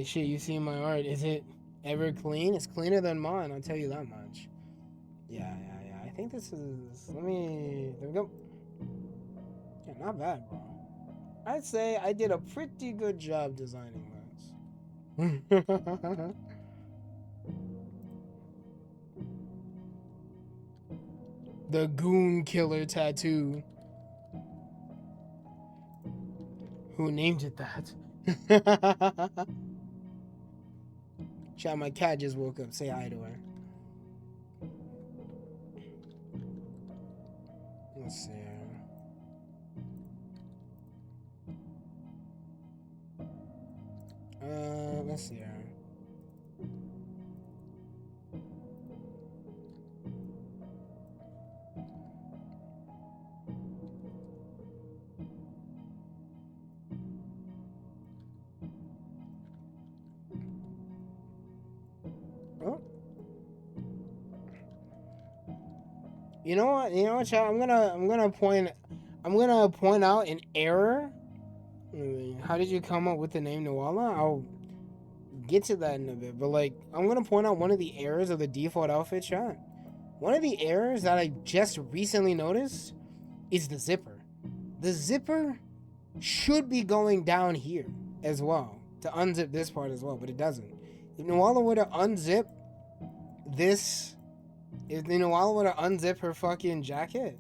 shit, you see my art. Is it ever clean? It's cleaner than mine, I'll tell you that much. Yeah. I think this is... There we go. Yeah, not bad, bro. I'd say I did a pretty good job designing this. The Goon Killer tattoo. Who named it that? Chat, my cat just woke up. Say hi to her. Let's see. Let's see. Oh. You know what, chat? I'm gonna point out an error. How did you come up with the name Noala? I'll get to that in a bit, but like, I'm gonna point out one of the errors of the default outfit, chat. One of the errors that I just recently noticed is the zipper. The zipper should be going down here as well to unzip this part as well, but it doesn't. If Noala were to unzip this, if Noala were to unzip her fucking jacket,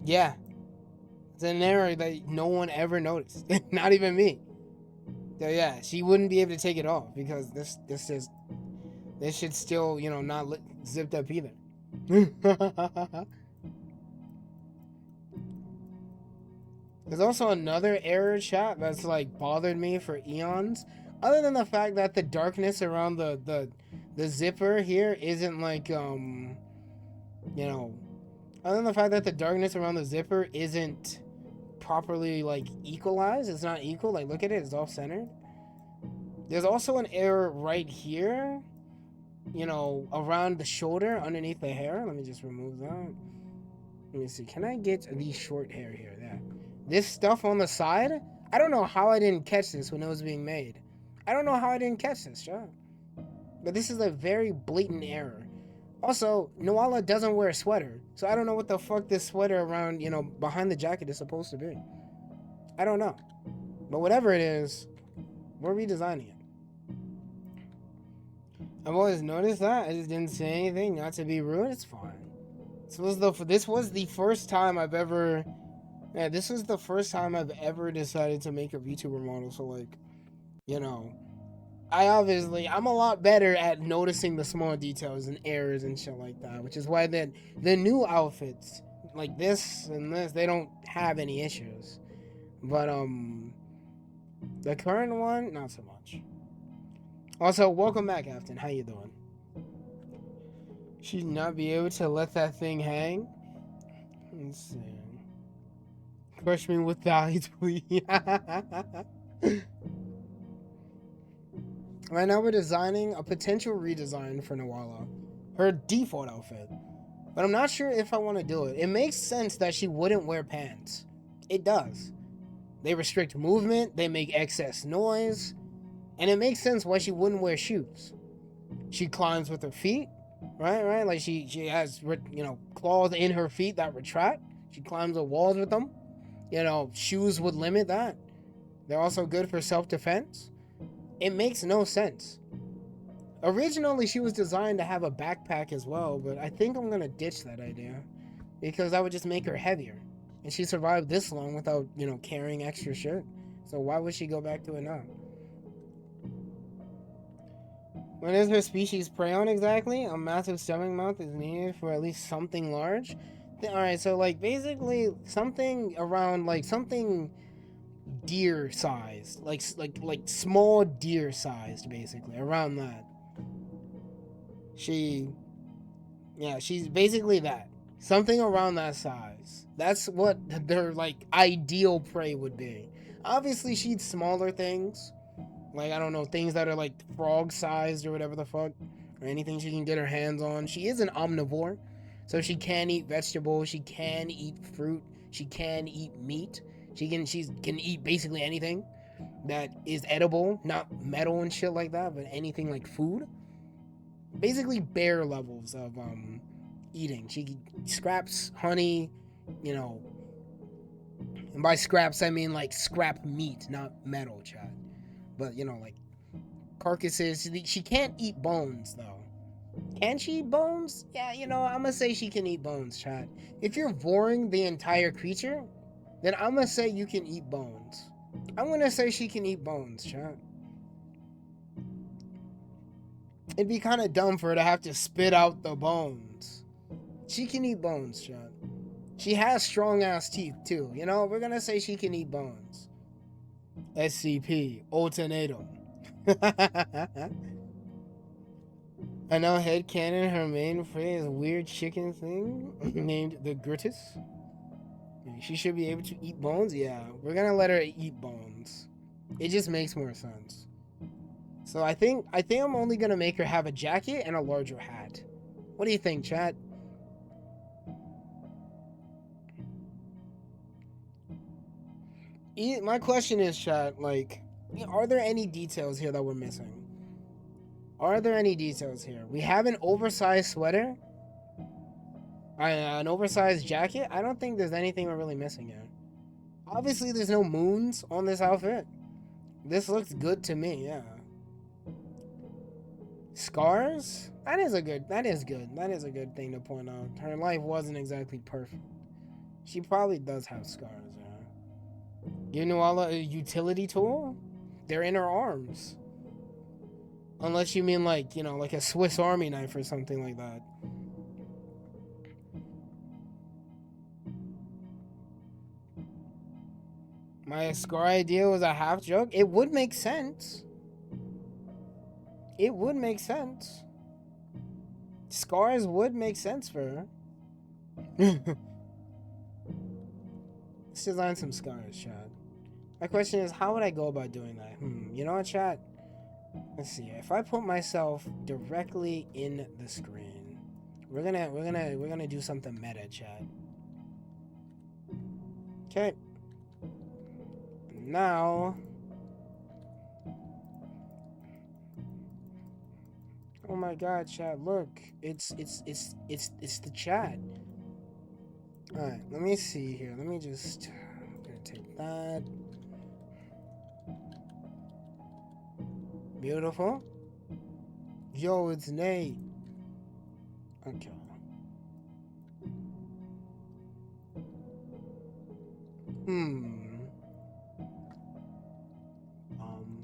yeah, it's an error that no one ever noticed, not even me. So yeah, she wouldn't be able to take it off because this should still, not zipped up either. There's also another error, chat, that's like bothered me for eons. Other than the fact that the darkness around the zipper here isn't like other than the fact that the darkness around the zipper isn't properly like equalized, it's not equal. Like, look at it, it's off centered. There's also an error right here, around the shoulder underneath the hair. Let me just remove that. Let me see, can I get the short hair here? There. This stuff on the side, I don't know how I didn't catch this when it was being made. I don't know how I didn't catch this, chat. But this is a very blatant error. Also, Noala doesn't wear a sweater, so I don't know what the fuck this sweater around, behind the jacket is supposed to be. I don't know. But whatever it is, we're redesigning it. I've always noticed that. I just didn't say anything, not to be rude. It's fine. This was the first time I've ever... Yeah, this is the first time I've ever decided to make a VTuber model, so like, I'm a lot better at noticing the small details and errors and shit like that, which is why the new outfits, like this and this, they don't have any issues. But, the current one, not so much. Also, welcome back, Afton. How you doing? Should not be able to let that thing hang? Let's see. Crush me with thighs, please. Right now we're designing a potential redesign for Noala. Her default outfit. But I'm not sure if I want to do it. It makes sense that she wouldn't wear pants. It does. They restrict movement, they make excess noise, and it makes sense why she wouldn't wear shoes. She climbs with her feet, right? Like she has, claws in her feet that retract. She climbs the walls with them. Shoes would limit that. They're also good for self-defense. It makes no sense. Originally, she was designed to have a backpack as well, but I think I'm gonna ditch that idea because that would just make her heavier. And she survived this long without, carrying extra shit. So why would she go back to it now? When is her species prey on exactly? A massive stomach mouth is needed for at least something large. Alright, so like basically something around like something deer sized. Like small deer sized, basically. Around that. She's basically that. Something around that size. That's what their like ideal prey would be. Obviously she eats smaller things. Like, I don't know, things that are like frog sized or whatever the fuck. Or anything she can get her hands on. She is an omnivore. So she can eat vegetables, she can eat fruit, she can eat meat. She can eat basically anything that is edible, not metal and shit like that, but anything like food. Basically bear levels of eating. She scraps honey, you know, and by scraps I mean like scrap meat, not metal, chat. But you know, like carcasses. She can't eat bones though. Can she eat bones? Yeah, you know, I'm gonna say she can eat bones, chat. If you're voring the entire creature, then I'm gonna say you can eat bones. I'm gonna say she can eat bones, chat. It'd be kind of dumb for her to have to spit out the bones. She can eat bones, chat. She has strong ass teeth too. You know, we're gonna say she can eat bones. SCP, ultimatum. I know headcanon her main phrase weird chicken thing named the Gurtus. She should be able to eat bones. Yeah, we're gonna let her eat bones. It just makes more sense. So I think I'm only gonna make her have a jacket and a larger hat. What do you think, chat? My question is, chat, like, are there any details here that we're missing? Are there any details here? We have an oversized sweater. An oversized jacket. I don't think there's anything we're really missing here. Obviously, there's no moons on this outfit. This looks good to me, yeah. Scars? That is good. That is a good thing to point out. Her life wasn't exactly perfect. She probably does have scars, yeah. You know, a utility tool? They're in her arms. Unless you mean like, you know, like a Swiss Army knife or something like that. My scar idea was a half joke. It would make sense. It would make sense. Scars would make sense for her. Let's design some scars, chat. My question is, how would I go about doing that? You know what, chat? Let's see. If I put myself directly in the screen, we're gonna do something meta, chat. Okay. Now, oh my God, chat! Look, it's the chat. All right, let me see here. Let me just. I'm gonna take that. Beautiful. Yo, it's Nate. Okay.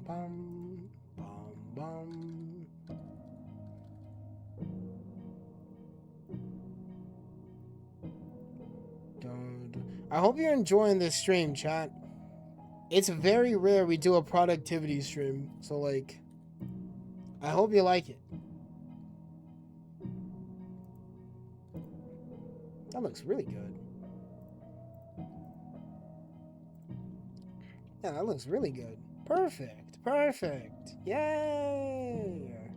Bum, bum, bum. I hope you're enjoying this stream, chat. It's very rare we do a productivity stream, so like, I hope you like it. That looks really good. Yeah, that looks really good. Perfect. Perfect. Yay.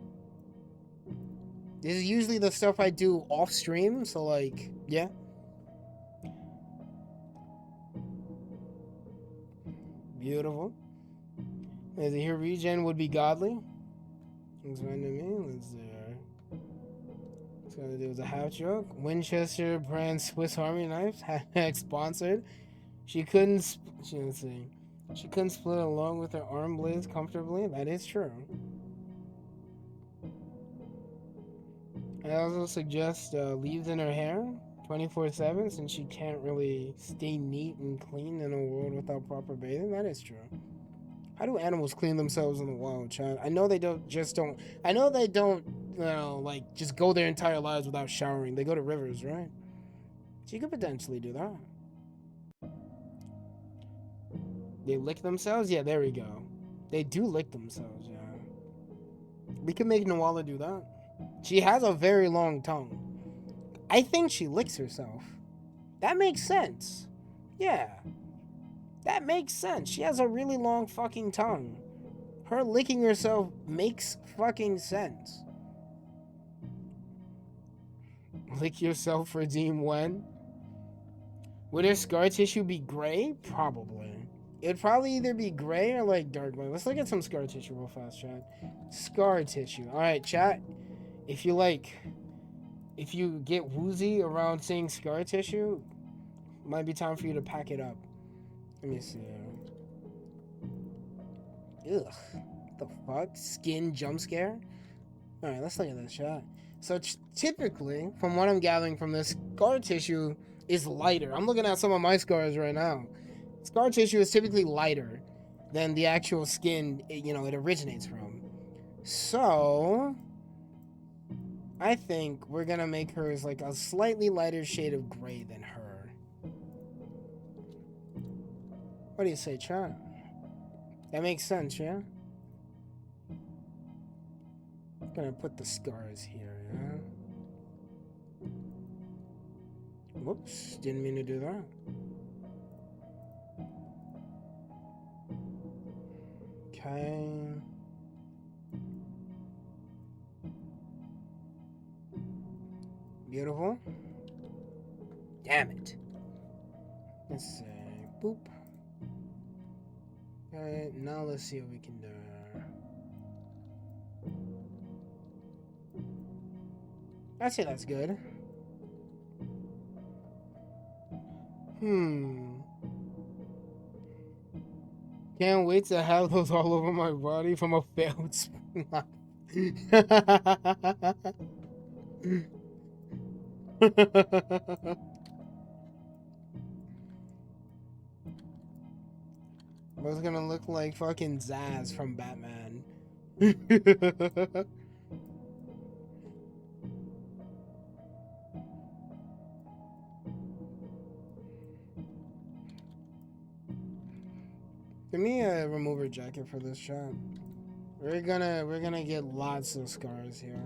This is usually the stuff I do off stream, so like, yeah. Beautiful. As here, regen would be godly. Looks fine to me. Let's see. So there was a half joke. Winchester brand Swiss Army knives. Sponsored. She couldn't. Let's see. She couldn't split along with her arm blades comfortably. That is true. I also suggest leaves in her hair 24/7 since she can't really stay neat and clean in a world without proper bathing. That is true. How do animals clean themselves in the wild, Chad? I know they don't. I know they don't, you know, like just go their entire lives without showering. They go to rivers, right? So you could potentially do that. They lick themselves? Yeah, there we go. They do lick themselves, yeah. We could make Nawala do that. She has a very long tongue. I think she licks herself. That makes sense. Yeah. That makes sense. She has a really long fucking tongue. Her licking herself makes fucking sense. Lick yourself, redeem when? Would her scar tissue be gray? Probably. It'd probably either be gray or like dark blue. Let's look at some scar tissue real fast, chat. Scar tissue. Alright, chat. If you get woozy around seeing scar tissue, might be time for you to pack it up. Let me see. Ugh. The fuck? Skin jump scare? Alright, let's look at this, chat. So typically, from what I'm gathering from this, scar tissue is lighter. I'm looking at some of my scars right now. Scar tissue is typically lighter than the actual skin it originates from. So I think we're gonna make hers like a slightly lighter shade of gray than her. What do you say, chat? That makes sense, yeah? I'm gonna put the scars here, yeah? Whoops, didn't mean to do that. Okay. Beautiful. Damn it. Let's see. Boop. Alright, now let's see what we can do. I'd say that's good. Can't wait to have those all over my body from a failed spring life. I was gonna look like fucking Zaz from Batman. Give me a remover jacket for this shot. We're gonna get lots of scars here.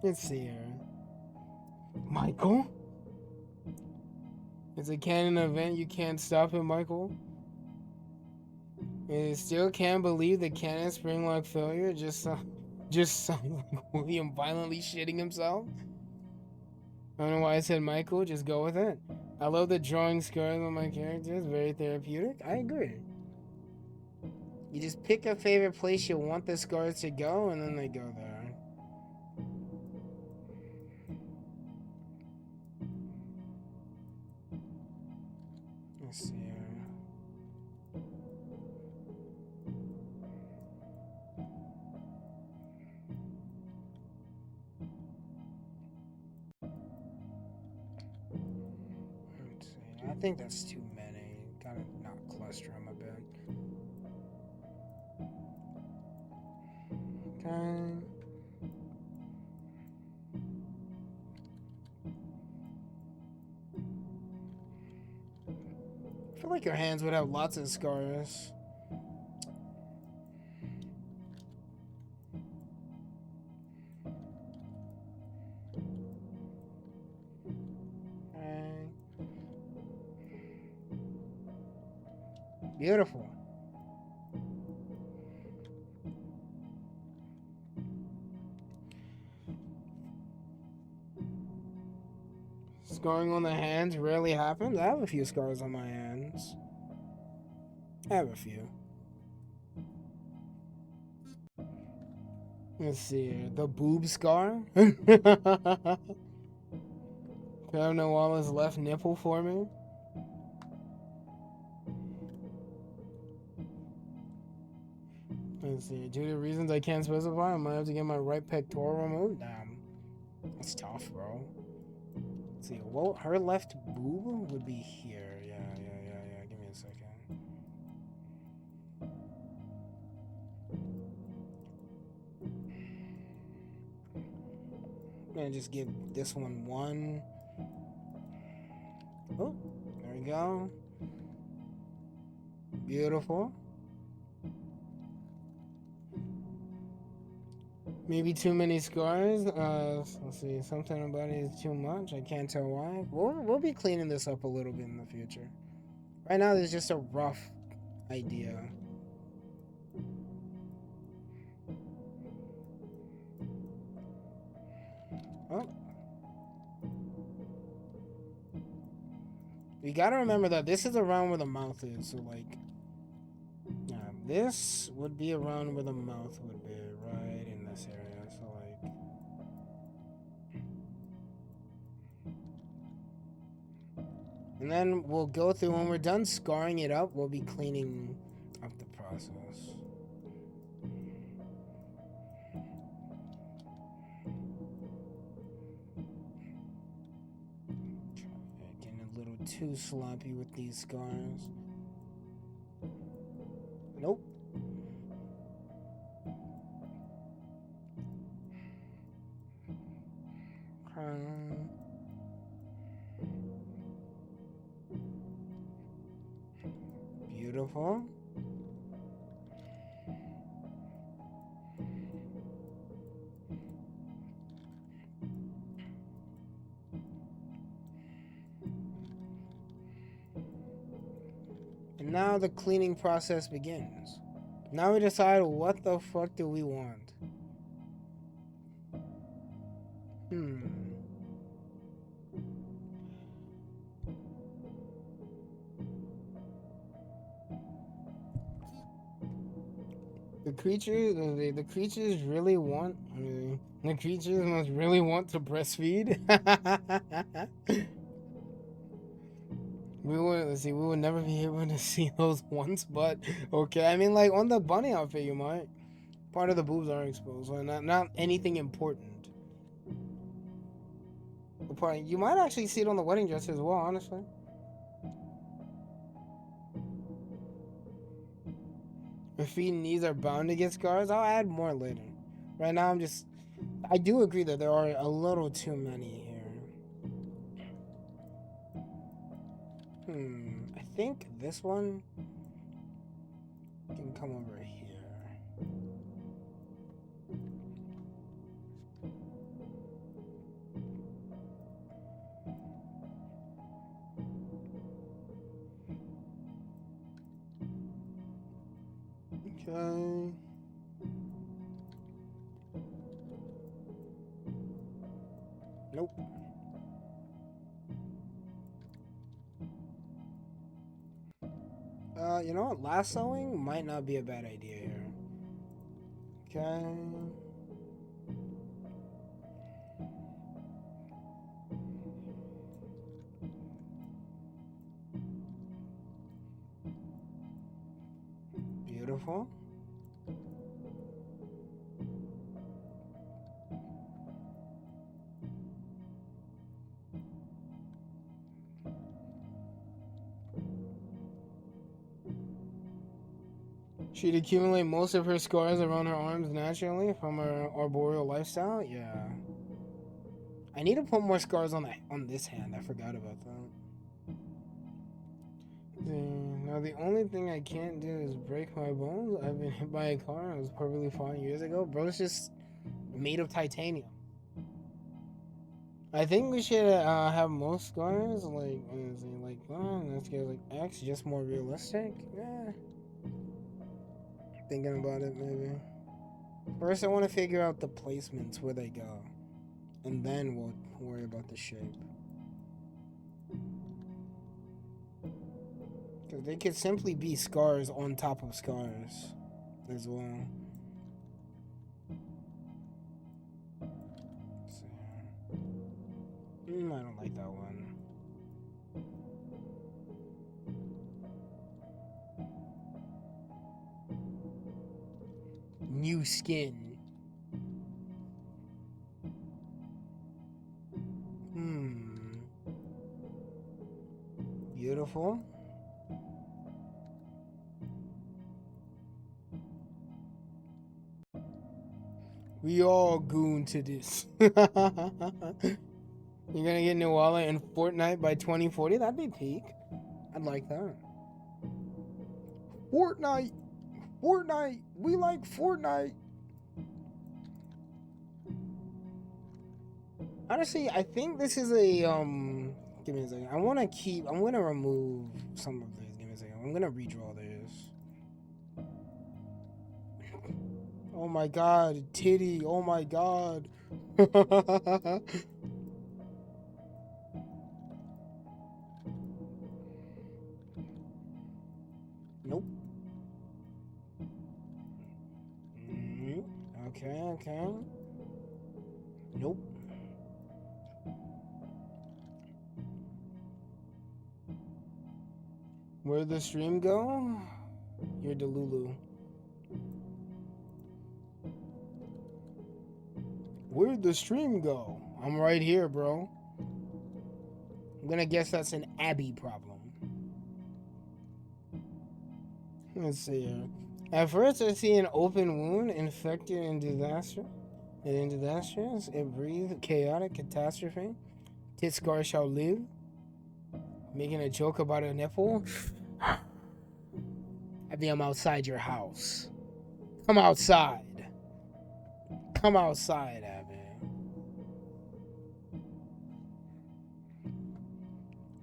Let's see here. Michael? It's a canon event, you can't stop it, Michael. And still can't believe the canon spring-lock failure just sound like William violently shitting himself. I don't know why I said Michael, just go with it. I love the drawing scars on my characters, very therapeutic. I agree. You just pick a favorite place you want the scars to go, and then they go there. Let's see here. Let's see. I think that's too many. Gotta not cluster them a bit. Okay. I feel like your hands would have lots of scars. Okay. Beautiful. Scarring on the hands rarely happens. I have a few scars on my hands. I have a few. Let's see here. The boob scar? Can I have Nawala's left nipple for me? Let's see. Due to reasons I can't specify, I might have to get my right pectoral removed. Damn. That's tough, bro. Let's see. Well, her left boob would be here. Yeah. Give me a second. I'm gonna just give this one. Oh, there we go. Beautiful. Maybe too many scars. Let's see. Something about it is too much. I can't tell why. We'll be cleaning this up a little bit in the future. Right now, there's just a rough idea. Oh. We gotta remember that this is around where the mouth is, so like, yeah, this would be around where the mouth would be, right in this area. So like, and then we'll go through when we're done scarring it up. We'll be cleaning up the process. Too sloppy with these scars. Nope. Beautiful. Now the cleaning process begins. Now we decide what the fuck do we want. The creatures really want. The creatures must really want to breastfeed. We would never be able to see those once, but okay. I mean, like on the bunny outfit, you might. Part of the boobs are exposed, so not anything important. The part you might actually see it on the wedding dress as well, honestly. Her feet and knees are bound to get scars. I'll add more later. Right now, I do agree that there are a little too many here. I think this one can come over here. Okay. Nope. You know what? Lassoing might not be a bad idea here. Okay. Beautiful. She'd accumulate most of her scars around her arms naturally from her arboreal lifestyle. Yeah. I need to put more scars on this hand. I forgot about that. Now the only thing I can't do is break my bones. I've been hit by a car. I was perfectly fine years ago. Bro, it's just made of titanium. I think we should have most scars let's get like X, just more realistic. Yeah. Thinking about it, maybe. First, I want to figure out the placements where they go, and then we'll worry about the shape. Because they could simply be scars on top of scars as well. Let's see. I don't like that one. New skin. Beautiful. We all goon to this. You're gonna get Nuala in Fortnite by 2040? That'd be peak. I'd like that. Fortnite! We like Fortnite! Honestly, I think this is a give me a second. I'm gonna remove some of these. Give me a second. I'm gonna redraw this. Oh my god, titty, oh my god. Nope. Okay, okay. Nope. Where'd the stream go? You're Delulu. Where'd the stream go? I'm right here, bro. I'm gonna guess that's an Abby problem. Let's see here. At first, I see an open wound, infected and disastrous. It breathes chaotic catastrophe. Tit scar shall live. Making a joke about a nipple. Abby, I'm outside your house. Come outside. Come outside, Abby.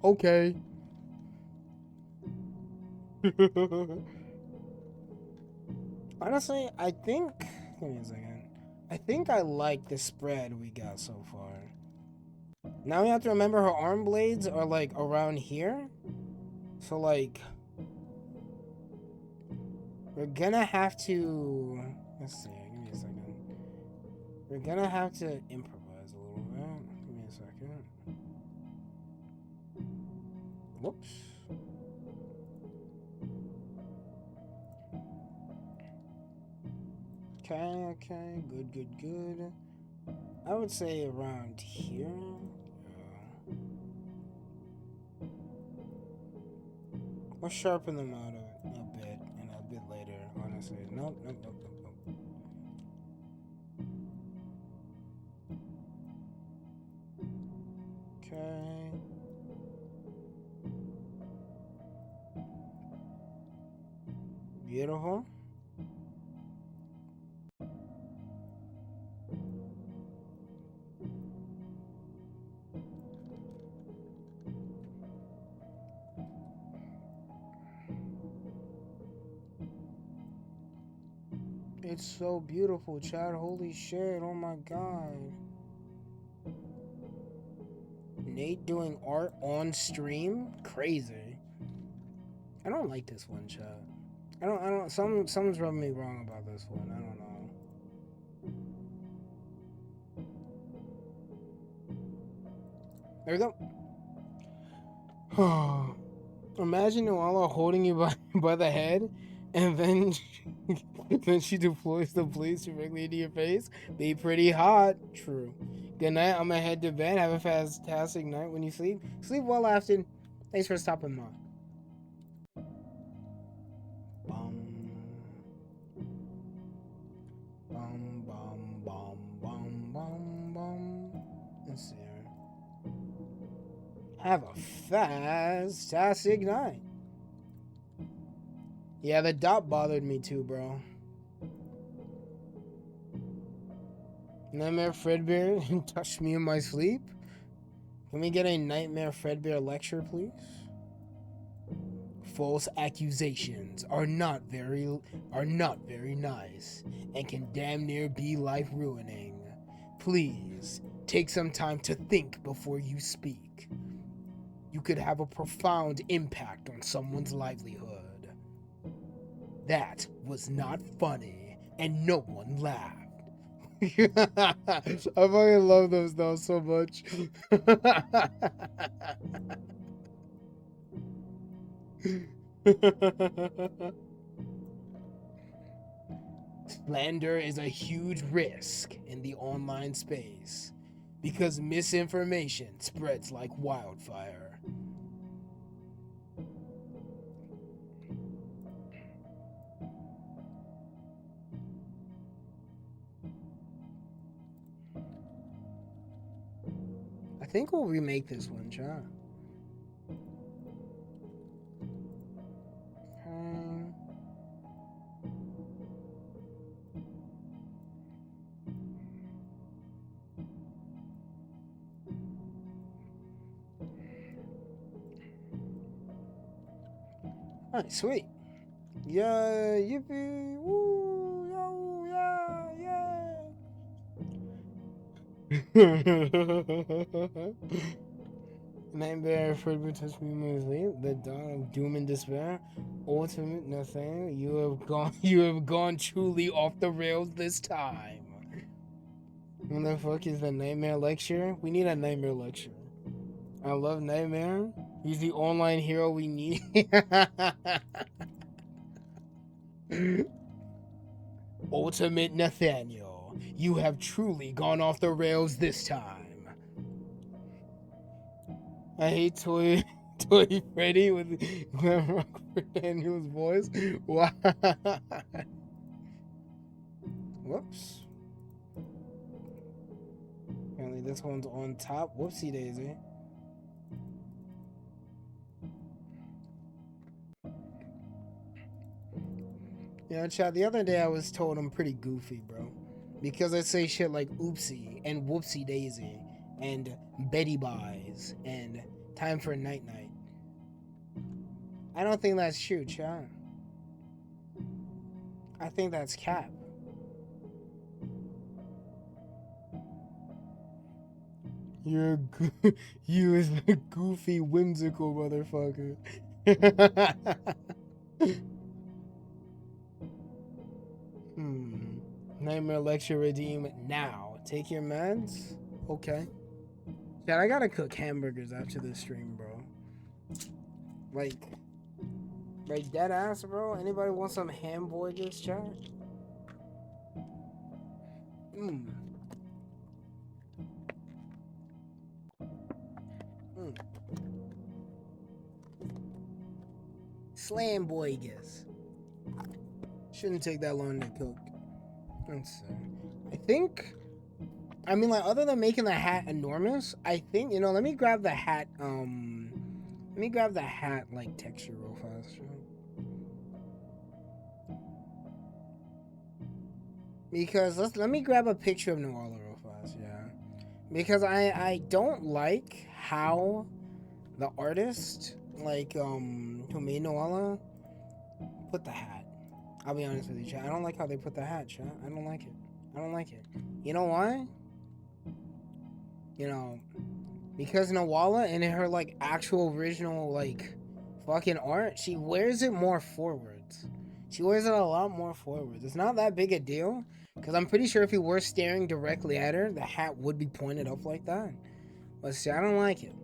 Okay. Honestly, I think. Give me a second. I think I like the spread we got so far. Now we have to remember her arm blades are like around here. So, like. We're gonna have to. Let's see. Give me a second. We're gonna have to improvise a little bit. Give me a second. Whoops. Okay, good. I would say around here. We'll sharpen them out a bit and a bit later, honestly. Nope. Okay. Beautiful. It's so beautiful, Chad. Holy shit. Oh my god. Nate doing art on stream? Crazy. I don't like this one, Chad. Something's rubbing me wrong about this one. I don't know. There we go. Imagine Noala holding you by the head, and then she deploys the blades directly into your face. Be pretty hot. True. Good night. I'm gonna head to bed. Have a fantastic night when you sleep. Sleep well, Afton. Thanks for stopping by. Let's see here. Have a fantastic night. Yeah, the dot bothered me too, bro. Nightmare Fredbear touched me in my sleep. Can we get a Nightmare Fredbear lecture, please? False accusations are not very nice and can damn near be life ruining. Please take some time to think before you speak. You could have a profound impact on someone's livelihood. That was not funny, and no one laughed. I fucking love those though so much. Slander is a huge risk in the online space because misinformation spreads like wildfire. I think we'll remake this one, John. Alright, sweet. Yeah, yippee, woo, yo, yeah. Nightmare, Fredbear, touch me moments the dawn of doom and despair. Ultimate nothing. You have gone truly off the rails this time. What the fuck is the Nightmare lecture? We need a Nightmare lecture. I love Nightmare. He's the online hero we need. Ultimate Nathaniel, you have truly gone off the rails this time. I hate Toy Freddy with Glam Rock Daniel's voice. Why? Whoops. Apparently this one's on top. Whoopsie daisy. You know, Chad, the other day I was told I'm pretty goofy, bro. Because I say shit like oopsie and whoopsie daisy and Betty Buys and time for night night. I don't think that's true, Chad. I think that's cap. You is a goofy, whimsical motherfucker. Nightmare lecture redeem now. Take your meds? Okay. Chad, I gotta cook hamburgers after this stream, bro. Like dead ass, bro. Anybody want some hamburgers, Chad? Slam boygers. Shouldn't take that long to cook. Let's see. I mean, like, other than making the hat enormous, I think, you know, let me grab the hat, like, texture real fast. Because, let me grab a picture of Noala real fast, yeah. Because I don't like how the artist, like, who made Noala put the hat. I'll be honest with you, chat. I don't like how they put the hat, chat. I don't like it. I don't like it. You know why? You know, because Noala in her, like, actual original, like, fucking art, she wears it more forwards. She wears it a lot more forwards. It's not that big a deal, because I'm pretty sure if you were staring directly at her, the hat would be pointed up like that. But see, I don't like it.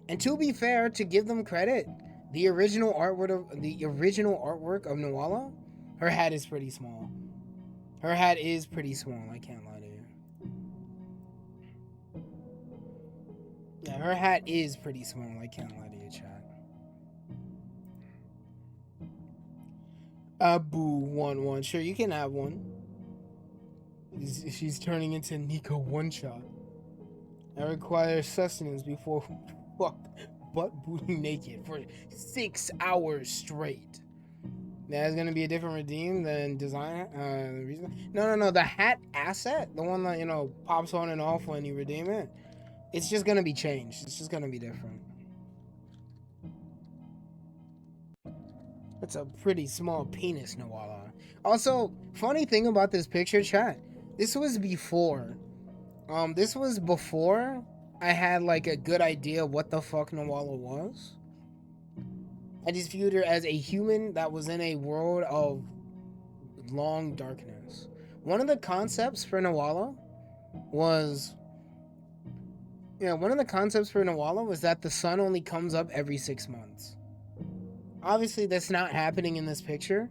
And to be fair, to give them credit, the original artwork of Noala, her hat is pretty small. Her hat is pretty small, I can't lie to you. Yeah, her hat is pretty small, I can't lie to you, chat. Abu11, sure, you can have one. She's turning into Nico One-Shot. I require sustenance before butt booty naked for 6 hours straight. That's gonna be a different redeem than design. Reason. No. The hat asset, the one that, you know, pops on and off when you redeem it, it's just gonna be changed. It's just gonna be different. That's a pretty small penis, Noala. Also, funny thing about this picture, chat. This was before. This was before I had like a good idea what the fuck Noala was. I just viewed her as a human that was in a world of long darkness. One of the concepts for Noala was... Yeah, one of the concepts for Noala was that the sun only comes up every 6 months. Obviously, that's not happening in this picture,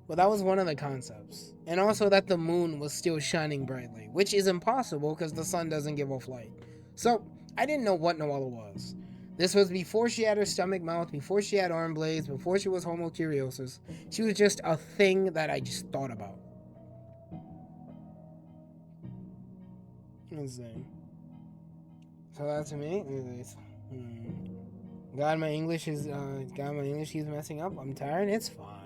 but that was one of the concepts. And also that the moon was still shining brightly, which is impossible because the sun doesn't give off light. So, I didn't know what Noala was. This was before she had her stomach mouth, before she had arm blades, before she was homokuriosis. She was just a thing that I just thought about. Let's see. So that's me. God, my English is keeps messing up. I'm tired. It's fine.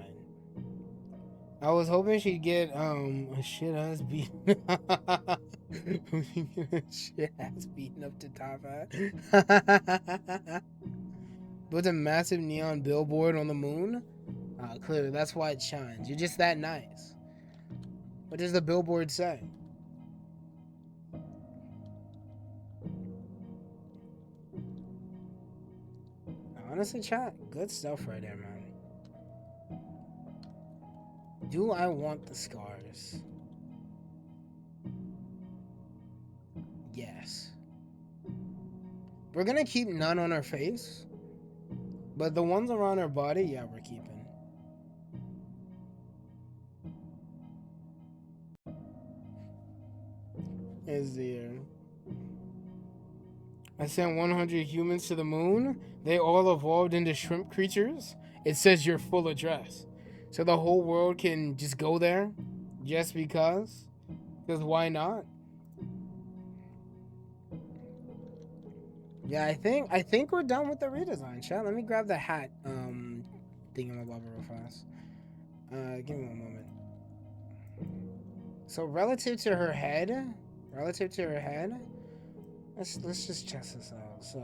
I was hoping she'd get a shit ass beaten. Shit ass beaten up to top hat. Built a massive neon billboard on the moon. Clearly, that's why it shines. You're just that nice. What does the billboard say? Honestly, chat, good stuff right there, man. Do I want the scars? Yes. We're gonna keep none on her face, but the ones around her body, yeah, we're keeping. Is there? I sent 100 humans to the moon. They all evolved into shrimp creatures. It says your full address. So the whole world can just go there just because? Because why not? Yeah, I think we're done with the redesign, chat. Let me grab the hat thingamabobber real fast. Give me one moment. So relative to her head, let's just test this out. So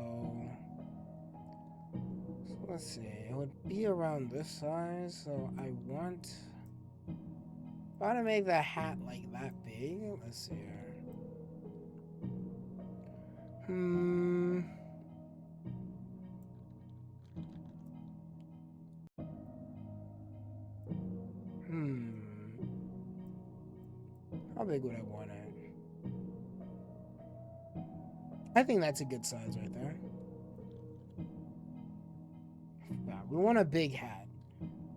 let's see. It would be around this size. So I want to make the hat like that big. Let's see here. How big would I want it? I think that's a good size right there. Yeah, we want a big hat.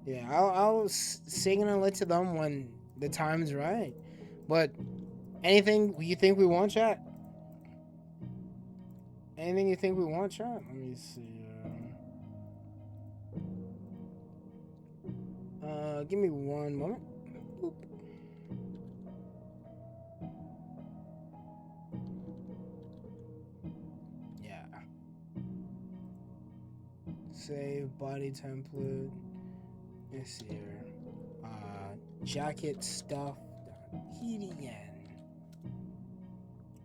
Yeah, I'll signal it to them when the time's right. But anything you think we want, chat? Anything you think we want, chat? Let me see. Give me one moment. Boop. Yeah. Save body template. Let's see here. Jacket stuff. PDN.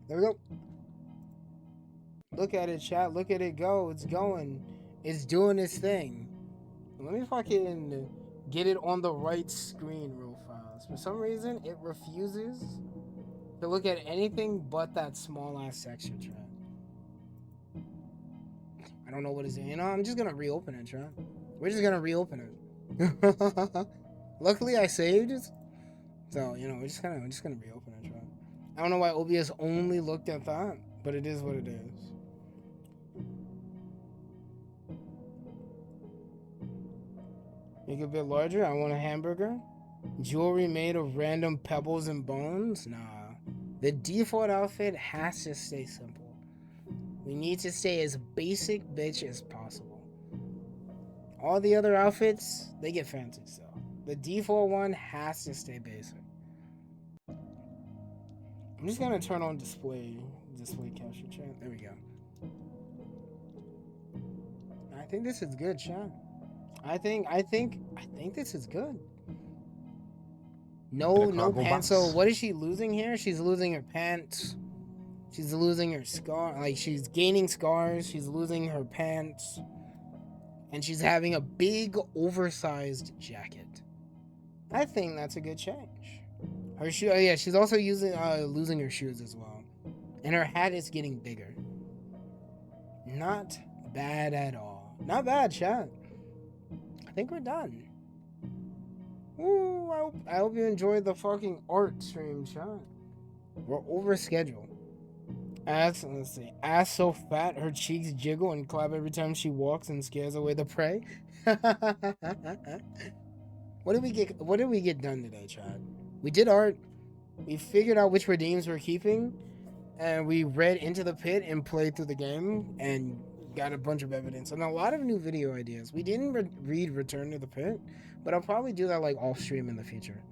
There we go. Look at it, chat. Look at it go. It's going. It's doing its thing. Let me fucking get it on the right screen real fast. For some reason, it refuses to look at anything but that small ass section, chat. I don't know what it's in. You know, I'm just gonna reopen it, chat. We're just gonna reopen it. Luckily, I saved it. So, you know, we're just gonna reopen it, chat. I don't know why OBS only looked at that, but it is what it is. Make it a bit larger. I want a hamburger. Jewelry made of random pebbles and bones. Nah. The default outfit has to stay simple. We need to stay as basic bitch as possible. All the other outfits, they get fancy stuff. The default one has to stay basic. I'm just gonna turn on display capture, chat. There we go. I think this is good, chat. I think this is good. No pants. So what is she losing here? She's losing her pants. She's losing her scar. Like, she's gaining scars. She's losing her pants. And she's having a big, oversized jacket. I think that's a good change. Her shoe. Oh yeah, she's also losing her shoes as well. And her hat is getting bigger. Not bad at all. Not bad, chat. I think we're done. Ooh, I hope you enjoyed the fucking art stream, chat. We're over schedule. Let's see. Ass so fat, her cheeks jiggle and clap every time she walks and scares away the prey. What did we get done today, chat? We did art. We figured out which redeems we're keeping, and we read Into the Pit and played through the game and got a bunch of evidence and a lot of new video ideas. We didn't read Return to the Pit, but I'll probably do that like off stream in the future.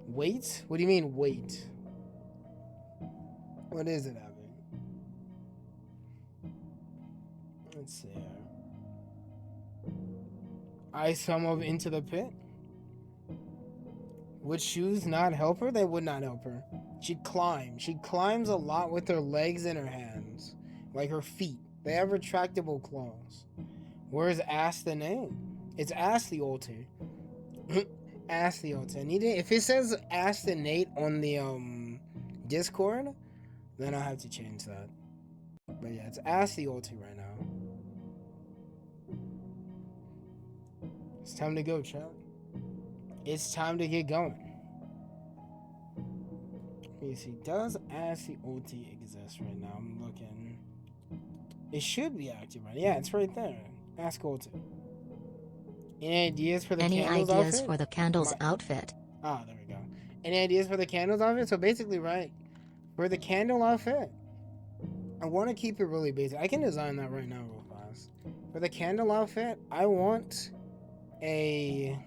Wait? What do you mean wait? What is it, Abby? Let's see. I sum of Into the Pit. Would shoes not help her? They would not help her. She'd climb. She climbs a lot with her legs and her hands. Like her feet. They have retractable claws. Where's Ask the name? It's Ask the Ulti. Ask the Ulti. I need it. If it says Ask the Nate on the Discord, then I'll have to change that. But yeah, it's Ask the Ulti right now. It's time to go, chat. It's time to get going. Let me see. Does Ask the Ulti exist right now? I'm looking. It should be active right. Yeah, it's right there. Ask Ulti. Any ideas for the candles outfit? Any ideas for the candles outfit? Ah, there we go. Any ideas for the candles outfit? So basically, right, for the candle outfit, I want to keep it really basic. I can design that right now real fast. For the candle outfit, I want a...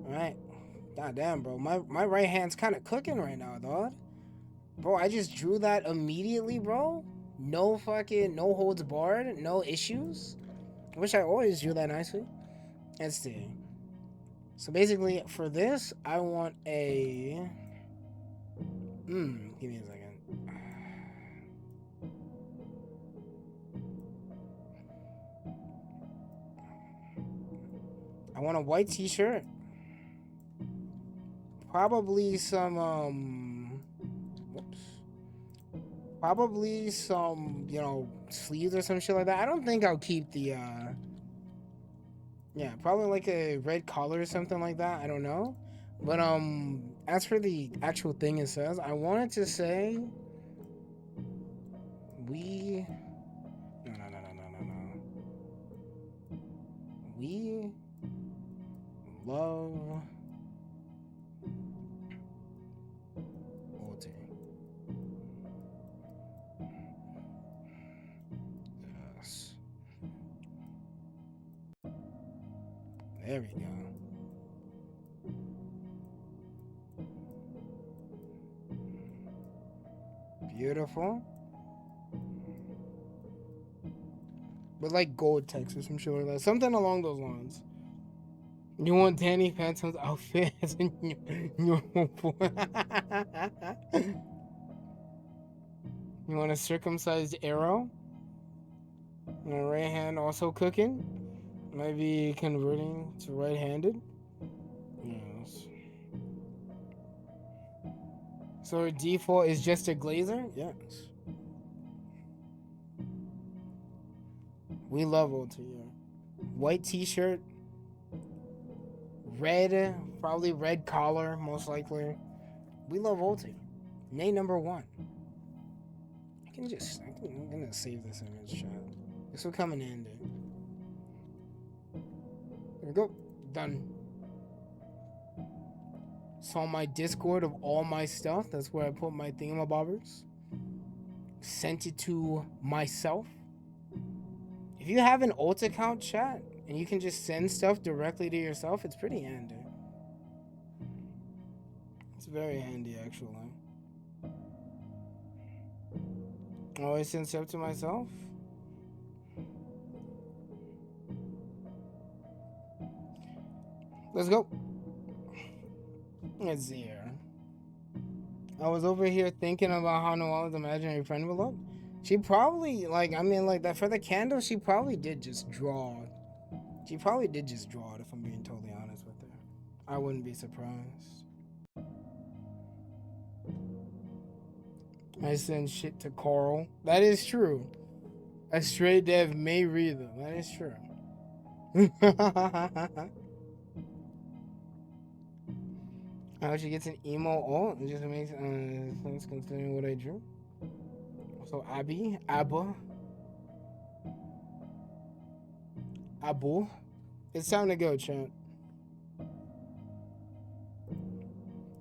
Alright. God damn, bro. My right hand's kind of cooking right now, dog. Bro, I just drew that immediately, bro. No holds barred. No issues. I wish I always drew that nicely. Let's see. So basically, for this, I want a... give me a second. I want a white t-shirt. Probably some, probably some, sleeves or some shit like that. I don't think I'll keep the, yeah, probably like a red collar or something like that. I don't know. But, as for the actual thing it says, I wanted to say, we love Ulti. Yes. There we go. Beautiful. But like gold text or some shit like that. Something along those lines. You want Danny Phantom's outfit as a normal boy? You want a circumcised arrow? And a right hand also cooking? Maybe converting to right-handed? Yes. So her default is just a glazer? Yes. We love Ulti. White t-shirt. Red, probably red collar, most likely. We love Ulti. Nay number 1. I'm gonna save this image, chat. This will come in handy. There we go. Done. So on my Discord of all my stuff, that's where I put my thingamabobbers. Sent it to myself. If you have an alt account, chat, and you can just send stuff directly to yourself, it's pretty handy. It's very handy, actually. I always send stuff to myself. Let's go. Let's see here. I was over here thinking about how Noelle's imaginary friend would look. She probably, that for the candle, she probably did just draw. She probably did just draw it, if I'm being totally honest with her. I wouldn't be surprised. I send shit to Carl. That is true. A stray dev may read them. That is true. How she gets an emo alt and just makes sense considering what I drew. So Abba. Abu. It's time to go, chat.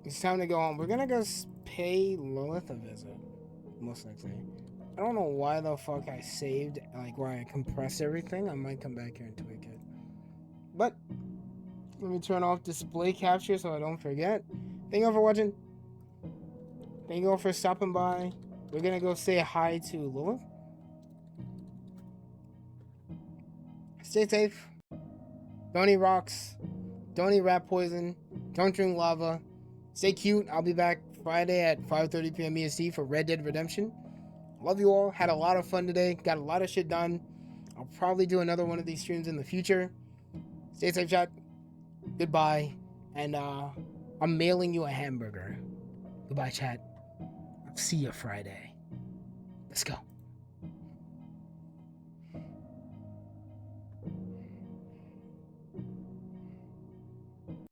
It's time to go on. We're gonna go pay Lilith a visit. Most likely. I don't know why the fuck I saved, where I compressed everything. I might come back here and tweak it. But, let me turn off display capture so I don't forget. Thank you all for watching. Thank you all for stopping by. We're gonna go say hi to Lilith. Stay safe. Don't eat rocks. Don't eat rat poison. Don't drink lava. Stay cute. I'll be back Friday at 5:30 p.m. EST for Red Dead Redemption. Love you all. Had a lot of fun today. Got a lot of shit done. I'll probably do another one of these streams in the future. Stay safe, chat. Goodbye. And I'm mailing you a hamburger. Goodbye, chat. I'll see you Friday. Let's go.